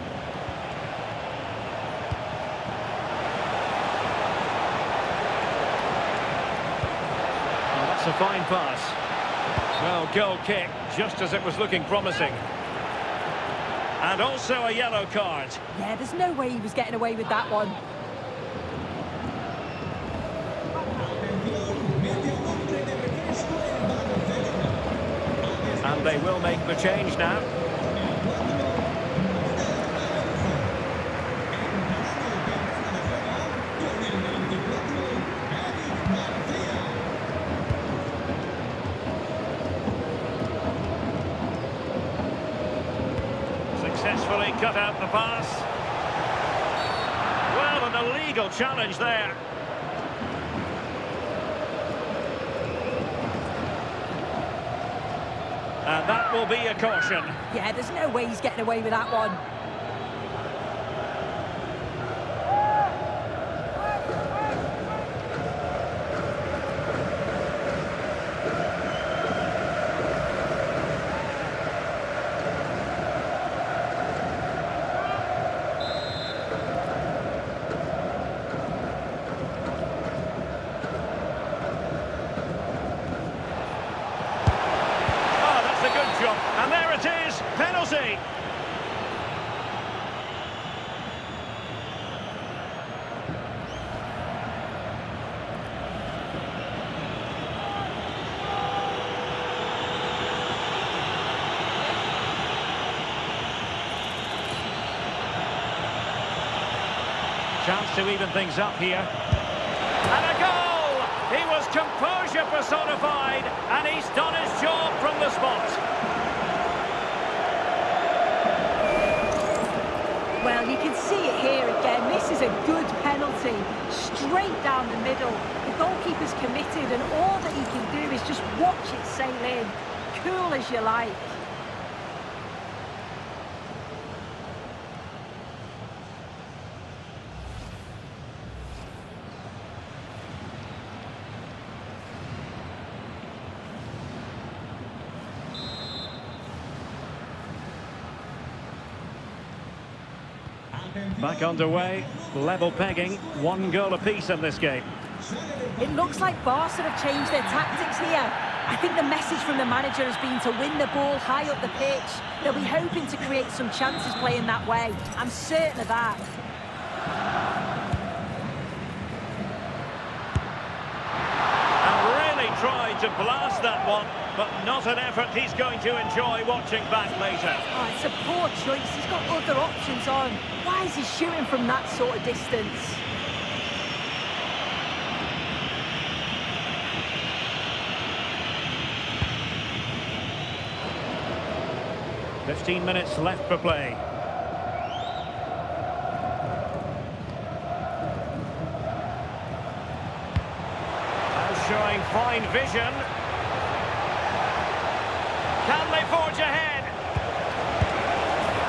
That's a fine pass. Well, goal kick, just as it was looking promising. And also a yellow card. Yeah, there's no way he was getting away with that one. And they will make the change now. Successfully cut out the pass. Well, an illegal challenge there. And that will be a caution. Yeah, there's no way he's getting away with that one. And there it is, penalty. Chance to even things up here. And a goal! He was composure personified, and he's done his job from the spot. Well, you can see it here again. This is a good penalty. Straight down the middle. The goalkeeper's committed, and all that he can do is just watch it sail in. Cool as you like. Back underway, level pegging, 1 goal apiece in this game. It looks like Barca have changed their tactics here. I think the message from the manager has been to win the ball high up the pitch. They'll be hoping to create some chances playing that way. I'm certain of that. And really tried to blast that one, but not an effort he's going to enjoy watching back later. Oh, it's a poor choice. He's got other options on. Why is he shooting from that sort of distance? "15 minutes left for play. Now showing fine vision. Can they forge ahead?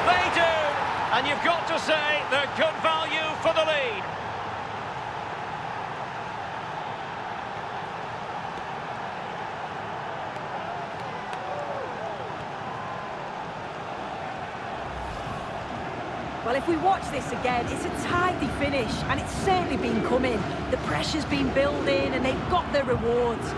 They do! And you've got to say they're good value for the lead. Well, if we watch this again, it's a tidy finish, and it's certainly been coming. The pressure's been building, and they've got their rewards.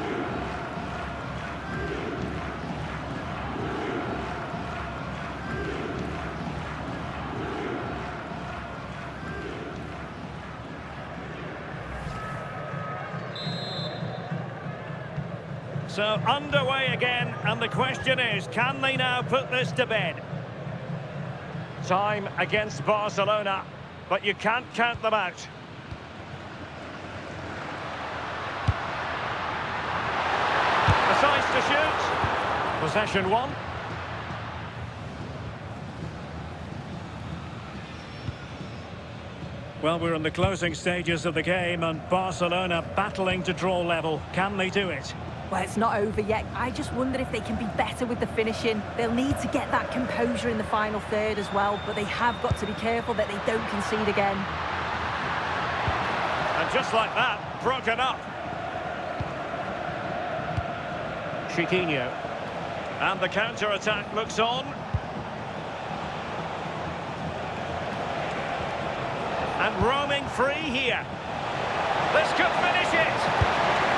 So underway again, and the question is, can they now put this to bed? Time against Barcelona, but you can't count them out. Decides to shoot. Possession one. Well, we're in the closing stages of the game, and Barcelona battling to draw level. Can they do it? Well, it's not over yet. I just wonder if they can be better with the finishing. They'll need to get that composure in the final third as well, but they have got to be careful that they don't concede again. And just like that, broken up. Chiquinho. And the counter-attack looks on. And roaming free here. This could finish it.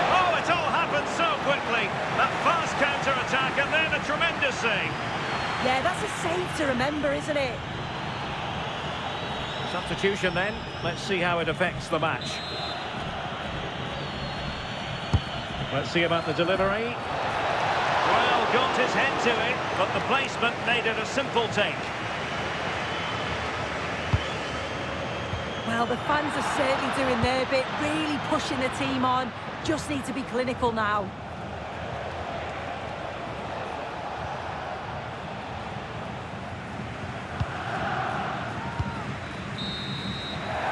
Oh, it all happened so quickly. That fast counter-attack and then a tremendous save. Yeah, that's a save to remember, isn't it? Substitution then. Let's see how it affects the match. Let's see about the delivery. Well, got his head to it, but the placement made it a simple take. Well, the fans are certainly doing their bit, really pushing the team on. Just need to be clinical now.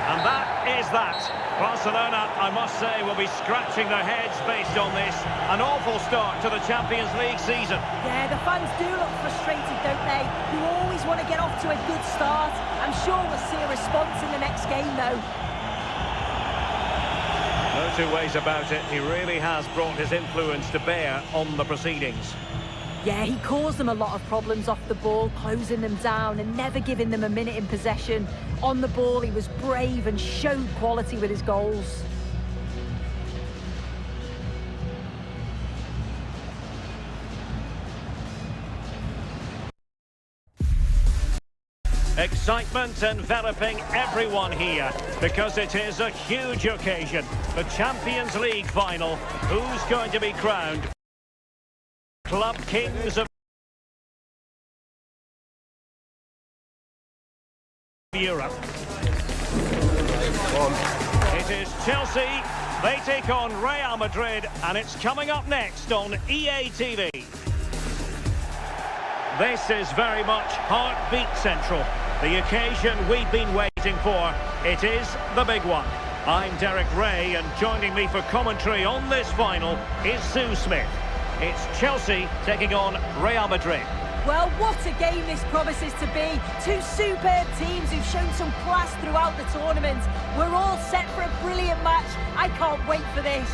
And that is that. Barcelona, I must say, will be scratching their heads based on this. An awful start to the Champions League season. Yeah, the fans do look frustrated, don't they? You always want to get off to a good start. I'm sure we'll see a response in the next game, though. No two ways about it. He really has brought his influence to bear on the proceedings. Yeah, he caused them a lot of problems off the ball, closing them down and never giving them a minute in possession. On the ball, he was brave and showed quality with his goals. Excitement enveloping everyone here because it is a huge occasion. The Champions League final. Who's going to be crowned Club Kings of Europe? It is Chelsea. They take on Real Madrid, and it's coming up next on EA TV. This is very much Heartbeat Central. The occasion we've been waiting for. It is the big one. I'm Derek Ray, and joining me for commentary on this final is Sue Smith. It's Chelsea taking on Real Madrid. Well, what a game this promises to be. Two superb teams who've shown some class throughout the tournament. We're all set for a brilliant match. I can't wait for this.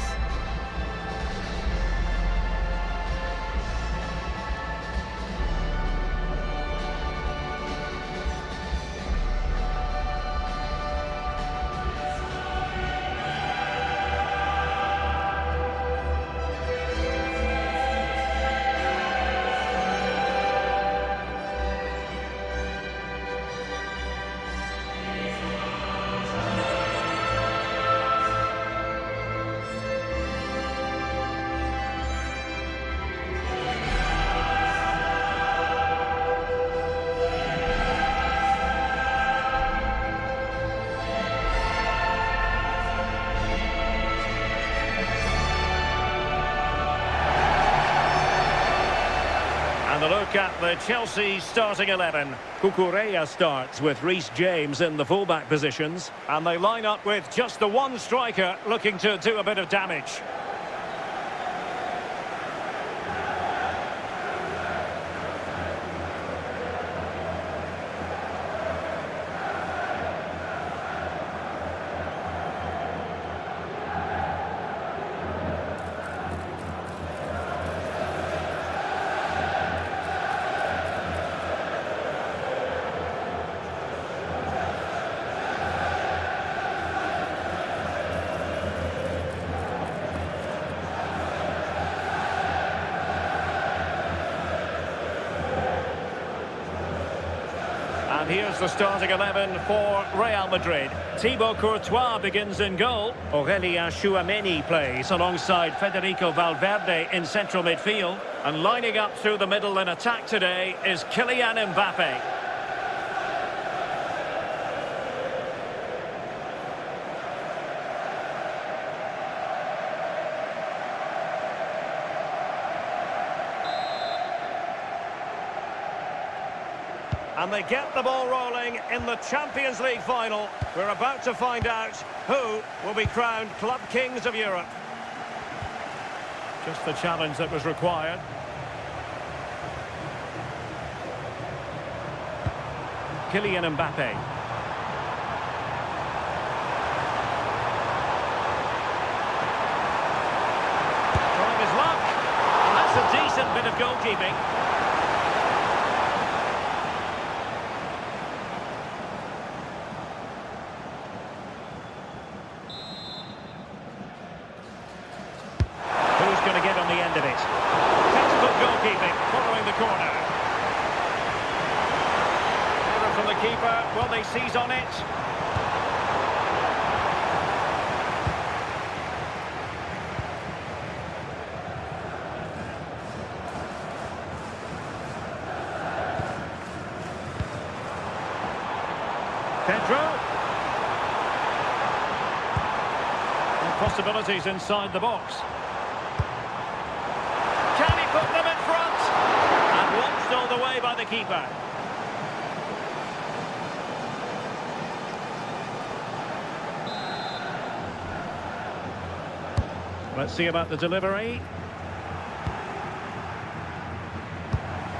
And a look at the Chelsea starting 11. Cucurella starts with Reece James in the fullback positions. And they line up with just the one striker looking to do a bit of damage. Here's the starting 11 for Real Madrid. Thibaut Courtois begins in goal. Aurélien Tchouameni plays alongside Federico Valverde in central midfield. And lining up through the middle in attack today is Kylian Mbappe. And they get the ball rolling in the Champions League final. We're about to find out who will be crowned Club Kings of Europe. Just the challenge that was required. Kylian Mbappe. Trying his luck. And that's a decent bit of goalkeeping. Will they seize on it? Pedro. And possibilities inside the box. Can he put them in front? And watched all the way by the keeper. Let's see about the delivery.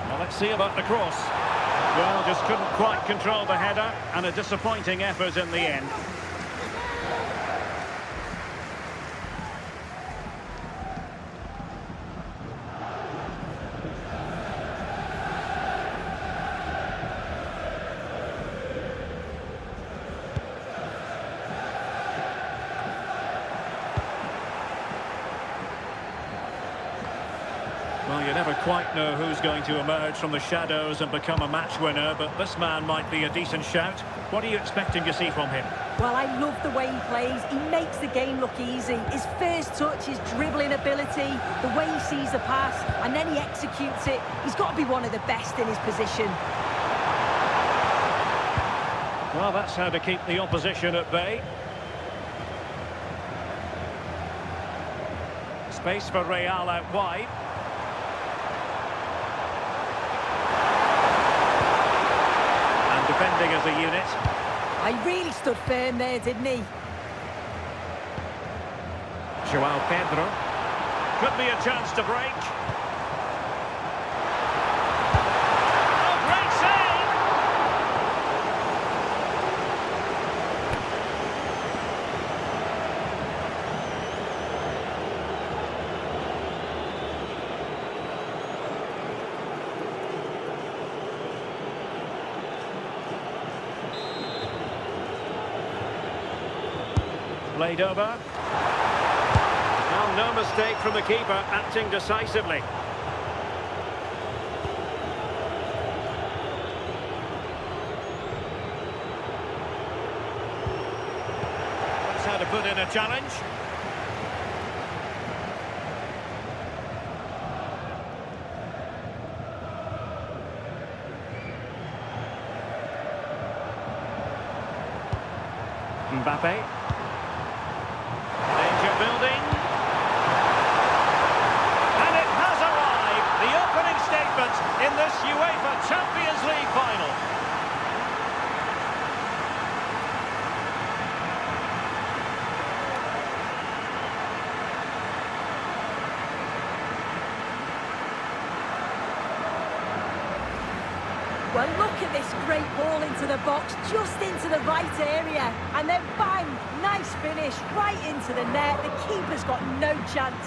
Well, let's see about the cross. Well, just couldn't quite control the header, and a disappointing effort in the end. Well, you never quite know who's going to emerge from the shadows and become a match winner, but this man might be a decent shout. What are you expecting to see from him? Well, I love the way he plays. He makes the game look easy. His first touch, his dribbling ability, the way he sees the pass, and then he executes it. He's got to be one of the best in his position. Well, that's how to keep the opposition at bay. Space for Real out wide. Defending as a unit. I really stood firm there, didn't he? João Pedro. Could be a chance to break. Oh, great save! Played over. Well, no mistake from the keeper, acting decisively. That's how to put in a challenge. Mbappe. Building. And it has arrived, the opening statement in this UEFA Champions League final. Well, look at this great ball into the box, just into the right area. And then bang, nice finish, right into the net. The keeper's got no chance.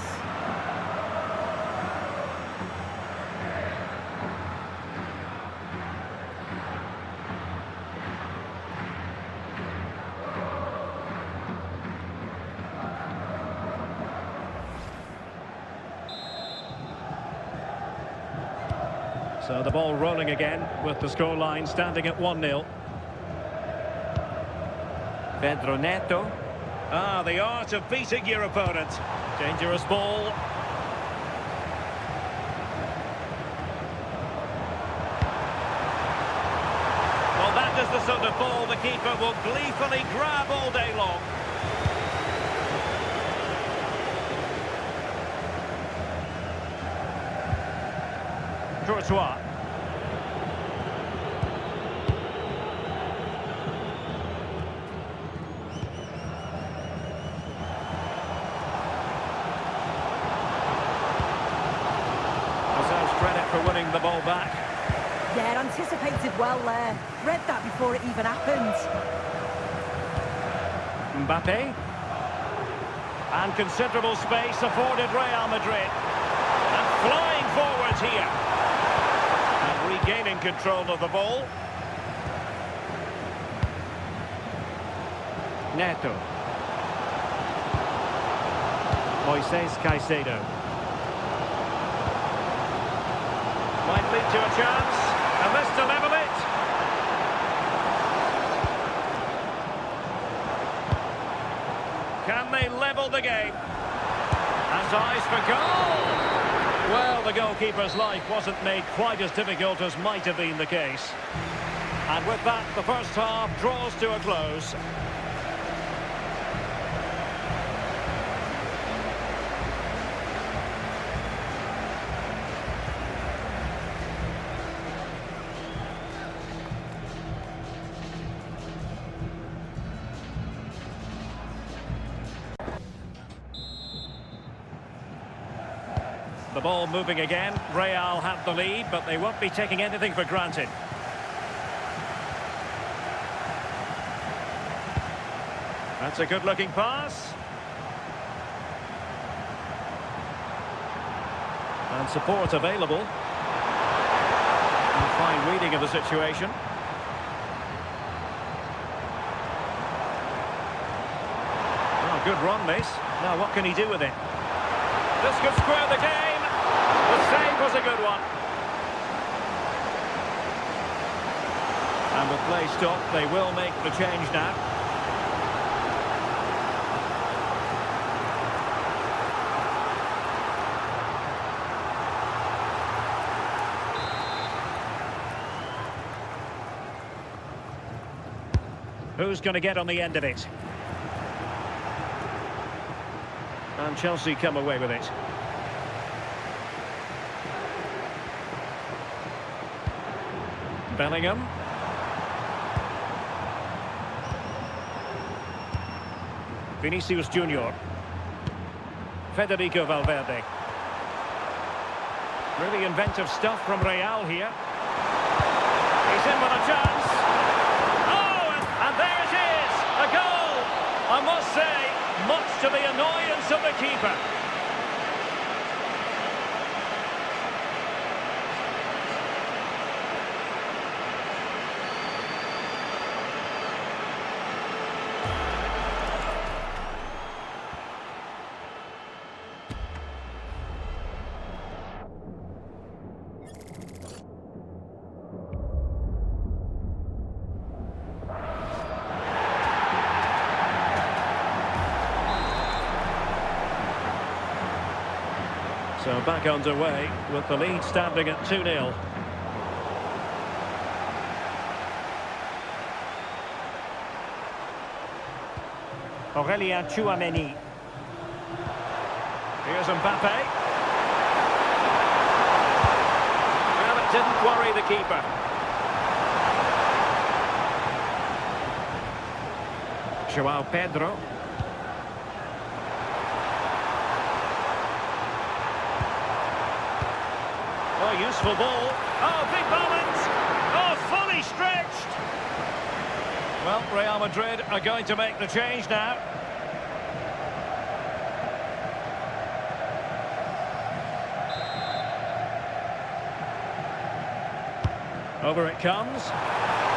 So the ball rolling again with the scoreline standing at 1-0. Pedro Neto. Ah, the art of beating your opponent. Dangerous ball. Well, that is the sort of ball the keeper will gleefully grab all day long. Courtois. Deserves credit for winning the ball back. Yeah, anticipated well there. Read that before it even happened. Mbappe. And considerable space afforded Real Madrid. And flying forwards here. And regaining control of the ball. Neto. Moises Caicedo. Might lead to a chance. And this to level it. Can they level the game? Has eyes for goal. Well, the goalkeeper's life wasn't made quite as difficult as might have been the case. And with that, the first half draws to a close. The ball moving again. Real have the lead, but they won't be taking anything for granted. That's a good-looking pass. And support available. And fine reading of the situation. Oh, good run, this. Now, what can he do with it? This could square the game. The save was a good one. And with play stopped, they will make the change now. Who's going to get on the end of it? And Chelsea come away with it. Bellingham. Vinicius Junior. Federico Valverde. Really inventive stuff from Real here. He's in with a chance. Oh, and there it is! A goal! I must say, much to the annoyance of the keeper. So back underway with the lead standing at 2-0. Aurélien Tchouameni. Here's Mbappe. Well, it didn't worry the keeper. João Pedro. Oh, useful ball. Oh, big moment. Oh, fully stretched. Well, Real Madrid are going to make the change now. Over it comes.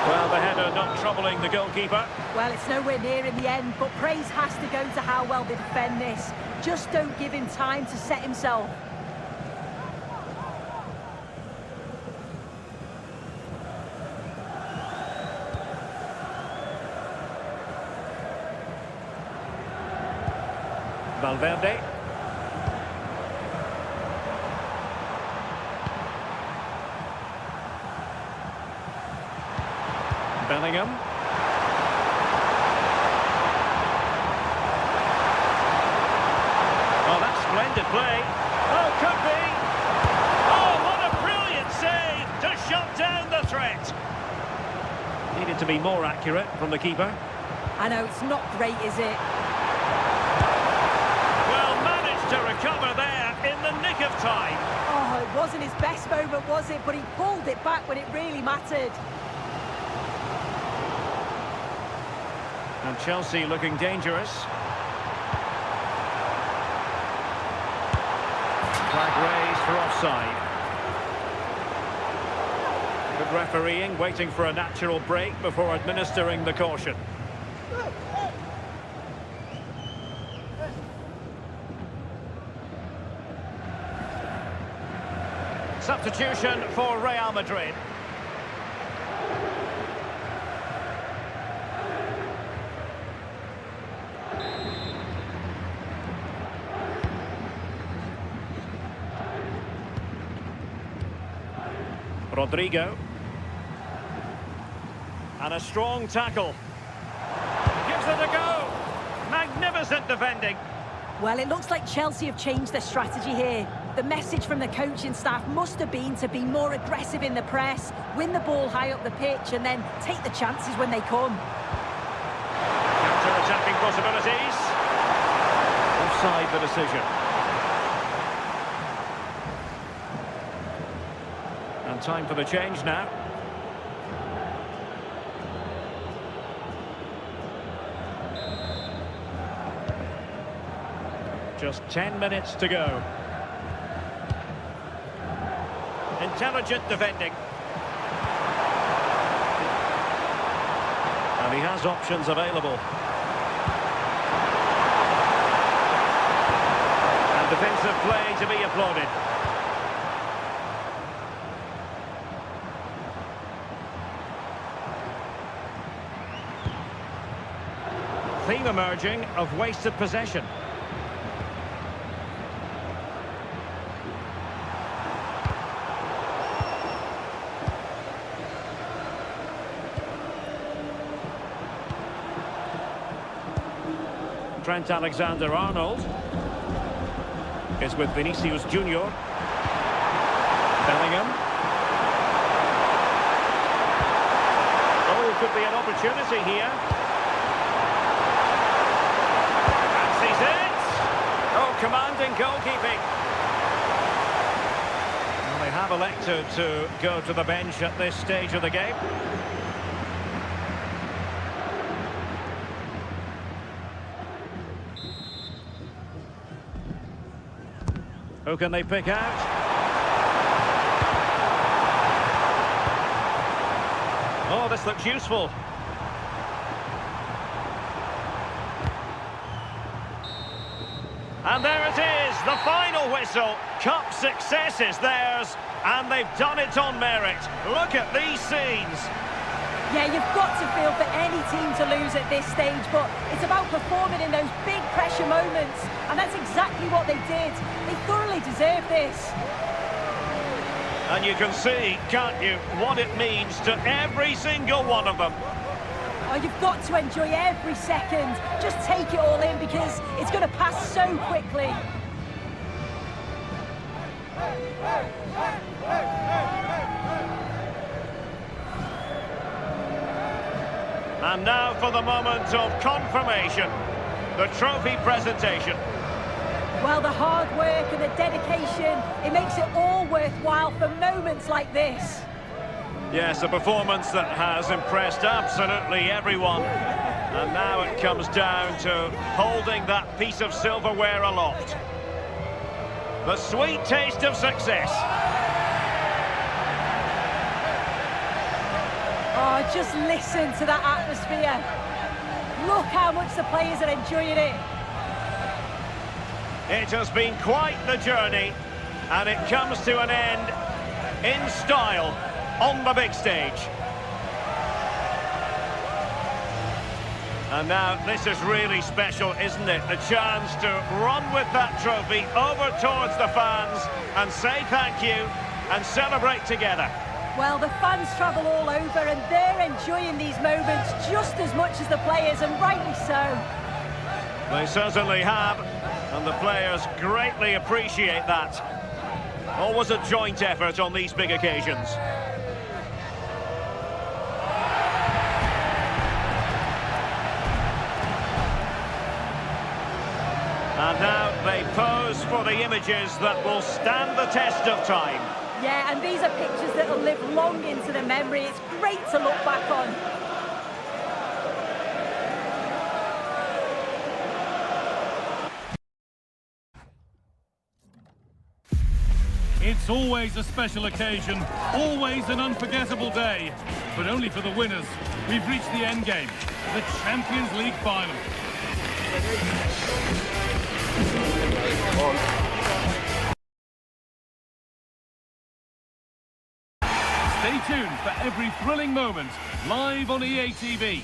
Well, the header not troubling the goalkeeper. Well, it's nowhere near in the end, but praise has to go to how well they defend this. Just don't give him time to set himself. Valverde. Bellingham. Oh, that's splendid play. Oh, could be. Oh, what a brilliant save to shut down the threat. Needed to be more accurate from the keeper. I know, it's not great, is it? Well, managed to recover there in the nick of time. Oh, it wasn't his best moment, was it? But he pulled it back when it really mattered. And Chelsea looking dangerous. Flag raised for offside. Good refereeing, waiting for a natural break before administering the caution. Substitution for Real Madrid. Rodrigo. And a strong tackle. Gives it a go. Magnificent defending. Well, it looks like Chelsea have changed their strategy here. The message from the coaching staff must have been to be more aggressive in the press, win the ball high up the pitch, and then take the chances when they come. Counter-attacking possibilities. Offside the decision. And time for the change now. Just 10 minutes to go. Intelligent defending. And he has options available. And defensive play to be applauded. Theme emerging of wasted possession. Trent Alexander-Arnold is with Vinicius Junior. Bellingham. Oh, could be an opportunity here. Fancies it. Oh, commanding goalkeeping. Well, they have elected to go to the bench at this stage of the game. Who can they pick out? Oh, this looks useful. And there it is, the final whistle. Cup success is theirs, and they've done it on merit. Look at these scenes. Yeah, you've got to feel for any team to lose at this stage, but it's about performing in those big pressure moments, and that's exactly what they did. They thoroughly deserve this. And you can see, can't you, what it means to every single one of them. Oh, you've got to enjoy every second. Just take it all in because it's going to pass so quickly. And now for the moment of confirmation, the trophy presentation. Well, the hard work and the dedication, it makes it all worthwhile for moments like this. Yes, a performance that has impressed absolutely everyone. And now it comes down to holding that piece of silverware aloft. The sweet taste of success. Oh, just listen to that atmosphere. Look how much the players are enjoying it. It has been quite the journey, and it comes to an end in style on the big stage. And now this is really special, isn't it? A chance to run with that trophy over towards the fans and say thank you and celebrate together. Well, the fans travel all over and they're enjoying these moments just as much as the players, and rightly so. They certainly have, and the players greatly appreciate that. Always a joint effort on these big occasions. And now they pose for the images that will stand the test of time. Yeah, and these are pictures that will live long into the memory. It's great to look back on. It's always a special occasion, always an unforgettable day. But only for the winners. We've reached the end game, the Champions League final. Stay tuned for every thrilling moment, live on EA TV.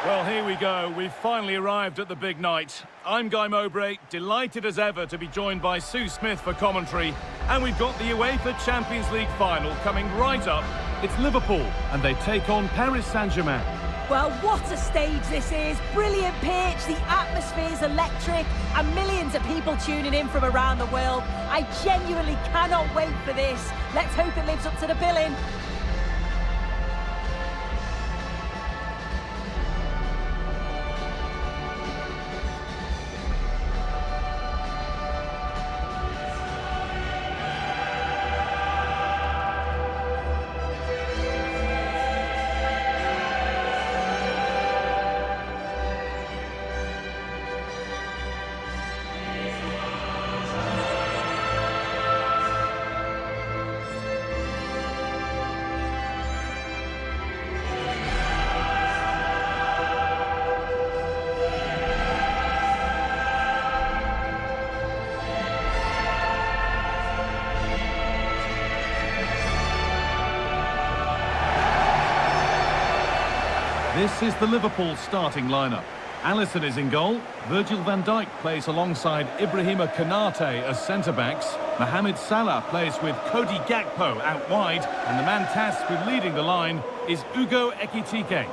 Well, here we go. We've finally arrived at the big night. I'm Guy Mowbray, delighted as ever to be joined by Sue Smith for commentary. And we've got the UEFA Champions League final coming right up. It's Liverpool, and they take on Paris Saint-Germain. Well, what a stage this is. Brilliant pitch, the atmosphere's electric, and millions of people tuning in from around the world. I genuinely cannot wait for this. Let's hope it lives up to the billing. This is the Liverpool starting lineup. Alisson is in goal. Virgil van Dijk plays alongside Ibrahima Konate as centre-backs. Mohamed Salah plays with Cody Gakpo out wide. And the man tasked with leading the line is Ugo Ekitike.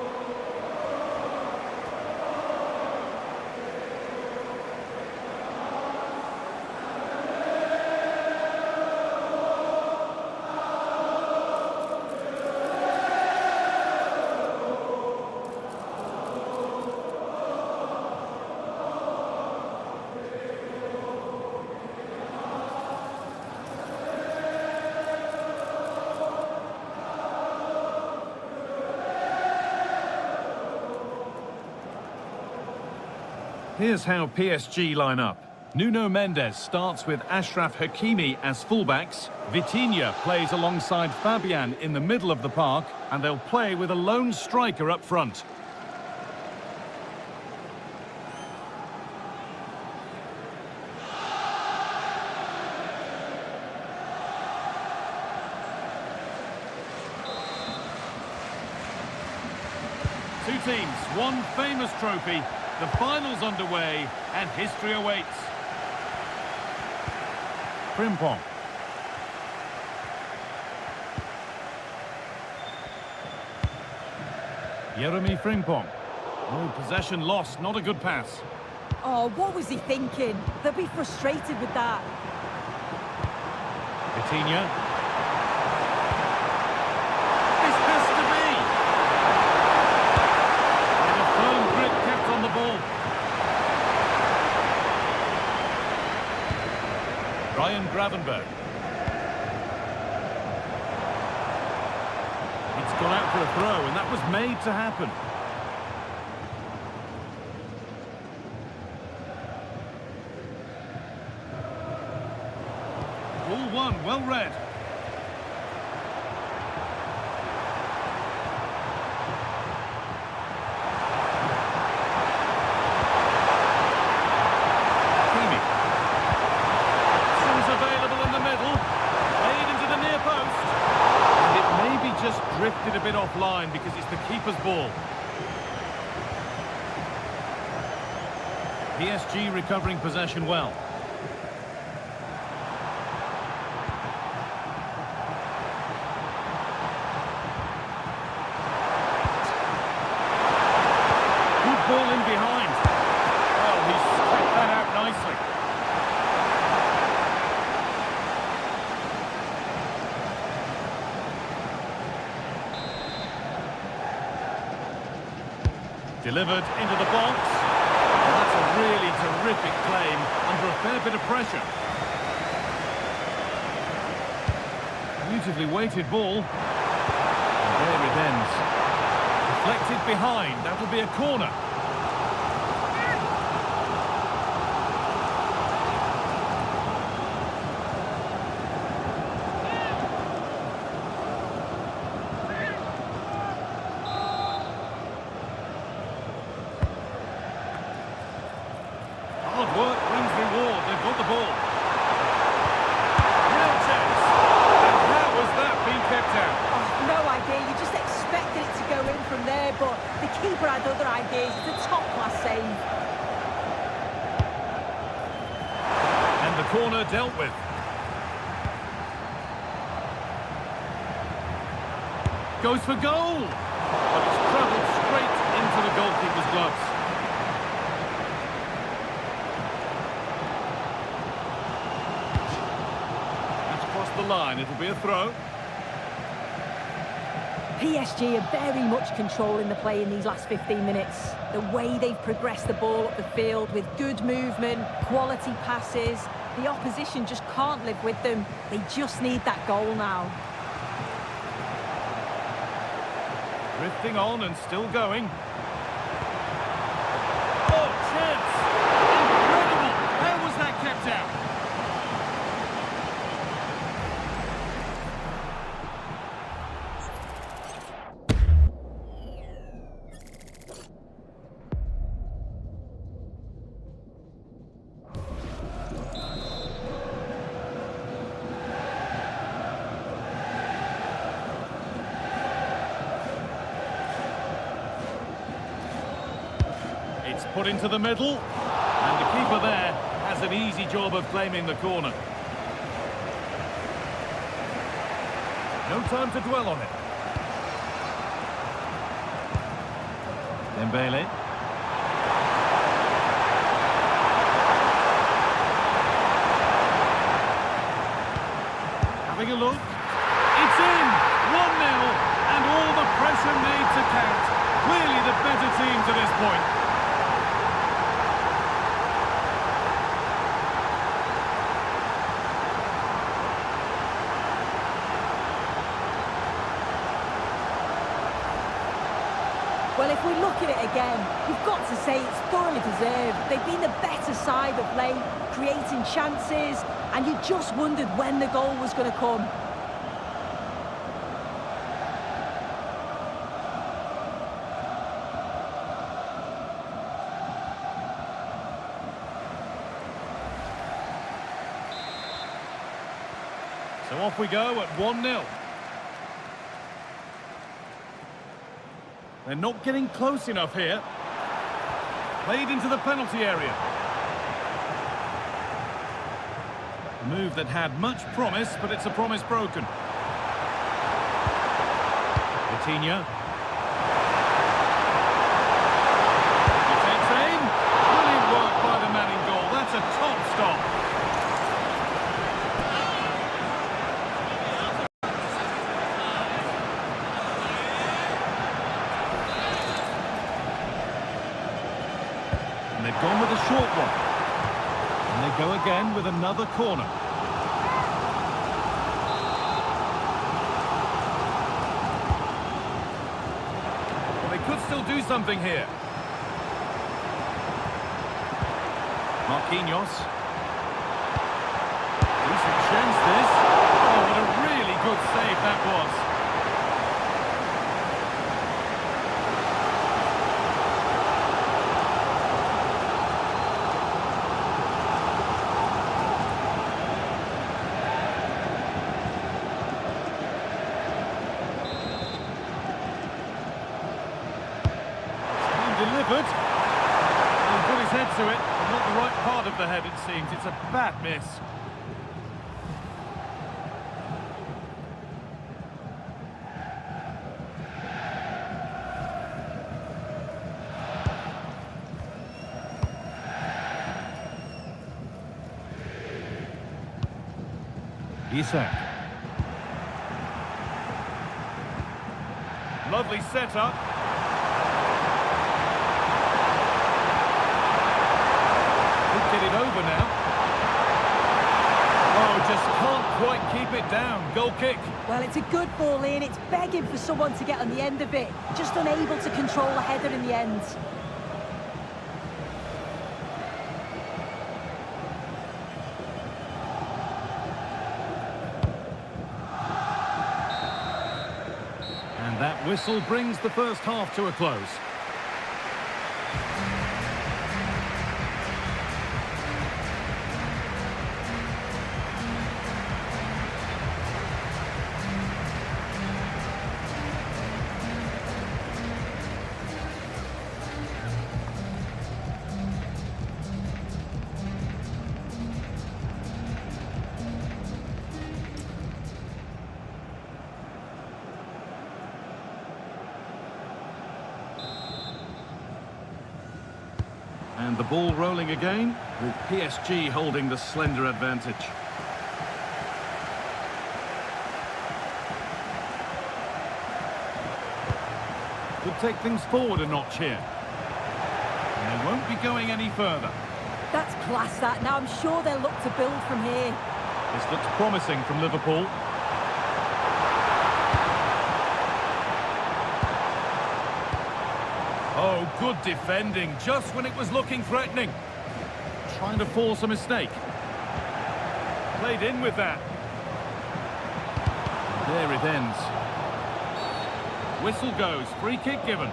Here's how PSG line up. Nuno Mendes starts with Achraf Hakimi as fullbacks. Vitinha plays alongside Fabian in the middle of the park, and they'll play with a lone striker up front. Two teams, one famous trophy. The final's underway, and history awaits. Frimpong. Jeremy Frimpong. Oh, possession lost, not a good pass. Oh, what was he thinking? They'll be frustrated with that. Vitinha. This has to be! And a firm grip kept on the ball. Ryan Gravenberg. It's gone out for a throw, and that was made to happen. Ball one, well read. Kimi. Options available in the middle. Played into the near post. And it maybe just drifted a bit off. offline because it's the keeper's ball. PSG recovering possession well. Good ball in behind. Well, he's kept that out nicely. Delivered into the box. Well, that's a really terrific claim under a fair bit of pressure. Beautifully weighted ball. And there it ends. Deflected behind. That'll be a corner. Hard work brings reward. They've got the ball. Real chance. And how has that been kept out? Oh, no idea. You just expected it to go in from there, but the keeper had other ideas. It's a top-class save. And the corner dealt with. Goes for goal. But it's travelled straight into the goalkeeper's gloves. That's crossed the line. It'll be a throw. PSG are very much controlling the play in these last 15 minutes. The way they've progressed the ball up the field with good movement, quality passes. The opposition just can't live with them. They just need that goal now. Drifting on and still going. Oh, chance! Incredible! How was that kept out? It's put into the middle, and the keeper there has an easy job of claiming the corner. No time to dwell on it. Dembele. Having a look. It's in! 1-0, and all the pressure made to count. Clearly the better team to this point. Well, if we look at it again, you've got to say it's thoroughly deserved. They've been the better side of late, creating chances, and you just wondered when the goal was going to come. So off we go at 1-0. They're not getting close enough here. Played into the penalty area. A move that had much promise, but it's a promise broken. Coutinho. He takes aim. Brilliant work by the man in goal. That's a top stop. They've gone with a short one. And they go again with another corner. Well, they could still do something here. Marquinhos. Decent chance this. Oh, what a really good save that was. delivered. He put his head to it, but not the right part of the head, it seems. It's a bad miss. Isak. Lovely setup. Could get it over now. Oh, just can't quite keep it down. Goal kick. Well, it's a good ball in. It's begging for someone to get on the end of it. Just unable to control the header in the end. And that whistle brings the first half to a close. And the ball rolling again, with PSG holding the slender advantage. Could take things forward a notch here. And they won't be going any further. That's class, that. Now I'm sure they'll look to build from here. This looks promising from Liverpool. Oh, good defending, just when it was looking threatening. Trying to force a mistake. Played in with that. There it ends. Whistle goes, free kick given.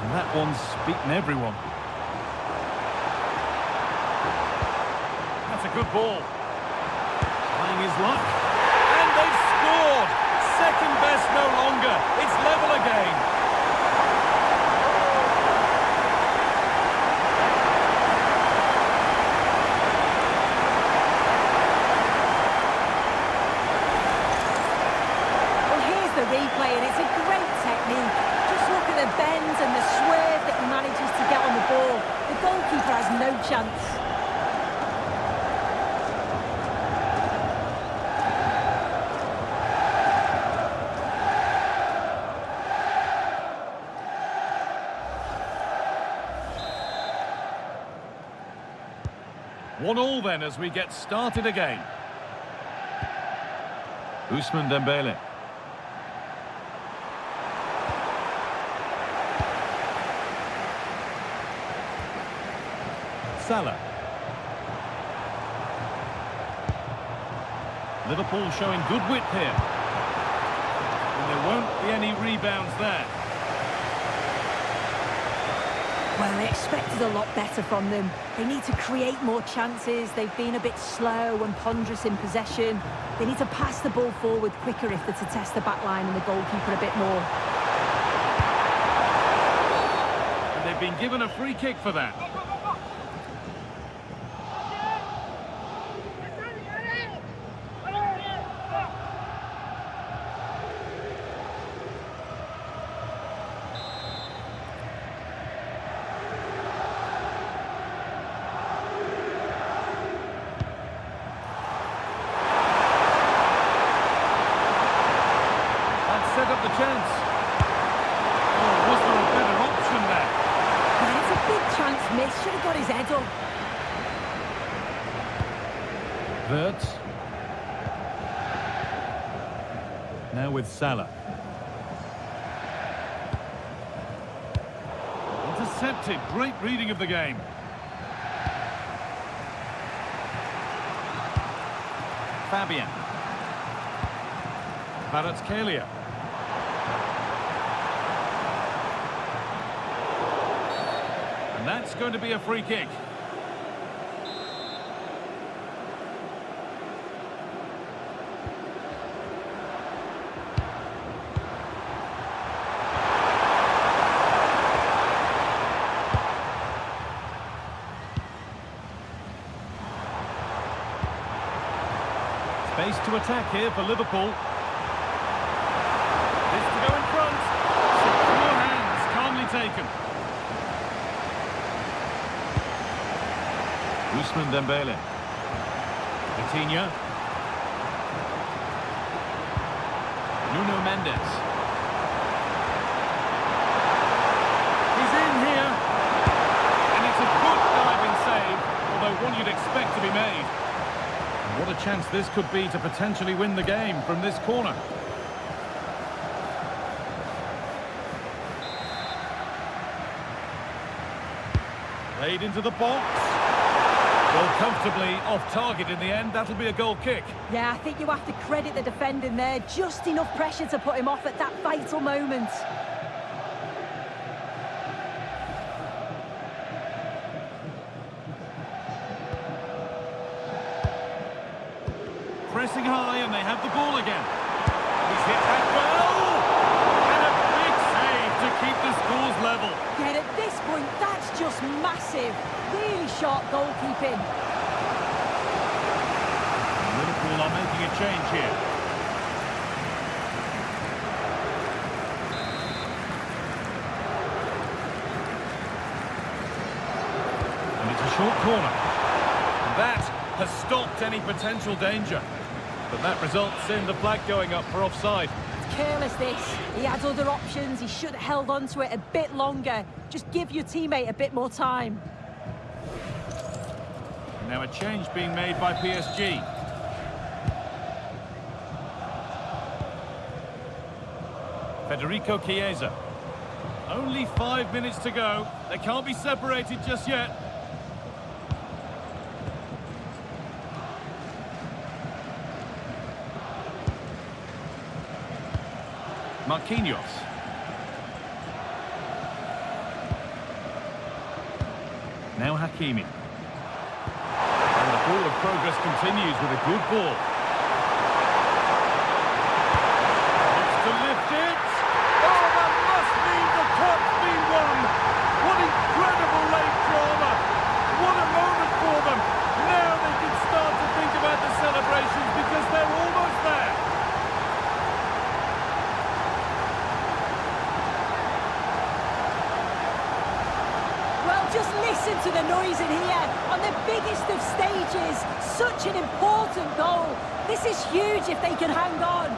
That one's beaten everyone. That's a good ball. Trying his luck. And they've scored! Second best no longer. It's level again. Well, here's the replay, and it's a great technique. Just look at the bends and the swerve that he manages to get on the ball. The goalkeeper has no chance. One all then as we get started again. Ousmane Dembele. Salah. Liverpool showing good width here. And there won't be any rebounds there. Well, they expected a lot better from them. They need to create more chances. They've been a bit slow and ponderous in possession. They need to pass the ball forward quicker if they're to test the back line and the goalkeeper a bit more. And they've been given a free kick for that. Set up the chance. Oh, was there a better option there? Yeah, it's a big chance miss. Should have got his head up. Wirtz. Now with Salah. Intercepted. Great reading of the game. Fabian. Kvaratskhelia. And that's going to be a free kick. Space to attack here for Liverpool. This to go in front. Secure hands, calmly taken. Ousmane Dembele. Coutinho. Nuno Mendes. He's in here. And it's a good diving save, although one you'd expect to be made. What a chance this could be to potentially win the game from this corner. Played into the box. Well, comfortably off target in the end. That'll be a goal kick. Yeah, I think you have to credit the defending there. Just enough pressure to put him off at that vital moment. Pressing high and they have the ball again. He's hit that well! And a big save to keep the scores level. Yeah, at this point, that's just massive. Really sharp goalkeeping. Liverpool are making a change here. And it's a short corner. And that has stopped any potential danger. But that results in the flag going up for offside. It's careless, this. He had other options. He should have held on to it a bit longer. Just give your teammate a bit more time. Now a change being made by PSG. Federico Chiesa. Only 5 minutes to go. They can't be separated just yet. Marquinhos. Now Hakimi. And the ball of progress continues with a good ball. Looks to lift it. Oh, that must mean the cup's been won. What incredible late drama. What a moment for them. Now they can start to think about the celebrations because they're almost there. Just listen to the noise in here. On the biggest of stages, such an important goal. This is huge if they can hang on.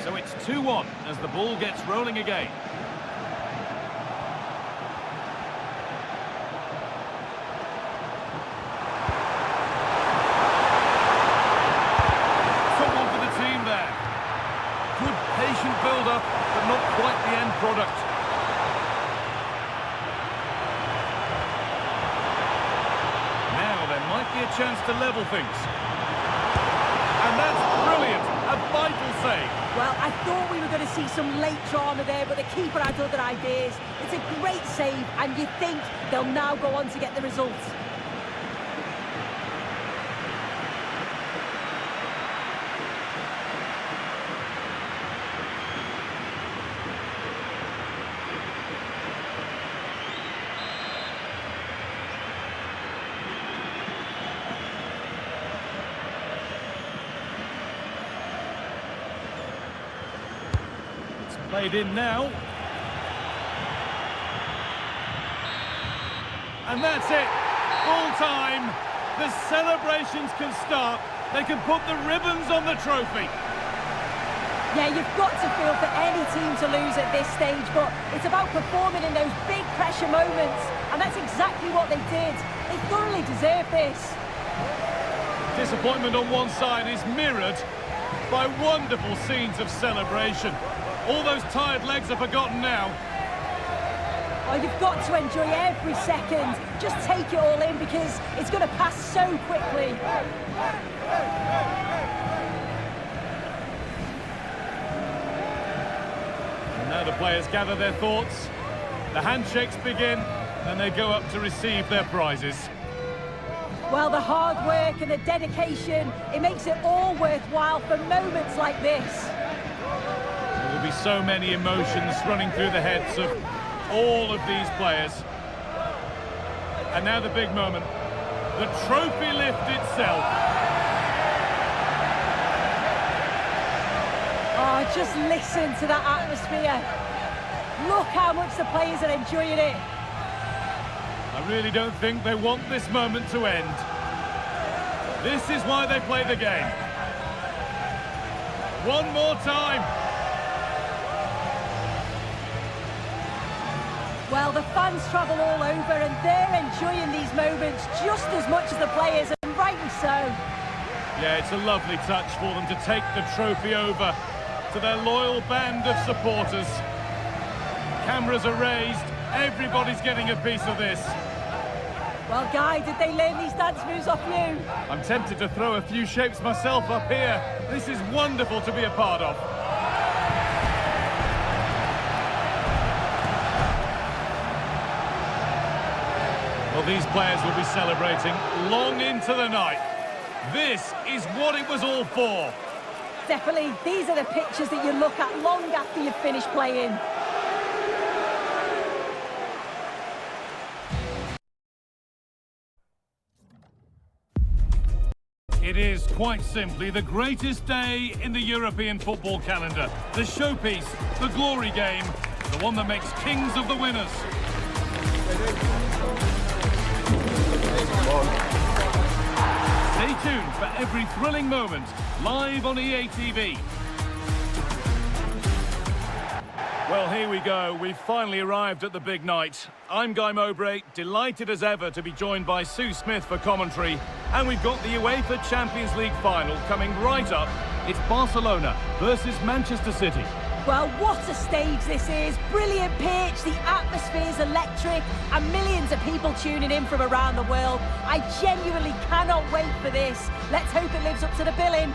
So it's 2-1 as the ball gets rolling again. Someone for the team there. Good patient build-up, but not quite the end product. Now there might be a chance to level things. And that's brilliant. A vital save. Well, I thought we were going to see some late drama there, but the keeper had other ideas. It's a great save, and you think they'll now go on to get the results. Played in now. And that's it. Full time. The celebrations can start. They can put the ribbons on the trophy. Yeah, you've got to feel for any team to lose at this stage, but it's about performing in those big pressure moments, and that's exactly what they did. They thoroughly deserve this. Disappointment on one side is mirrored by wonderful scenes of celebration. All those tired legs are forgotten now. Oh, you've got to enjoy every second. Just take it all in because it's going to pass so quickly. And now the players gather their thoughts. The handshakes begin, and they go up to receive their prizes. Well, the hard work and the dedication, it makes it all worthwhile for moments like this. There will be so many emotions running through the heads of all of these players. And now the big moment. The trophy lift itself. Oh, just listen to that atmosphere. Look how much the players are enjoying it. I really don't think they want this moment to end. This is why they play the game. One more time. Well, the fans travel all over and they're enjoying these moments just as much as the players, and rightly so. Yeah, it's a lovely touch for them to take the trophy over to their loyal band of supporters. Cameras are raised, everybody's getting a piece of this. Well, Guy, did they learn these dance moves off you? I'm tempted to throw a few shapes myself up here. This is wonderful to be a part of. Well, these players will be celebrating long into the night. This is what it was all for. Definitely, these are the pictures that you look at long after you've finished playing. It is quite simply the greatest day in the European football calendar. The showpiece, the glory game, the one that makes kings of the winners. Stay tuned for every thrilling moment, live on EA TV. Well, here we go. We've finally arrived at the big night. I'm Guy Mowbray, delighted as ever to be joined by Sue Smith for commentary. And we've got the UEFA Champions League final coming right up. It's Barcelona versus Manchester City. Well, what a stage this is. Brilliant pitch, the atmosphere's electric, and millions of people tuning in from around the world. I genuinely cannot wait for this. Let's hope it lives up to the billing.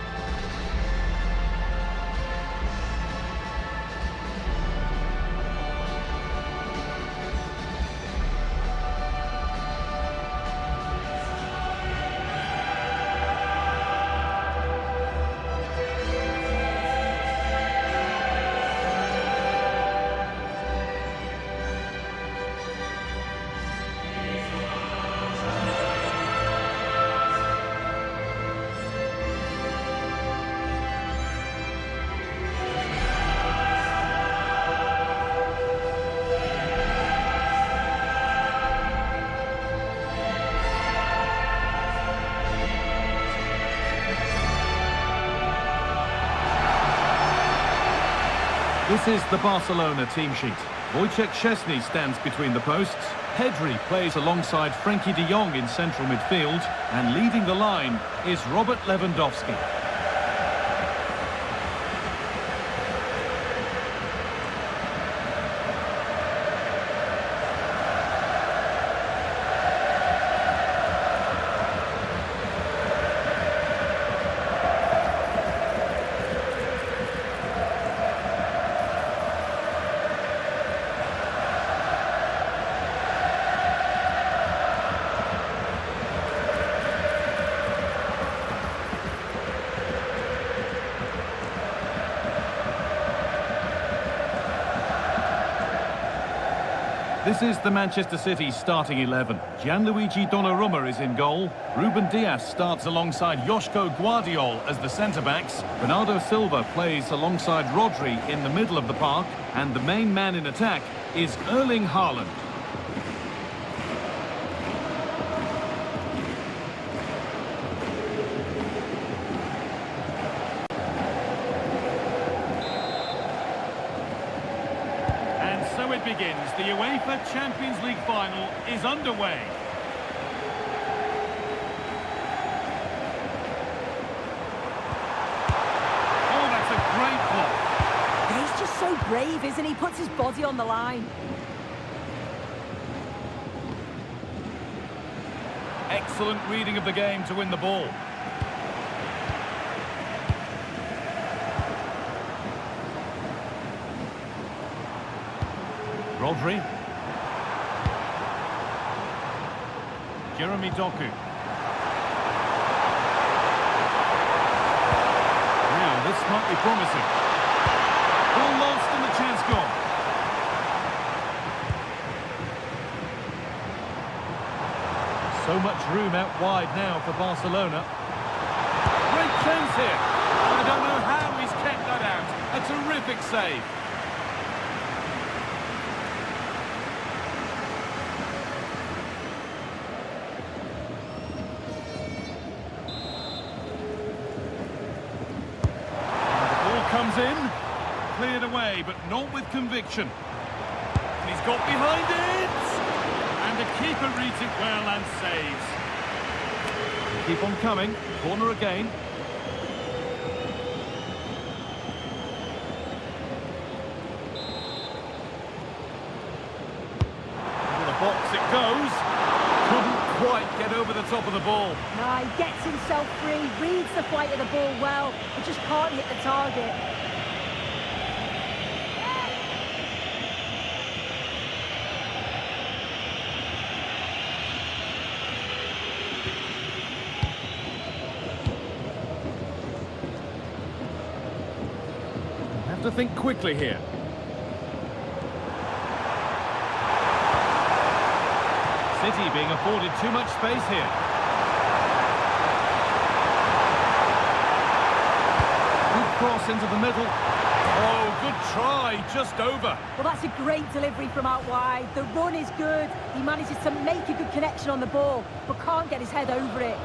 This is the Barcelona team sheet. Wojciech Szczesny stands between the posts. Pedri plays alongside Frenkie de Jong in central midfield. And leading the line is Robert Lewandowski. This is the Manchester City starting 11. Gianluigi Donnarumma is in goal. Ruben Dias starts alongside Joško Guardiol as the centre-backs. Bernardo Silva plays alongside Rodri in the middle of the park. And the main man in attack is Erling Haaland. So it begins. The UEFA Champions League final is underway. Oh, that's a great block. Yeah, he's just so brave, isn't he? Puts his body on the line. Excellent reading of the game to win the ball. Rodri. Jeremy Doku. Now, this might be promising. Ball lost and the chance gone. So much room out wide now for Barcelona. Great chance here. I don't know how he's kept that out. A terrific save. Comes in, cleared away, but not with conviction. And he's got behind it! And the keeper reads it well and saves. Keep on coming, corner again. Into the box it goes. Couldn't quite get over the top of the ball. No, he gets himself free, reads the flight of the ball well, but just can't hit the target. Have to think quickly here. City being afforded too much space here. Good cross into the middle. Oh, good try, just over. Well, that's a great delivery from out wide. The run is good. He manages to make a good connection on the ball, but can't get his head over it.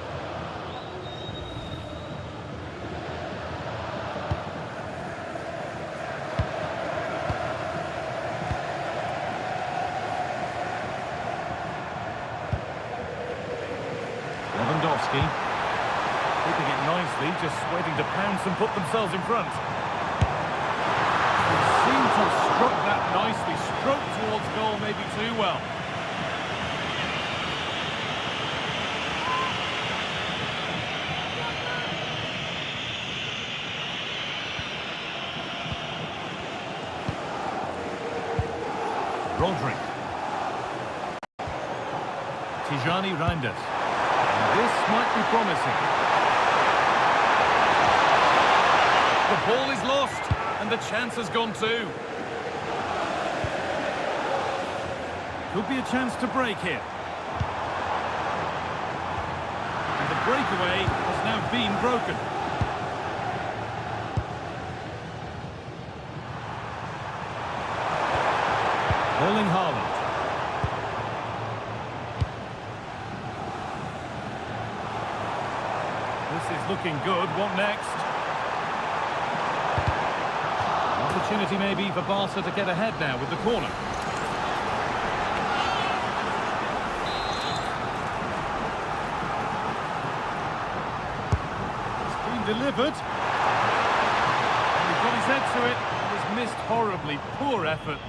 Keeping it nicely, just waiting to pounce and put themselves in front. They seem to have struck that nicely, stroked towards goal maybe too well. Rodri. Tijani Reinders. This might be promising. The ball is lost, and the chance has gone too. Could be a chance to break here. And the breakaway has now been broken. Erling Haaland. This is looking good. What next? Opportunity maybe for Barca to get ahead now with the corner. It's been delivered. And he's got his head to it. And has missed horribly. Poor effort.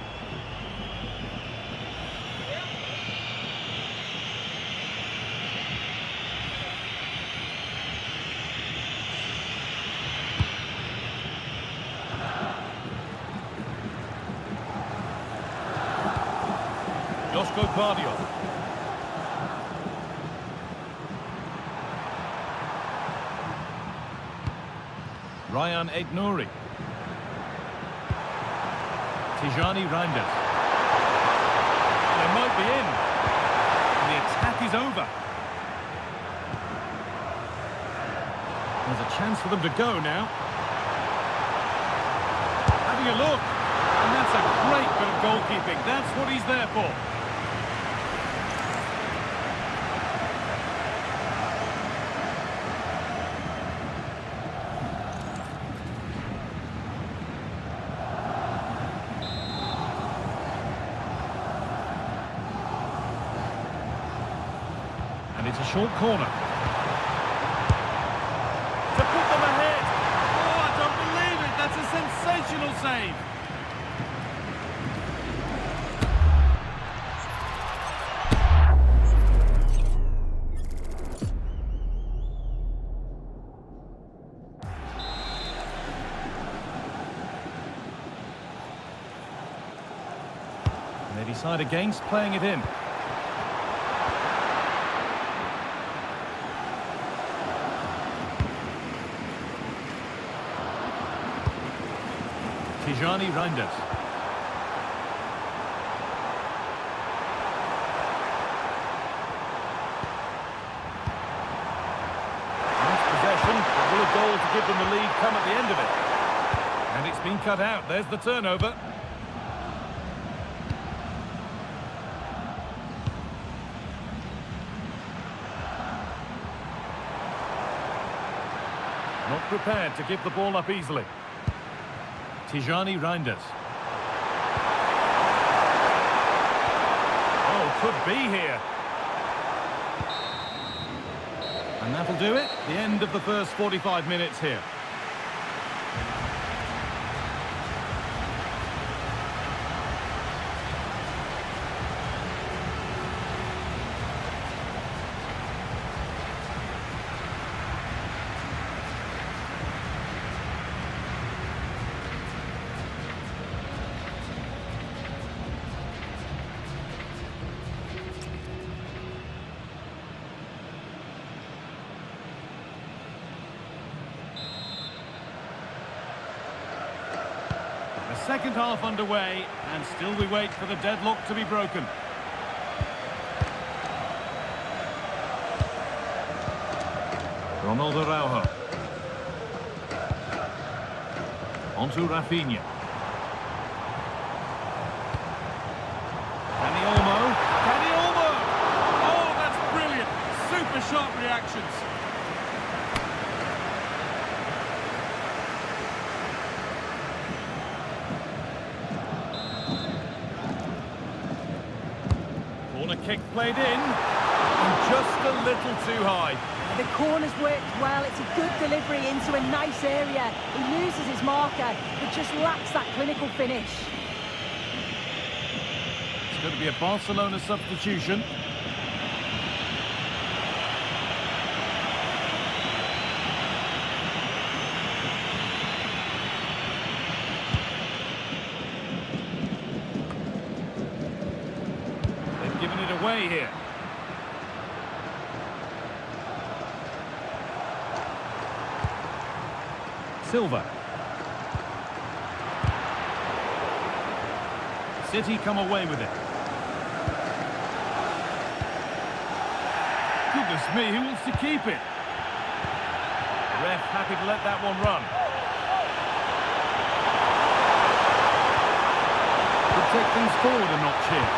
Joško Guardiol. Ryan Aït-Nouri. Tijani Reinders. A for them to go now. Having a look. And that's a great bit of goalkeeping. That's what he's there for. And it's a short corner. To put them ahead. Oh, I don't believe it. That's a sensational save. And they decide against playing it in. Tijani Reinders. Nice possession, but will a goal to give them the lead come at the end of it? And it's been cut out. There's the turnover. Not prepared to give the ball up easily. Tijani Reinders. Oh, could be here. And that'll do it. The end of the first 45 minutes here. The second half underway, and still we wait for the deadlock to be broken. Ronaldo Araujo. Onto Rafinha. Dani Olmo. Oh, that's brilliant. Super sharp reactions. Corner kick played in, and just a little too high. The corner's worked well. It's a good delivery into a nice area. He loses his marker, but just lacks that clinical finish. It's going to be a Barcelona substitution. They've given it away here. Silva. City come away with it. Goodness me, who wants to keep it? The ref happy to let that one run. Could take things forward a notch here.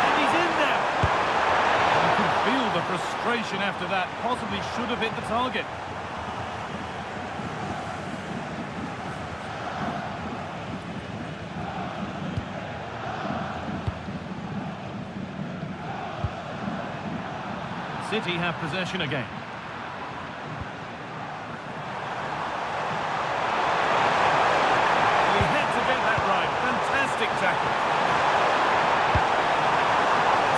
And he's in there. You can feel the frustration after that. Possibly should have hit the target. City have possession again. He had to get that right. Fantastic tackle.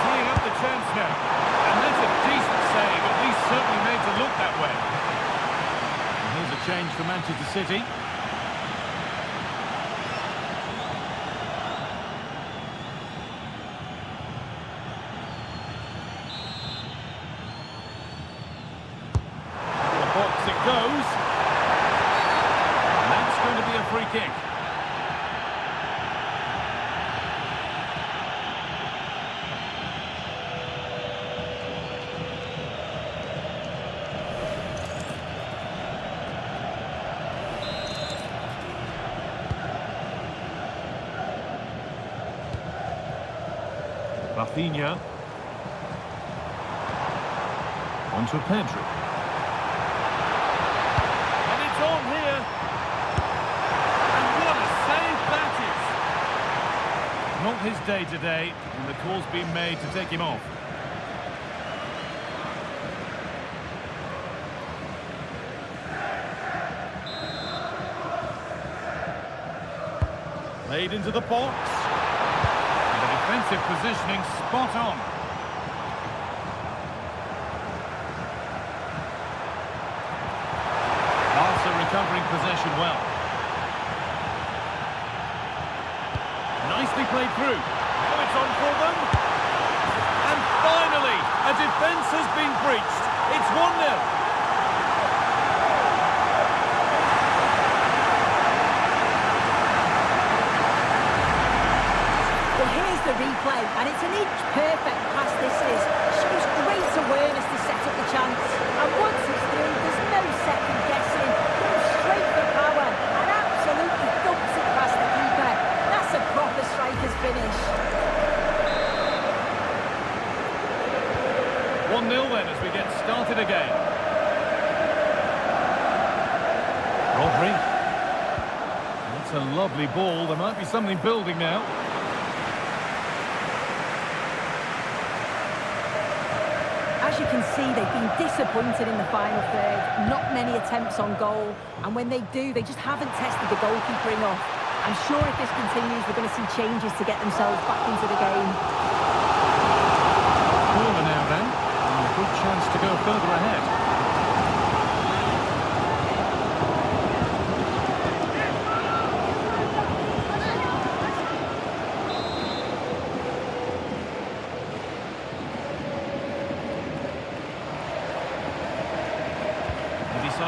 Teeing up the chance now. And that's a decent save, at least certainly made to look that way. And here's a change for Manchester City. It goes, and that's going to be a free kick. Rafinha. On to Pedri. And it's on here. And what a save that is. Not his day today, and the call's been made to take him off. Played into the box. And the defensive positioning spot on. Barca recovering possession well. Nicely played through. Now it's on for them. And finally, a defence has been breached. It's 1-0. Here's the replay, and it's an inch-perfect pass this is. Shows great awareness to set up the chance. And once it's through, there's no second guessing. Goes straight for power and absolutely dumps it past the keeper. That's a proper striker's finish. 1-0 then as we get started again. Rodri. That's a lovely ball. There might be something building now. As you can see, they've been disappointed in the final third. Not many attempts on goal. And when they do, they just haven't tested the goalkeeper enough. I'm sure if this continues, we're going to see changes to get themselves back into the game. Corner now then. And a good chance to go further ahead.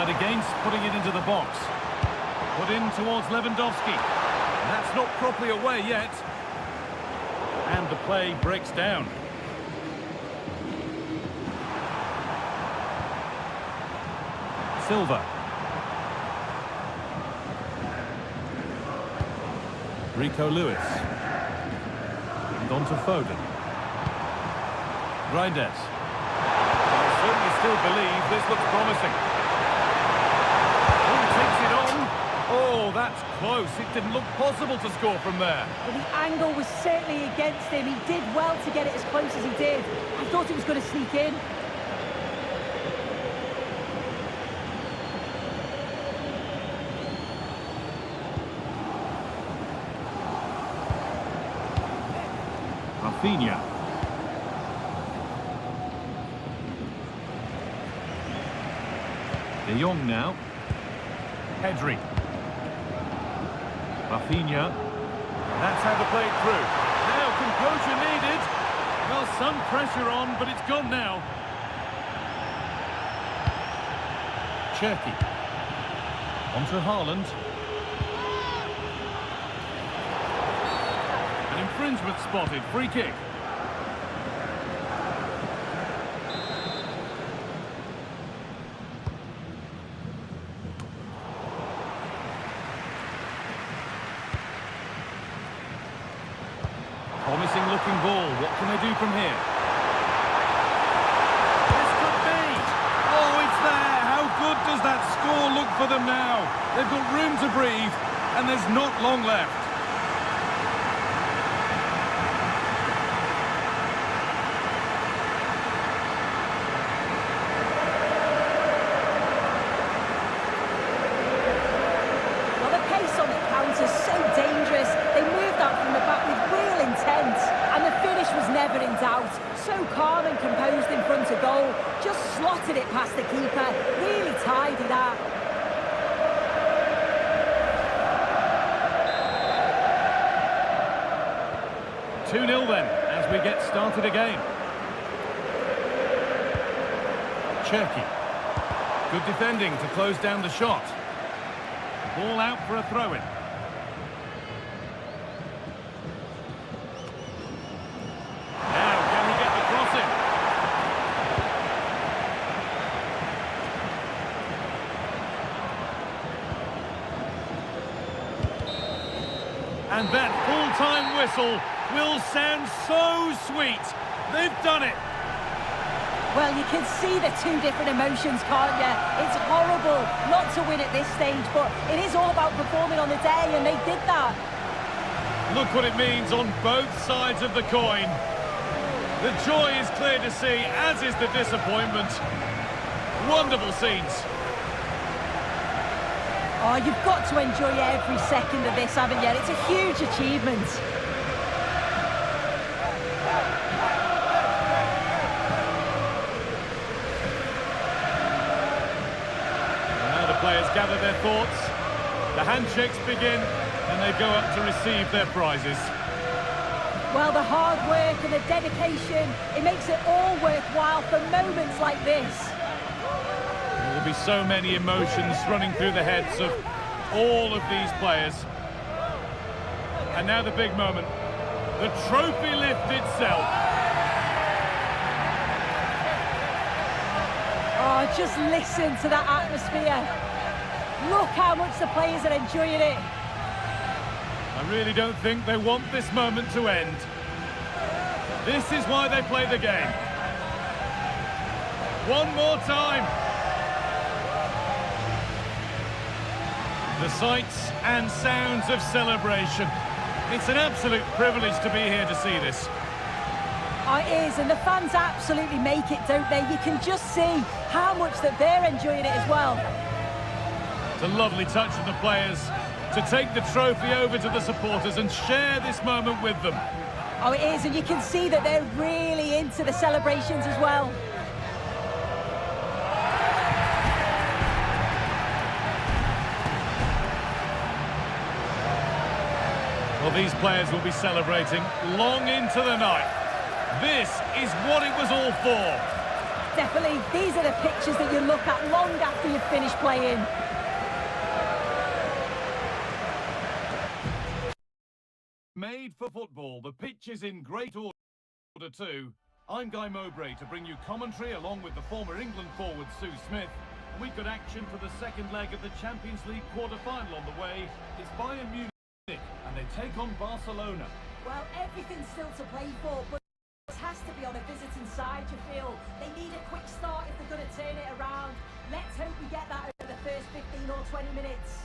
Against putting it into the box. Put in towards Lewandowski. That's not properly away yet. And the play breaks down. Silva. Rico Lewis. And on to Foden. Reinders. I certainly still believe this looks promising. Oh, that's close. It didn't look possible to score from there. Well, the angle was certainly against him. He did well to get it as close as he did. I thought it was going to sneak in. Rafinha. De Jong now. Pedri. Rafinha. That's how to play it through. Now composure needed. Well, some pressure on, but it's gone now. Cherki. On to Haaland. An infringement spotted. Free kick. Promising looking ball. What can they do from here? This could be. Oh, it's there. How good does that score look for them now? They've got room to breathe, and there's not long left. Well, the pace on the counter's so dangerous. They moved out from the back with real intent, and the finish was never in doubt. So calm and composed in front of goal, just slotted it past the keeper. Really tidy that. Two 0 then, as we get started again. Cherki. Good defending to close down the shot. Ball out for a throw-in. Now, can he get the cross in? And that full-time whistle will sound so sweet. They've done it. Well, you can see the two different emotions, can't you? It's horrible not to win at this stage, but it is all about performing on the day, and they did that. Look what it means on both sides of the coin. The joy is clear to see, as is the disappointment. Wonderful scenes. Oh, you've got to enjoy every second of this, haven't you? It's a huge achievement. And now the players gather their thoughts. The handshakes begin, and they go up to receive their prizes. Well, the hard work and the dedication, it makes it all worthwhile for moments like this. There will be so many emotions running through the heads of all of these players. And now the big moment, the trophy lift itself. Oh, just listen to that atmosphere. Look how much the players are enjoying it. I really don't think they want this moment to end. This is why they play the game. One more time. The sights and sounds of celebration. It's an absolute privilege to be here to see this. Oh, it is, and the fans absolutely make it, don't they? You can just see how much that they're enjoying it as well. It's a lovely touch from the players to take the trophy over to the supporters and share this moment with them. Oh, it is, and you can see that they're really into the celebrations as well. Well, these players will be celebrating long into the night. This is what it was all for. Definitely, these are the pictures that you look at long after you've finished playing. Made for football, the pitch is in great order too. I'm Guy Mowbray to bring you commentary along with the former England forward Sue Smith. We've got action for the second leg of the Champions League quarter-final on the way. It's Bayern Munich and they take on Barcelona. Well, everything's still to play for, but it has to be on a visiting side, you feel. They need a quick start if they're going to turn it around. Let's hope we get that over the first 15 or 20 minutes.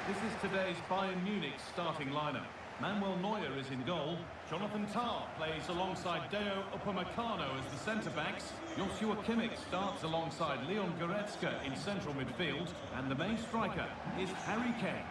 This is today's Bayern Munich starting lineup. Manuel Neuer is in goal. Jonathan Tah plays alongside Deo Upamecano as the centre-backs. Joshua Kimmich starts alongside Leon Goretzka in central midfield. And the main striker is Harry Kane.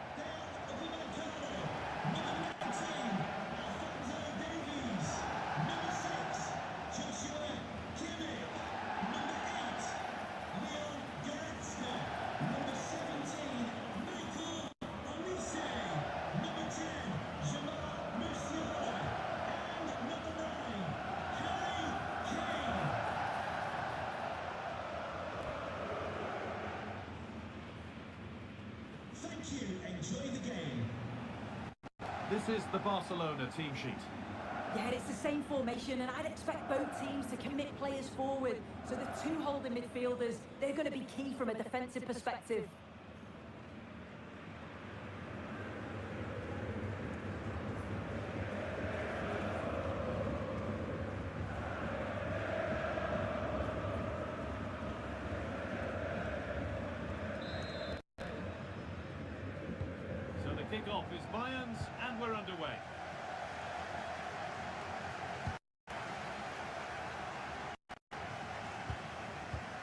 Enjoy the game. This is the Barcelona team sheet. Yeah, it's the same formation, and I'd expect both teams to commit players forward. So the two holding midfielders, they're going to be key from a defensive perspective. Kick-off is Bayern's, and we're underway.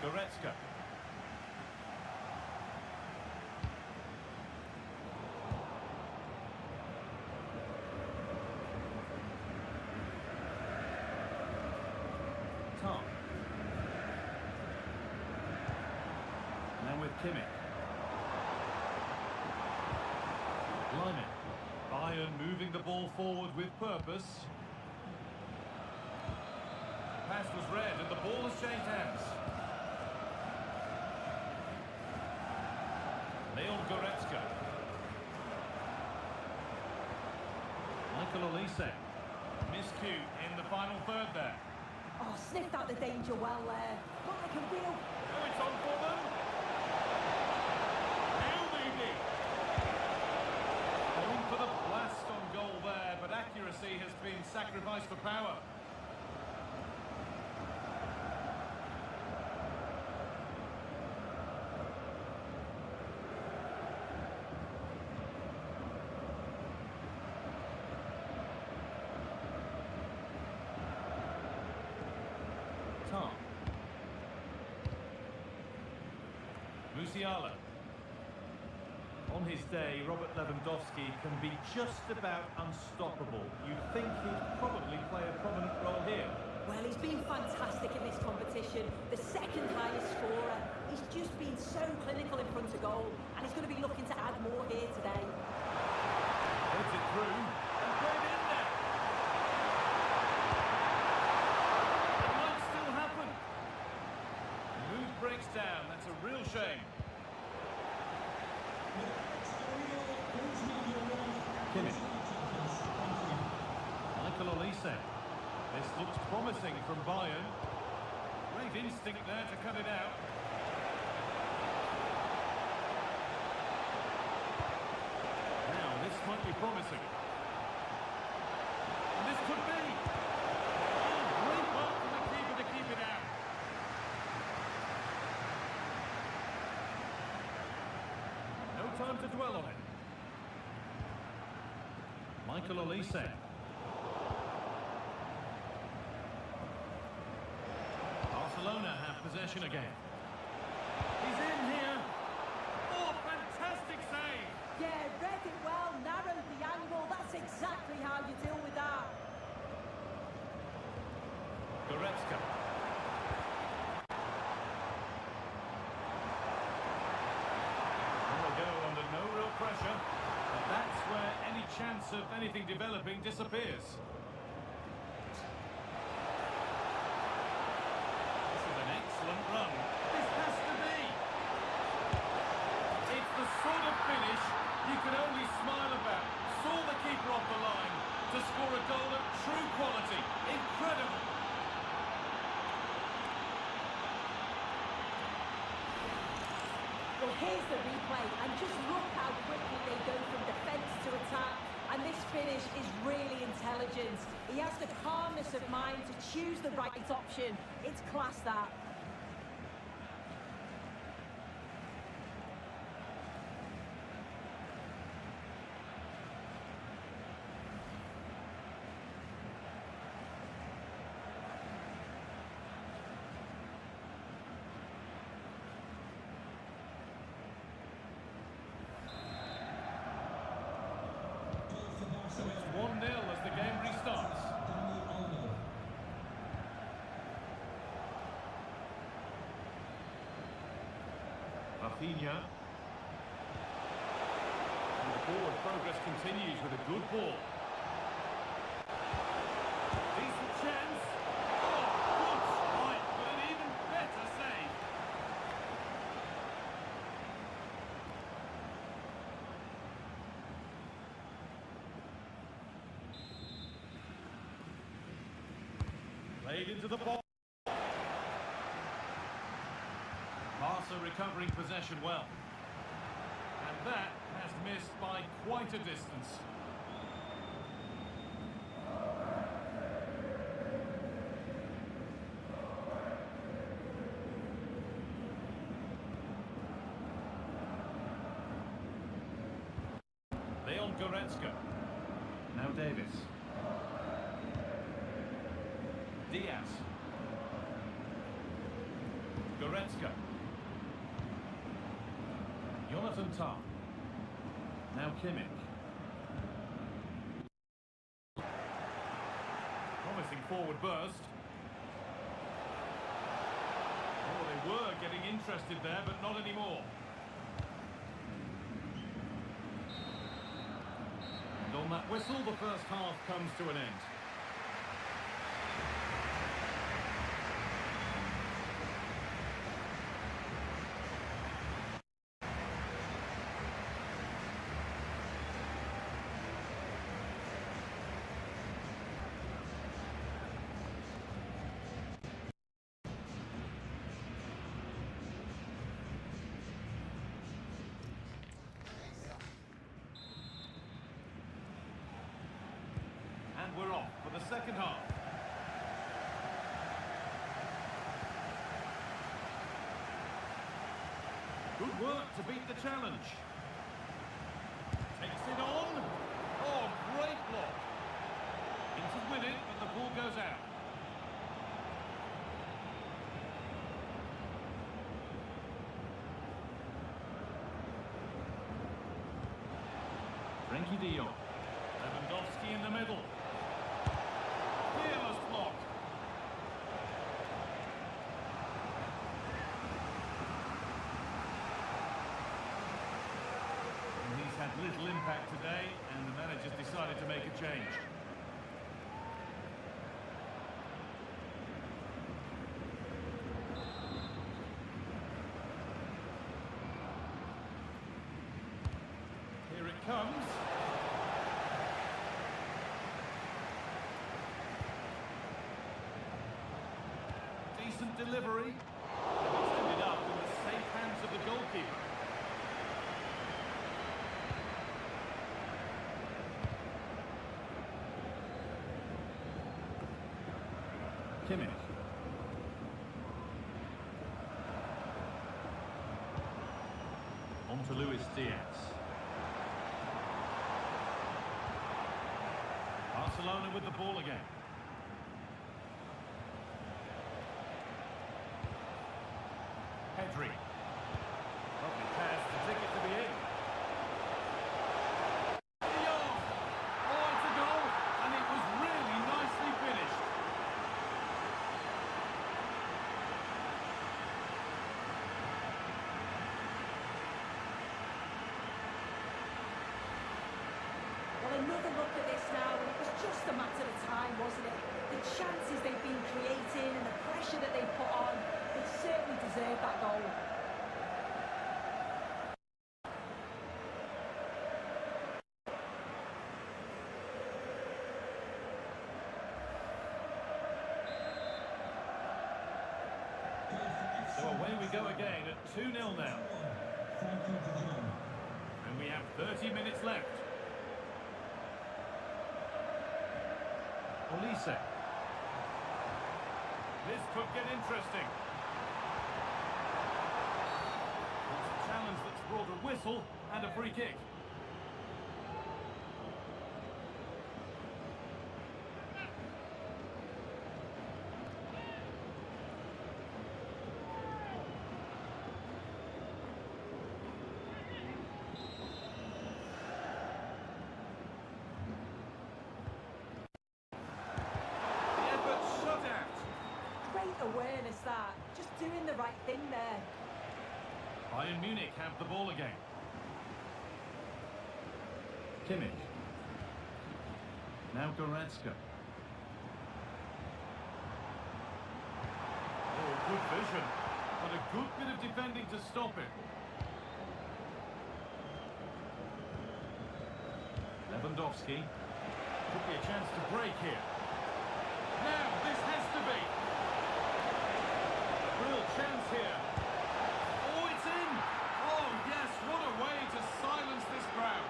Goretzka. Kimmich. Lyman. Bayern moving the ball forward with purpose. Pass was read and the ball has changed hands. Leon Goretzka. Michael Olise. Miscue in the final third there. Oh, sniffed out the danger well there. Looked like a real... Oh, it's on for them. Now maybe. Going for the blast on goal there, but accuracy has been sacrificed for power. Musiala. On his day, Robert Lewandowski can be just about unstoppable. You'd think he'd probably play a prominent role here. Well, he's been fantastic in this competition. The second highest scorer. He's just been so clinical in front of goal, and he's going to be looking to add more here today. Puts it through, and played in there. It might still happen. The move breaks down. That's a real shame. Kimmich. Michael Olise. This looks promising from Bayern. Great instinct there to cut it out. Now, this might be promising. And this could be. Oh, great work from the keeper to keep it out. No time to dwell on it. Michael Olise. Barcelona have possession again. He's in here. Oh, fantastic save. Yeah, read it well, narrowed the angle. That's exactly how you deal with that. Goretzka. Will go under no real pressure. But that's where any chance of anything developing disappears. This is an excellent run. This has to be. It's the sort of finish you can only smile about. Saw the keeper off the line to score a goal of true quality. Incredible. Well, here's the replay, and just look how quickly they go from defence to attack. And this finish is really intelligent. He has the calmness of mind to choose the right option. It's class, that. So it's 1-0 as the game restarts. Rafinha. And the forward progress continues with a good ball. Decent chance. Oh, good strike, but an even better save. Played into the ball. Barca recovering possession well. And that has missed by quite a distance. Leon Goretzka. Now Davis. Diaz. Goretzka. Jonathan Tah. Now Kimmich. Promising forward burst. Oh, they were getting interested there, but not anymore. And on that whistle, the first half comes to an end. And we're off for the second half. Good work to beat the challenge. Takes it on. Oh, great block. In to win it, but the ball goes out. Frankie de Jong. Lewandowski in the middle. Fearless block. And he's had little impact today, and the manager's decided to make a change. Here it comes. Decent delivery. It's ended up in the safe hands of the goalkeeper. Kimmich. On to Luis Diaz. Barcelona with the ball again. Pedri. Lovely pass to take it to the end. De Jong. Oh, it's a goal, and it was really nicely finished. Well, another look at this now, and it was just a matter of time, wasn't it? The chances they've been creating and the pressure that they've put on, they certainly deserve that goal. So away we go again at 2-0 now. Frankie de Jong. And we have 30 minutes left. Olise. This could get interesting. It's a challenge that's brought a whistle and a free kick. Awareness that, just doing the right thing there. Bayern Munich have the ball again. Kimmich. Now Goretzka. Oh, good vision. But a good bit of defending to stop it. Lewandowski. Could be a chance to break here. Now, this has to be. Real chance here. Oh, it's in! Oh, yes, what a way to silence this crowd.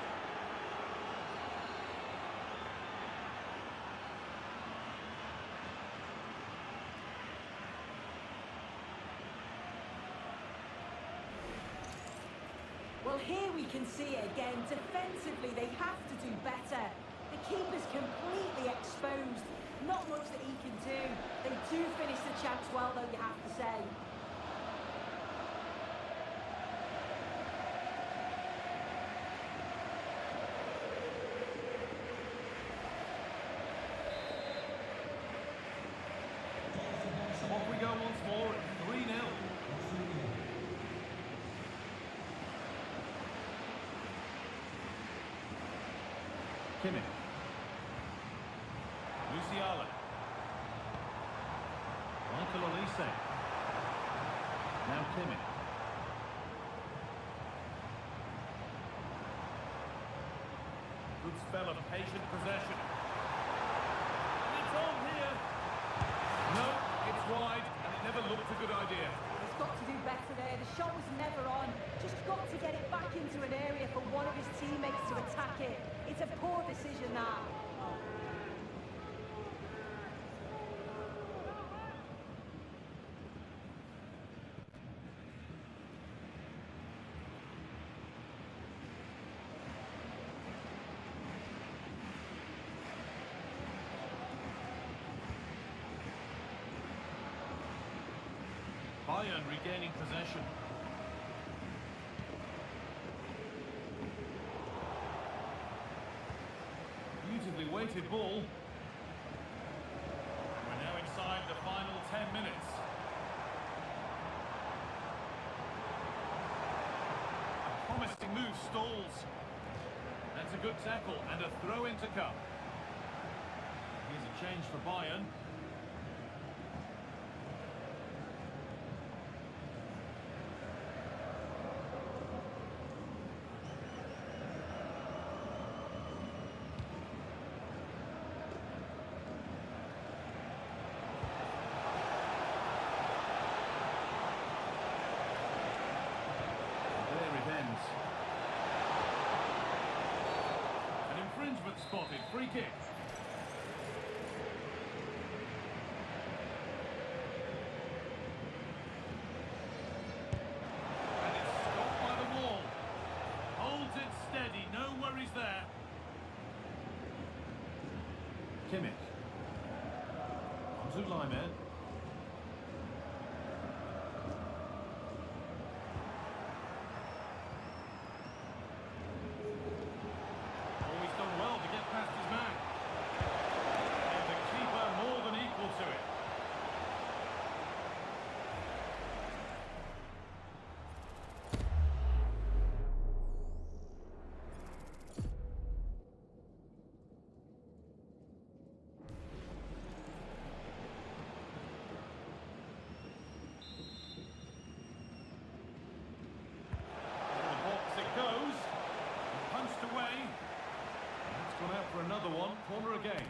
Well, here we can see it again. Defensively, they have to do better. The keeper's completely exposed. Not much that he can do. They do finish the chance well, though, you have to say. So off we go once more at 3-0. Kimmich. Musiala. Michael Olise. Now Kimmich. Good spell of patient possession. And it's on here. No, it's wide, and it never looked a good idea. He's got to do better there. The shot was never on. Just got to get it back into an area for one of his teammates to attack it. It's a poor decision, that. Bayern regaining possession. Beautifully weighted ball. We're now inside the final 10 minutes. A promising move stalls. That's a good tackle and a throw in to come. Here's a change for Bayern. An infringement spotted, free kick. And it's stopped by the wall. Holds it steady, no worries there. Kimmich. Onto Leimer. Well to get past his man. And the keeper more than equal to it. In the box it goes. Punched away. Gone out for another one, corner again.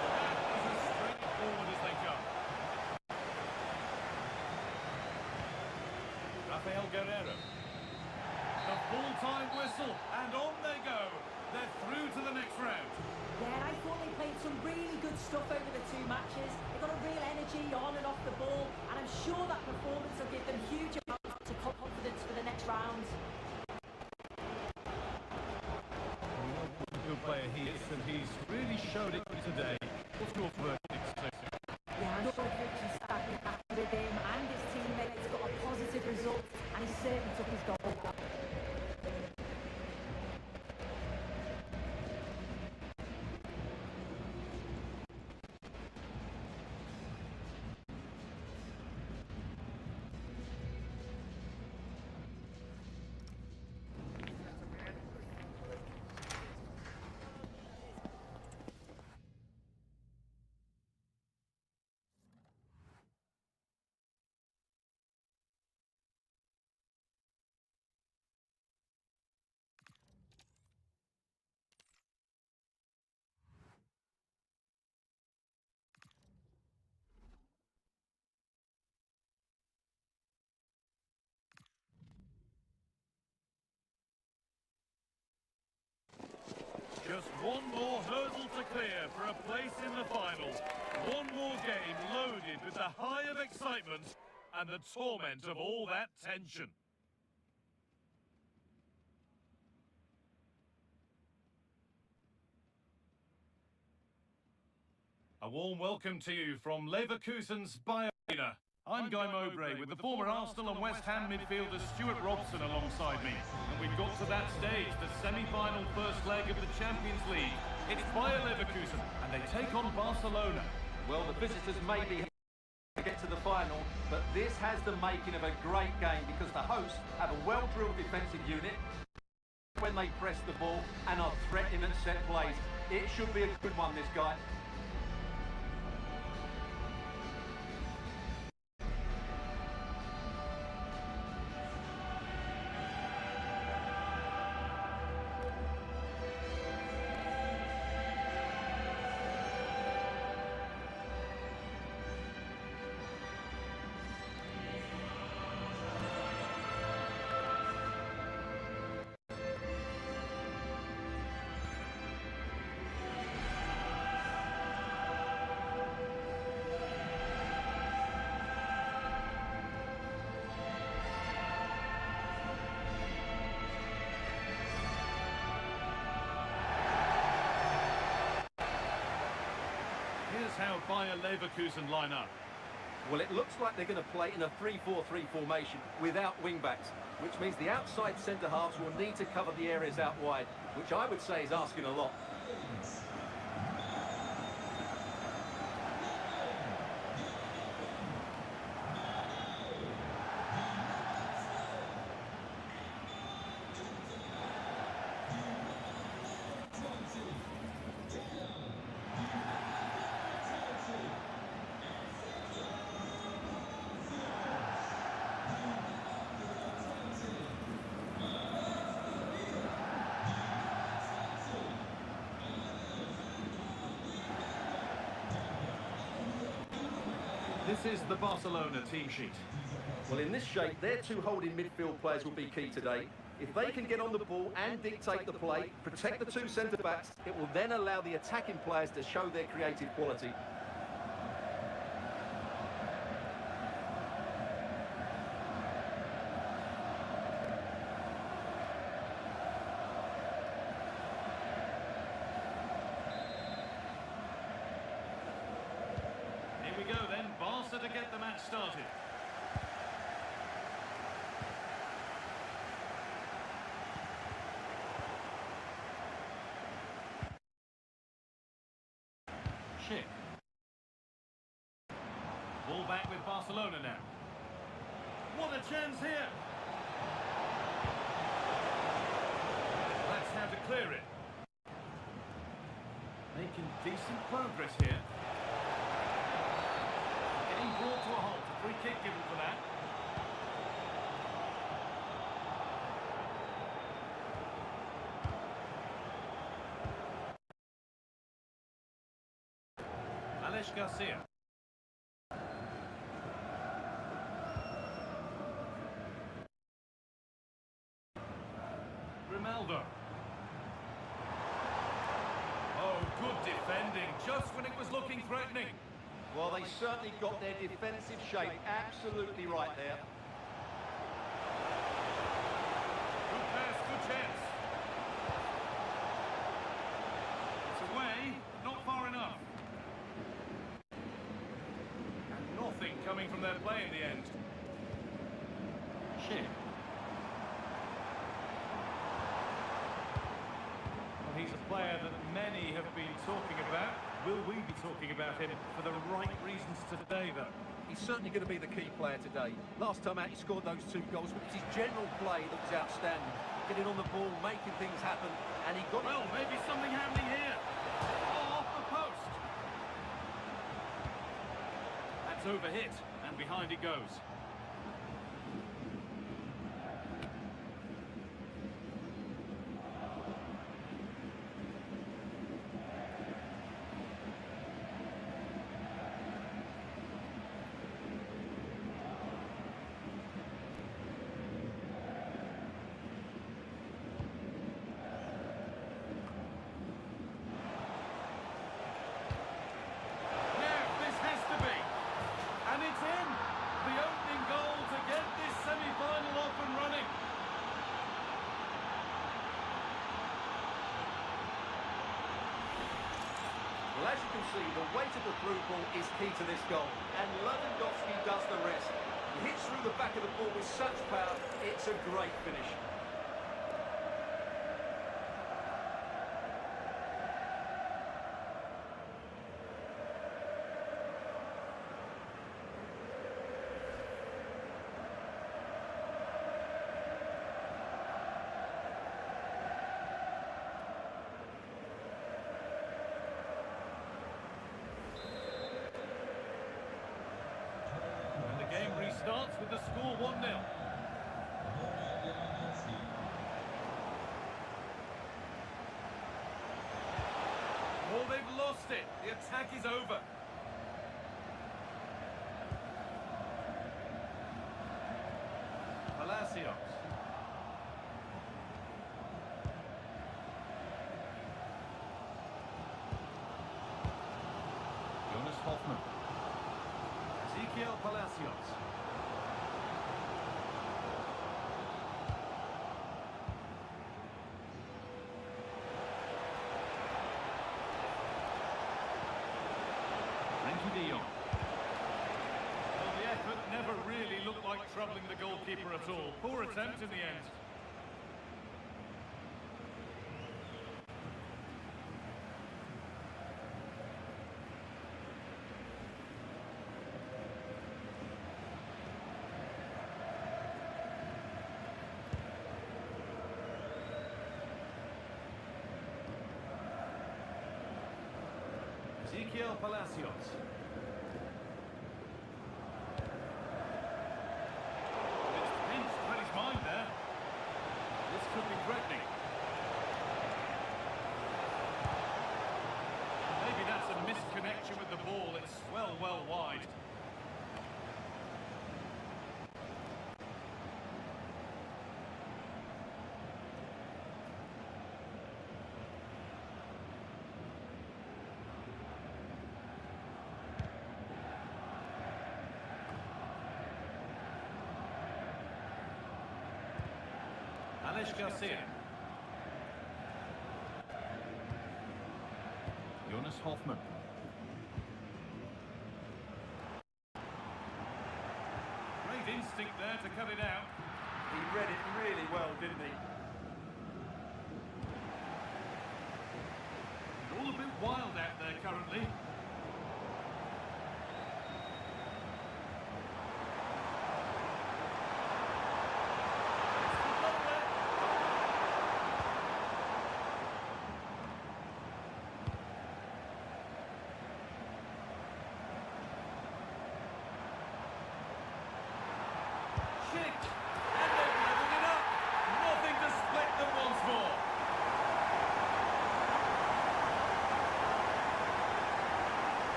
That is as straightforward as they come. Rafael Guerreiro. The full-time whistle, and on they go. They're through to the next round. Yeah, I thought they played some really good stuff over the two matches. They've got a real energy on and off the ball, and I'm sure that performance will give them huge amounts of confidence for the next round. Good player he is, and he's really showed it today. What's your verdict, Sophie? Yeah, I'm sure the coaching staff is happy with him and his teammates got a positive result, and he certainly took his goal. Just one more hurdle to clear for a place in the final. One more game loaded with the high of excitement and the torment of all that tension. A warm welcome to you from Leverkusen's Bayern. I'm Guy Mowbray with the former Arsenal and West Ham midfielder Stuart Robson alongside me. And we've got to that stage, the semi-final first leg of the Champions League. It's Bayer Leverkusen, and they take on Barcelona. Well, the visitors may be to get to the final, but this has the making of a great game because the hosts have a well-drilled defensive unit when they press the ball and are threatening at set plays. It should be a good one, this guy. How Bayer Leverkusen line up. Well, it looks like they're going to play in a 3-4-3 formation without wing-backs, which means the outside centre-halves will need to cover the areas out wide, which I would say is asking a lot. This is the Barcelona team sheet. Well, in this shape, their two holding midfield players will be key today. If they can get on the ball and dictate the play, protect the two centre-backs, it will then allow the attacking players to show their creative quality. Here we go then, Barca to get the match started. Shit. Ball back with Barcelona now. What a chance here! That's how to clear it. Making decent progress here. Getting brought to a halt. A free kick given for that. Alex Garcia. Ronaldo. Oh, good defending, just when it was looking threatening. Well, they certainly got their defensive shape absolutely right there. Good pass, good chance. It's away, not far enough. And nothing coming from their play in the end. Shit. Well, he's a player that many have been talking about. Will we be talking about him for the right reasons today, though? He's certainly going to be the key player today. Last time out, he scored those 2 goals, but his general play looks outstanding. Getting on the ball, making things happen, and he got... Well, maybe something happening here. Oh, off the post. That's overhit, and behind it goes. Well, as you can see, the weight of the through ball is key to this goal, and Lewandowski does the rest. He hits through the back of the ball with such power, it's a great finish. starts with the score 1-0. Oh, they've lost it. The attack is over. Palacios. Jonas Hoffman. Ezekiel Palacios. De Jong. Well, the effort never really looked like troubling the goalkeeper at all. Poor attempt in the end. Ezekiel Palacios. It's pinched at his mind there. This could be threatening. Maybe that's a misconnection with the ball. It's well wide. Alex Garcia. Jonas Hoffman. Great instinct there to cut it out. He read it really well, didn't he? All a bit wild out there currently.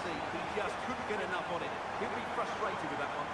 He just couldn't get enough on it. He'll be frustrated with that one.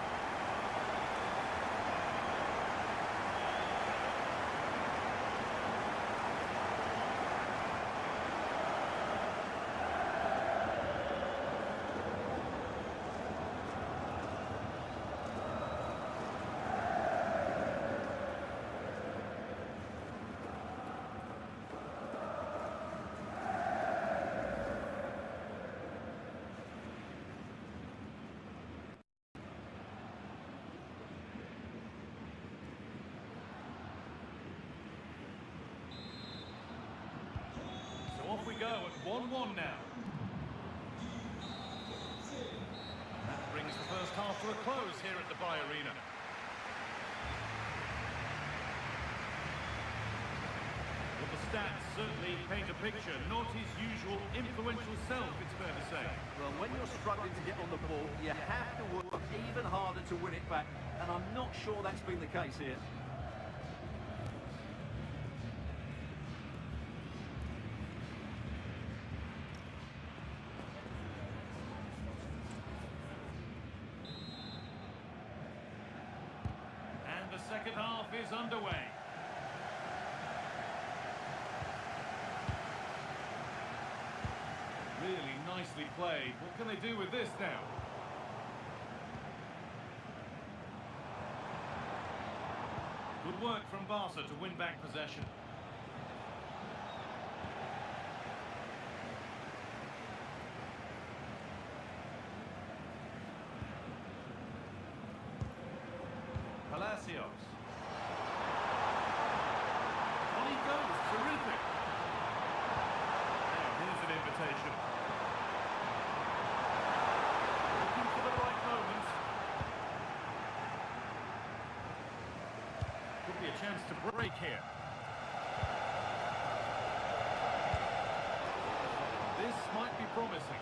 Off we go at 1-1 now. That brings the first half to a close here at the Bay Arena. Well, the stats certainly paint a picture, not his usual influential self, it's fair to say. Well, when you're struggling to get on the ball, you have to work even harder to win it back, and I'm not sure that's been the case here. The second half is underway. Really nicely played. What can they do with this now? Good work from Barca to win back possession. Palacios. On he goes, terrific. Now, here's an invitation. Looking for the right moment. Could be a chance to break here. This might be promising.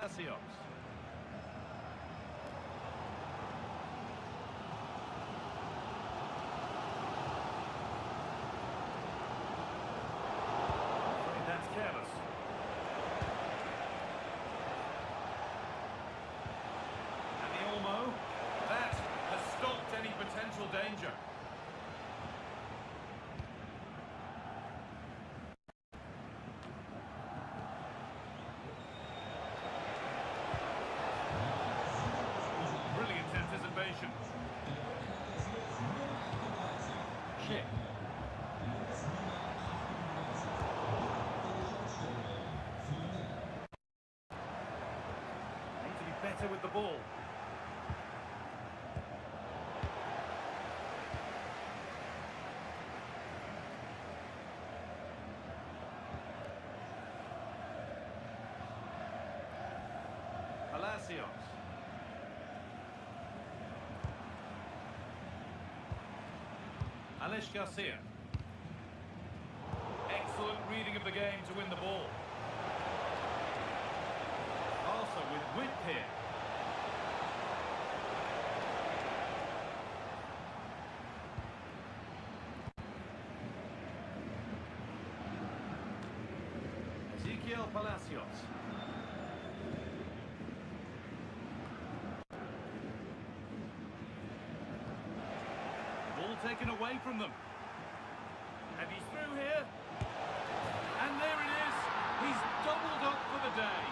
Palacios. That's careless. And the Olmo. That has stopped any potential danger. Brilliant anticipation. Shit. Need to be better with the ball. Palacios. Alex Garcia. Excellent reading of the game to win the ball. Also with wit here. Ezequiel Palacios. Ball taken away from them. And he's through here. And there it is. He's doubled up for the day.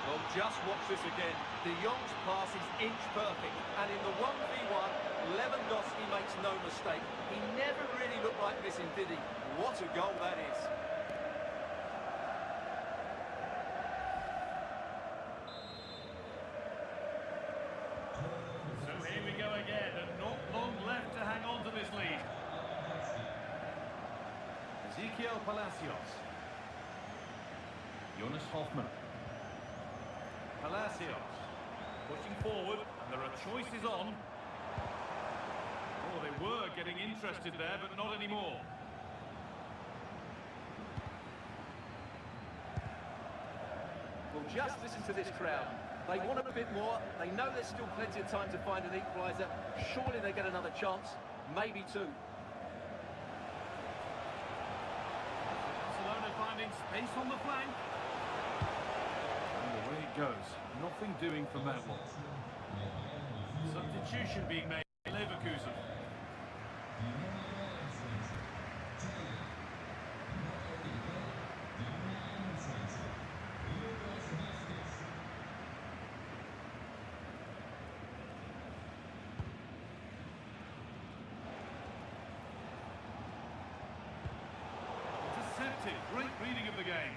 Well, just watch this again. De Jong's pass is inch perfect. And in the 1v1, Lewandowski makes no mistake. He never really looked like missing, did he? What a goal that is. So here we go again, and not long left to hang on to this lead. Ezequiel Palacios. Jonas Hoffman. Palacios. Pushing forward, and there are choices on. Oh, they were getting interested there, but not anymore. Well, just listen to this crowd. They want a bit more. They know there's still plenty of time to find an equaliser. Surely they get another chance, maybe two. Barcelona finding space on the flank. And away it goes. Nothing doing from that one. Substitution being made by Leverkusen. Intercepted. Great reading of the game.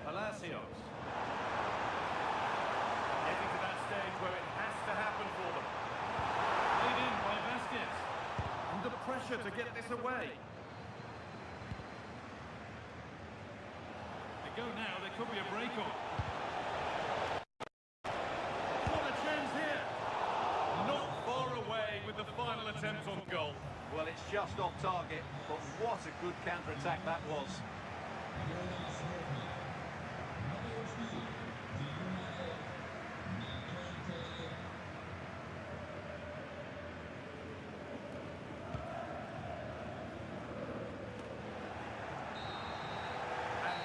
Palacios. Getting to that stage where it has to happen for them. Played in by Vasquez. Under pressure to get this away. They go now, there could be a break on. What a chance here. Not far away with the final attempt on goal. Well, it's just off target, but what a good counter-attack that was.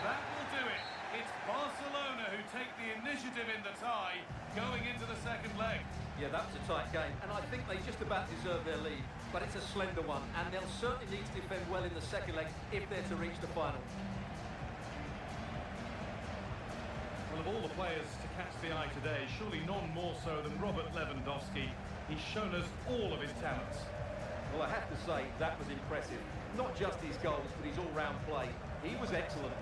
That will do it. It's Barcelona who take the initiative in the tie, going into the second leg. Yeah, that was a tight game, and I think they just about deserve their lead, but it's a slender one, and they'll certainly need to defend well in the second leg if they're to reach the final. Well, of all the players to catch the eye today, surely none more so than Robert Lewandowski. He's shown us all of his talents. Well, I have to say, that was impressive. Not just his goals, but his all-round play. He was excellent.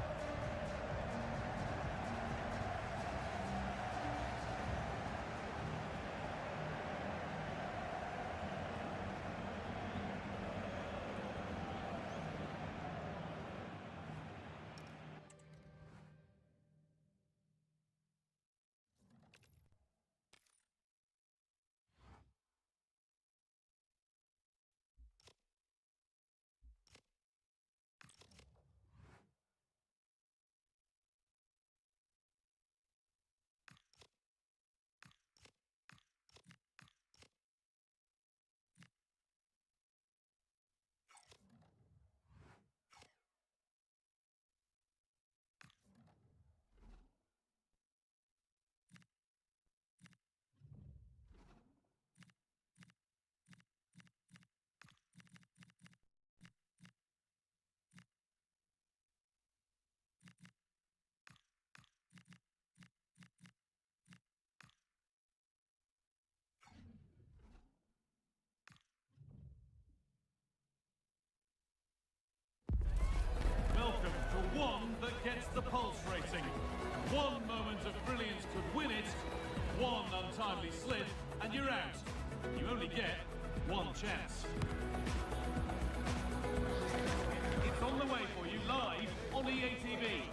one that gets the pulse racing. One moment of brilliance could win it, one untimely slip, and you're out. You only get one chance. It's on the way for you live on EATV.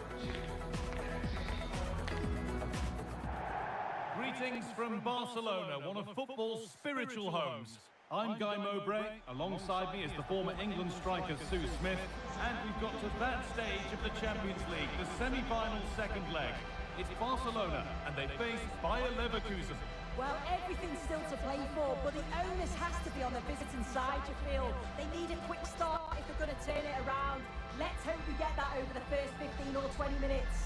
Greetings from Barcelona, one of football's spiritual homes. I'm Guy Mowbray. Alongside me is the former England striker Sue Smith. And we've got to that stage of the Champions League, the semi-final second leg. It's Barcelona, and they face Bayer Leverkusen. Well, everything's still to play for, but the onus has to be on the visiting side, you feel. They need a quick start if they're going to turn it around. Let's hope we get that over the first 15 or 20 minutes.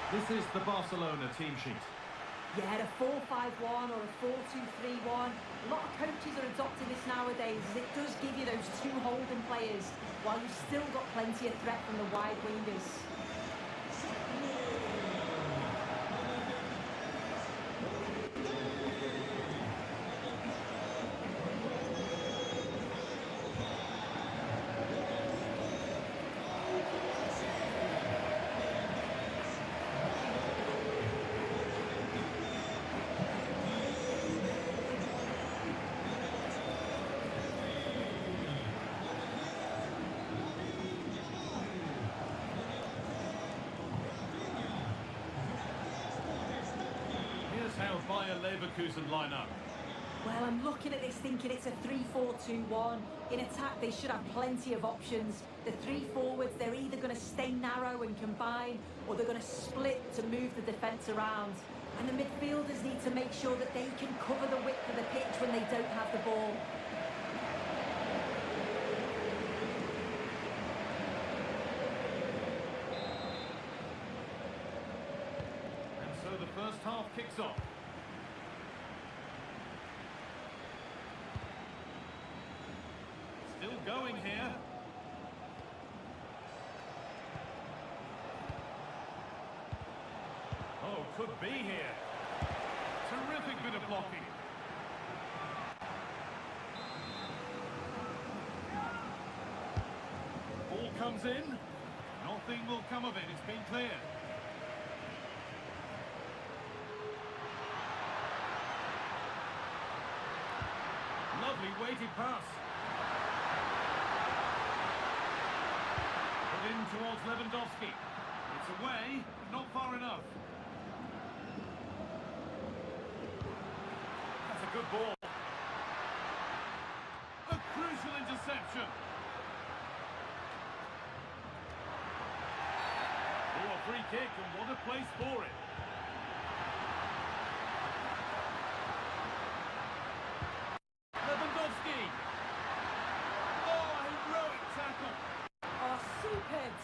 This is the Barcelona team sheet. Yeah, a 4-5-1 or a 4-2-3-1. A lot of coaches are adopting this nowadays, as it does give you those two holding players, while you've still got plenty of threat from the wide wingers. How Bayer Leverkusen line up. Well, I'm looking at this thinking it's a 3-4-2-1. In attack, they should have plenty of options. The three forwards, they're either going to stay narrow and combine, or they're going to split to move the defence around. And the midfielders need to make sure that they can cover the width of the pitch when they don't have the ball. So the first half kicks off. Still going here. Oh, could be here. Terrific bit of blocking. Ball comes in. Nothing will come of it, it's been clear. Lovely weighted pass. Put in towards Lewandowski. It's away, but not far enough. That's a good ball. A crucial interception. Oh, a free kick, and what a place for it.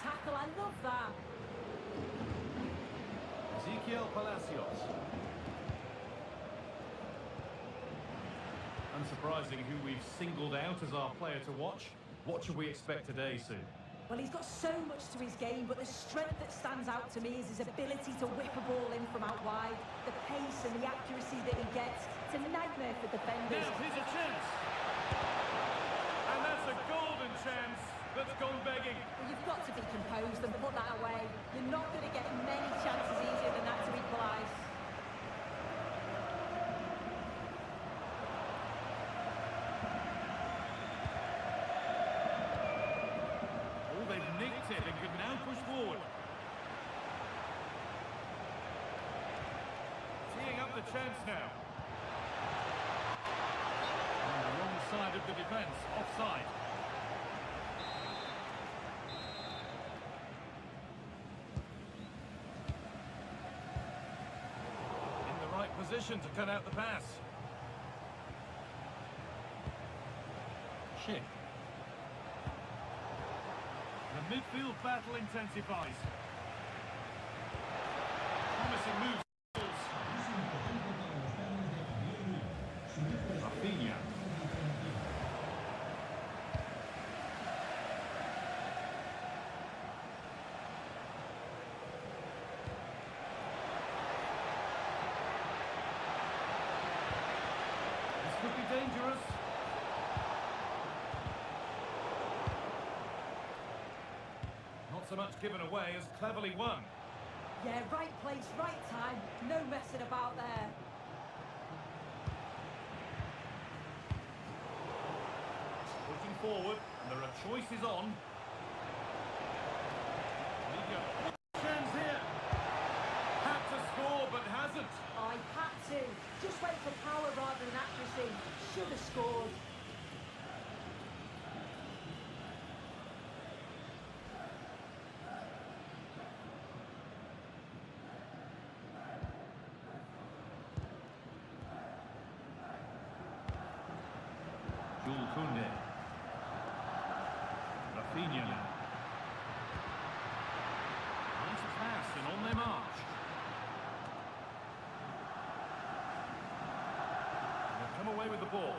Tackle, I love that. Palacios. Unsurprising who we've singled out as our player to watch. What should we expect today, Sue? Well, he's got so much to his game, but the strength that stands out to me is his ability to whip a ball in from out wide, the pace and the accuracy that he gets. It's a nightmare for defenders. Now, here's a chance. And that's a golden chance that's gone begging. Well, you've got to be composed and put that away. You're not going to get many chances easier than that to equalise. Oh, they've nicked it and can now push forward. Teeing up the chance now. On the wrong side of the defence, offside. position to cut out the pass. Shit. The midfield battle intensifies. Promising moves. Rafinha. This could be dangerous. Not so much given away as cleverly won. Yeah, right place, right time. No messing about there. Pushing forward, and there are choices on. Chance here. Had to score, but hasn't. I had to. Just went for power rather than accuracy. Should have scored. Jules Koundé. Rafinha now. Nice pass and on their march. They'll come away with the ball.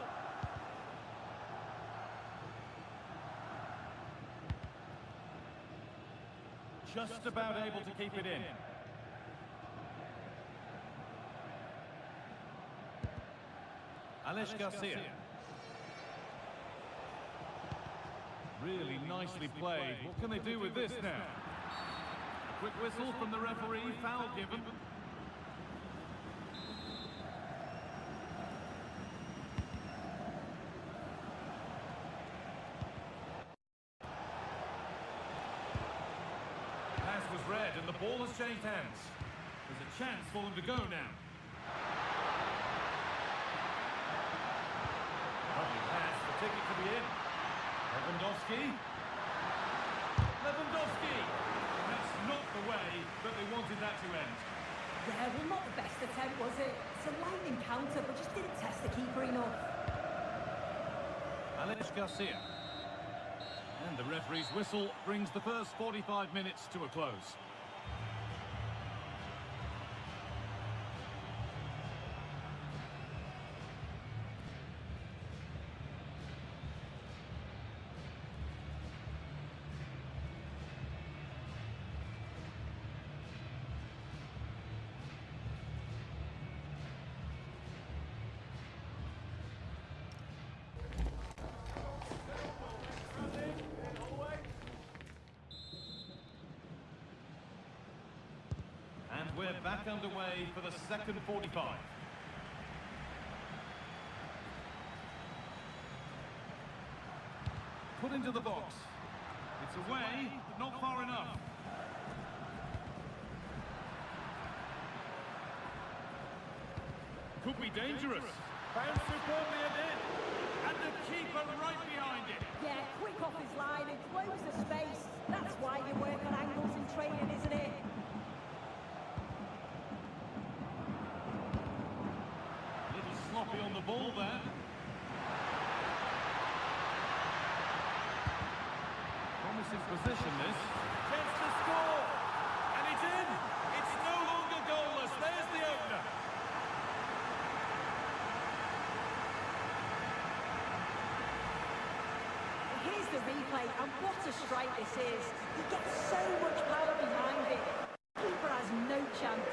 Just about able to keep it in. Alex Garcia. Really nicely played. What can they do with this now? A quick whistle from the referee, foul given. Pass was read and the ball has changed hands. There's a chance for them to go now. Lovely pass, the ticket to be in. Lewandowski. That's not the way that they wanted that to end. Yeah, well, not the best attempt, was it? It's a lightning counter, but just didn't test the keeper enough. Alex Garcia. And the referee's whistle brings the first 45 minutes to a close. And we're back underway for the second 45. Put into the box. It's away, but not far enough. Could be dangerous. Found superbly ahead. And the keeper right behind it. Yeah, quick off his line and close the space. That's why you work on angles in training, isn't it? Sloppy on the ball there. Promising position this. Chance to score! And it's in! It's no longer goalless. There's the opener. Here's the replay, and what a strike this is. He gets so much power behind it. Keeper has no chance.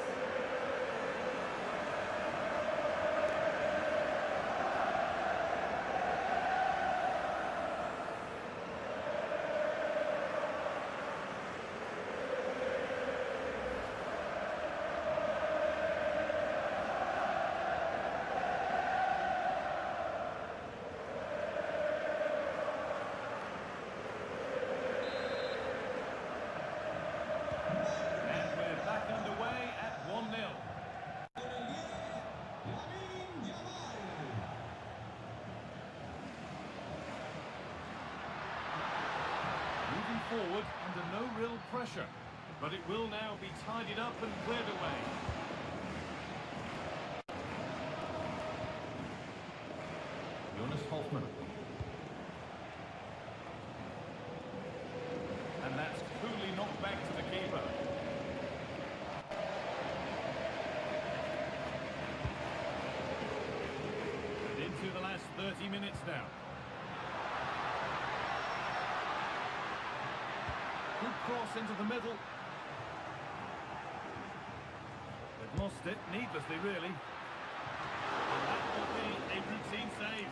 Forward under no real pressure, but it will now be tidied up and cleared away. Hoffman. And that's coolly knocked back to the keeper. And into the last 30 minutes now. Good cross into the middle. They've lost it needlessly, really. And that will be a routine save.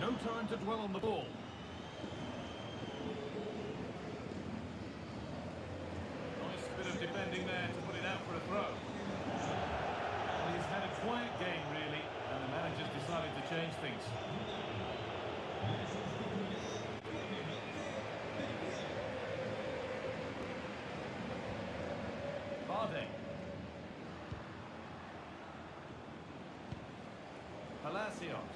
No time to dwell on the ball. Nice bit of defending there to put it out for a throw. Well, he's had a quiet game, really, and the manager's decided to change things. Palacios.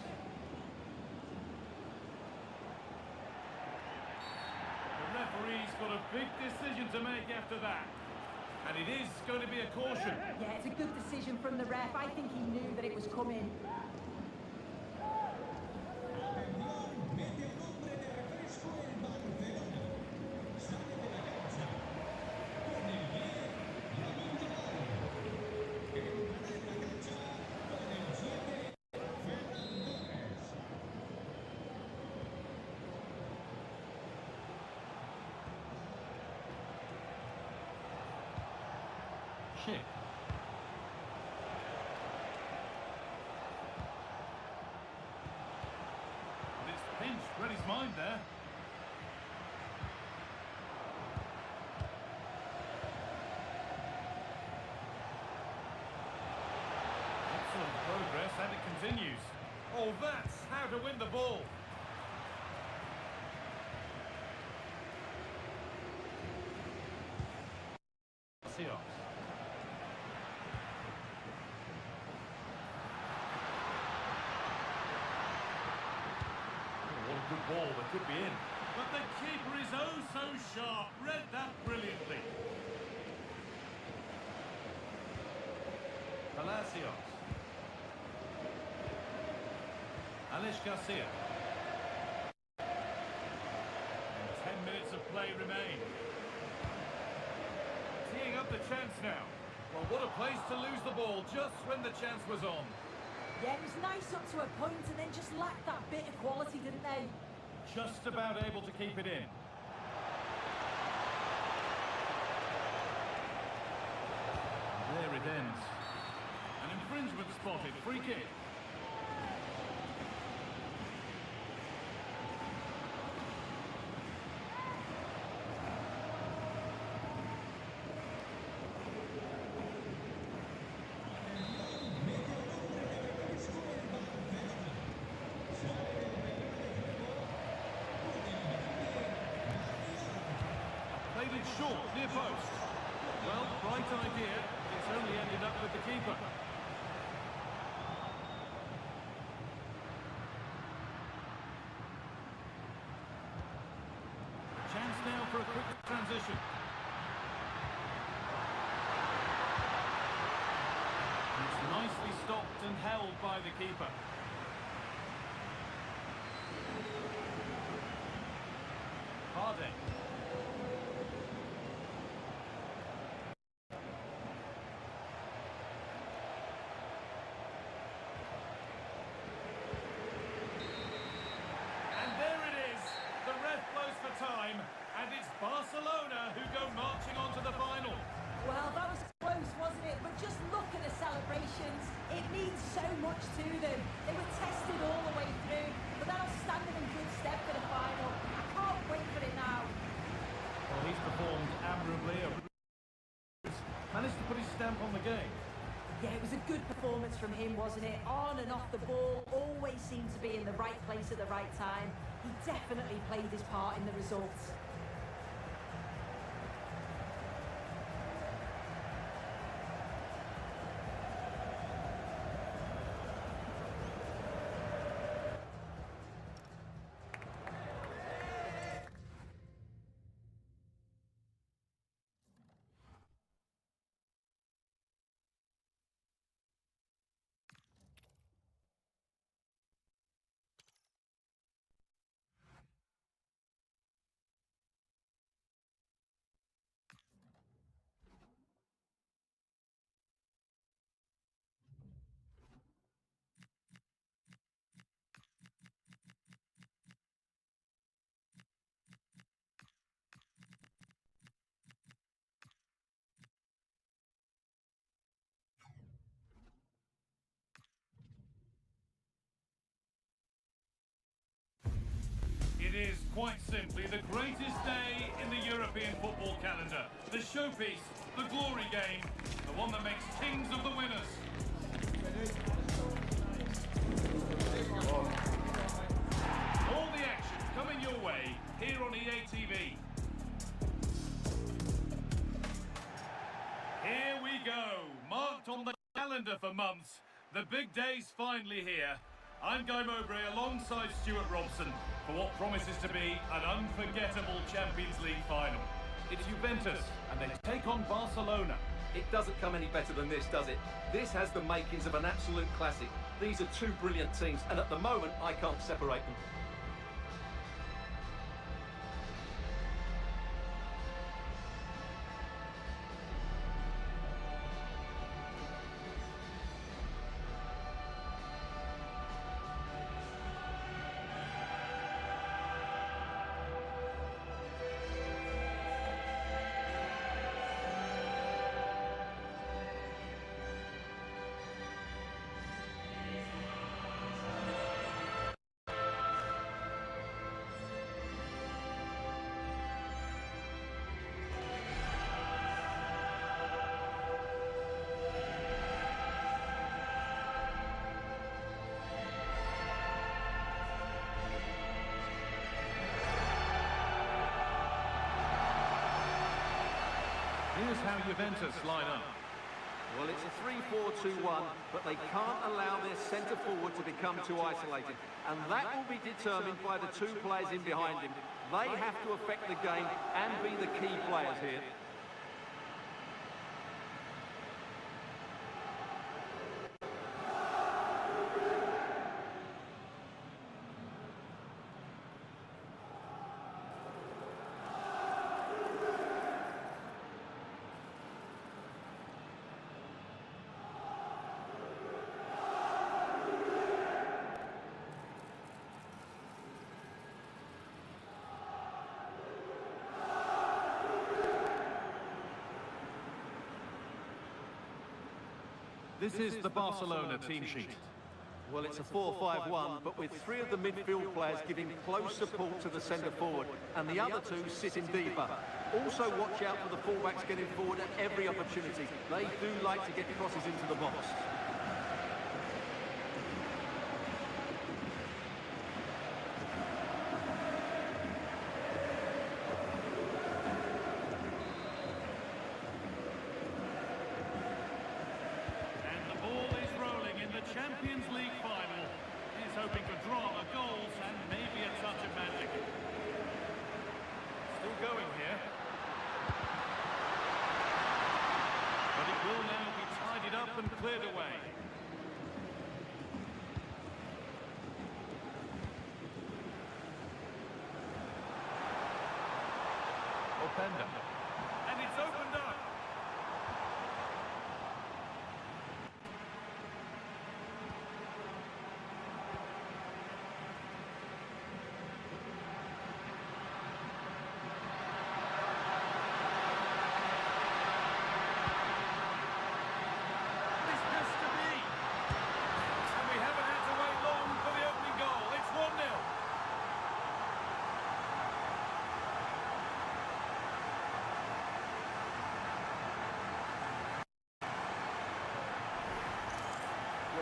The referee's got a big decision to make after that. And it is going to be a caution. Yeah, it's a good decision from the ref. I think he knew that it was coming. Shit. But it's pinched, read his mind there. Excellent progress, and it continues. Oh, that's how to win the ball. Seahawks. Good ball that could be in. But the keeper is oh so sharp. Read that brilliantly. Palacios. Alex Garcia. And 10 minutes of play remain. Teeing up the chance now. Well, what a place to lose the ball just when the chance was on. Yeah, it was nice up to a point and then just lacked that bit of quality, didn't they? Just about able to keep it in. There it ends. An infringement spotted. Free kick. Played it short, near post. Well, right idea. It's only ended up with the keeper. Chance now for a quick transition. It's nicely stopped and held by the keeper. Harding. Time, and it's Barcelona who go marching on to the final. Well, that was close, wasn't it? But just look at the celebrations. It means so much to them. They were tested all the way through, but that'll stand them in good stead for the final. I can't wait for it now. Well, he's performed admirably. Managed to put his stamp on the game. Yeah, it was a good performance from him, wasn't it? On and off the ball, always seemed to be in the right place at the right time. He definitely played his part in the results. quite simply the greatest day in the European football calendar. The showpiece, the glory game, the one that makes kings of the winners. All the action coming your way here on EA TV. Here we go, marked on the calendar for months. The big day's finally here. I'm Guy Mowbray alongside Stuart Robson for what promises to be an unforgettable Champions League final. It's Juventus and they take on Barcelona. It doesn't come any better than this, does it? This has the makings of an absolute classic. These are two brilliant teams, and at the moment, I can't separate them. Here's how Juventus line up. Well, it's a 3-4-2-1, but they can't allow their centre forward to become too isolated. And that will be determined by the two players in behind him. They have to affect the game and be the key players here. This is the Barcelona team sheet. Well, it's a 4-5-1, but with three of the midfield players giving close support to the centre forward, and the other two sitting deeper. Also, watch out for the fullbacks getting forward at every opportunity. They do like to get crosses into the box. Champions League final. He's hoping for drama, goals, and maybe a touch of magic. Still going here. But it will now be tidied up and cleared away. Openda. And it's opened up.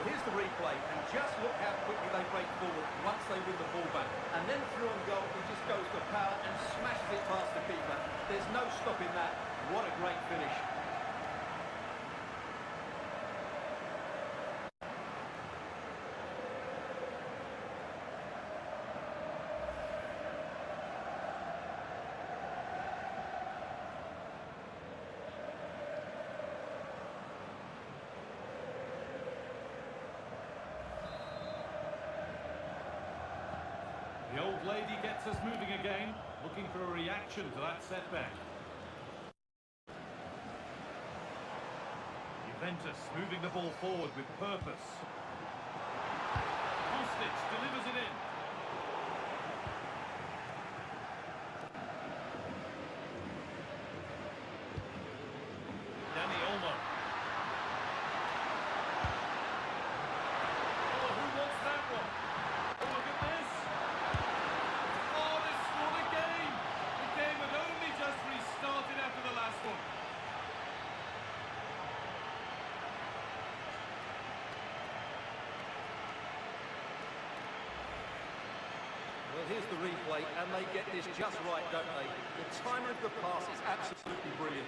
Here's the replay, and just look how quickly they break forward once they win the ball back. And then through on goal, he just goes to power and smashes it past the keeper. There's no stopping that. What a great finish. The old lady gets us moving again, looking for a reaction to that setback. Juventus moving the ball forward with purpose. Kostic delivers it in. Danny Olmo. Oh, who wants that one? Oh, look at this. Oh, this here's the replay, and they get this just right, don't they? The timing of the pass is absolutely brilliant.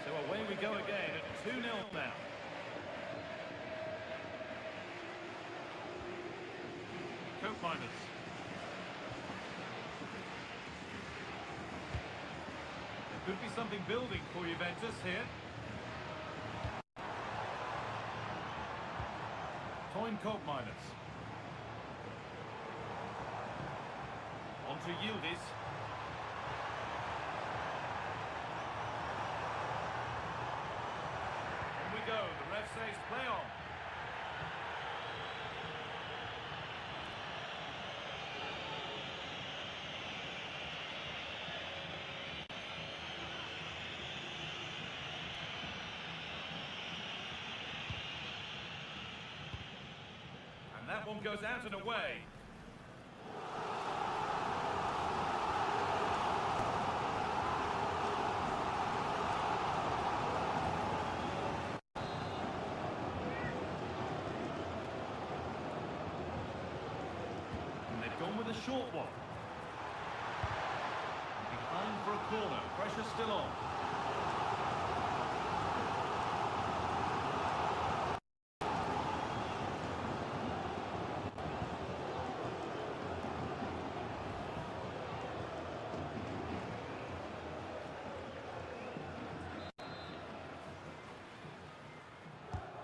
So away we go again at 2-0 now. Coat miners. There could be something building for Juventus here. Toyn coat miners. On to Yildiz. On we go. The ref says play on. That one goes out and away. And they've gone with a short one. Behind for a corner. Pressure still on.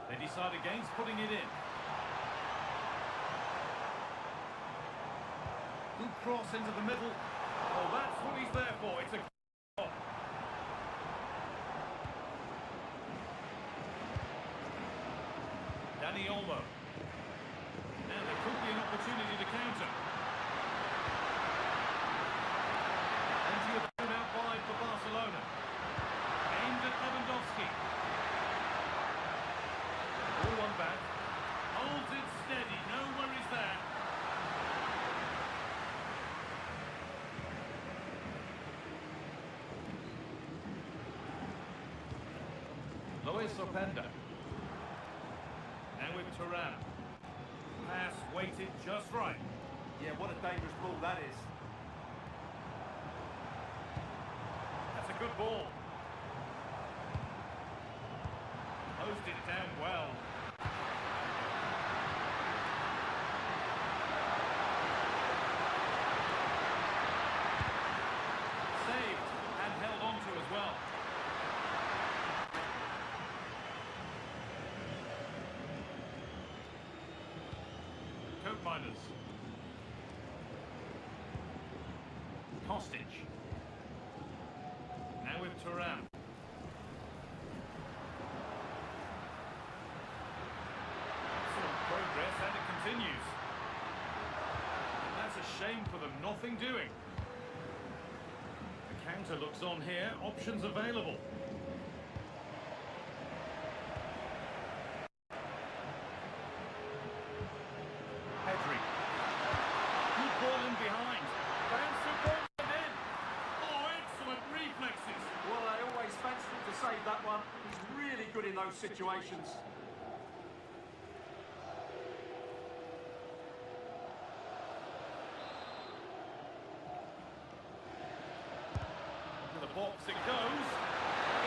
They decide against putting it in. Good cross into the middle. Oh, that's what he's there for. It's a goal. Dani Olmo. Now there could be an opportunity to counter. And you have thrown out wide for Barcelona. Aimed at Lewandowski. All one back. Holds it steady. No worries there. Luis Openda. Now with Turan. Pass weighted just right. Yeah, what a dangerous ball that is. That's a good ball. Closed it down well. Saved and held on to as well. Coat miners. Kostic. Now with Turan. Progress, and it continues. And that's a shame for them, nothing doing. The counter looks on here, options available. Pedri. Good ball in behind. Bouncing ball in. Oh, excellent reflexes. Well, I always fancied him to save that one. He's really good in those situations. To the box it goes.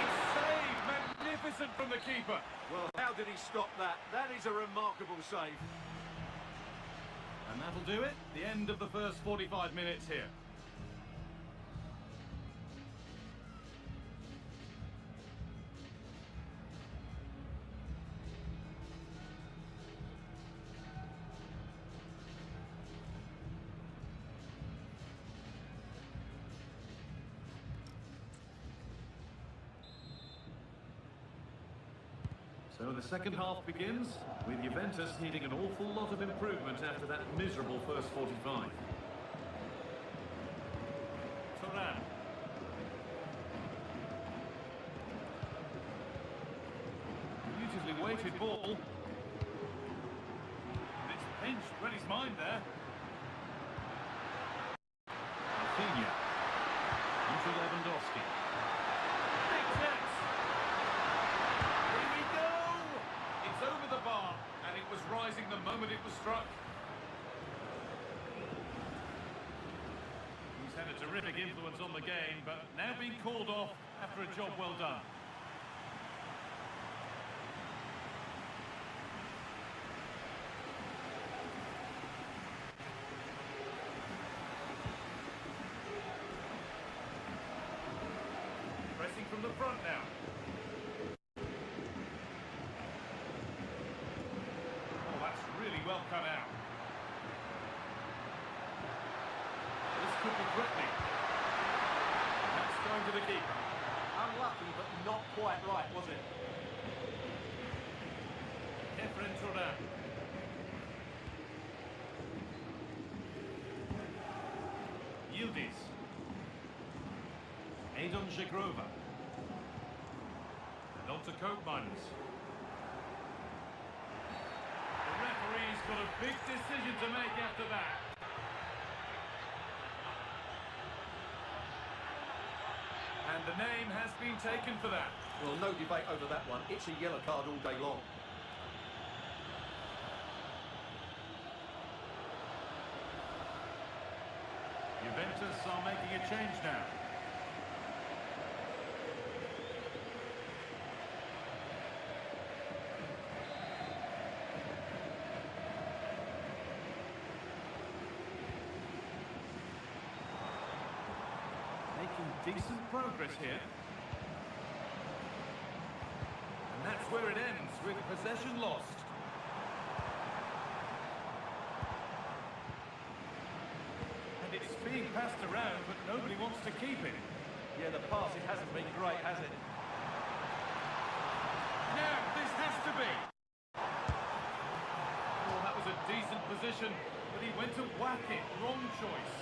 It's saved. Magnificent from the keeper. Well, how did he stop that? That is a remarkable save. And that'll do it. The end of the first 45 minutes here. So the second half begins, with Juventus needing an awful lot of improvement after that miserable first 45. Turan. Beautifully weighted ball. And it's pinched when he's mind there. Rafinha. Into Lewandowski. Big chance. Here we go! It's over the bar, and it was rising the moment it was struck. He's had a terrific influence on the game, but now being called off after a job well done. Pressing from the front now. Oh, that's really well cut out. This could be threatening. That's going to the keeper. Unlucky, but not quite right, was it? Kefren Turan. Yildiz. Adon Żegrova. And on to coat miners. The referee's got a big decision to make after that. And the name has been taken for that. Well, no debate over that one. It's a yellow card all day long. Juventus are making a change now. Making decent progress here. And that's where it ends, with possession lost. And it's being passed around, but nobody wants to keep it. Yeah, the pass, it hasn't been great, has it? Now, this has to be. Oh, that was a decent position, but he went to whack it. Wrong choice.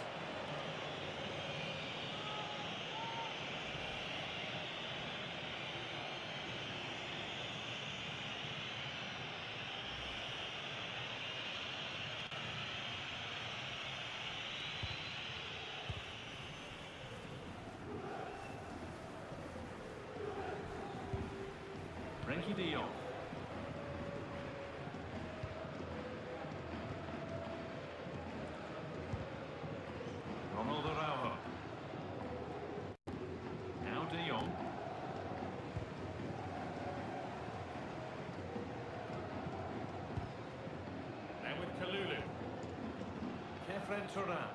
Frenkie de Jong. Ronald Araujo. Now de Jong. Now with Kalulu. Kefren Turan.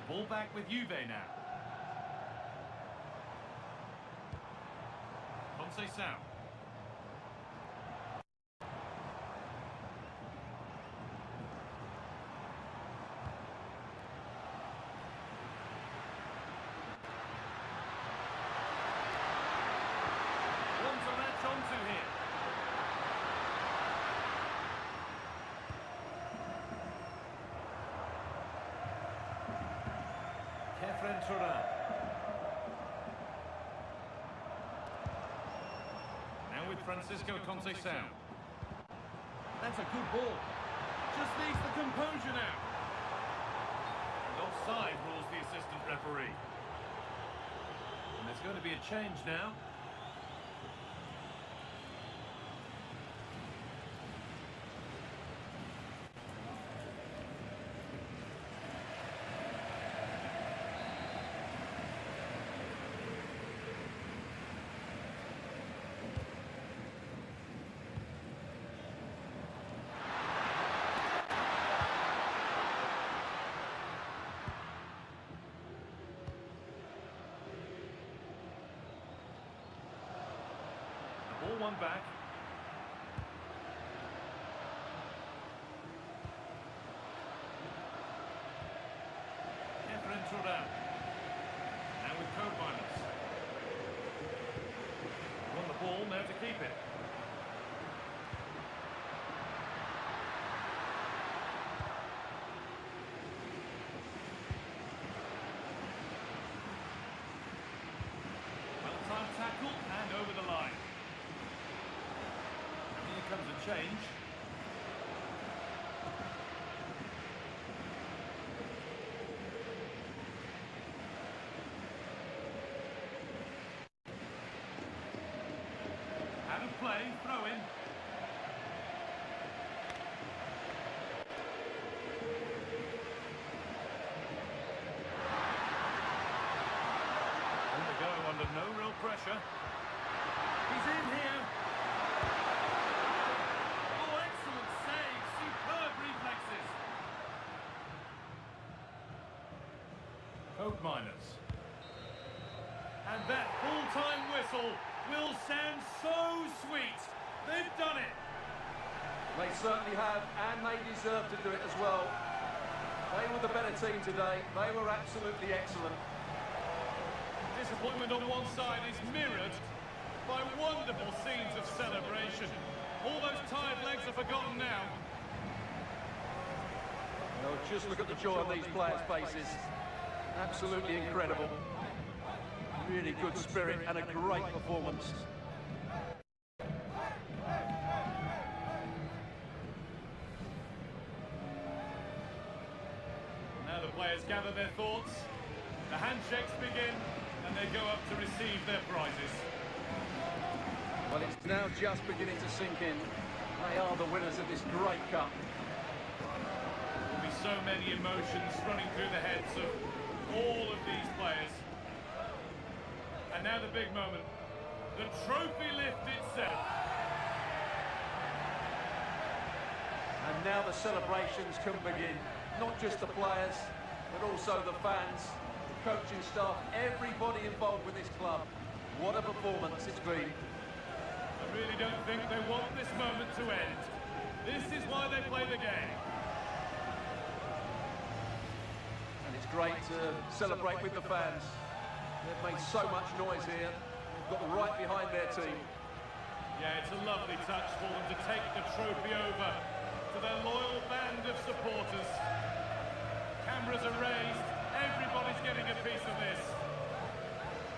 Ball back with Juve now. Conceição. One to latch onto here. Kefren Turan. Now with Francisco Conceição. That's a good ball. Just needs the composure now. And offside rules the assistant referee. And there's going to be a change now. Ball one back. Kefren Turan. Now with co-finals. Won the ball, now to keep it. change. Out of play, throw in. On the go under no real pressure. He's in here. Oh, excellent save. Superb reflexes. Coke Miners. And that full-time whistle will sound so sweet. They've done it. They certainly have, and they deserve to do it as well. They were the better team today. They were absolutely excellent. Disappointment on one side is mirrored by wonderful scenes of celebration. All those tired legs are forgotten now. Well, just look at the joy on these players' faces. Absolutely incredible. Really good spirit and a great performance. Now the players gather their thoughts, the handshakes begin, and they go up to receive their prizes. Well, it's now just beginning to sink in. They are the winners of this great cup. There'll be so many emotions running through the heads of all of these players. And now the big moment, the trophy lift itself. And now the celebrations can begin. Not just the players, but also the fans, the coaching staff, everybody involved with this club. What a performance it's been. I really don't think they want this moment to end. This is why they play the game. And it's great to celebrate with the fans. They've made so much noise here. They've got right behind their team. Yeah, it's a lovely touch for them to take the trophy over to their loyal band of supporters. Cameras are raised, everybody's getting a piece of this.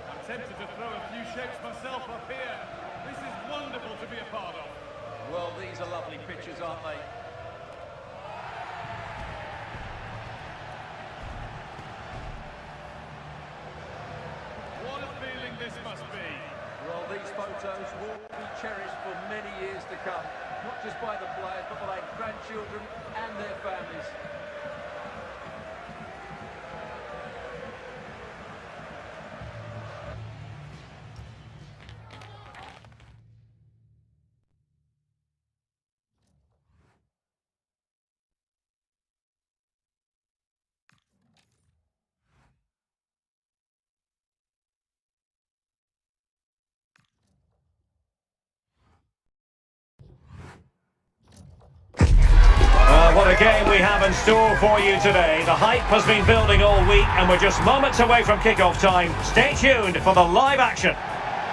I'm tempted to throw a few shapes myself up here. This is wonderful to be a part of. Well, these are lovely pictures, aren't they? What a feeling this must be. Well, these photos will be cherished for many years to come. Not just by the players, but by their grandchildren and their families. What a game we have in store for you today. The hype has been building all week and we're just moments away from kick-off time. Stay tuned for the live action.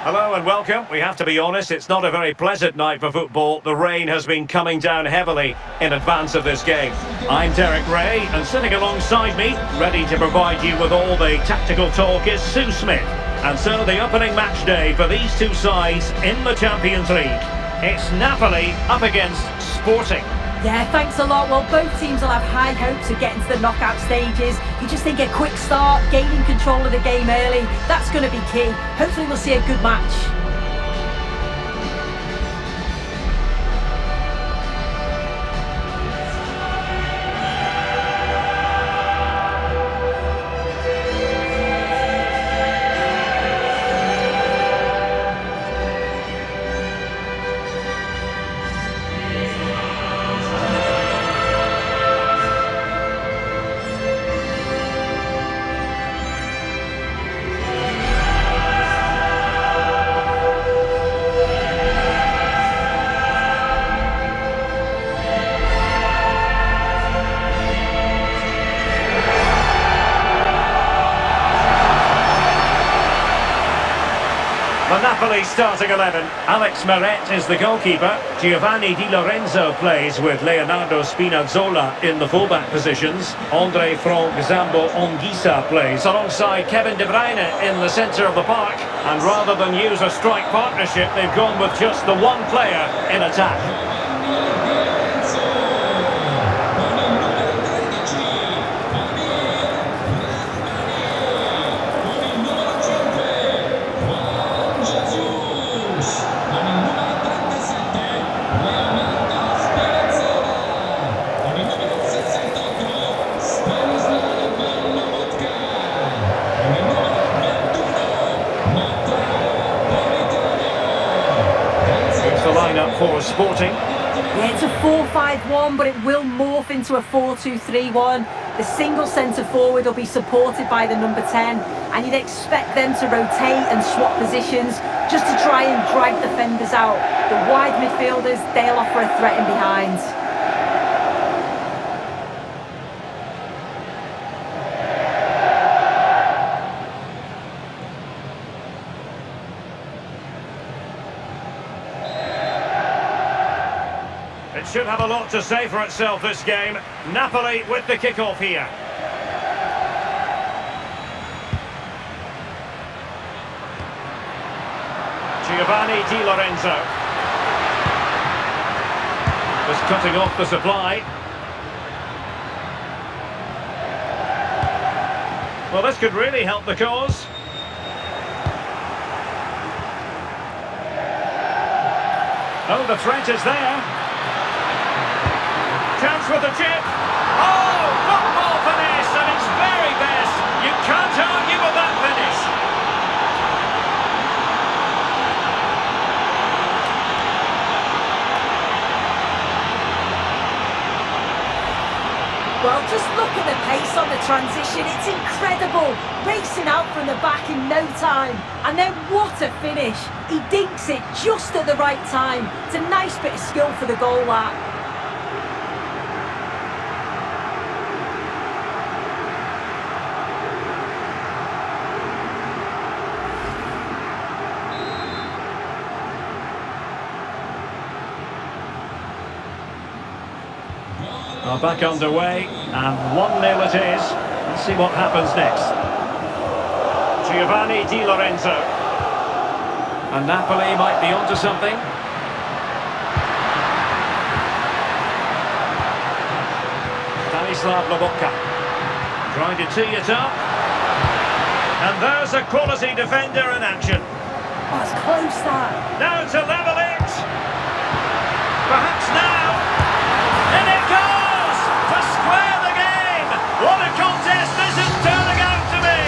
Hello and welcome. We have to be honest, it's not a very pleasant night for football. The rain has been coming down heavily in advance of this game. I'm Derek Ray, and sitting alongside me, ready to provide you with all the tactical talk, is Sue Smith. And so the opening match day for these two sides in the Champions League. It's Napoli up against Sporting. Yeah, thanks a lot. Well, both teams will have high hopes of getting to the knockout stages. You just think a quick start, gaining control of the game early, that's going to be key. Hopefully we'll see a good match. The Napoli starting 11. Alex Meret is the goalkeeper. Giovanni Di Lorenzo plays with Leonardo Spinazzola in the fullback positions. Andre Frank Zambo Anguissa plays alongside Kevin De Bruyne in the centre of the park. And rather than use a strike partnership, they've gone with just the one player in attack. The lineup for Sporting. Yeah, it's a 4-5-1, but it will morph into a 4-2-3-1. The single centre forward will be supported by the number 10, and you'd expect them to rotate and swap positions just to try and drag defenders out. The wide midfielders, they'll offer a threat in behind. It should have a lot to say for itself, this game. Napoli with the kick-off here. Giovanni Di Lorenzo. Just cutting off the supply. Well, this could really help the cause. Oh, the threat is there. Chance with the chip. Oh, football finish at its very best. You can't argue with that finish. Well, just look at the pace on the transition. It's incredible. Racing out from the back in no time. And then what a finish. He dinks it just at the right time. It's a nice bit of skill for the goal, that. Are back underway, and 1-0 it is. Let's see what happens next. Giovanni Di Lorenzo. And Napoli might be onto something. Stanislav Lobotka. Trying to tee it up. And there's a quality defender in action. Oh, it's close, that. Now to level it. Perhaps now. And it goes to square the game. What a contest this is turning out to be.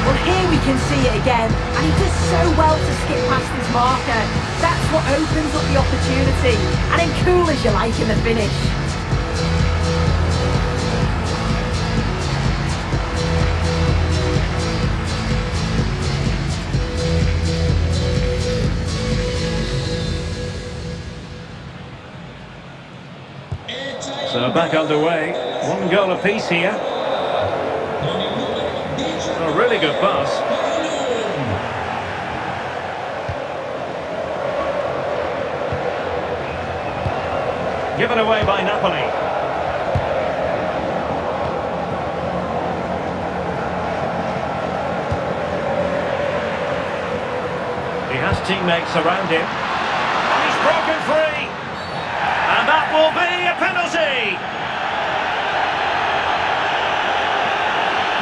Well, here we can see it again, and he does so well to skip past his marker. That's what opens up the opportunity, and then cool as you like in the finish. So back underway, 1 goal apiece here. A really good pass. Given away by Napoli. He has teammates around him. And he's broken free. And that will be a penalty.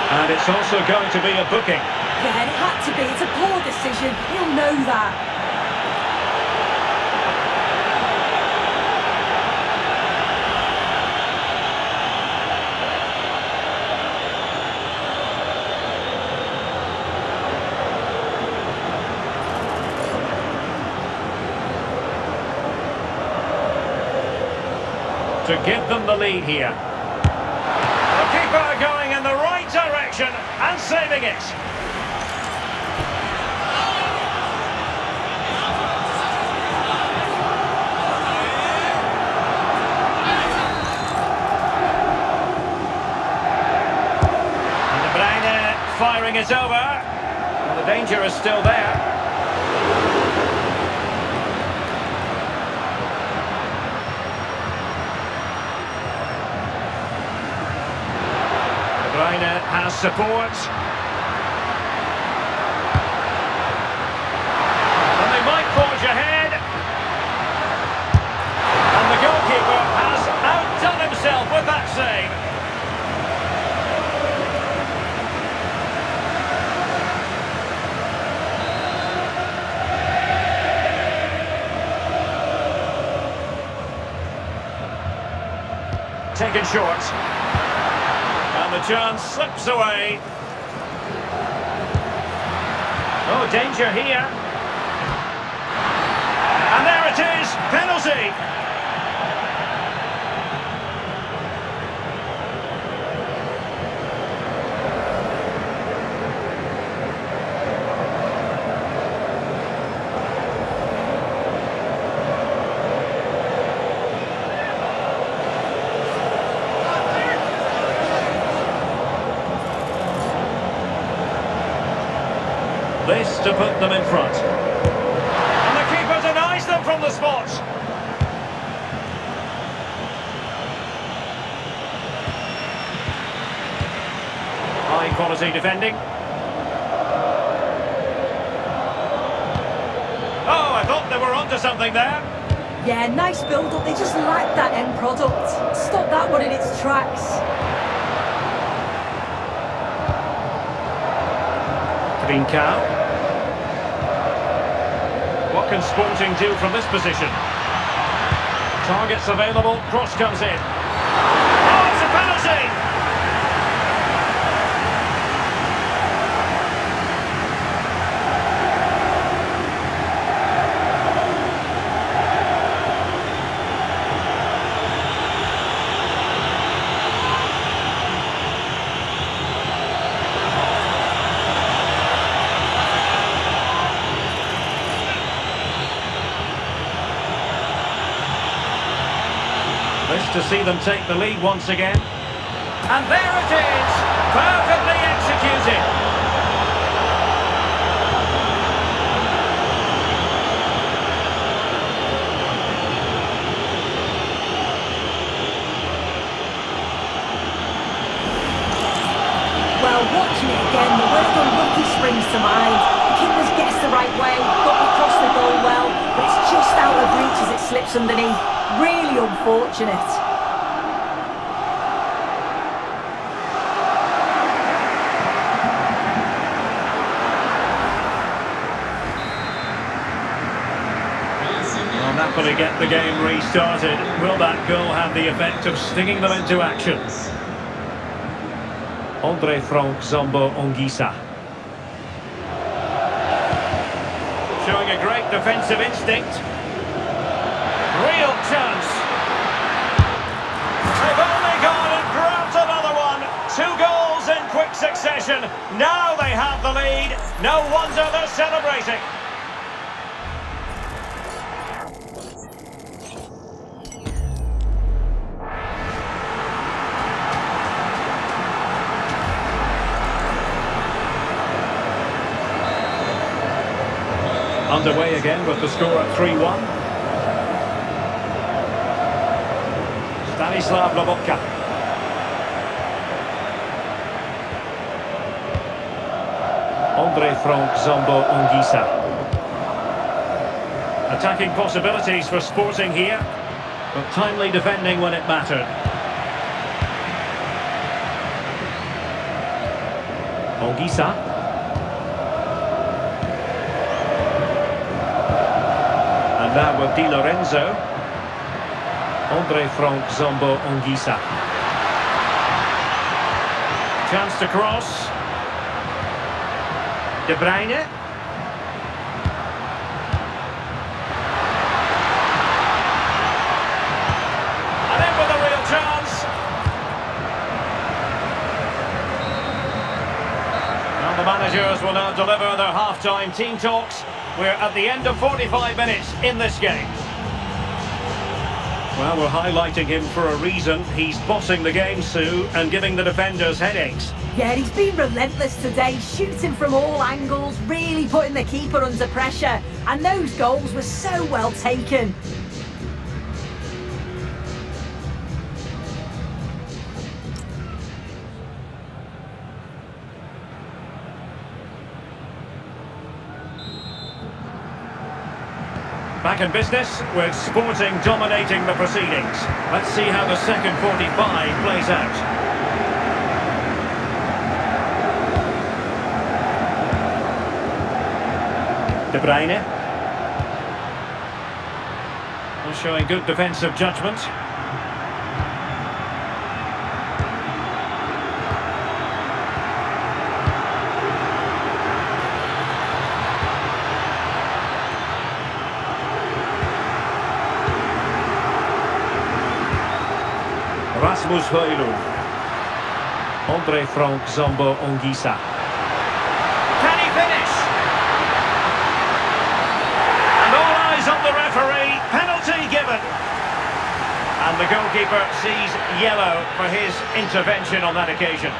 And it's also going to be a booking. Yeah, and it had to be. It's a poor decision. He'll know that. To give them the lead here. The keeper going in the right direction and saving it. And De Bruyne firing it over. Well, the danger is still there. Bruyne has support. And they might forge ahead. And the goalkeeper has outdone himself with that save. Taken short. And the chance slips away. Oh, danger here. And there it is, penalty. This to put them in front. And the keeper denies them from the spot. High quality defending. Oh, I thought they were onto something there. Yeah, nice build-up. They just lacked that end product. Stop that one in its tracks. Trincao. What can Sporting do from this position? Targets available, cross comes in. Oh, it's a penalty! This to see them take the lead once again. And there it is! Perfectly executed! Well, watching it again, the word unlucky springs to mind. The keeper's guessed the right way, got across the goal well, but it's just out of reach as it slips underneath. Really unfortunate. Well, Napoli get the game restarted. Will that goal have the effect of stinging them into action? Andre Frank Zambo Ongisa. Showing a great defensive instinct. Real chance. They've only gone and grabbed another one. 2 goals in quick succession. Now they have the lead. No wonder they're celebrating. Underway again with the score at 3-1. Stanislav Lobotka. Andre Frank Zambo Ongisa. Attacking possibilities for Sporting here, but timely defending when it mattered. Ongisa. And now with Di Lorenzo. Andre Frank Zambo Ongisa. Chance to cross. De Bruyne. And in with a real chance. And the managers will now deliver their half-time team talks. We're at the end of 45 minutes in this game. Well, we're highlighting him for a reason. He's bossing the game, Sue, and giving the defenders headaches. Yeah, he's been relentless today, shooting from all angles, really putting the keeper under pressure. And those goals were so well taken. Back in business with Sporting dominating the proceedings. Let's see how the second 45 plays out. De Bruyne. Well, showing good defensive judgment. Rasmus Højlund. Andre Frank Zambo Ongisa. Can he finish? And all eyes on the referee. Penalty given. And the goalkeeper sees yellow for his intervention on that occasion.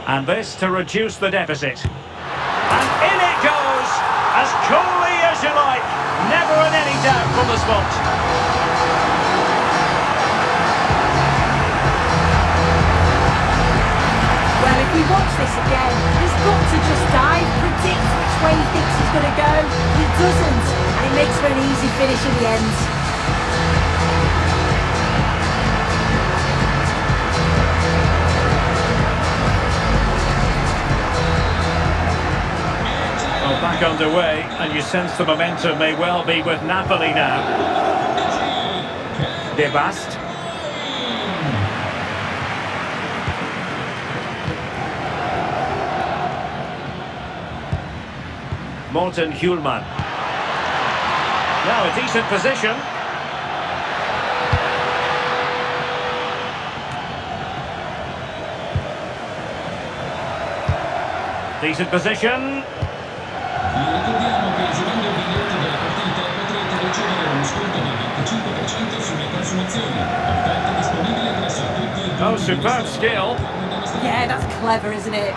And this to reduce the deficit. And in it goes, as coolly as you like. Never in any doubt from the spot. Well, if we watch this again, he's got to just dive, predict which way he thinks he's going to go. He doesn't, and it makes for an easy finish in the end. Back underway, and you sense the momentum may well be with Napoli now. De Bast. Morten Hjulman. Now a decent position. Decent position. Vi ricordiamo che giocando il biglietto della partita potrete ricevere uno sconto del 25% sulle consumazioni. Offerta disponibile presso tutti i Oh, superb skill. Yeah, that's clever, isn't it?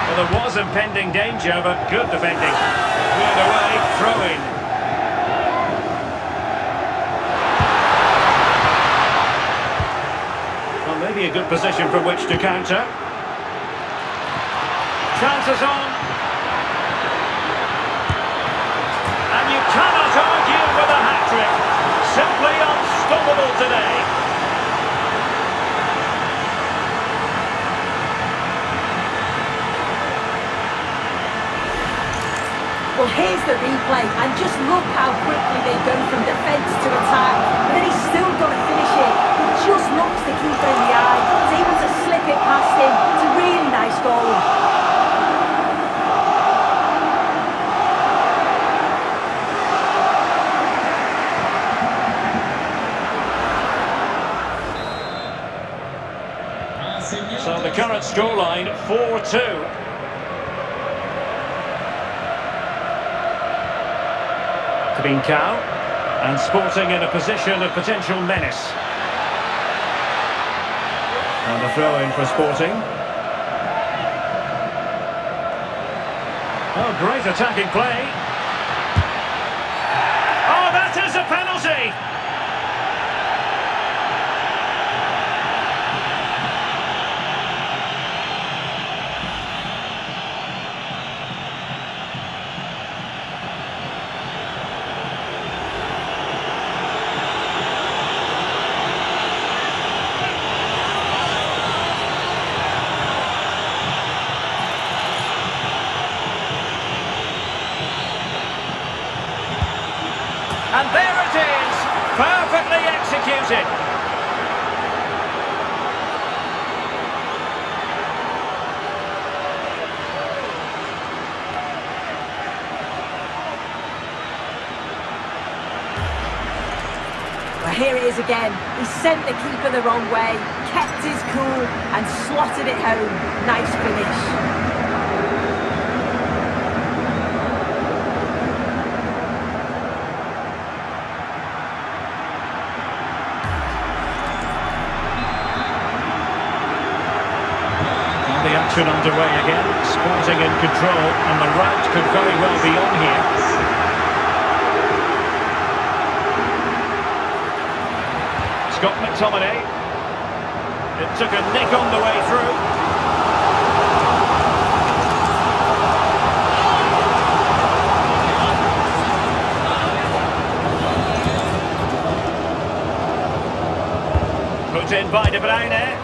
Well, there was impending danger, but good defending. Cleared away, throw-in. Well, maybe a good position from which to counter. Chances on. And you cannot argue with a hat-trick. Simply unstoppable today. Well, here's the replay, and just look how quickly they go from defence to attack. But then he's still got to finish it. He just looks the keeper in the eye. He's able to slip it past him. It's a really nice goal. So the current scoreline, 4-2. Trincao, and Sporting in a position of potential menace. And a throw-in for Sporting. Oh, great attacking play. Oh, that is a penalty! And there it is, perfectly executed. Well, here it is again. He sent the keeper the wrong way, kept his cool and slotted it home. Nice finish. action underway again. Sporting in control, and the rout could very well be on here. Scott McTominay. It took a nick on the way through. Put in by De Bruyne.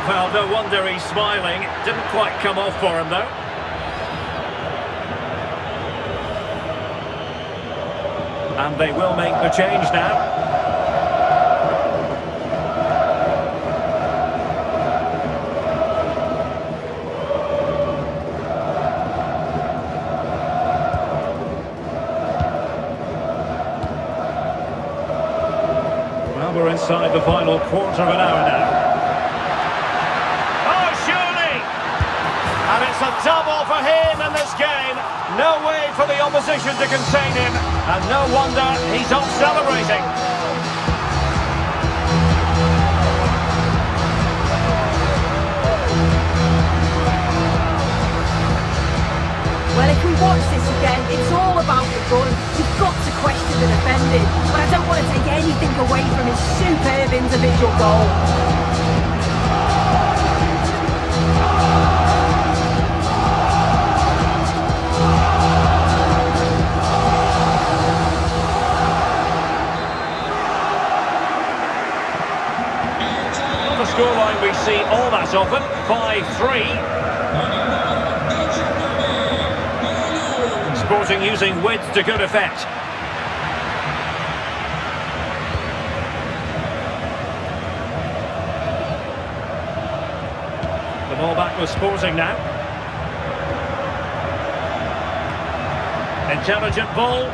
Well, no wonder he's smiling. Didn't quite come off for him, though. And they will make the change now. Well, we're inside the final quarter of an hour now. And it's a double for him in this game. No way for the opposition to contain him. And no wonder he's off celebrating. Well, if we watch this again, it's all about the run. You've got to question the defending. But I don't want to take anything away from his superb individual goal. Scoreline we see all that often, 5-3. Sporting using width to good effect. The ball back with Sporting now. Intelligent ball.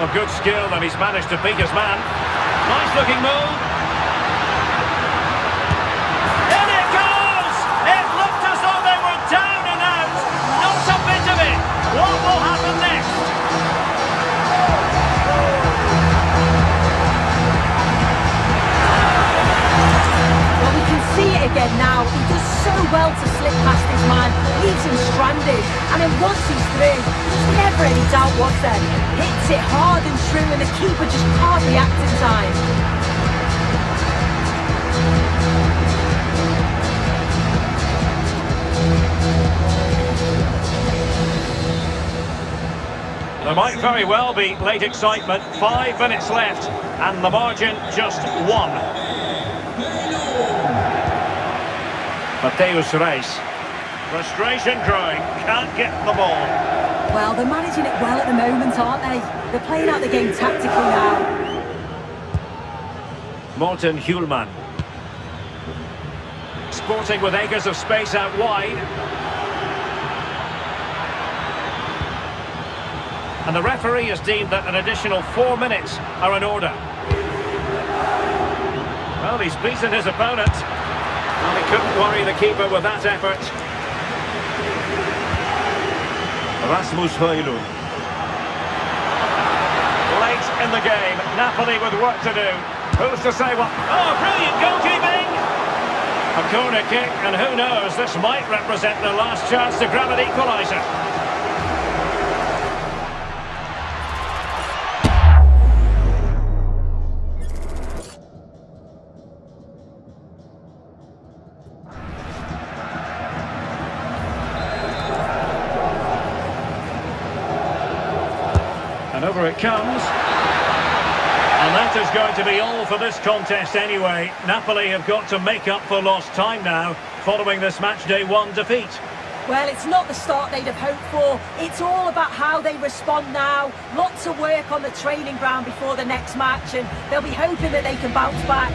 Oh, good skill, and he's managed to beat his man. Nice looking move. In it goes! It looked as though they were down and out. Not a bit of it. What will happen next? Well, we can see it again now. He does so well to slip past his man, leaves him stranded, and then once he's through, there's never any doubt what's there. Hits it hard and true, and the keeper just can't react in time. There might very well be late excitement. 5 minutes left, and the margin just 1. Mateus Reis. Frustration growing, can't get the ball. Well, they're managing it well at the moment, aren't they? They're playing out the game tactically now. Morten Hjulman. Sporting with acres of space out wide. And the referee has deemed that an additional 4 minutes are in order. Well, he's beaten his opponent. Well, he couldn't worry the keeper with that effort. Rasmus Højlund. Late in the game, Napoli with work to do. Who's to say what? Oh, brilliant goalkeeping! A corner kick, and who knows, this might represent the last chance to grab an equaliser. And over it comes. And that is going to be all for this contest anyway. Napoli have got to make up for lost time now, following this match day 1 defeat. Well, it's not the start they'd have hoped for. It's all about how they respond now. Lots of work on the training ground before the next match, and they'll be hoping that they can bounce back.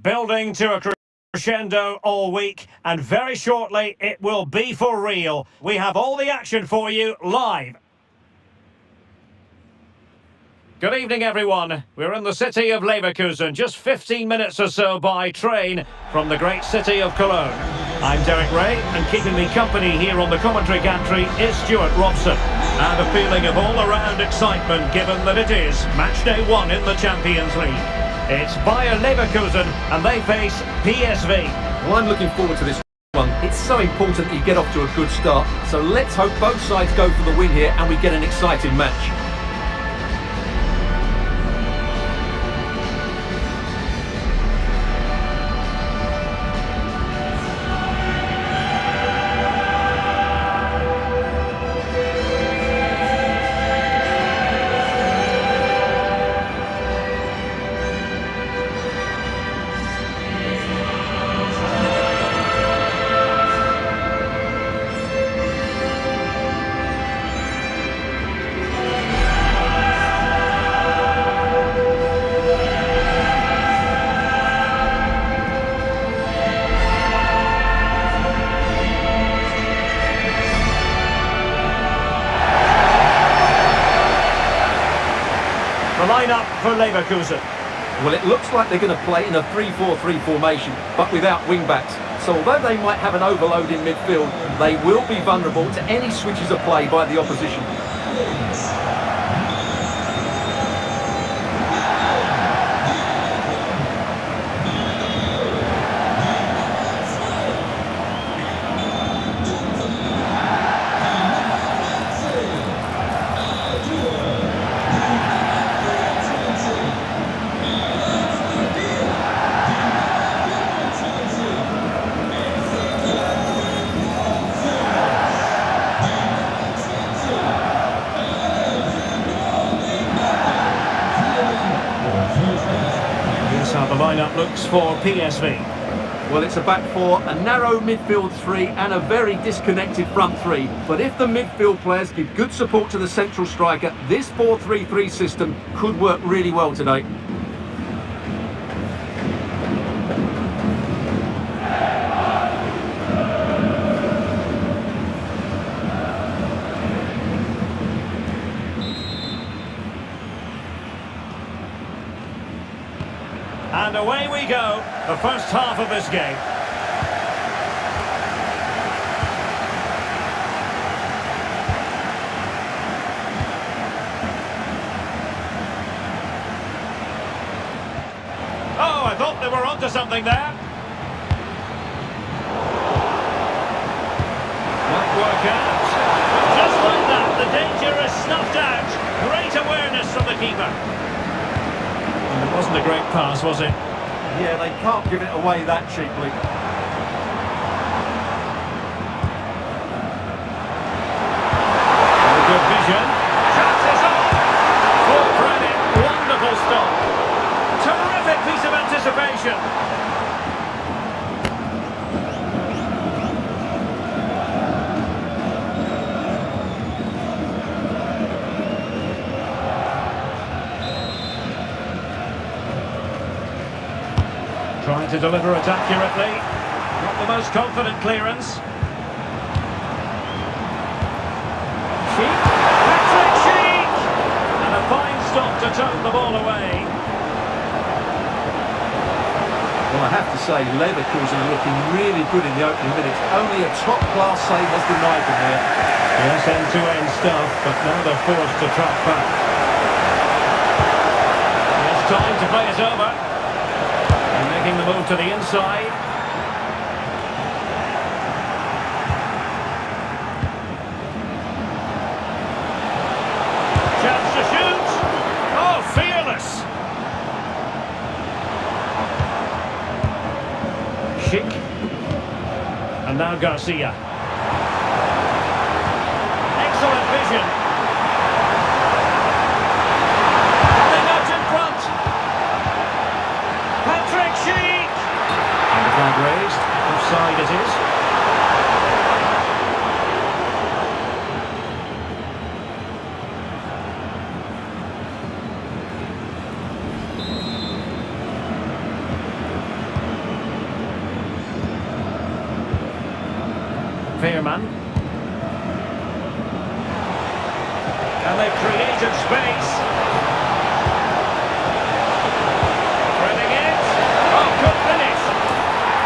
Building to a crescendo all week, and very shortly it will be for real. We have all the action for you live. Good evening, everyone. We're in the city of Leverkusen, just 15 minutes or so by train from the great city of Cologne. I'm Derek Ray, and keeping me company here on the commentary gantry is Stuart Robson. And a feeling of all-around excitement given that it is match day 1 in the Champions League. It's Bayer Leverkusen and they face PSV. Well, I'm looking forward to this one. It's so important that you get off to a good start. So let's hope both sides go for the win here and we get an exciting match. The lineup for Leverkusen. Well, it looks like they're going to play in a 3-4-3 formation, but without wing-backs. So although they might have an overload in midfield, they will be vulnerable to any switches of play by the opposition. Here's how the lineup looks for PSV. Well, it's a back four, a narrow midfield three and a very disconnected front three. But if the midfield players give good support to the central striker, this 4-3-3 system could work really well today. And away we go, the first half of this game. Oh, I thought they were onto something there. Might work out. Just like that, the danger is snuffed out. Great awareness from the keeper. And it wasn't a great pass, was it? Yeah, they can't give it away that cheaply. Good vision. Chances on. Full credit. Wonderful stop. Terrific piece of anticipation. Trying to deliver it accurately. Not the most confident clearance. Patrick Sheik! And a fine stop to turn the ball away. Well, I have to say, Leverkusen are looking really good in the opening minutes. Only a top-class save has denied them there. Yes, end-to-end stuff, but now they're forced to track back. It's time to play it over. And making the move to the inside. Chance to shoot. Oh, fearless. Schick. And now Garcia. Excellent vision. Coming out in front. Patrick Sheik. And the flag raised. Offside it is. Veerman. And they've created space. Threading it. Oh, good finish.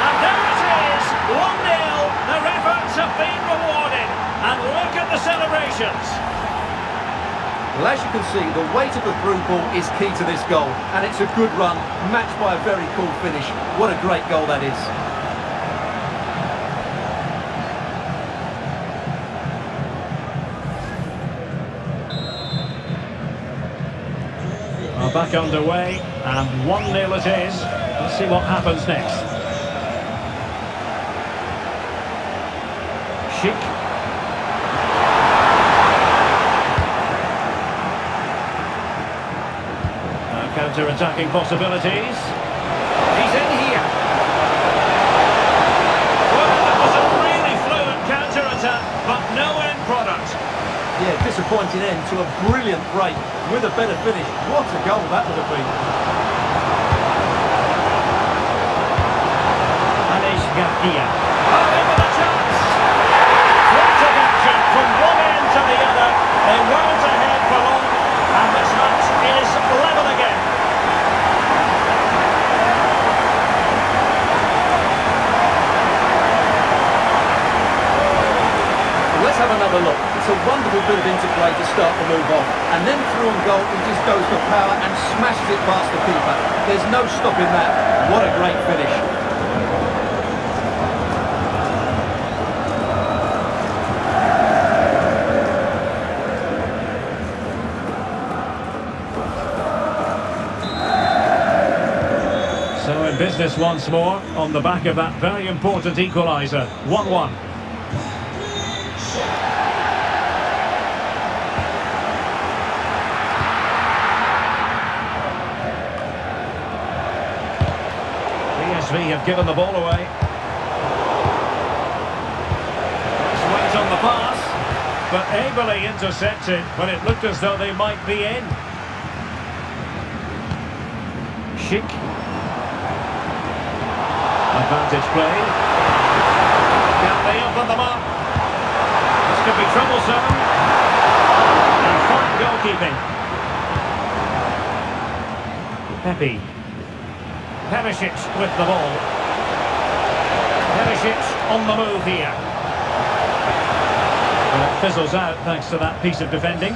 And there it is. 1-0. the celebrations. Well, as you can see, the weight of the through ball is key to this goal, and it's a good run, matched by a very cool finish. What a great goal that is. Are back underway, and 1-0 it is. Let's see what happens next. Schick. Counter-attacking possibilities. He's in here. Well, that was a really fluent counter-attack, but no end product. Yeah, disappointing end to a brilliant break with a better finish. What a goal that would have been. Anish Garcia. Oh, in with a chance. Frantic action from one end to the other. They weren't ahead for long, and this match is level again. Let's have another look. It's a wonderful bit of interplay to start the move off. And then through on goal, he just goes for power and smashes it past the keeper. There's no stopping that. What a great finish. So in business once more, on the back of that very important equaliser. 1-1. PSV have given the ball away. Let's wait on the pass, but ably intercepted when it looked as though they might be in. Schick. Advantage played. Can they open them up? This could be troublesome. And fine goalkeeping. Pepe. Perisic with the ball. Perisic on the move here. Well, it fizzles out thanks to that piece of defending.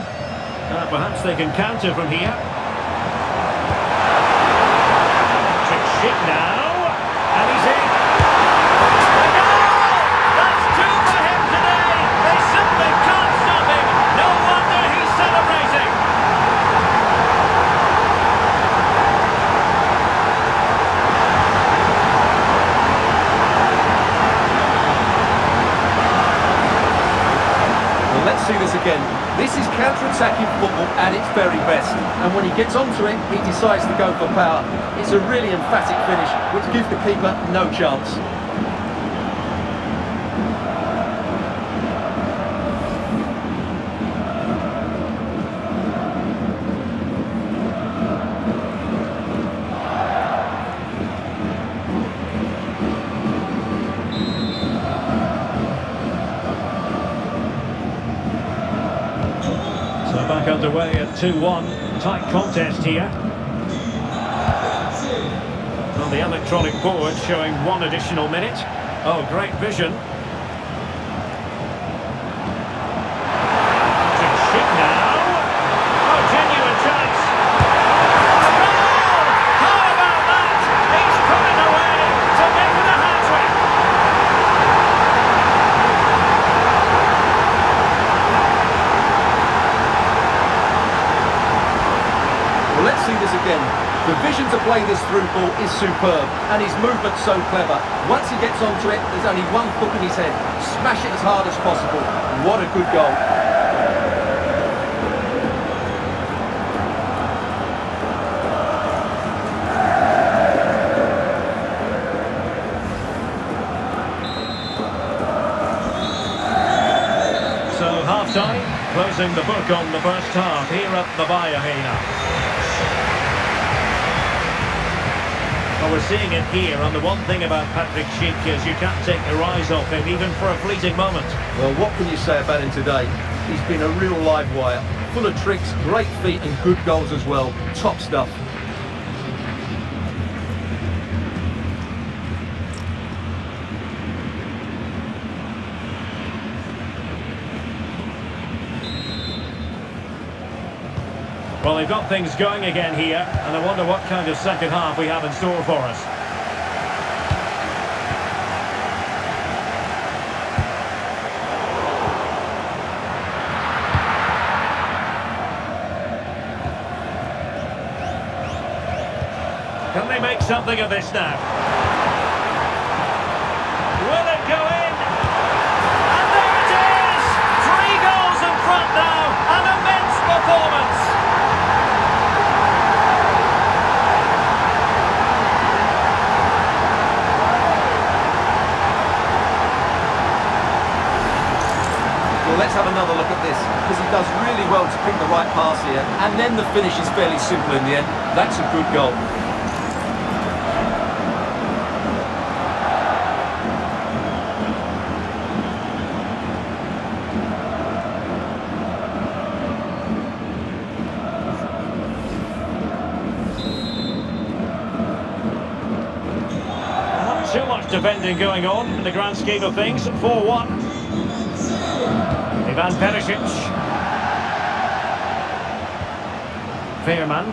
Perhaps they can counter from here. Schick now. And he's in. The goal! That's two for him today. They simply can't stop him. No wonder he's celebrating. Well, let's see this again. This is counter-attacking football at its very best. And when he gets onto it, he decides to go for power. It's a really emphatic finish, which gives the keeper no chance. So back underway at 2-1. Tight contest here. On the electronic board showing 1 additional minute. Oh, great vision. To Schick now. Oh, genuine chance. Goal! How about that? He's put it away to make it a hat-trick. Well, let's see this again. The vision to play this through ball is superb, and his movement's so clever. Once he gets onto it, there's only one hook in his head. Smash it as hard as possible. What a good goal. So half-time, closing the book on the first half here at the Arena. Well, we're seeing it here, and the one thing about Patrick Schick is you can't take your eyes off him, even for a fleeting moment. Well, what can you say about him today? He's been a real live wire, full of tricks, great feet and good goals as well. Top stuff. Well, they've got things going again here, and I wonder what kind of second half we have in store for us. Can they make something of this now? Will it go in? And there it is! 3 goals in front now! An immense performance! Well, let's have another look at this, because he does really well to pick the right pass here, and then the finish is fairly simple in the end. That's a good goal. Not too much defending going on in the grand scheme of things. 4-1. Ivan Perisic. Veerman.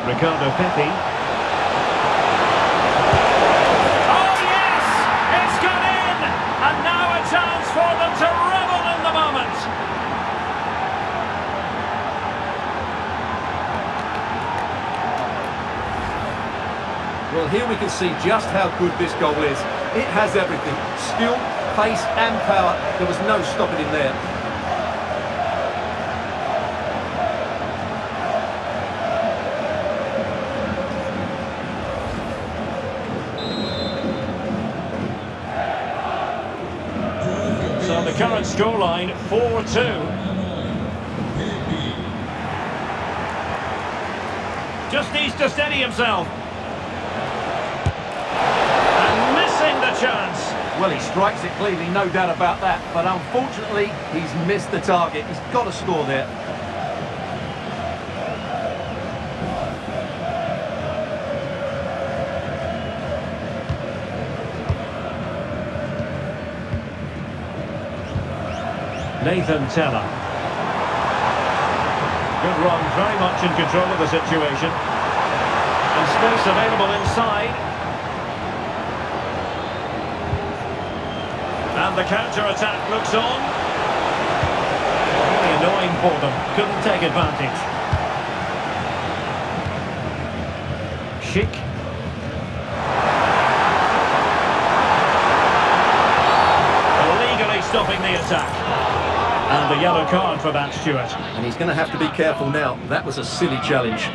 Ricardo Pepi. Oh yes! It's gone in! And now a chance for them to revel in the moment. Well, here we can see just how good this goal is. It has everything. Skill, pace and power. There was no stopping him there. So the current scoreline, 4-2. Just needs to steady himself. And missing the chance. Well, he strikes it cleanly, no doubt about that. But unfortunately, he's missed the target. He's got to score there. Nathan Teller. Good run, very much in control of the situation. And space available inside. And the counter-attack looks on. Really annoying for them. Couldn't take advantage. Schick. Illegally stopping the attack. And a yellow card for that, Stuart. And he's going to have to be careful now. That was a silly challenge.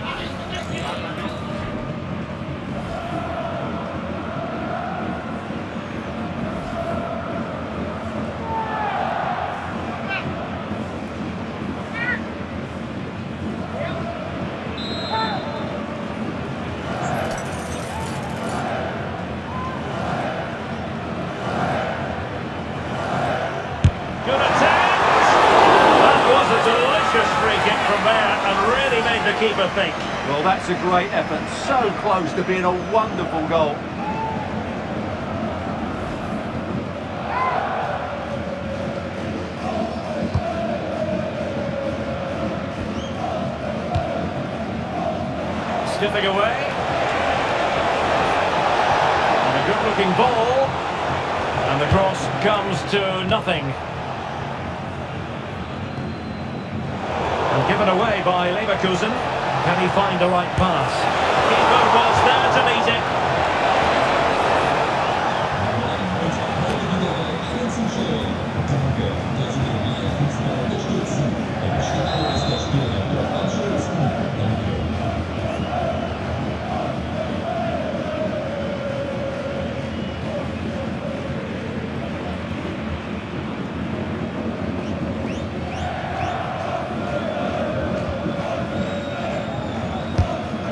Good attempt! That was a delicious free kick from there and really made the keeper think. Well, that's a great effort. So close to being a wonderful goal. Skipping away. And a good-looking ball. And the cross comes to nothing. And given away by Leverkusen. Can he find the right pass? Keeper was there to meet it.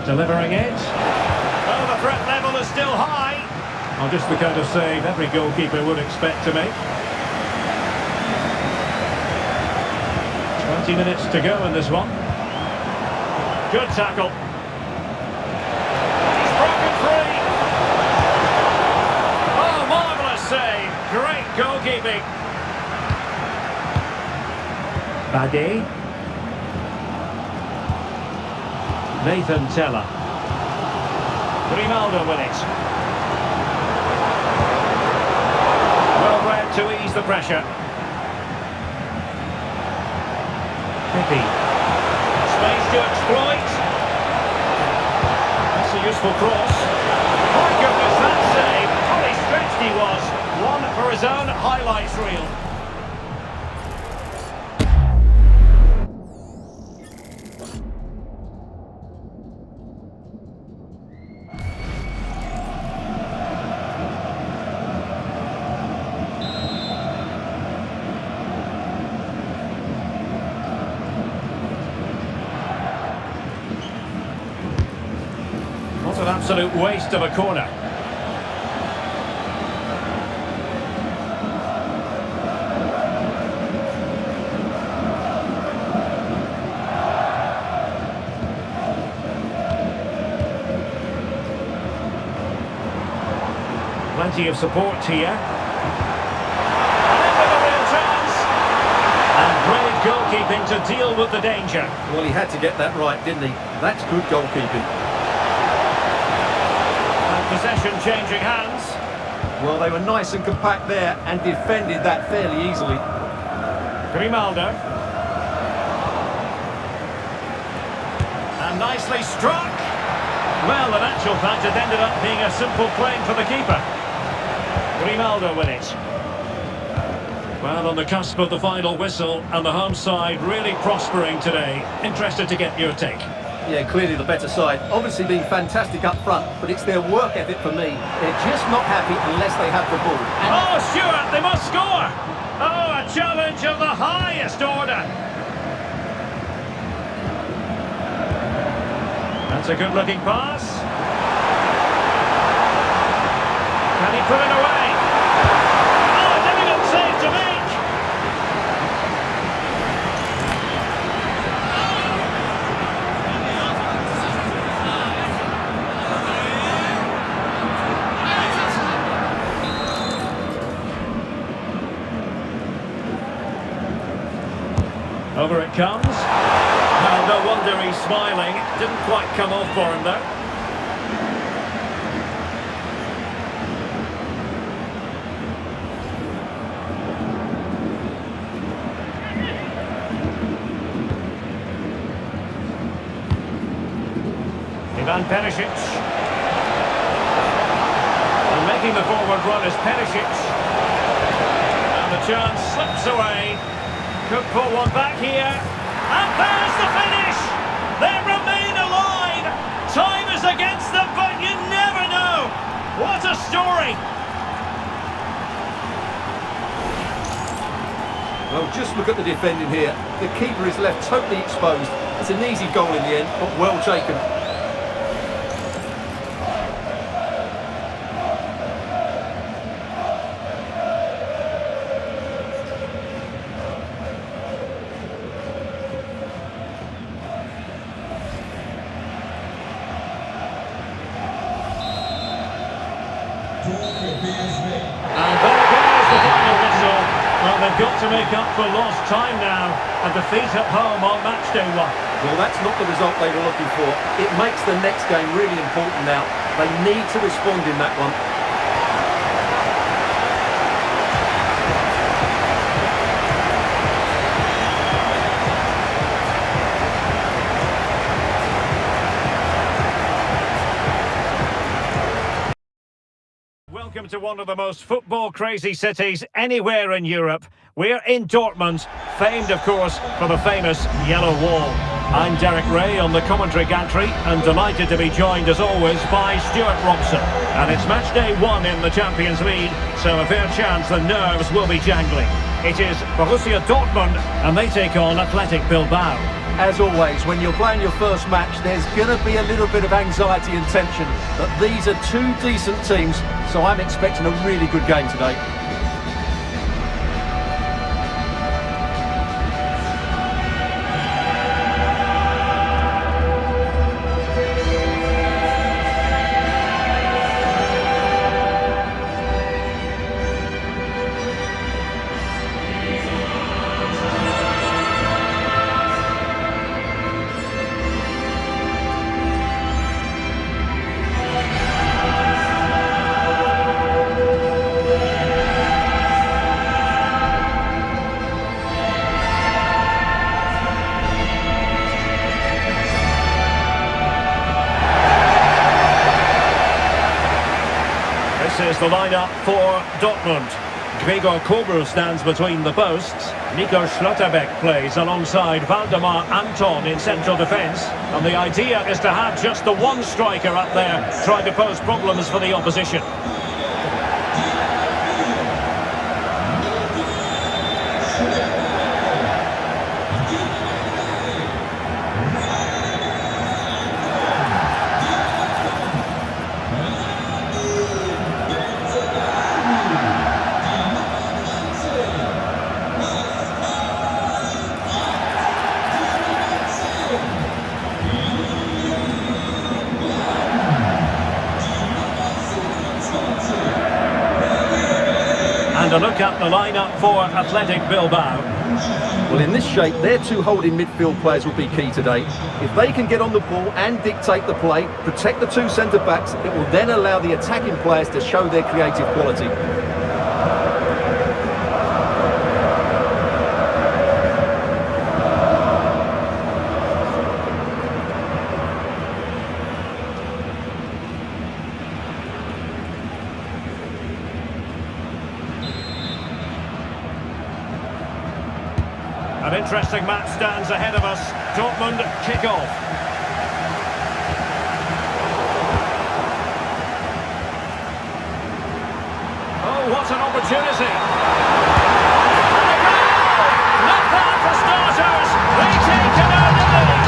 Delivering it. Oh, the threat level is still high. Oh, just the kind of save every goalkeeper would expect to make. 20 minutes to go in this one. Good tackle. He's broken free. Oh, marvellous save. Great goalkeeping. Bade. Nathan Teller. Grimaldo with it. Well read to ease the pressure. Pippy. Space to exploit. That's a useful cross. My goodness, that save. Fully stretched he was. One for his own highlights reel. What an absolute waste of a corner. Plenty of support here. And into the real chance. And great goalkeeping to deal with the danger. Well, he had to get that right, didn't he? That's good goalkeeping. Possession changing hands. Well, they were nice and compact there and defended that fairly easily. Grimaldo. And nicely struck. Well, in actual fact, it ended up being a simple claim for the keeper. Grimaldo with it. Well, on the cusp of the final whistle, and the home side really prospering today. Interested to get your take. Yeah, clearly the better side. Obviously being fantastic up front, but it's their work ethic for me. They're just not happy unless they have the ball. And oh, Stuart, they must score! Oh, a challenge of the highest order. That's a good-looking pass. Can he put it away? Oh, a difficult save to make. Over it comes. Well, no wonder he's smiling. Didn't quite come off for him, though. Ivan Perisic. And making the forward run is Perisic. And the chance slips away. Could pull one back here. And there's the finish! They remain alive! Time is against them, but you never know! What a story! well, just look at the defending here. The keeper is left totally exposed. It's an easy goal in the end, but well taken. And there goes the final whistle. Well, they've got to make up for lost time now. A defeat at home on match day 1. Well, that's not the result they were looking for. It makes the next game really important now. They need to respond in that one. Welcome to one of the most football-crazy cities anywhere in Europe. We're in Dortmund, famed, of course, for the famous Yellow Wall. I'm Derek Ray on the commentary gantry, and delighted to be joined, as always, by Stuart Robson. And it's match day 1 in the Champions League, so a fair chance the nerves will be jangling. It is Borussia Dortmund, and they take on Athletic Bilbao. As always, when you're playing your first match, there's going to be a little bit of anxiety and tension. But these are two decent teams, so I'm expecting a really good game today. the lineup for Dortmund. Gregor Kobel stands between the posts. Nico Schlotterbeck plays alongside Valdemar Anton in central defence. And the idea is to have just the one striker up there trying to pose problems for the opposition. And a look at the lineup for Athletic Bilbao. Well, in this shape, their two holding midfield players will be key today. If they can get on the ball and dictate the play, protect the two centre-backs, it will then allow the attacking players to show their creative quality. An interesting match stands ahead of us. Dortmund kick off. Oh, what an opportunity! And a goal! Not bad for starters. They take an early lead.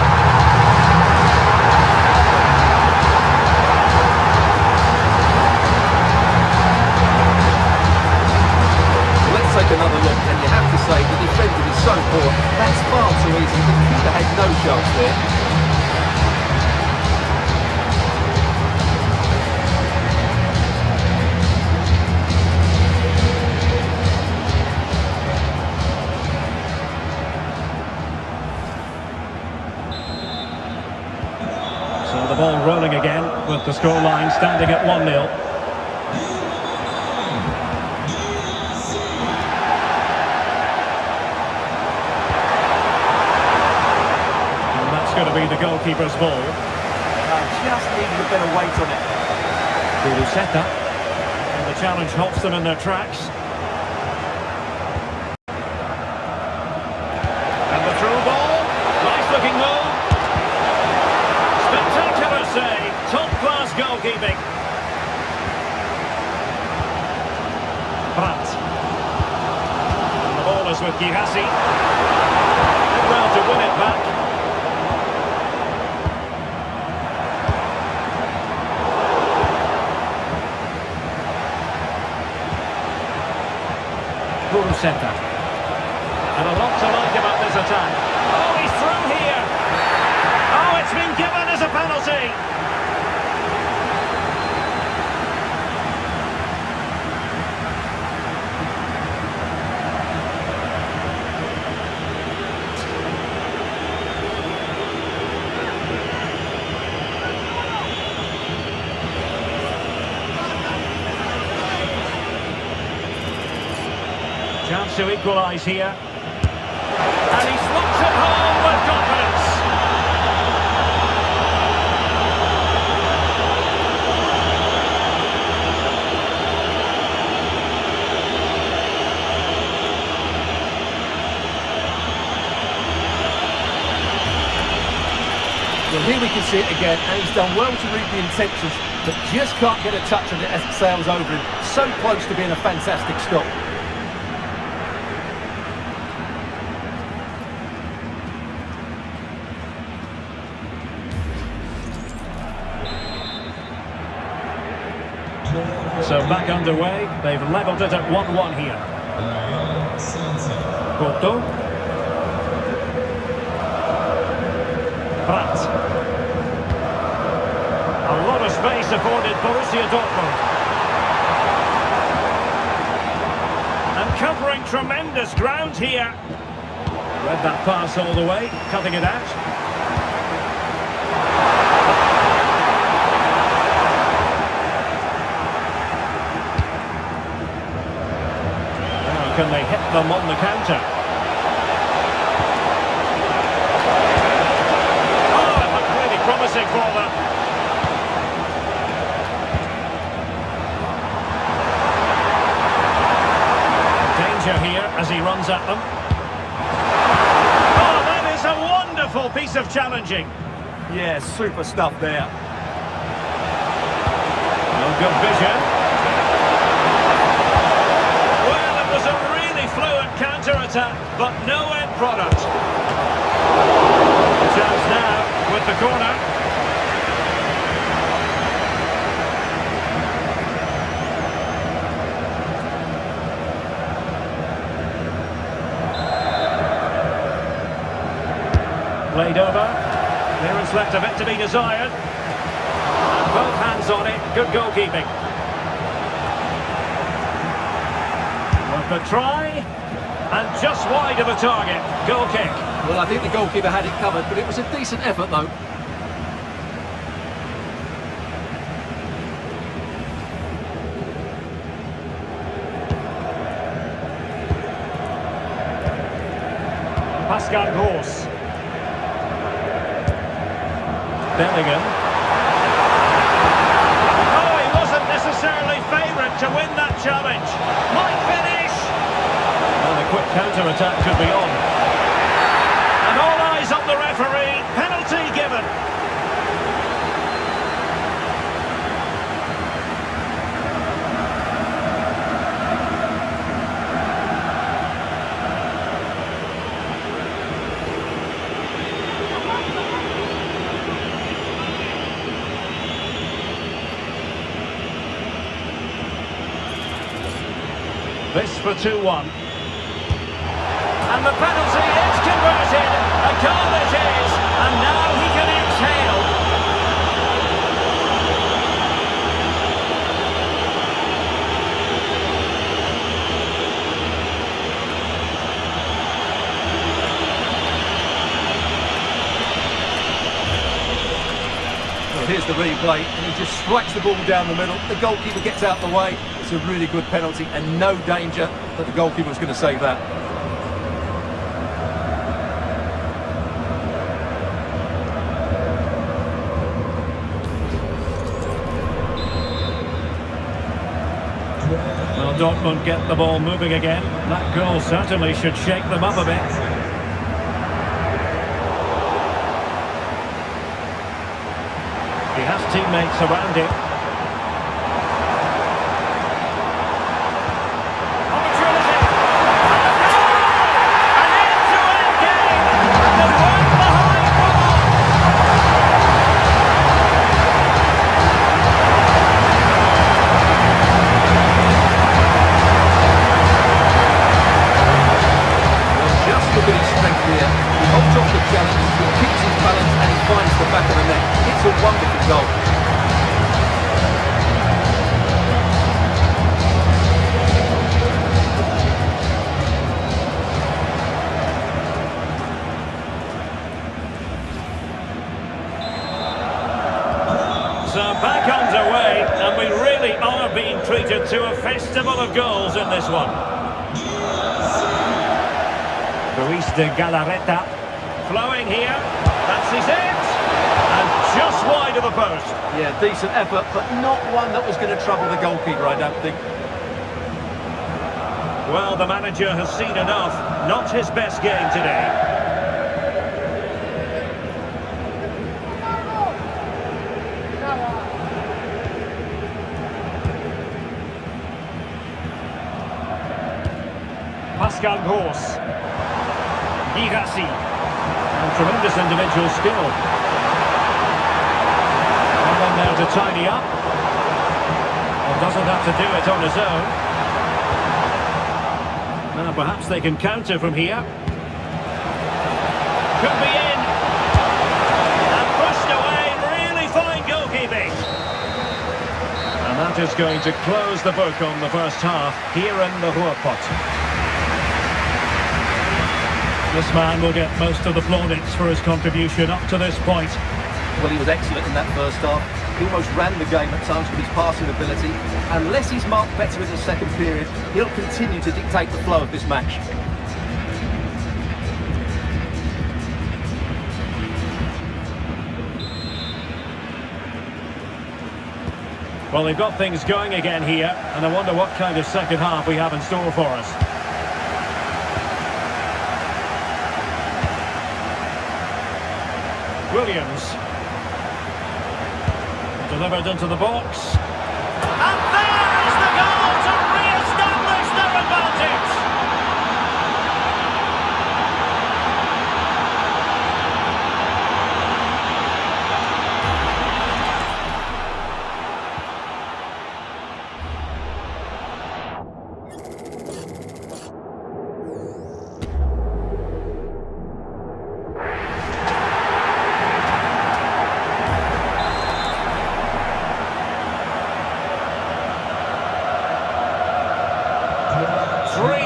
Let's take another look, and you have to say the defending is so poor. That's far too easy. The keeper had no chance there. So the ball rolling again with the scoreline standing at 1-0. Going to be the goalkeeper's ball. Just needed a bit of weight on it. Set that. And the challenge halts them in their tracks. And the through ball. Nice looking move. Spectacular save. Top class goalkeeping. Brandt. And the ball is with Girassi. Did well to win it back. Centre. And a lot to like about this attack. Oh, he's through here. Oh, it's been given as a penalty. Chance to equalise here. And he slots it home with confidence. Well, here we can see it again, and he's done well to read the intentions, but just can't get a touch on it as it sails over him. So close to being a fantastic stop. So back underway, they've levelled it at 1-1 here. Porto. Brandt. A lot of space afforded Borussia Dortmund. And covering tremendous ground here. Read that pass all the way, cutting it out. Can they hit them on the counter? Oh, it looked really promising for them. runs at them. Oh, that is a wonderful piece of challenging. Yeah, super stuff there. No good vision. Well, it was a really fluent counter-attack, but no end product. The chance now with the corner. Played over. Clearance left a bit to be desired. And both hands on it. Good goalkeeping. Worth a try. And just wide of the target. Goal kick. Well, I think the goalkeeper had it covered, but it was a decent effort, though. Pascal Gross. Bellingham. Oh, he wasn't necessarily favoured to win that challenge. Might finish. And a quick counter-attack could be on. And all eyes on the referee. Penalty given. This for 2-1. And the penalty is converted. A goal it is. And now he can exhale. Well, here's the replay, and he just strikes the ball down the middle. The goalkeeper gets out the way. It's a really good penalty, and no danger that the goalkeeper was going to save that. Well, Dortmund get the ball moving again. That goal certainly should shake them up a bit. He has teammates around him. Opportunity! An end-to-end game! The one behind ball! Just look at his strength here. He holds off the challenge, he keeps his balance, and he finds the back of the net. It's a wonderful goal. So back underway, and we really are being treated to a festival of goals in this one. Luis de Galarreta flowing here. That's his hit. And just wide of the post. Yeah, decent effort, but not one that was going to trouble the goalkeeper, I don't think. Well, the manager has seen enough. Not his best game today. Pascal Gross. Girassi. And tremendous individual skill. And then now to tidy up. Well, doesn't have to do it on his own. Now perhaps they can counter from here. Could be in. And pushed away. Really fine goalkeeping. And that is going to close the book on the first half here in the Ruhrpott. This man will get most of the plaudits for his contribution up to this point. Well, he was excellent in that first half. He almost ran the game at times with his passing ability. Unless he's marked better in the second period, he'll continue to dictate the flow of this match. Well, they've got things going again here, and I wonder what kind of second half we have in store for us. Williams. Delivered into the box. And there is the goal to re-establish their advantage!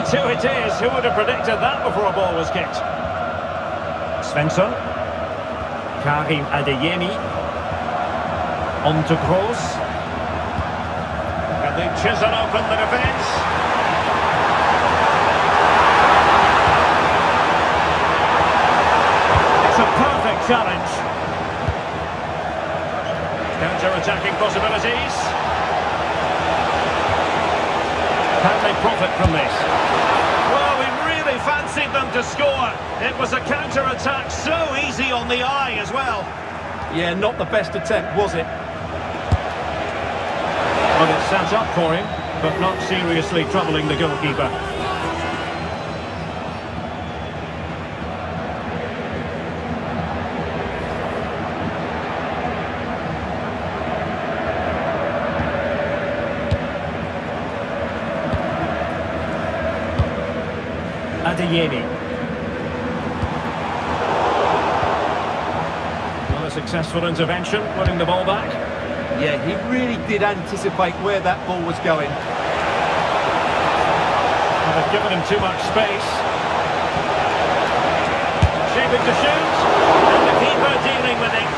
Two it is. Who would have predicted that before a ball was kicked? Svensson. Karim Adeyemi. On to Kroos. And they chisel open the defence. It's a perfect challenge. Counter-attacking possibilities. Can they profit from this? Well, we really fancied them to score. It was a counter-attack so easy on the eye as well. Yeah, not the best attempt, was it? Well, it's set up for him, but not seriously troubling the goalkeeper. Adeyemi. Well, a successful intervention, winning the ball back. Yeah, he really did anticipate where that ball was going. And they've given him too much space. Shaping to shoot, and the keeper dealing with it.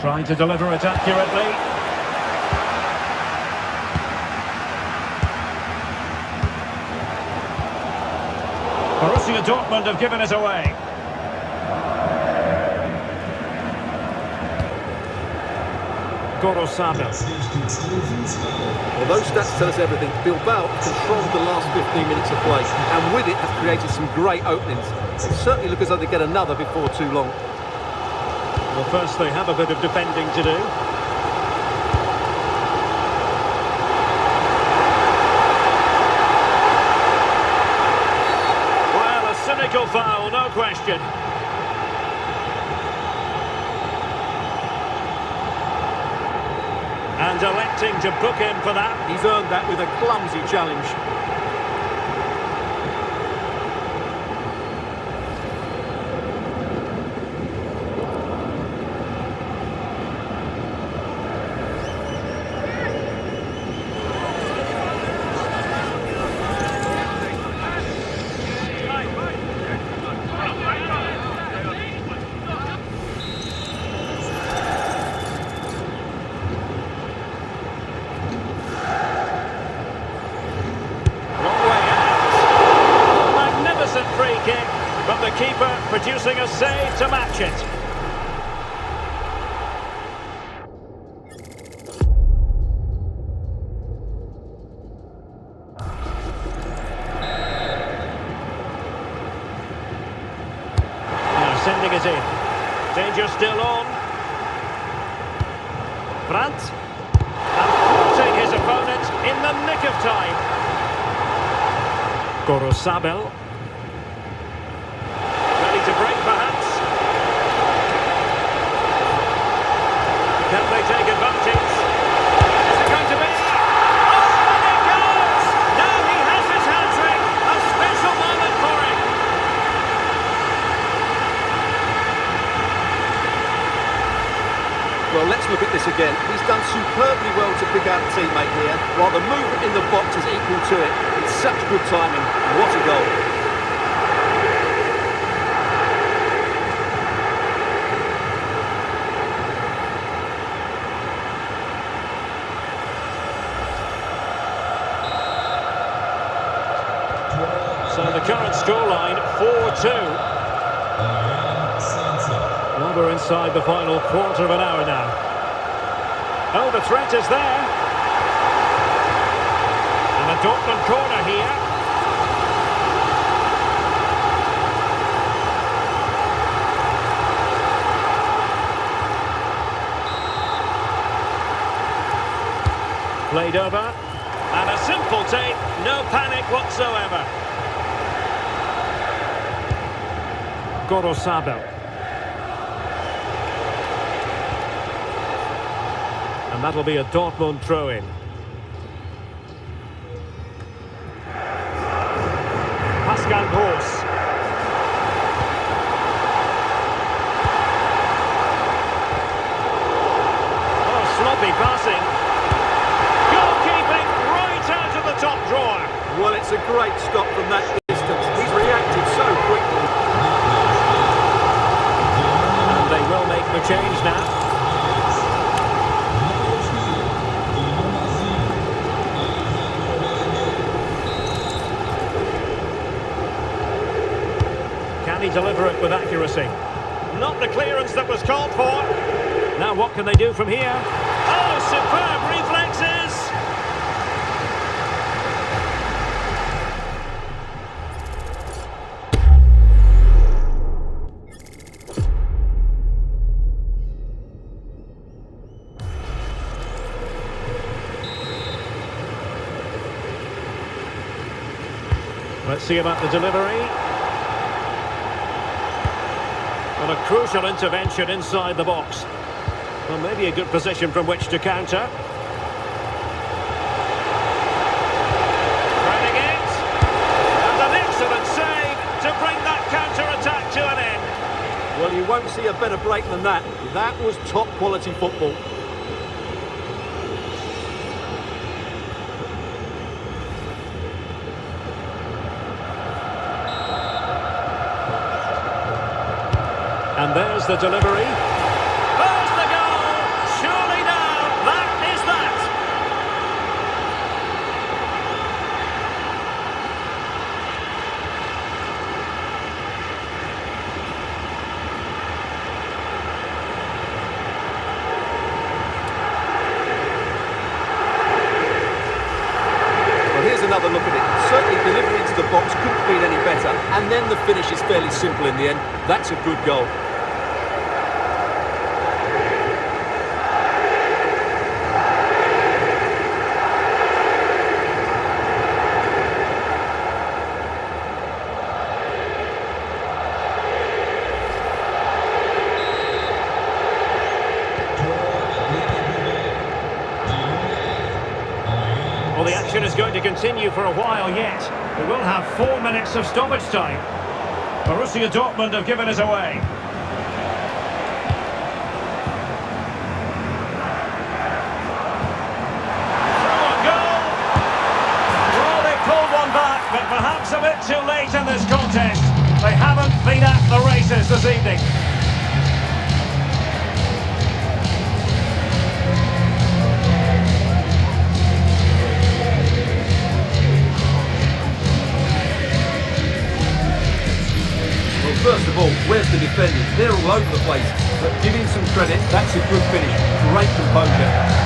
Trying to deliver it accurately. Borussia Dortmund have given it away. Gorosabel. Well, those stats tell us everything. Bilbao controlled the last 15 minutes of play, and with it have created some great openings. They certainly look as though they get another before too long. Well, first they have a bit of defending to do. Well, a cynical foul, no question. And electing to book him for that. He's earned that with a clumsy challenge. But the keeper producing a save to match it. Now sending it in. Danger still on. Brandt. And thwarting his opponent in the nick of time. Gorosabel. To break perhaps. Can they take advantage? Is it going to be? Oh, and it goes! Now he has his hat-trick. A special moment for him. Well, let's look at this again. He's done superbly well to pick out a teammate here, while the movement in the box is equal to it. It's such good timing. What a goal. So the current scoreline, 4-2. Well, we're inside the final quarter of an hour now. Oh, the threat is there. And a Dortmund corner here. Played over. And a simple take, no panic whatsoever. Gorosado. And that'll be a Dortmund throw-in. Pascal Gross. Oh, sloppy passing. Goalkeeping right out of the top drawer. Well, it's a great stop from that distance. He's reacted so quickly. And they will make the change now. Can he deliver it with accuracy? Not the clearance that was called for. Now what can they do from here? Oh, superb reflexes! Let's see about the delivery. And a crucial intervention inside the box. Well, maybe a good position from which to counter. Threading it. And an excellent save to bring that counter-attack to an end. Well, you won't see a better break than that. That was top quality football. And there's the delivery. There's the goal! Surely now, that is that! Well, here's another look at it. Certainly delivery into the box couldn't be any better. And then the finish is fairly simple in the end. That's a good goal. Well, the action is going to continue for a while yet. We will have 4 minutes of stoppage time. Borussia Dortmund have given us away. Through goal! Well, they pulled one back, but perhaps a bit too late in this contest. They haven't been at the races this evening. First of all, where's the defenders? They're all over the place. But give him some credit, that's a good finish. Great composure.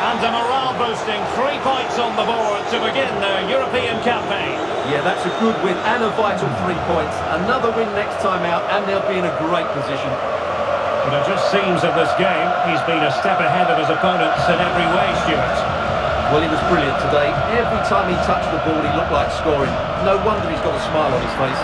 And a morale-boosting 3 points on the board to begin their European campaign. Yeah, that's a good win and a vital 3 points. Another win next time out and they'll be in a great position. But it just seems in this game he's been a step ahead of his opponents in every way, Stuart. Well, he was brilliant today. Every time he touched the ball, he looked like scoring. No wonder he's got a smile on his face.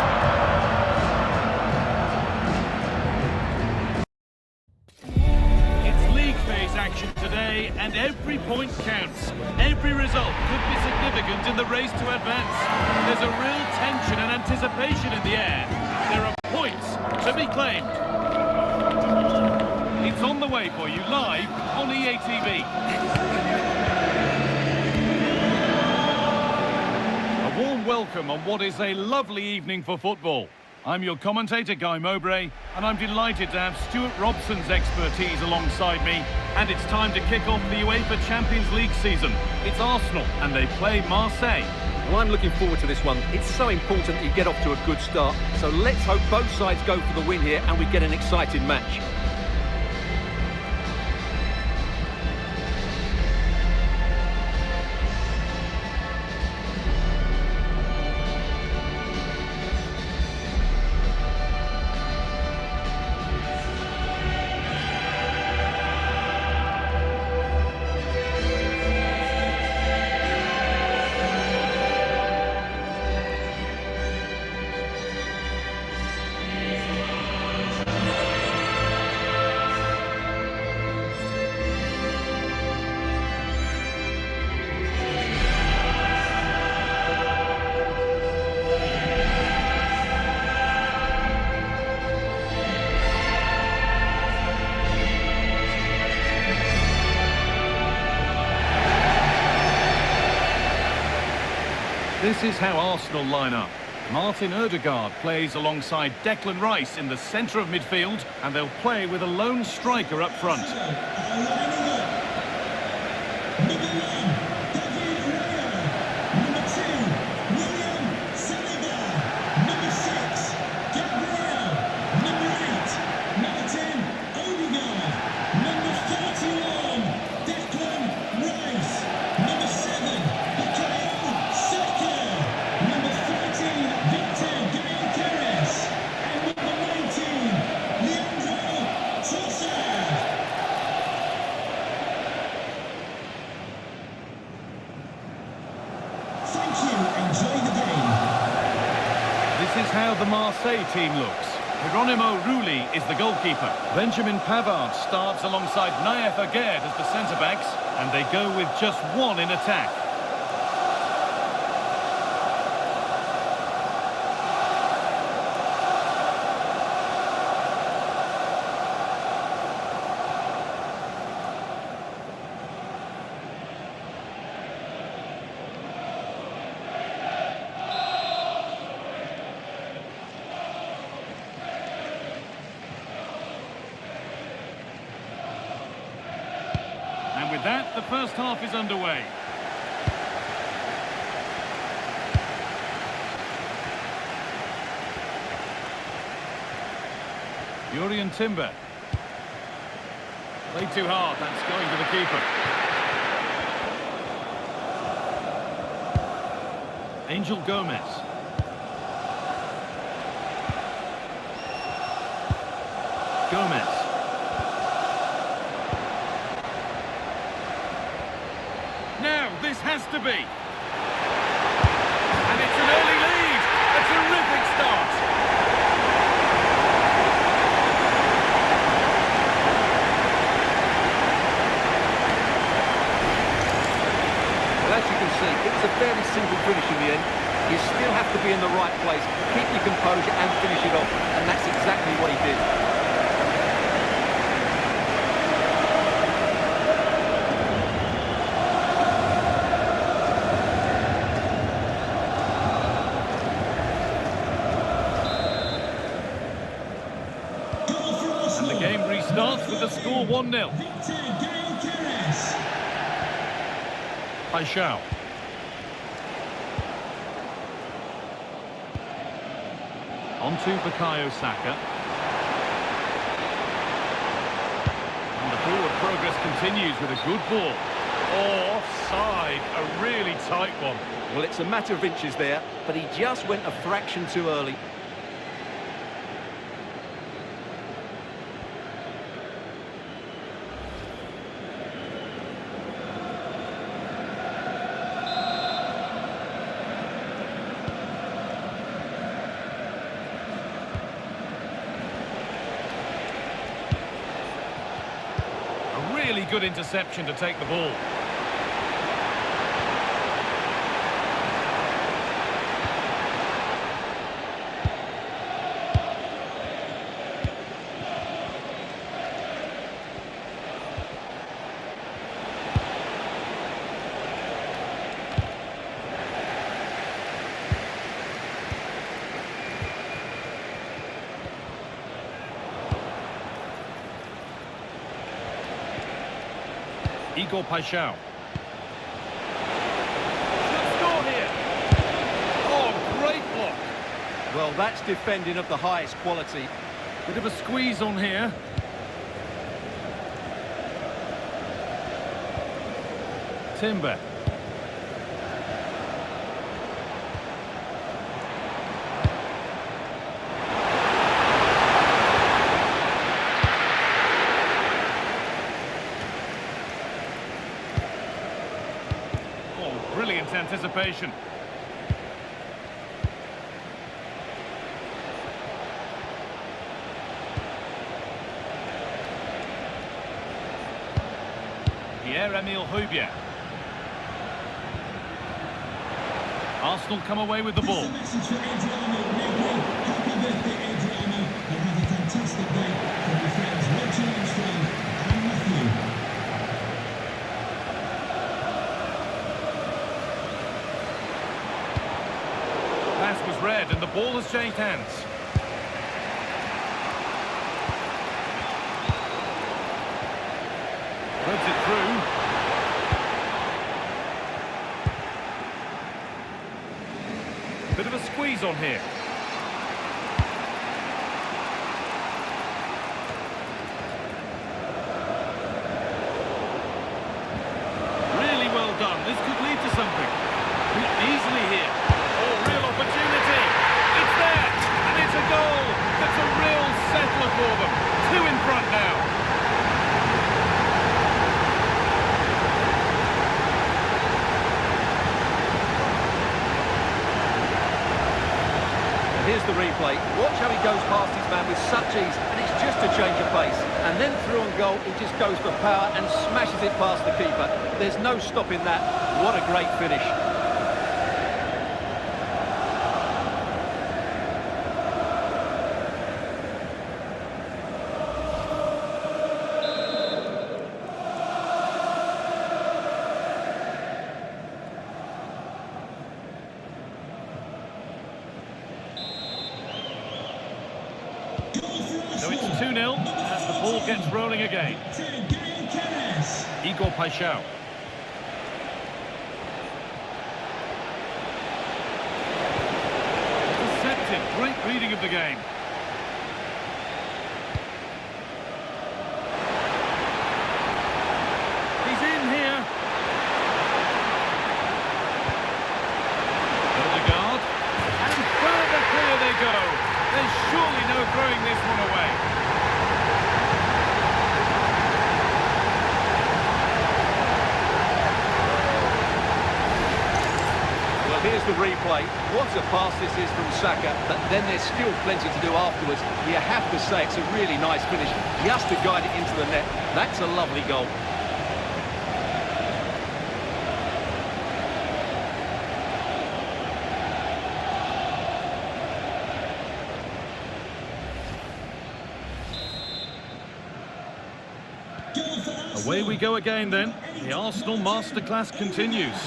And every point counts. Every result could be significant in the race to advance. There's a real tension and anticipation in the air. There are points to be claimed. It's on the way for you live on EA TV. welcome on what is a lovely evening for football. I'm your commentator, Guy Mowbray, and I'm delighted to have Stuart Robson's expertise alongside me. And it's time to kick off the UEFA Champions League season. It's Arsenal, and they play Marseille. Well, I'm looking forward to this one. It's so important that you get off to a good start. So let's hope both sides go for the win here and we get an exciting match. This is how Arsenal line up. Martin Odegaard plays alongside Declan Rice in the centre of midfield, and they'll play with a lone striker up front. This is how the Marseille team looks. Geronimo Rulli is the goalkeeper. Benjamin Pavard starts alongside Naef Aguerd as the centre-backs, and they go with just one in attack. And with that, the first half is underway. Jurriën Timber. Played too hard, that's going to the keeper. Angel Gomez. Gomez. Now, this has to be. And it's an early lead. A terrific start. Well, as you can see, it was a fairly simple finish in the end. You still have to be in the right place, keep your composure and finish it off. And that's exactly what he did. And the game restarts with the score 1-0. Paixão. On to Bukayo Saka. And the forward progress continues with a good ball. Oh, offside. A really tight one. Well, it's a matter of inches there, but he just went a fraction too early. Really good interception to take the ball. Igor Paixão. Should score here. Oh, great block. Well, that's defending of the highest quality. Bit of a squeeze on here. Timber. Oh, brilliant anticipation. Pierre-Emile Højbjerg. Arsenal come away with the ball. Message for Adriano. Happy birthday, Adriano. And have a fantastic day from your friends Roger Armstrong and Matthew. Pass was read and the ball has changed hands. Threads it through. Bit of a squeeze on here. Really well done. This could lead to something. Easily here. Oh, real opportunity. It's there. And it's a goal. That's a real settler for them. 2 in front now. Here's the replay. Watch how he goes past his man with such ease, and it's just a change of pace. And then through on goal, he just goes for power and smashes it past the keeper. There's no stopping that. What a great finish. So it's 2-0 as the ball gets rolling again. Igor Paixão. Deceptive, great reading of the game. He's in here. Odegaard. And further clear they go. There's surely no throwing this one away. Well, here's the replay. What a pass this is from Saka, but then there's still plenty to do afterwards. You have to say it's a really nice finish. Just to guide it into the net. That's a lovely goal. Away we go again then. The Arsenal masterclass continues.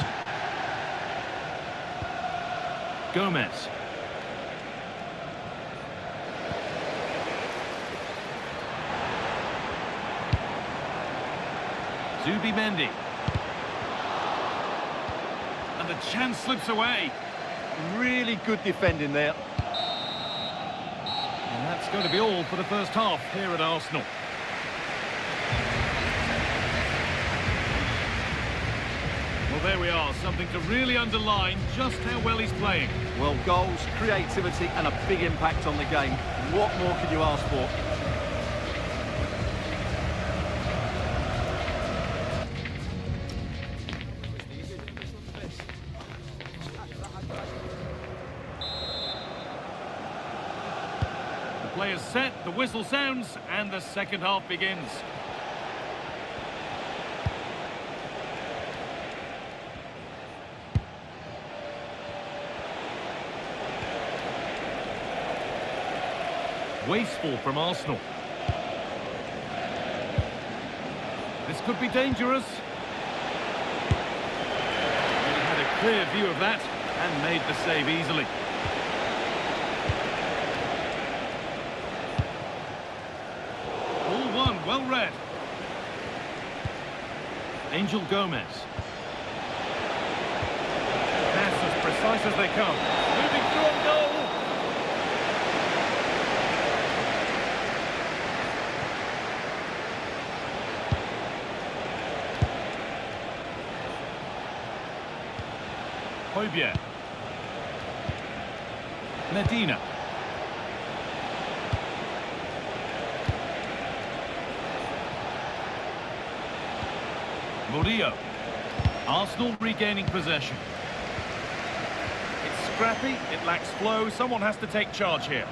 Gomez. Zubimendi. And the chance slips away. Really good defending there. And that's going to be all for the first half here at Arsenal. Well, there we are, something to really underline just how well he's playing. Well, goals, creativity and a big impact on the game. What more could you ask for? The players set, the whistle sounds, and the second half begins. Wasteful from Arsenal. This could be dangerous. He had a clear view of that and made the save easily. All one, well read. Angel Gomez. Pass as precise as they come. Moving through on goal. Højbjerg. Medina. Murillo. Arsenal regaining possession. It's scrappy, it lacks flow, someone has to take charge here.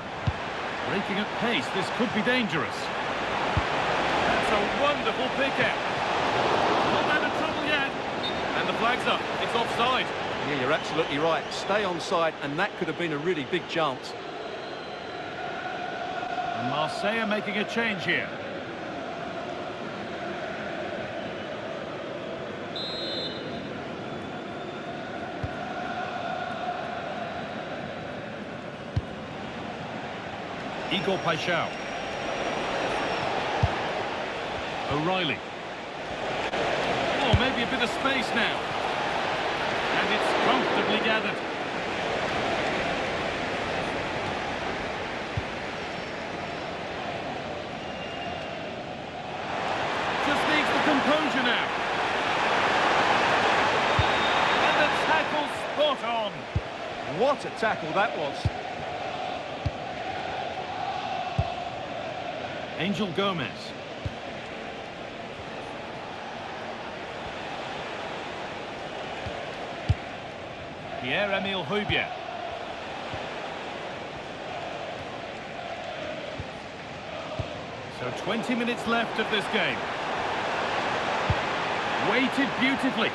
Breaking at pace, this could be dangerous. That's a wonderful pick out. Not out of trouble yet. And the flag's up, it's offside. Yeah, you're absolutely right. Stay onside, and that could have been a really big chance. And Marseille are making a change here. Igor Paixão. O'Reilly. Oh, maybe a bit of space now. And it's comfortably gathered. Just needs the composure now. And the tackle spot on. What a tackle that was. Angel Gomez. Pierre-Emile Højbjerg. So 20 minutes left of this game. Weighted beautifully.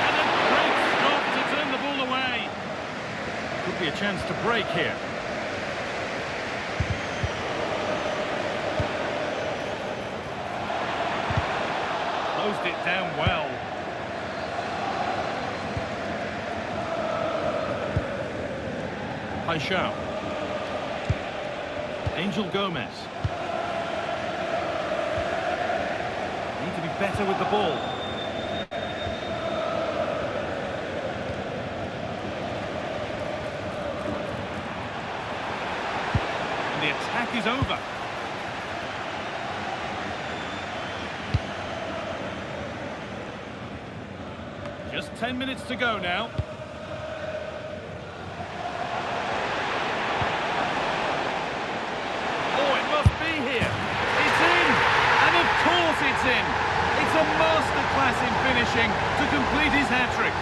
And a great stop to turn the ball away. Could be a chance to break here. Closed it down well. Paixão. Angel Gomez. Need to be better with the ball. And the attack is over. Just 10 minutes to go now. Oh, it must be here. It's in! And of course it's in! It's a masterclass in finishing to complete his hat-trick.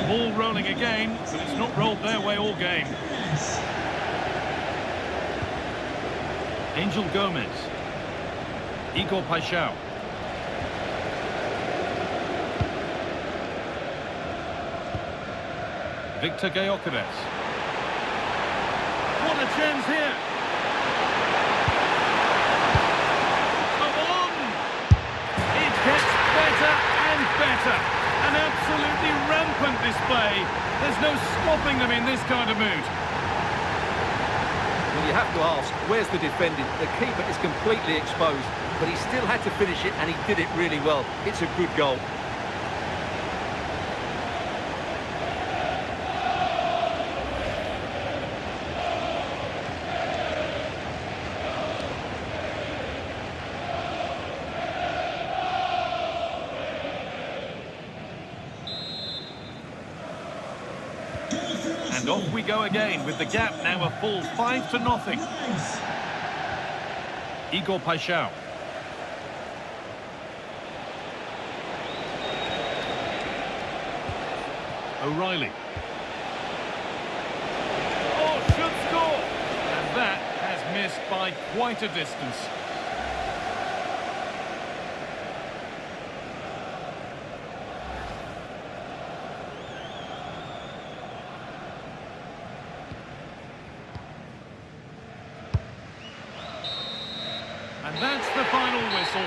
Ball rolling again, but it's not rolled their way all game. Angel Gomez. Igor Paixão. Victor Gyökeres. What a chance here! Come on! It gets better and better. An absolutely rampant display. There's no stopping them in this kind of mood. Well, you have to ask, where's the defending? The keeper is completely exposed, but he still had to finish it, and he did it really well. It's a good goal. And off we go again, with the gap now a full 5-0. Igor Paixão. O'Reilly. Oh, should score! And that missed by quite a distance. And that's the final whistle,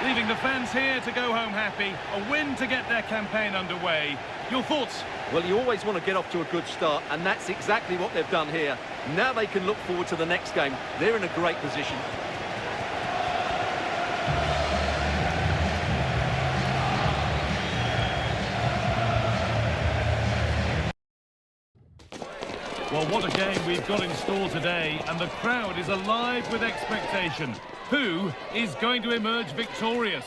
leaving the fans here to go home happy. A win to get their campaign underway. Your thoughts? Well, you always want to get off to a good start, and that's exactly what they've done here. Now they can look forward to the next game. They're in a great position. Well, what a game we've got in store today, and the crowd is alive with expectation. Who is going to emerge victorious?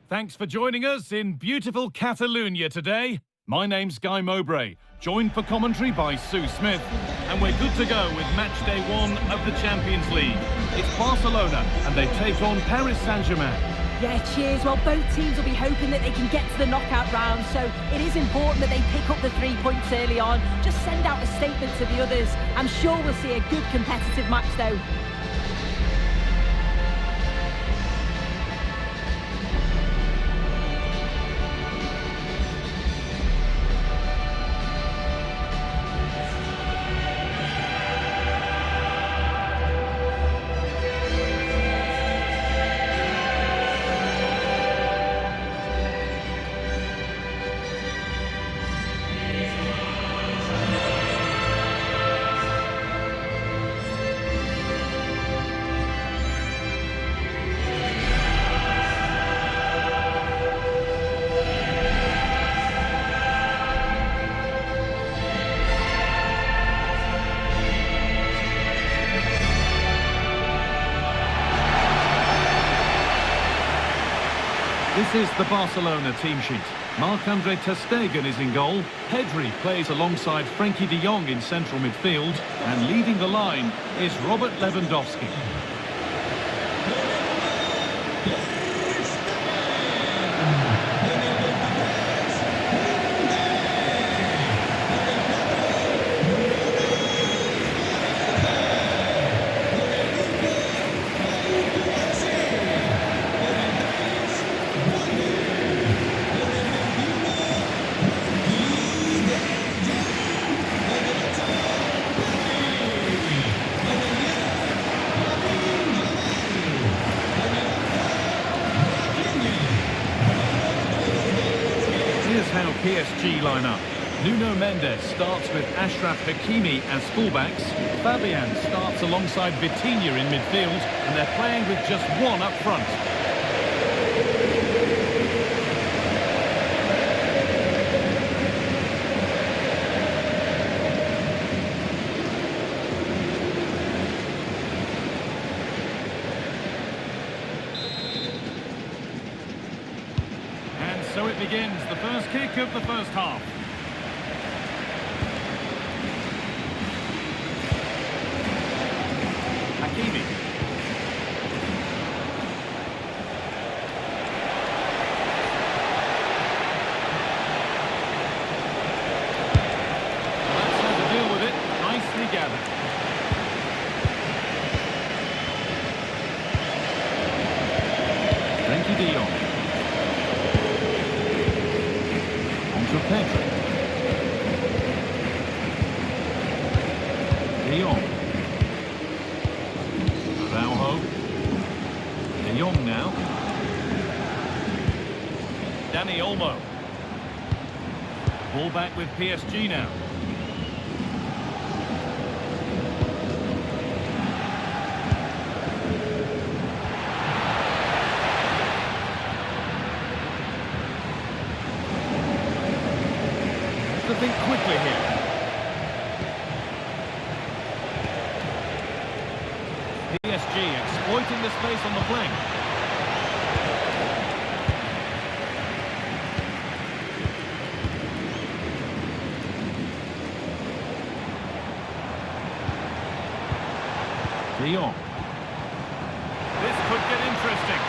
Thanks for joining us in beautiful Catalonia today. My name's Guy Mowbray, joined for commentary by Sue Smith, and we're good to go with match day 1 of the Champions League. It's Barcelona, and they take on Paris Saint-Germain. Yeah, cheers. Well, both teams will be hoping that they can get to the knockout round, so it is important that they pick up the 3 points early on. Just send out a statement to the others. I'm sure we'll see a good competitive match, though. This is the Barcelona team sheet. Marc-Andre ter Stegen is in goal. Pedri plays alongside Frenkie de Jong in central midfield. And leading the line is Robert Lewandowski. How PSG line up. Nuno Mendes starts with Achraf Hakimi as fullbacks. Fabian starts alongside Vitinha in midfield, and they're playing with just one up front. So it begins, the first kick of the first half. Hakimi. That's how to deal with it. Nicely gathered. Frenkie de Jong. Pedri. De Jong. Araujo. De Jong now. Dani Olmo. Ball back with PSG now. To think quickly here. PSG exploiting the space on the flank. De Jong. This could get interesting.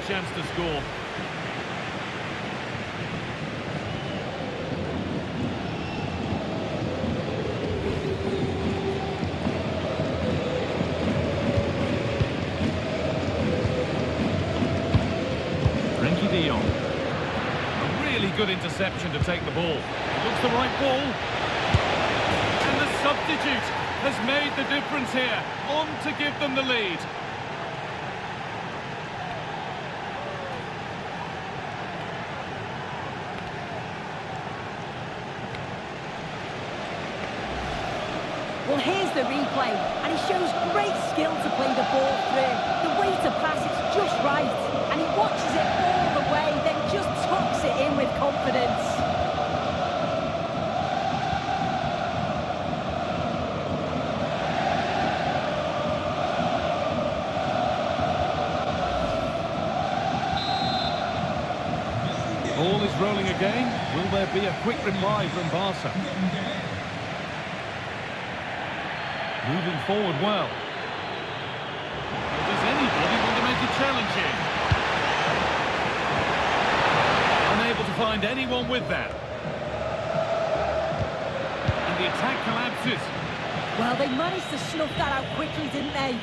chance to score. Good interception to take the ball. It looks the right ball. And the substitute has made the difference here. On to give them the lead. Well, here's the replay, and he shows great skill to play the ball through. The way to pass is just right, and he watches it all the way, then just tucks it in with confidence. Ball is rolling again. Will there be a quick reply from Barca? Moving forward well. Does anybody want to make a challenge here? Unable to find anyone with that. And the attack collapses. Well, they managed to snuff that out quickly, didn't they?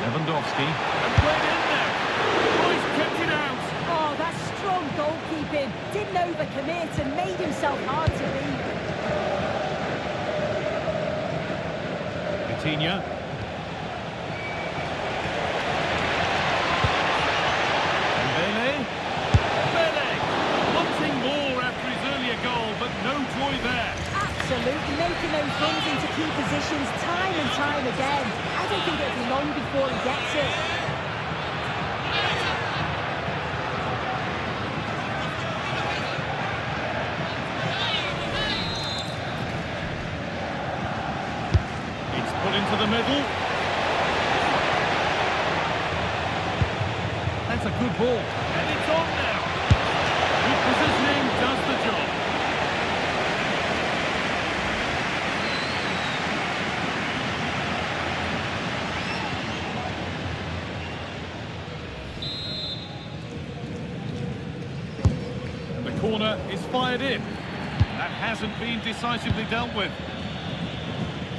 Lewandowski. And played in there. Oh, he's kept it out. Oh, that's strong goalkeeping. Didn't overcommit and made himself hard to beat. Coutinho. Pele. Wanting more after his earlier goal, but no joy there. Absolutely making those runs into key positions time and time again. I don't think it'll be long before he gets it. It's put into the middle. That's a good ball. And it's on now. Good positioning does the job. And the corner is fired in. That hasn't been decisively dealt with.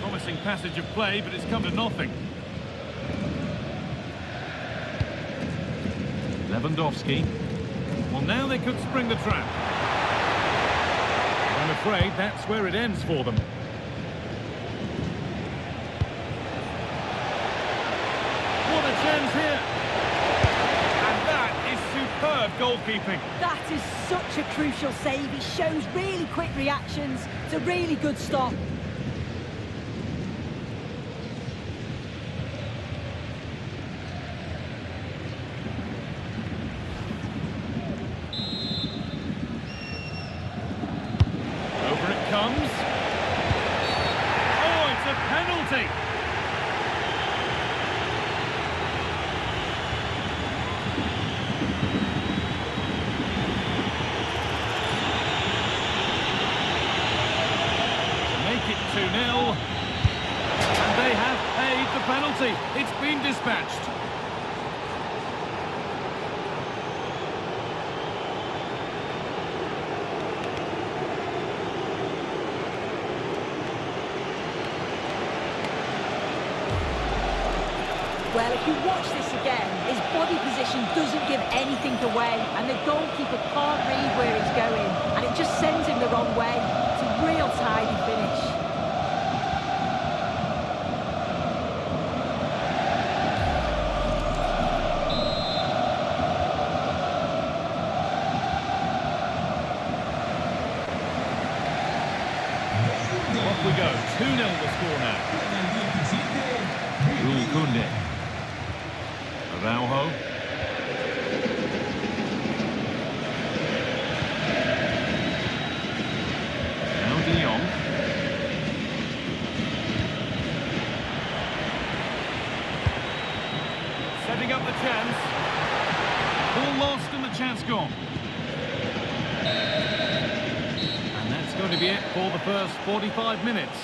Promising passage of play, but it's come to nothing. Lewandowski. Well, now they could spring the trap. I'm afraid that's where it ends for them. What a chance here! And that is superb goalkeeping. That is such a crucial save. He shows really quick reactions. It's a really good stop. Comes. Oh, it's a penalty. To make it 2-0. And they have paid the penalty. It's been dispatched. Well, if you watch this again, his body position doesn't give anything away, and the goalkeeper can't read where he's going, and it just sends him the wrong way. It's a real tidy finish. Off we go. 2-0 the score now. Kunde. Araujo. Now De Jong. Setting up the chance. Ball lost and the chance gone. And that's going going to be it for the first 45 minutes.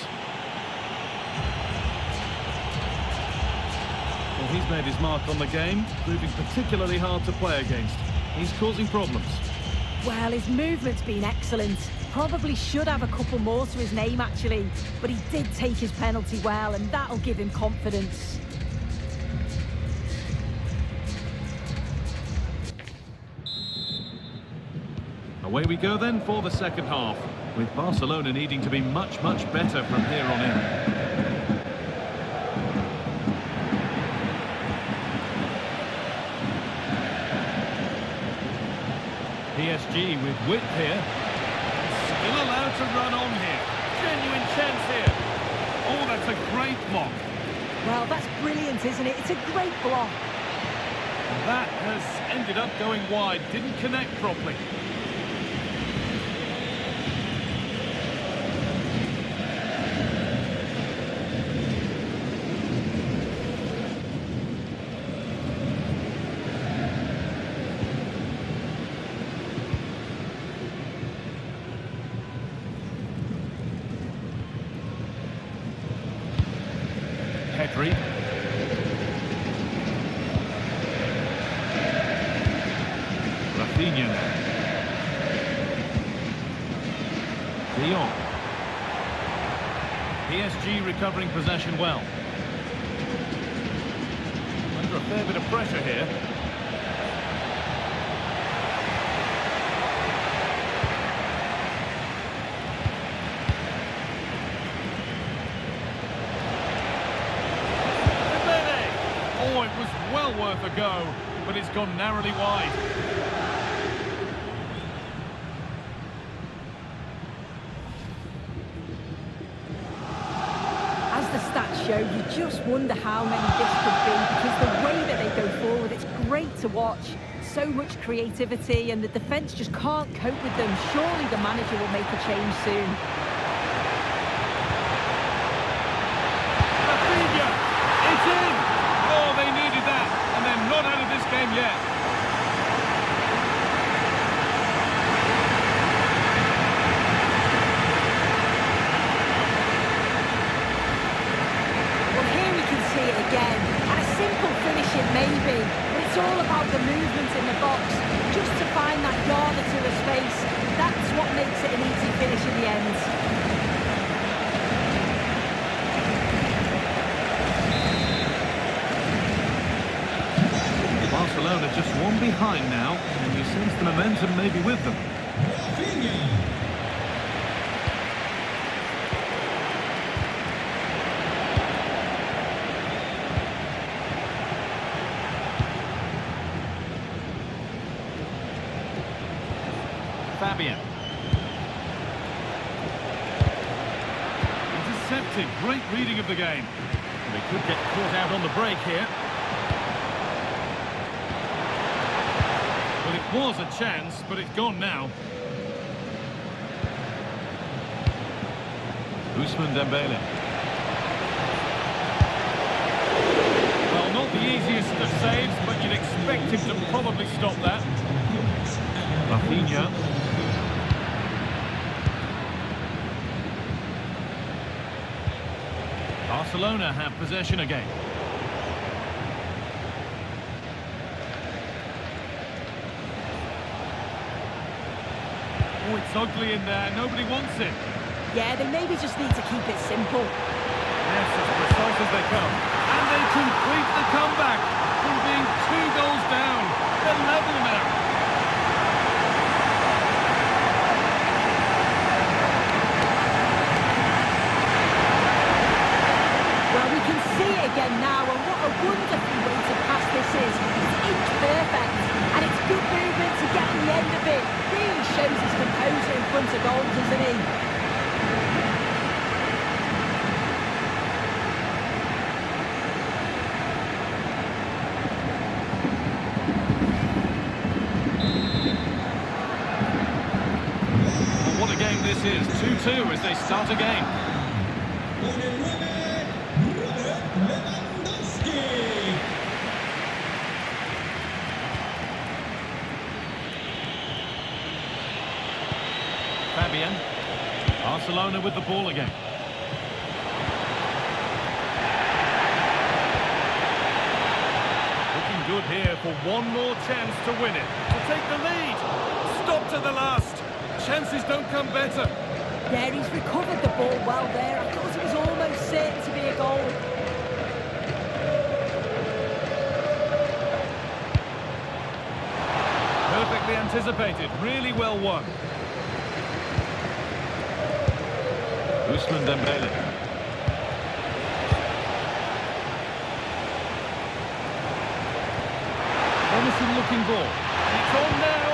Well, he's made his mark on the game, proving particularly hard to play against. He's causing problems. Well, his movement's been excellent. Probably should have a couple more to his name, actually. But he did take his penalty well, and that'll give him confidence. Away we go then for the second half, with Barcelona needing to be much, much better from here on in. PSG with width here. Still allowed to run on here. Genuine chance here. Oh, that's a great block. Well, that's brilliant, isn't it? It's a great block. That has ended up going wide. Didn't connect properly. Pedri. Rafinha. De Jong. PSG recovering possession well. Under a fair bit of pressure here. Oh, it was well worth a go, but it's gone narrowly wide. As the stats show, you just wonder how many this could be, because the way that they go forward, it's great to watch. So much creativity, and the defence just can't cope with them. Surely the manager will make a change soon. Rafinha! It's in! Oh, they needed that, and they're not out of this game yet. Well, here we can see it again, and a simple finish it may be, but it's all about the movement in the box, just to find that yard or two of space. That's what makes it an easy finish in the end. Barcelona just one behind now, and you sense the momentum may be with them. Fabian. Intercepted. Great reading of the game. They could get caught out on the break here. Well, it was a chance, but it's gone now. Ousmane Dembele. Well, not the easiest of saves, but you'd expect him to probably stop that. Rafinha. Barcelona have possession again. Oh, it's ugly in there. Nobody wants it. Yeah, they maybe just need to keep it simple. Yes, as precise as they come. And they complete the comeback from being 2 goals down. They're level now. Well, we can see it again now, and what a wonderful way to pass this is. It's inch perfect, and it's good movement to get on the end of it. Really shows his composure in front of goal, doesn't he? Well, what a game this is. 2-2 as they start again. Fabian. Barcelona with the ball again. Looking good here for one more chance to win it. To take the lead. Stop to the last. Chances don't come better. Yeah, he's recovered the ball well there. I thought it was almost certain to be a goal. Perfectly anticipated, really well won. Ousmane Dembele. Promising looking ball. And it's on now.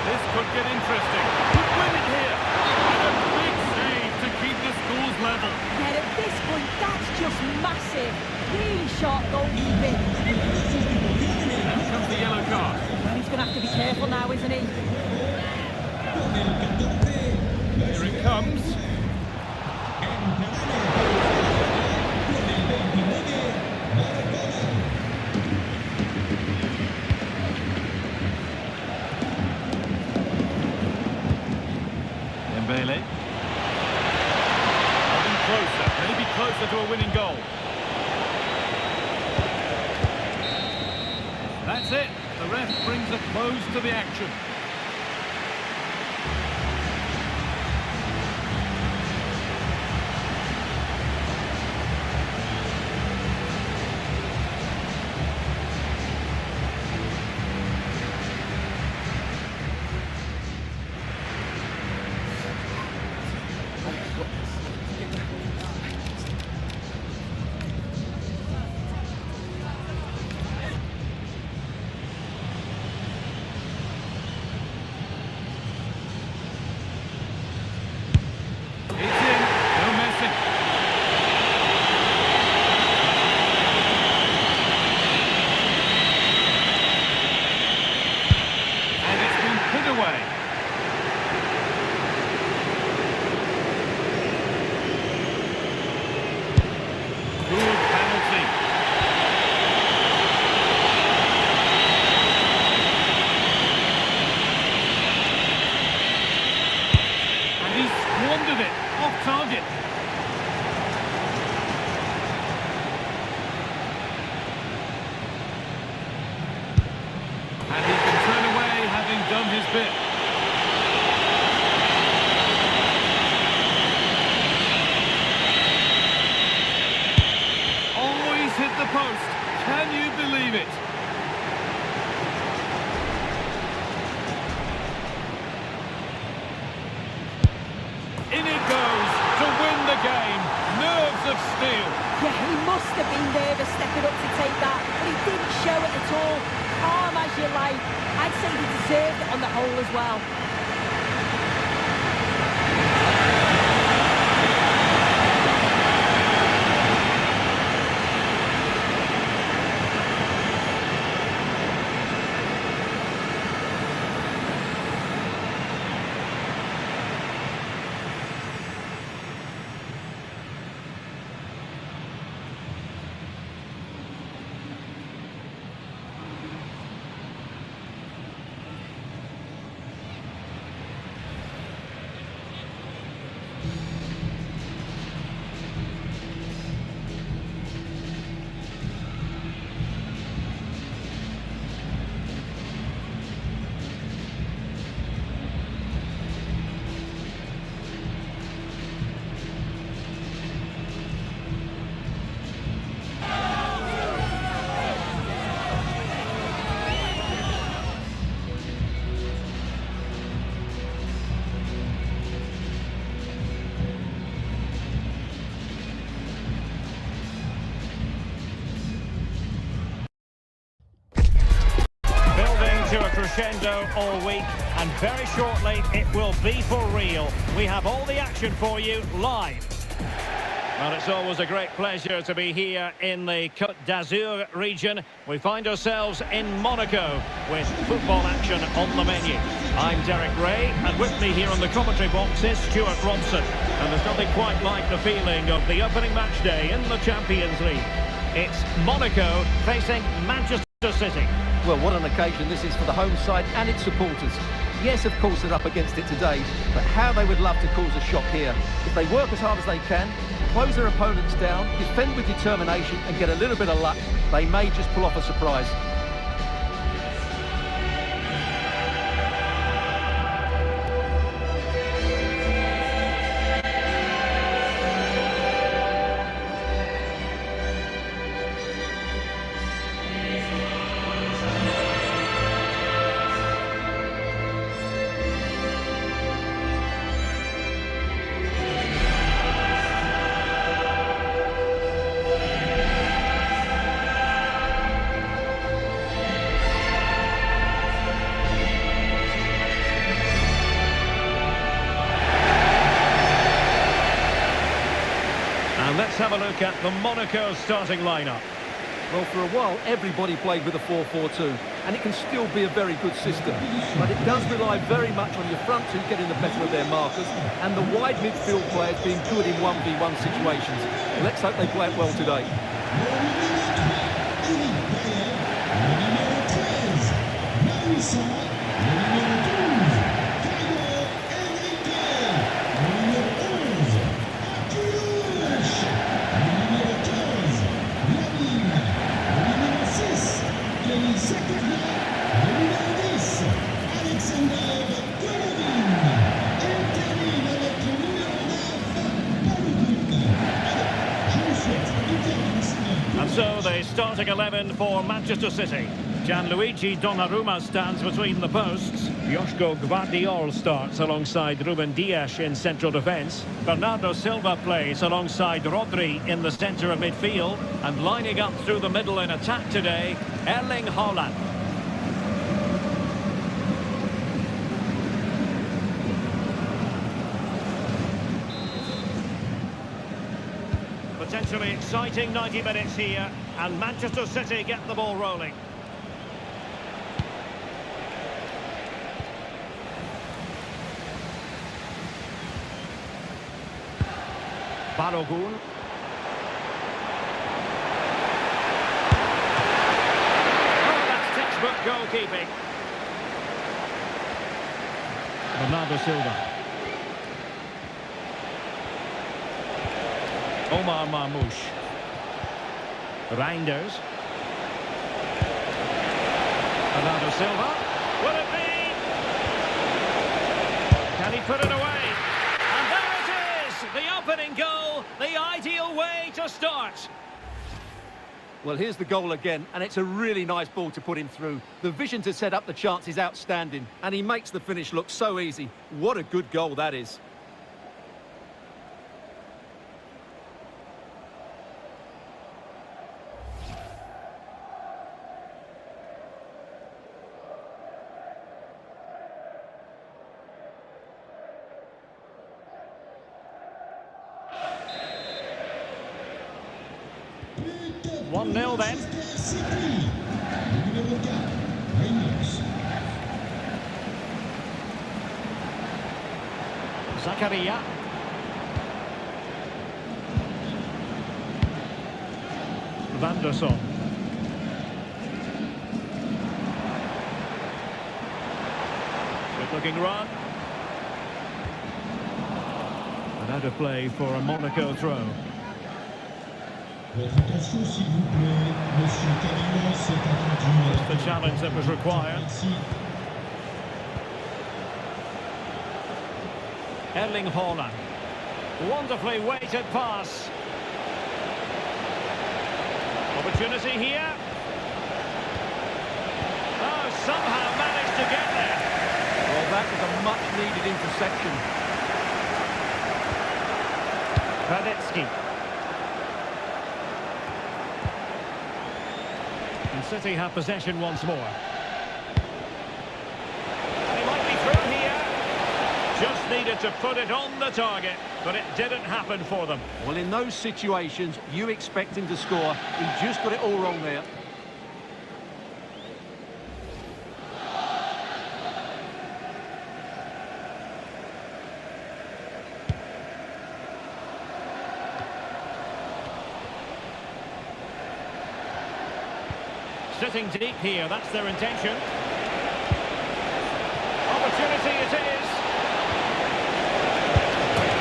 This could get interesting. Could win it here. And a big save to keep the scores level. Yeah, at this point, that's just massive. Really sharp goalkeeping. Now comes the yellow card. Well, he's going to have to be careful now, isn't he? Here it comes. Dembele. Getting closer, maybe closer to a winning goal. That's it. The ref brings a close to the action. Target. And he can turn away having done his bit. Oh, he's hit the post. Can you believe it? In it goes to win the game. Nerves of steel. Yeah, he must have been nervous stepping up to take that, but he didn't show it at all. Calm as you like. I'd say he deserved it on the whole as well. To a crescendo all week, and very shortly it will be for real. We have all the action for you live. Well, it's always a great pleasure to be here in the Côte d'Azur region. We find ourselves in Monaco with football action on the menu. I'm Derek Ray, and with me here on the commentary box is Stuart Robson. And there's nothing quite like the feeling of the opening match day in the Champions League. It's Monaco facing Manchester City. Well, what an occasion this is for the home side and its supporters. Yes, of course, they're up against it today, but how they would love to cause a shock here. If they work as hard as they can, close their opponents down, defend with determination and get a little bit of luck, they may just pull off a surprise. And let's have a look at the Monaco starting lineup. Well, for a while, everybody played with a 4-4-2, and it can still be a very good system. But it does rely very much on your front two getting the better of their markers, and the wide midfield players being good in 1v1 situations. Let's hope they play it well today. And so the starting 11 for Manchester City. Gianluigi Donnarumma stands between the posts. Joško Gvardiol starts alongside Ruben Dias in central defence. Bernardo Silva plays alongside Rodri in the centre of midfield. And lining up through the middle in attack today, Erling Haaland. Potentially exciting 90 minutes here, and Manchester City get the ball rolling. Balogun. Oh, that's textbook goalkeeping. Bernardo Silva. Omar Marmoush. Reinders. Bernardo Silva. Will it be? Can he put it away? And there it is! The opening goal, the ideal way to start. Well, here's the goal again, and it's a really nice ball to put him through. The vision to set up the chance is outstanding, and he makes the finish look so easy. What a good goal that is. One 0 then. Zakaria. Vanderson. Good looking run. And out of play for a Monaco throw. Just the challenge that was required. Erling Haaland. Wonderfully weighted pass. Opportunity here. Oh, somehow managed to get there. Well, that was a much-needed interception. Radetsky. And City have possession once more. He might be through here. Just needed to put it on the target, but it didn't happen for them. Well, in those situations, you expect him to score. He just got it all wrong there. sitting deep here, that's their intention. Opportunity it is.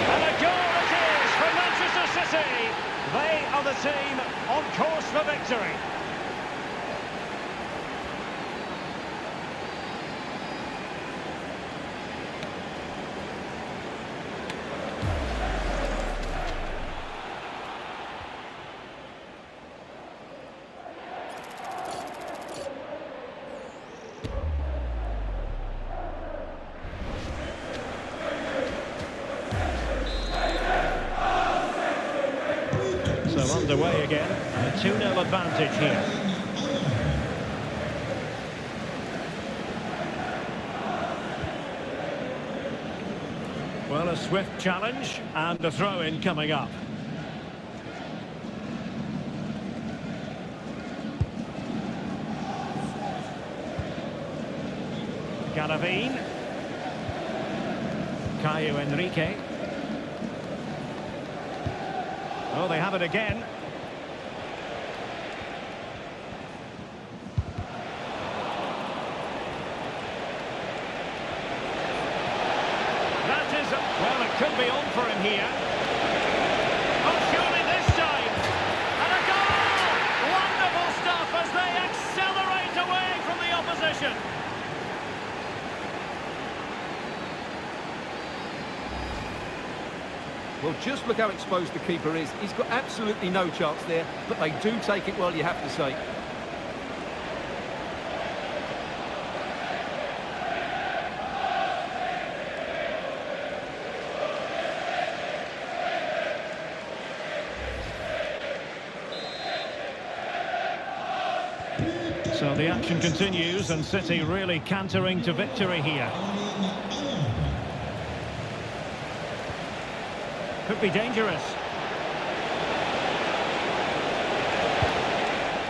And a goal it is for Manchester City. They are the team on course for victory. So underway again, a 2-0 advantage here. Well, a swift challenge and a throw-in coming up. Garavine. Caio Henrique. Oh, they have it again. That is, well, it could be on for him here. Oh, surely this time. And a goal! Wonderful stuff as they accelerate away from the opposition. Well, just look how exposed the keeper is. He's got absolutely no chance there, but they do take it well, you have to say. So the action continues and City really cantering to victory here. Could be dangerous.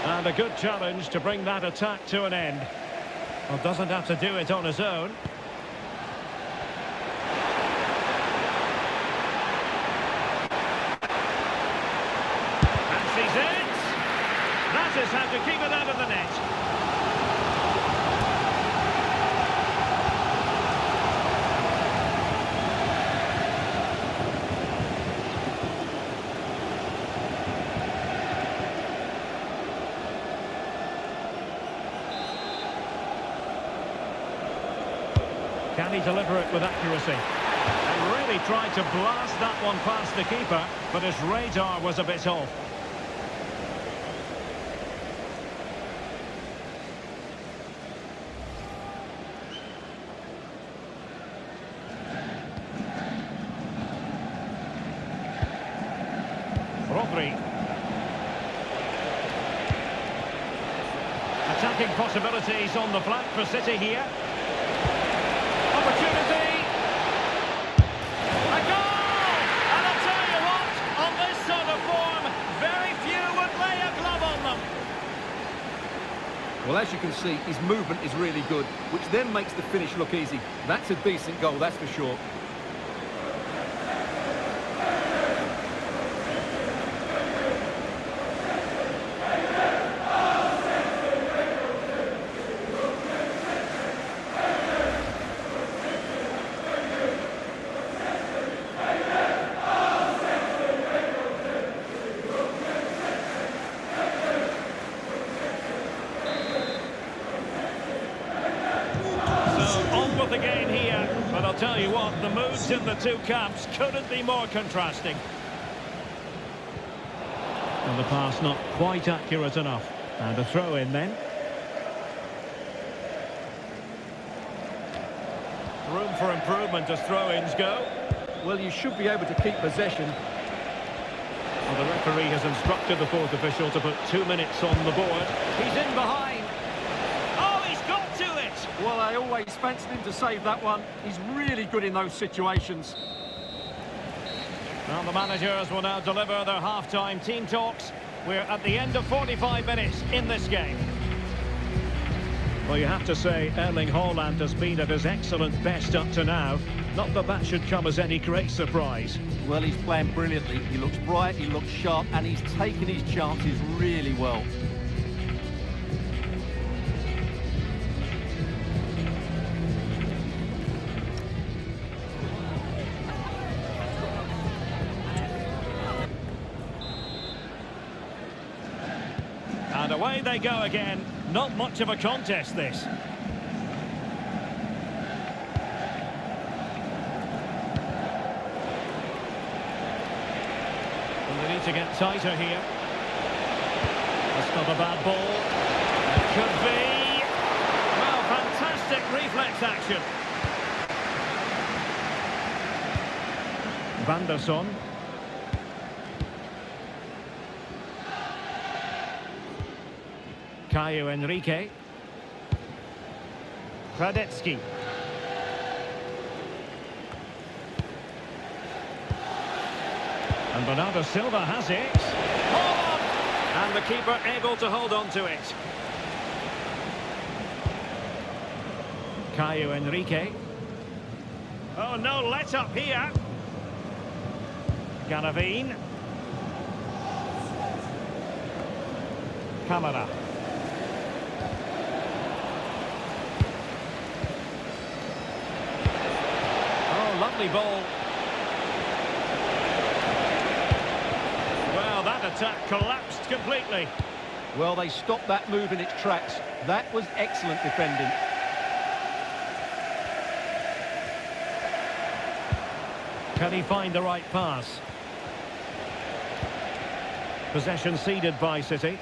And a good challenge to bring that attack to an end. Well, doesn't have to do it on his own. Fancies it. That is how to keep it out of the net. Can he deliver it with accuracy? And really tried to blast that one past the keeper, but his radar was a bit off. Rodri. Attacking possibilities on the flank for City here. Opportunity. A goal! And I'll tell you what, on this sort of form, very few would lay a glove on them. Well, as you can see, his movement is really good, which then makes the finish look easy. That's a decent goal, that's for sure. Again here, but I'll tell you what, the moods in the two camps couldn't be more contrasting. And the pass not quite accurate enough. And a throw in then. Room for improvement as throw-ins go. Well, you should be able to keep possession. Well, the referee has instructed the fourth official to put 2 minutes on the board. He's in behind. Well, I always fancied him to save that one. He's really good in those situations. Well, the managers will now deliver their half-time team talks. We're at the end of 45 minutes in this game. Well, you have to say Erling Haaland has been at his excellent best up to now. Not that that should come as any great surprise. Well, he's playing brilliantly. He looks bright, he looks sharp, and he's taken his chances really well. Away they go again. Not much of a contest, this. And they need to get tighter here. That's not a bad ball. It could be. Well, fantastic reflex action. Van der Son. Caio Henrique. Radetsky. And Bernardo Silva has it. Oh! And the keeper able to hold on to it. Caio Henrique. Oh, no let up here. Ganavín. Camara. Oh, lovely ball. Well, that attack collapsed completely. Well, they stopped that move in its tracks. That was excellent defending. Can he find the right pass? Possession ceded by City.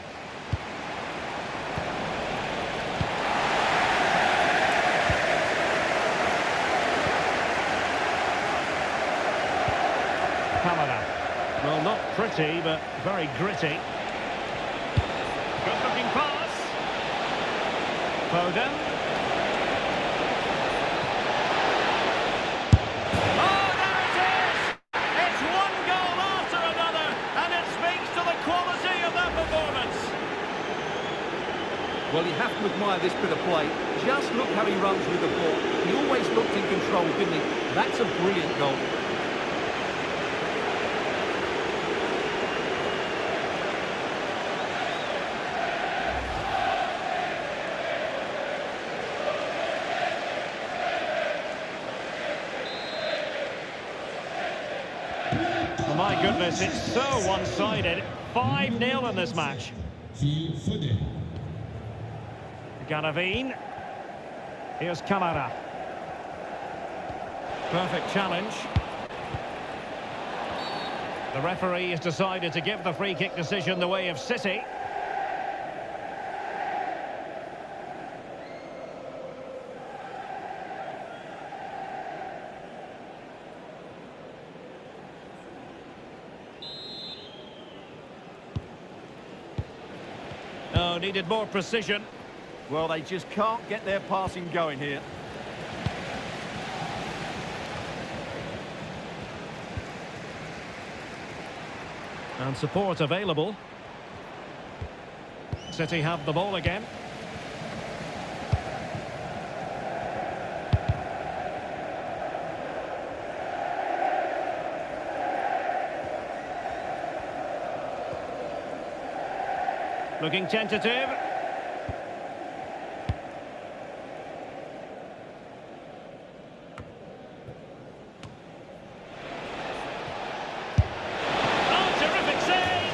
Camara. Well, not pretty, but very gritty. Good-looking pass. Foden. Oh, there it is! It's one goal after another, and it speaks to the quality of that performance. Well, you have to admire this bit of play. Just look how he runs with the ball. He always looked in control, didn't he? That's a brilliant goal. Oh, my goodness, it's so one-sided. 5-0 in this match. Phil Foden. Ganavín. Here's Camara. Perfect challenge. The referee has decided to give the free kick decision the way of City. Oh, needed more precision. Well, they just can't get their passing going here. And support available. City have the ball again. Looking tentative. Oh, terrific save!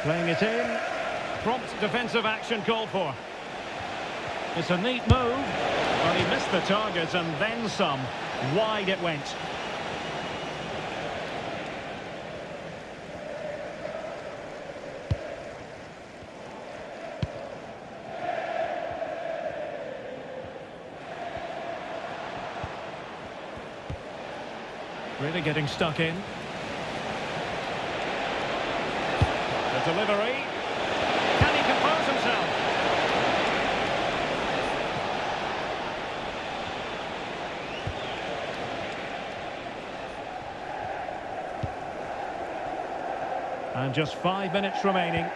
Playing it in. Prompt defensive action called for. It's a neat move, but he missed the target and then some. Wide it went. Really getting stuck in. Delivery. Can he compose himself? And just 5 minutes remaining.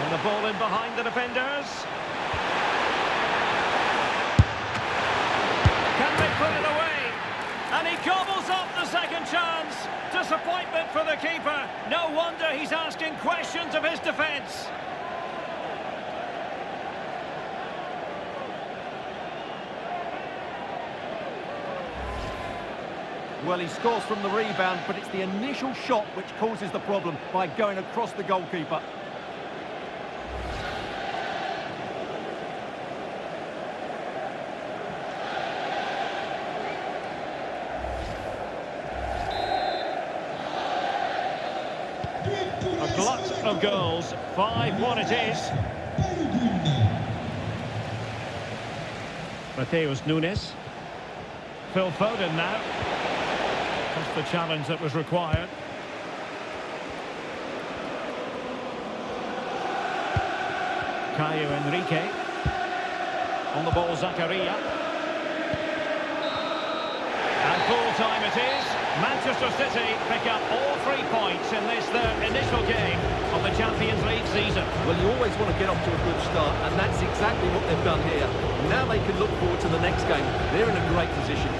And the ball in behind the defenders. put it away. And he gobbles up the second chance. Disappointment for the keeper. No wonder he's asking questions of his defence. Well, he scores from the rebound, but it's the initial shot which causes the problem by going across the goalkeeper. A glut of goals. 5-1 it is. Mateus Nunes. Phil Foden now. That's the challenge that was required. Caio Henrique. On the ball, Zakaria. And full time it is. Manchester City pick up all 3 points in this their initial game of the Champions League season. Well, you always want to get off to a good start, and that's exactly what they've done here. Now they can look forward to the next game. They're in a great position.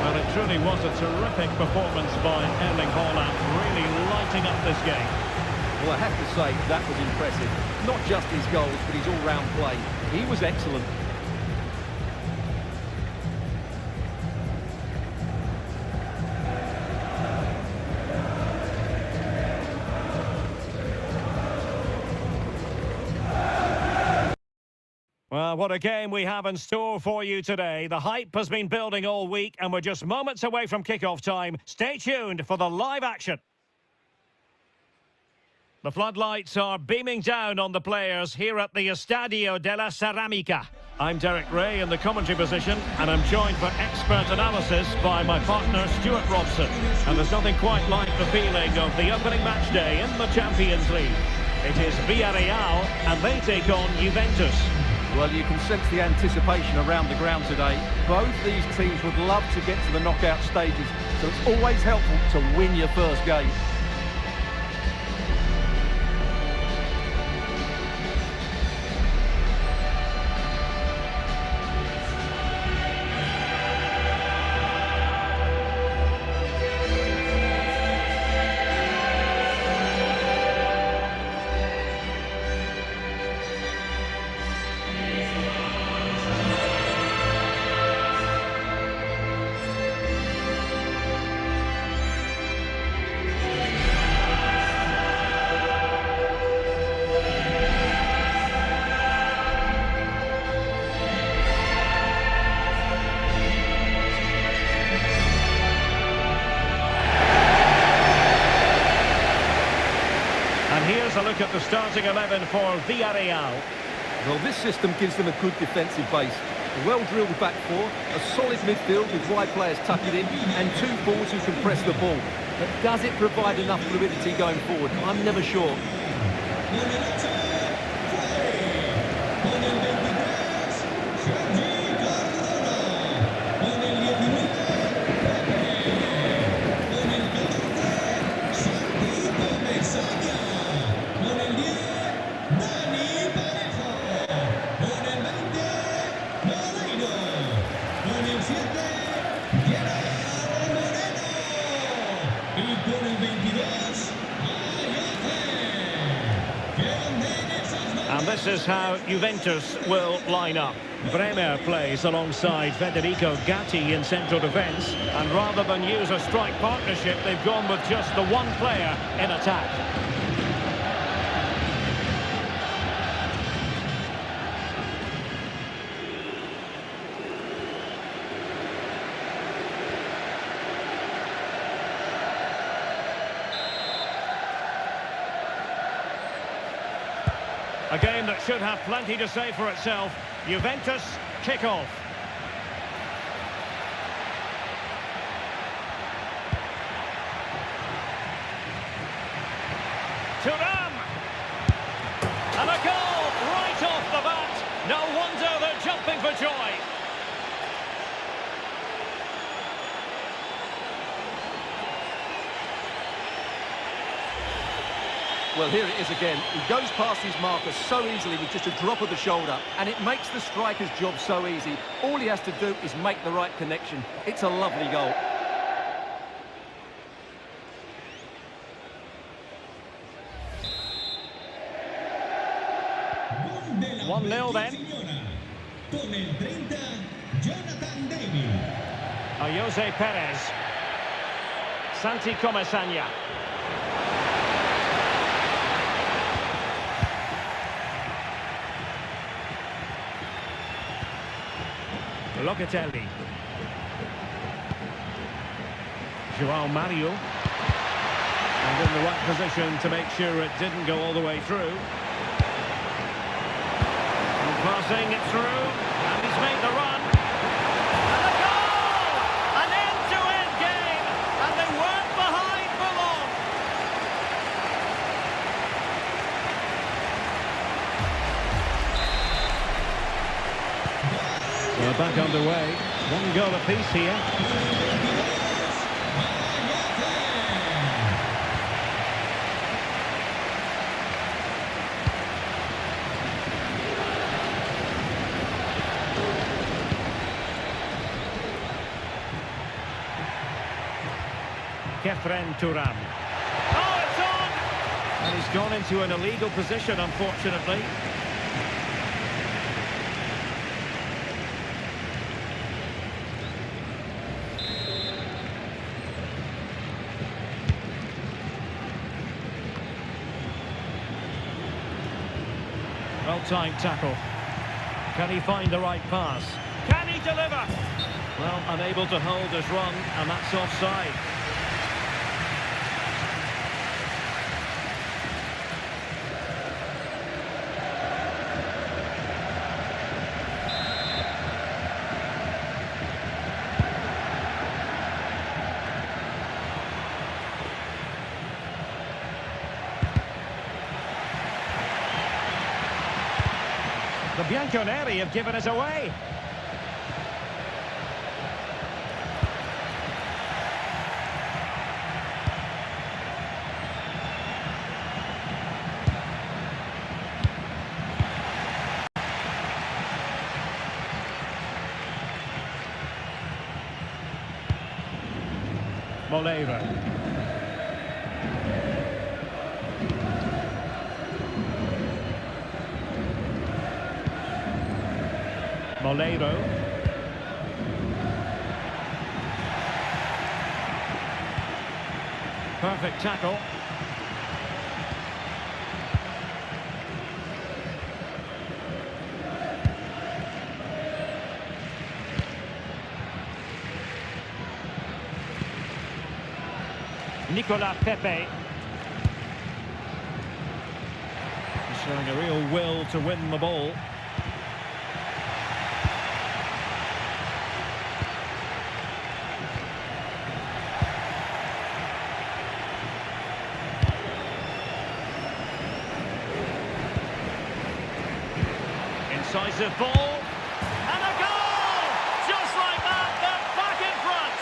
Well, it truly was a terrific performance by Erling Haaland, really lighting up this game. Well, I have to say, that was impressive. Not just his goals, but his all-round play. He was excellent. Well, what a game we have in store for you today. The hype has been building all week, and we're just moments away from kickoff time. Stay tuned for the live action. The floodlights are beaming down on the players here at the Estadio de la Ceramica. I'm Derek Ray in the commentary position, and I'm joined for expert analysis by my partner Stuart Robson. And there's nothing quite like the feeling of the opening match day in the Champions League. It is Villarreal, and they take on Juventus. Well, you can sense the anticipation around the ground today. Both these teams would love to get to the knockout stages, so it's always helpful to win your first game. Here's a look at the starting 11 for Villarreal. Well, this system gives them a good defensive base. A well-drilled back four, a solid midfield with wide players tucking in, and 2 forwards who can press the ball. But does it provide enough fluidity going forward? I'm never sure. And this is how Juventus will line up. Bremer plays alongside Federico Gatti in central defence, and rather than use a strike partnership, they've gone with just the one player in attack. A game that should have plenty to say for itself. Juventus kick-off. Thuram! And a goal right off the bat. No wonder they're jumping for joy. Well, here it is again. He goes past his marker so easily with just a drop of the shoulder, and it makes the striker's job so easy. All he has to do is make the right connection. It's a lovely goal. Gol della 1-0 then. signora. Con il 30, Jonathan David. Jose Perez. Santi Comesaña. Locatelli. João Mario. And in the right position to make sure it didn't go all the way through. And passing it through. And he's made the run. And a goal! An end-to-end game. And they weren't behind for long. We're back underway. One goal apiece here. Kefren Turan. Oh, it's on! And he's gone into an illegal position, unfortunately. Well-timed tackle. Can he find the right pass? Can he deliver? Well, unable to hold his run, and that's offside. The Bianconeri have given us away. Moleiro. Moleiro. Perfect tackle. Nicolas Pepe. Showing a real will to win the ball. Incisive ball, and a goal! Just like that, they're back in front!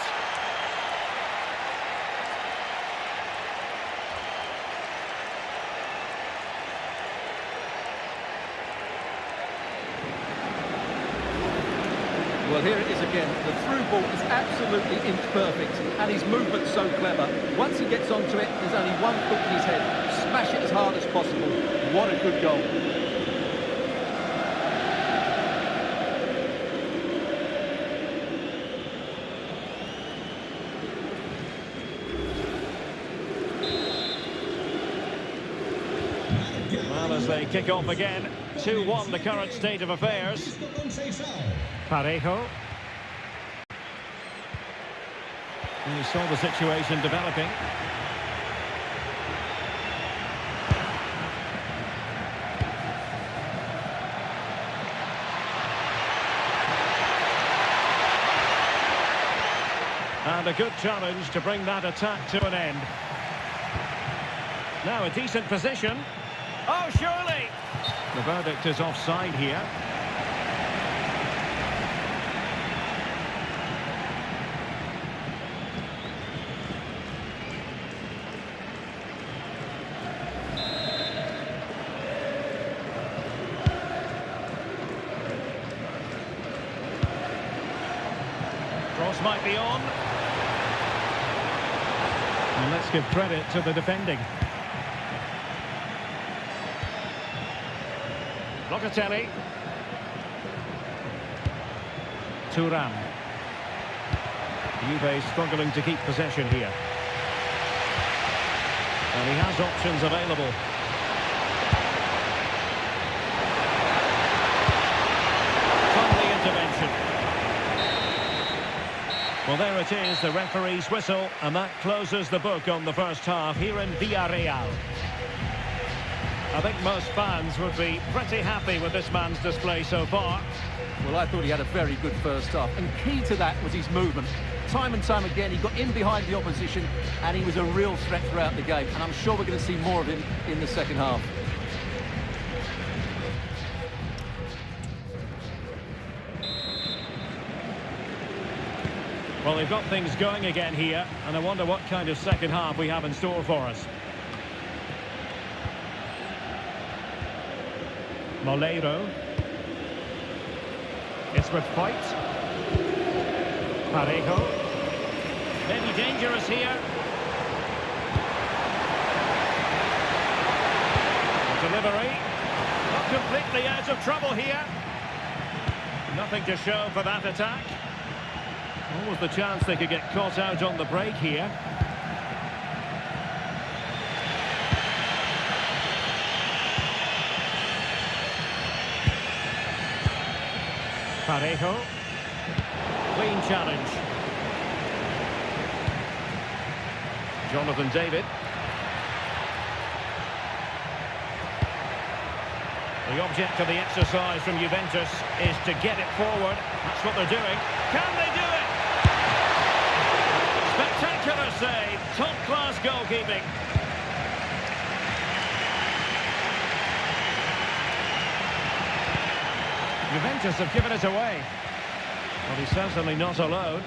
Well, here it is again. The through ball is absolutely imperfect, and his movement's so clever. Once he gets onto it, there's only one thought in his head. Smash it as hard as possible. What a good goal. Well, as they kick off again, 2-1 the current state of affairs. Parejo. And you saw the situation developing. And a good challenge to bring that attack to an end. Now a decent position. Oh, surely! The verdict is offside here. cross might be on. And let's give credit to the defending. Locatelli. Thuram. Juve struggling to keep possession here. And he has options available. Timely intervention. Well, there it is, the referee's whistle, and that closes the book on the first half here in Villarreal. I think most fans would be pretty happy with this man's display so far. Well, I thought he had a very good first half, and key to that was his movement. Time and time again, he got in behind the opposition, and he was a real threat throughout the game, and I'm sure we're going to see more of him in the second half. Well, they've got things going again here, and I wonder what kind of second half we have in store for us. Moleiro. It's with Fight. Parejo. Maybe dangerous here. Delivery. Not completely out of trouble here. Nothing to show for that attack. Always the chance they could get caught out on the break here. Parejo. Clean challenge. Jonathan David. The object of the exercise from Juventus is to get it forward. That's what they're doing. Can they do it? Spectacular save. Top-class goalkeeping. Juventus have given it away. Well, he's certainly not alone.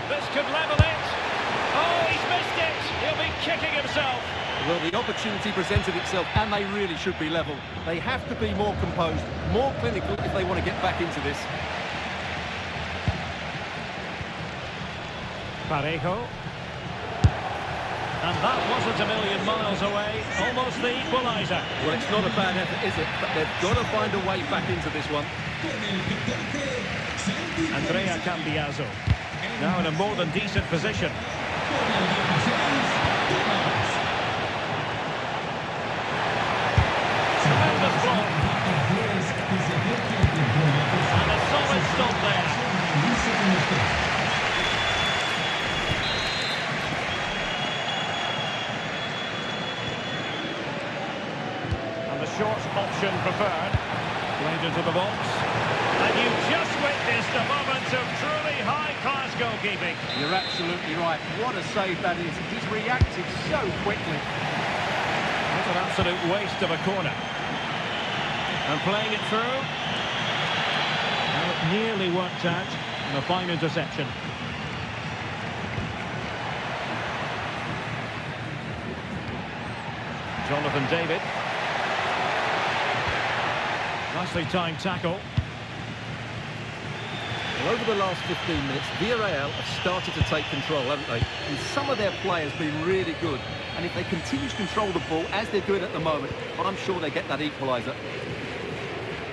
This could level it. Oh, he's missed it. He'll be kicking himself. Well, the opportunity presented itself, and they really should be level. They have to be more composed, more clinical if they want to get back into this. Parejo. And that wasn't a million miles away. Almost the equaliser. Well, it's not a bad effort, is it? But they've got to find a way back into this one. Andrea Cambiaso. Now in a more than decent position. Tremendous block. And a solid stop there. Short option preferred. Played into the box. And you just witnessed a moment of truly high-class goalkeeping. You're absolutely right. What a save that is. He's reacted so quickly. That's an absolute waste of a corner. And playing it through. Well, it nearly worked out. And a fine interception. Jonathan David. Nicely timed tackle. Well, over the last 15 minutes, Villarreal have started to take control, haven't they? And some of their players have been really good. And if they continue to control the ball, as they're doing at the moment, I'm sure they get that equaliser.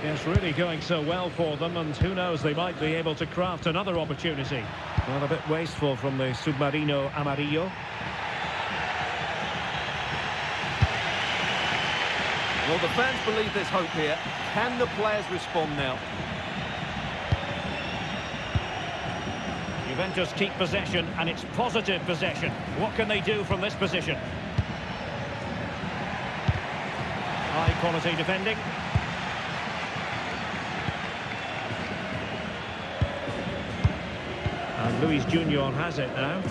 Yes, really going so well for them, and who knows, they might be able to craft another opportunity. Well, a bit wasteful from the Submarino Amarillo. Well, the fans believe there's hope here. Can the players respond now? Juventus keep possession, and it's positive possession. What can they do from this position? High quality defending. And Luis Junior has it now.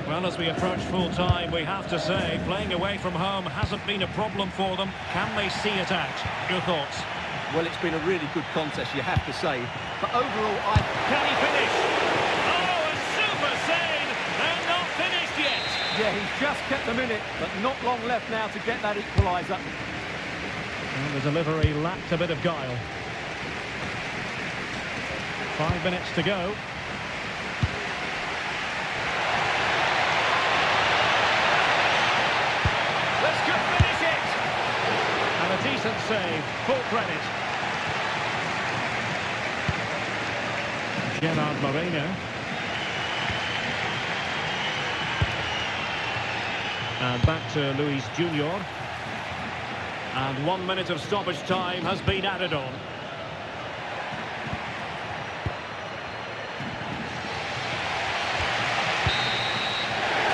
Well, as we approach full time, we have to say, playing away from home hasn't been a problem for them. Can they see it out? Your thoughts? Well, it's been a really good contest, you have to say. But overall, Can he finish? Oh, a super save! They're not finished yet! Yeah, he's just kept them in it, but not long left now to get that equaliser. And the delivery lacked a bit of guile. 5 minutes to go. This could finish it! And a decent save, full credit. Gerard Moreno. And back to Luis Junior. And 1 minute of stoppage time has been added on.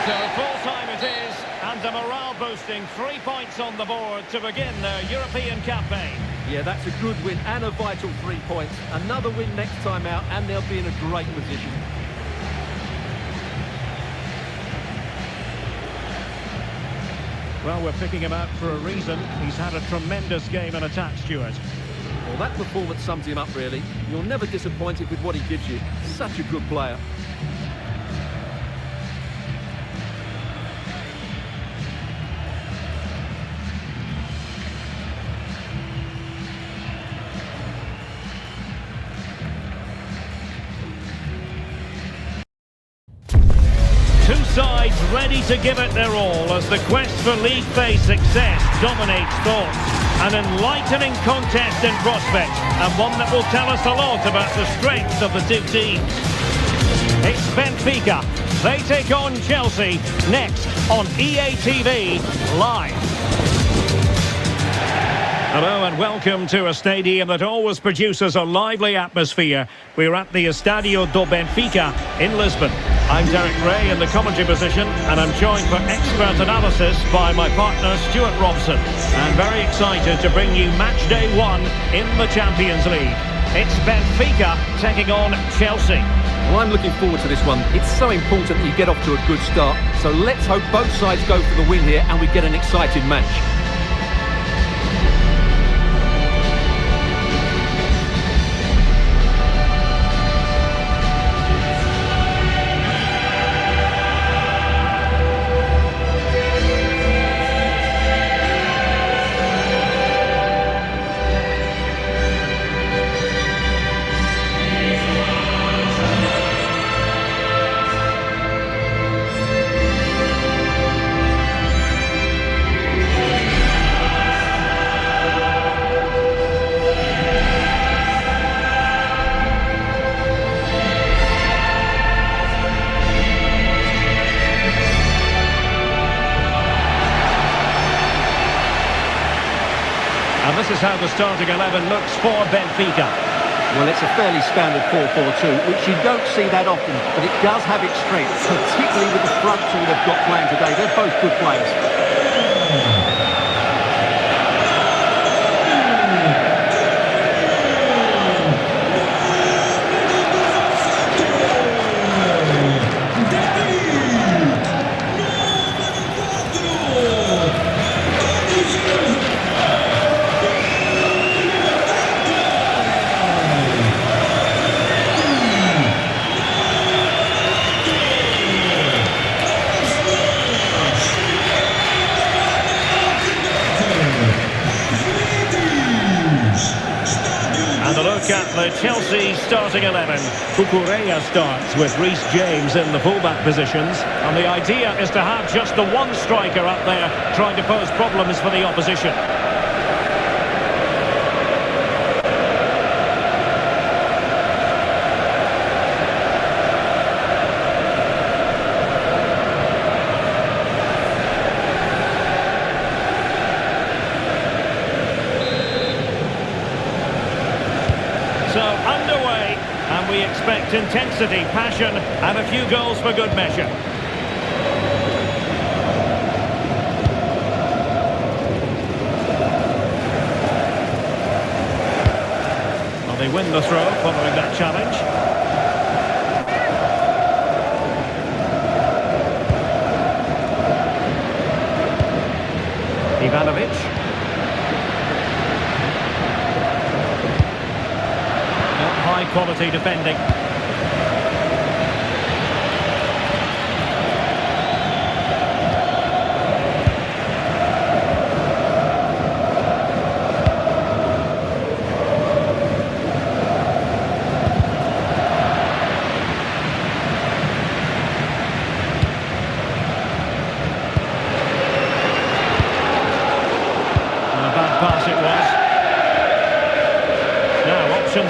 So full-time it is, and a morale-boosting 3 points on the board to begin their European campaign. Yeah, that's a good win and a vital 3 points. Another win next time out, and they'll be in a great position. Well, we're picking him out for a reason. He's had a tremendous game in attack, Stuart. Well, that performance sums him up, really. You're never disappointed with what he gives you. Such a good player. Two sides ready to give it their all as the quest for league phase success dominates thoughts. An enlightening contest in prospect, and one that will tell us a lot about the strengths of the two teams. It's Benfica. They take on Chelsea next on EA TV Live. Hello and welcome to a stadium that always produces a lively atmosphere. We're at the Estadio do Benfica in Lisbon. I'm Derek Ray in the commentary position, and I'm joined for expert analysis by my partner Stuart Robson. And very excited to bring you match day 1 in the Champions League. It's Benfica taking on Chelsea. Well, I'm looking forward to this one. It's so important that you get off to a good start. So let's hope both sides go for the win here and we get an exciting match. And this is how the starting 11 looks for Benfica. Well, it's a fairly standard 4-4-2, which you don't see that often, but it does have its strengths, particularly with the front two they've got playing today. They're both good players. Look at the Chelsea starting 11. Cucurella starts with Reece James in the fullback positions. And the idea is to have just the one striker up there trying to pose problems for the opposition. So underway, and we expect intensity, passion, and a few goals for good measure. Well, they win the throw following that challenge. Ivanovic. High-quality defending.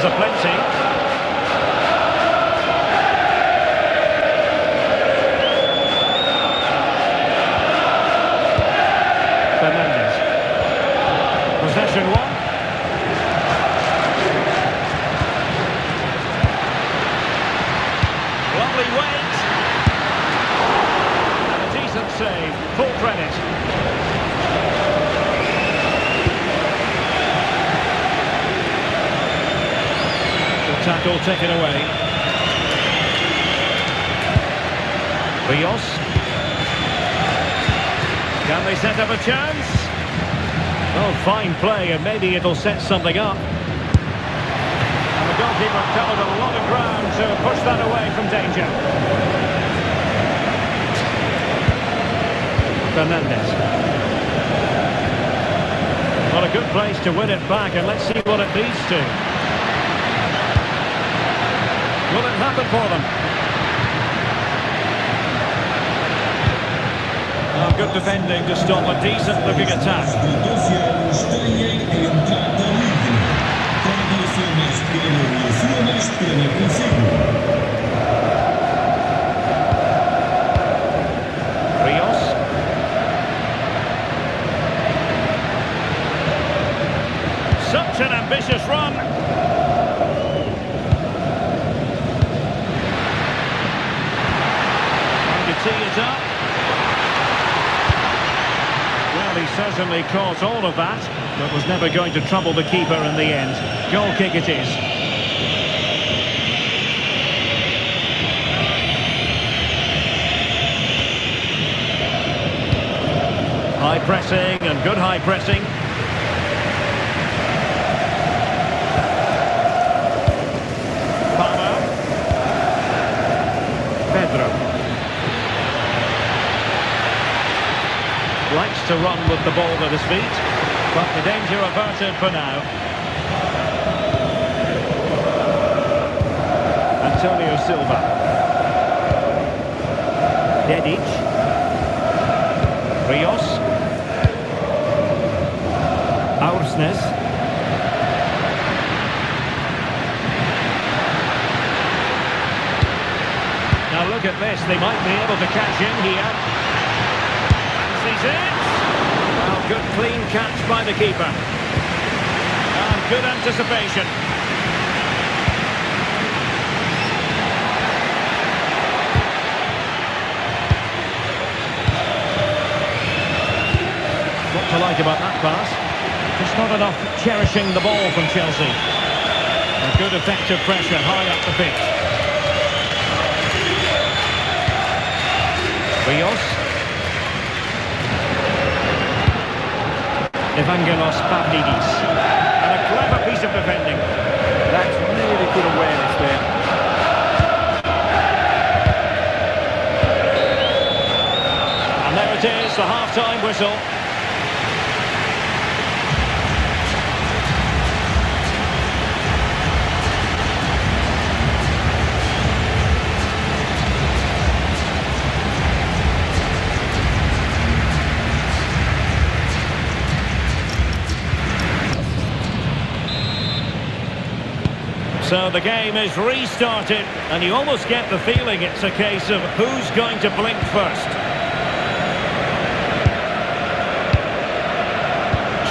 aplenty. Fernandes. Possession one. Lovely weight. And a decent save. Full credit. The tackle taken away. Rios. Can they set up a chance? Oh, fine play, and maybe it'll set something up. And the goalkeeper covered a lot of ground to push that away from danger. Fernandes. What a good place to win it back, and let's see what it leads to. Will it happen for them? Oh, good defending to stop a decent-looking attack. Rios. Such an ambitious run. Trying to tee it up. Well, he certainly caught all of that, but was never going to trouble the keeper in the end. Goal kick it is. High pressing and good high pressing. Palmer. Pedro. Likes to run with the ball at his feet, but the danger averted for now. Antonio Silva. Dedic. Rios. Aursnes. Now look at this, they might be able to catch in here. Fancies it. Well, good clean catch by the keeper. And good anticipation. What to like about that pass? Just not enough cherishing the ball from Chelsea. A good effective pressure high up the pitch. Rios. Evangelos Pavlidis. And a clever piece of defending. That's really good awareness there. And there it is, the half-time whistle. So the game is restarted, and you almost get the feeling it's a case of who's going to blink first.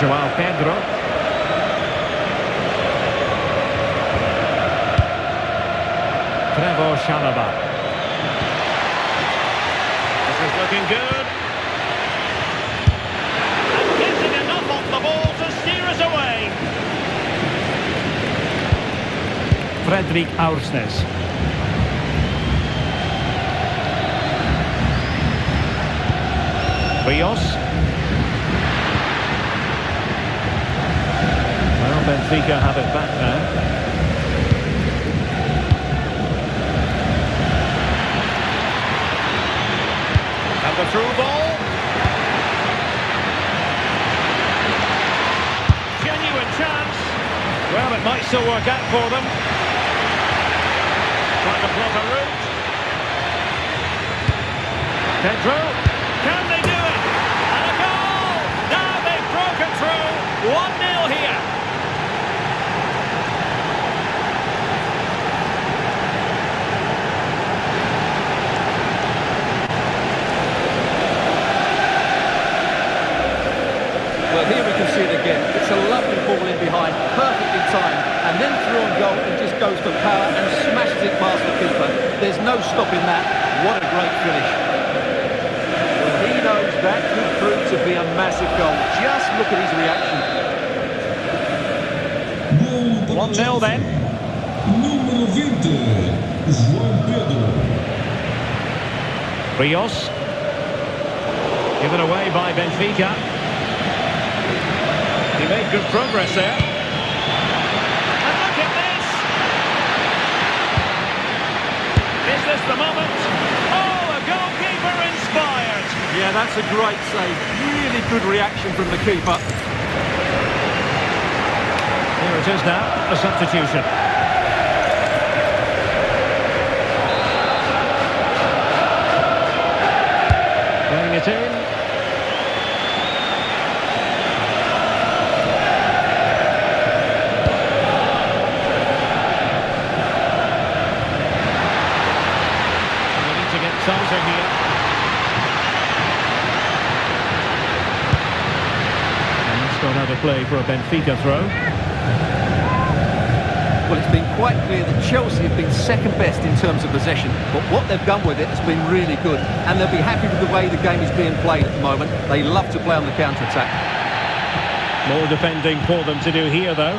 Joao Pedro. Trevor Chalobah. This is looking good. And getting enough off the ball to steer us away. Fredrik Aursnes. Rios. Well, Benfica have it back now. And the through ball. Genuine chance. Well, it might still work out for them. Trying to block a route. Pedro. Can they do it? And a goal! Now they've broken through. 1-0 here. goes for power and smashes it past the keeper. There's no stopping that. What a great finish. Well, he knows that could prove to be a massive goal. Just look at his reaction. 1-0 then. Número 20, João Pedro. Rios. Given away by Benfica. He made good progress there. And look at this! Is this the moment? Oh, a goalkeeper inspired! Yeah, that's a great save. Really good reaction from the keeper. Here it is now, a substitution. Playing it in. We need to get tighter here. And it's gone out of play for a Benfica throw. Well, it's been quite clear that Chelsea have been second best in terms of possession, but what they've done with it has been really good, and they'll be happy with the way the game is being played at the moment. They love to play on the counter-attack. More defending for them to do here, though.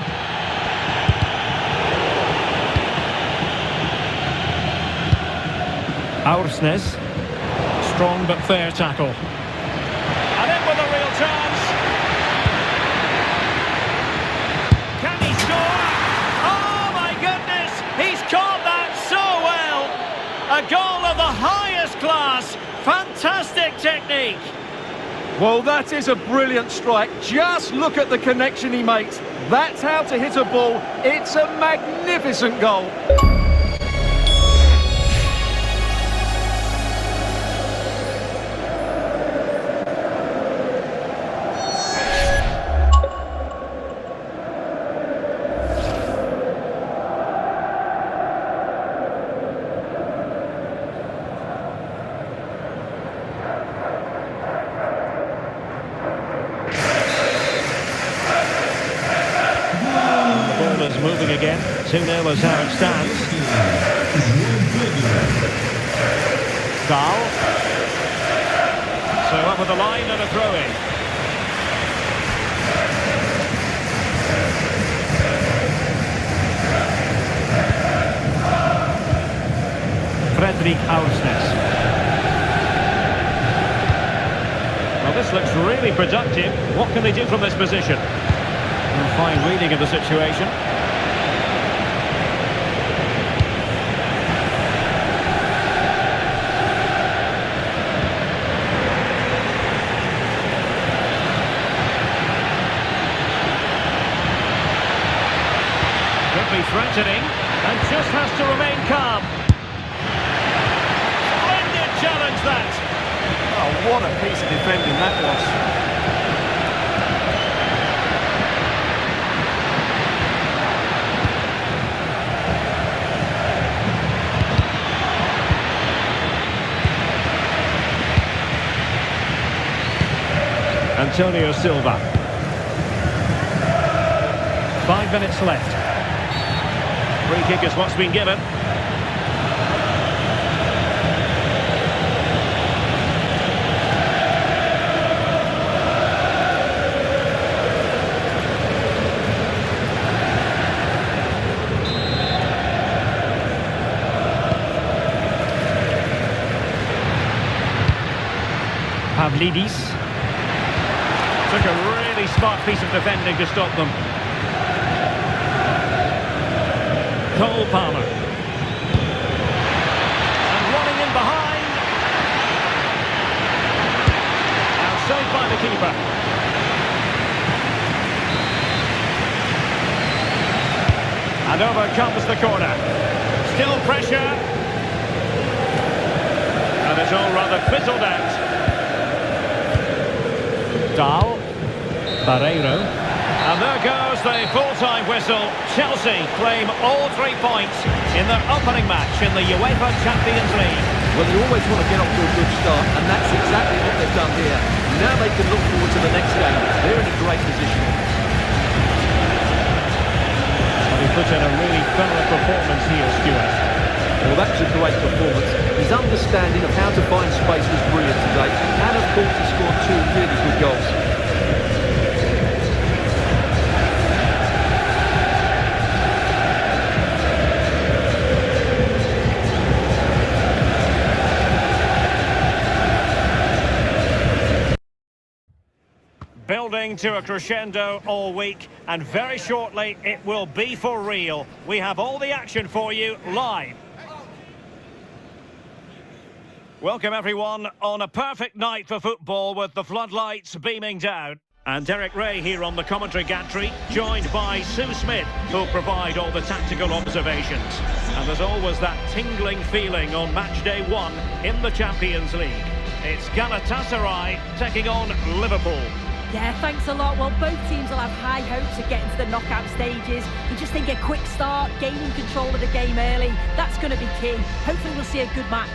Aursnes. Strong but fair tackle. And in with a real chance. Can he score? Oh my goodness! He's caught that so well! A goal of the highest class. Fantastic technique. Well, that is a brilliant strike. Just look at the connection he makes. That's how to hit a ball. It's a magnificent goal. Moving again, 2-0 is how it stands. Dahl. So up with the line and a throw-in. Fredrik Aursnes. Well, this looks really productive. What can they do from this position? Well, fine reading of the situation. Threatening, and just has to remain calm. Splendid challenge, that! Oh, what a piece of defending that was. Antonio Silva. 5 minutes left. Free kick is what's been given. Pavlidis. Took a really smart piece of defending to stop them. Cole Palmer. And running in behind. Now saved by the keeper. And over comes the corner. Still pressure. And it's all rather fizzled out. Dahl. Barreiro. And there goes the full-time whistle. Chelsea claim all 3 points in their opening match in the UEFA Champions League. Well, you always want to get off to a good start, and that's exactly what they've done here. Now they can look forward to the next game. They're in a great position. Well, he puts in a really thorough performance. great performance. His understanding of how to find space was brilliant today, and of course he scored 2 really good goals. Building to a crescendo all week, and very shortly it will be for real. We have all the action for you live. Welcome everyone on a perfect night for football with the floodlights beaming down. And Derek Ray here on the commentary gantry, joined by Sue Smith, who'll provide all the tactical observations. And there's always that tingling feeling on match day 1 in the Champions League. It's Galatasaray taking on Liverpool. Yeah, thanks a lot. Well, both teams will have high hopes of getting to the knockout stages. You just think a quick start, gaining control of the game early, that's going to be key. Hopefully we'll see a good match.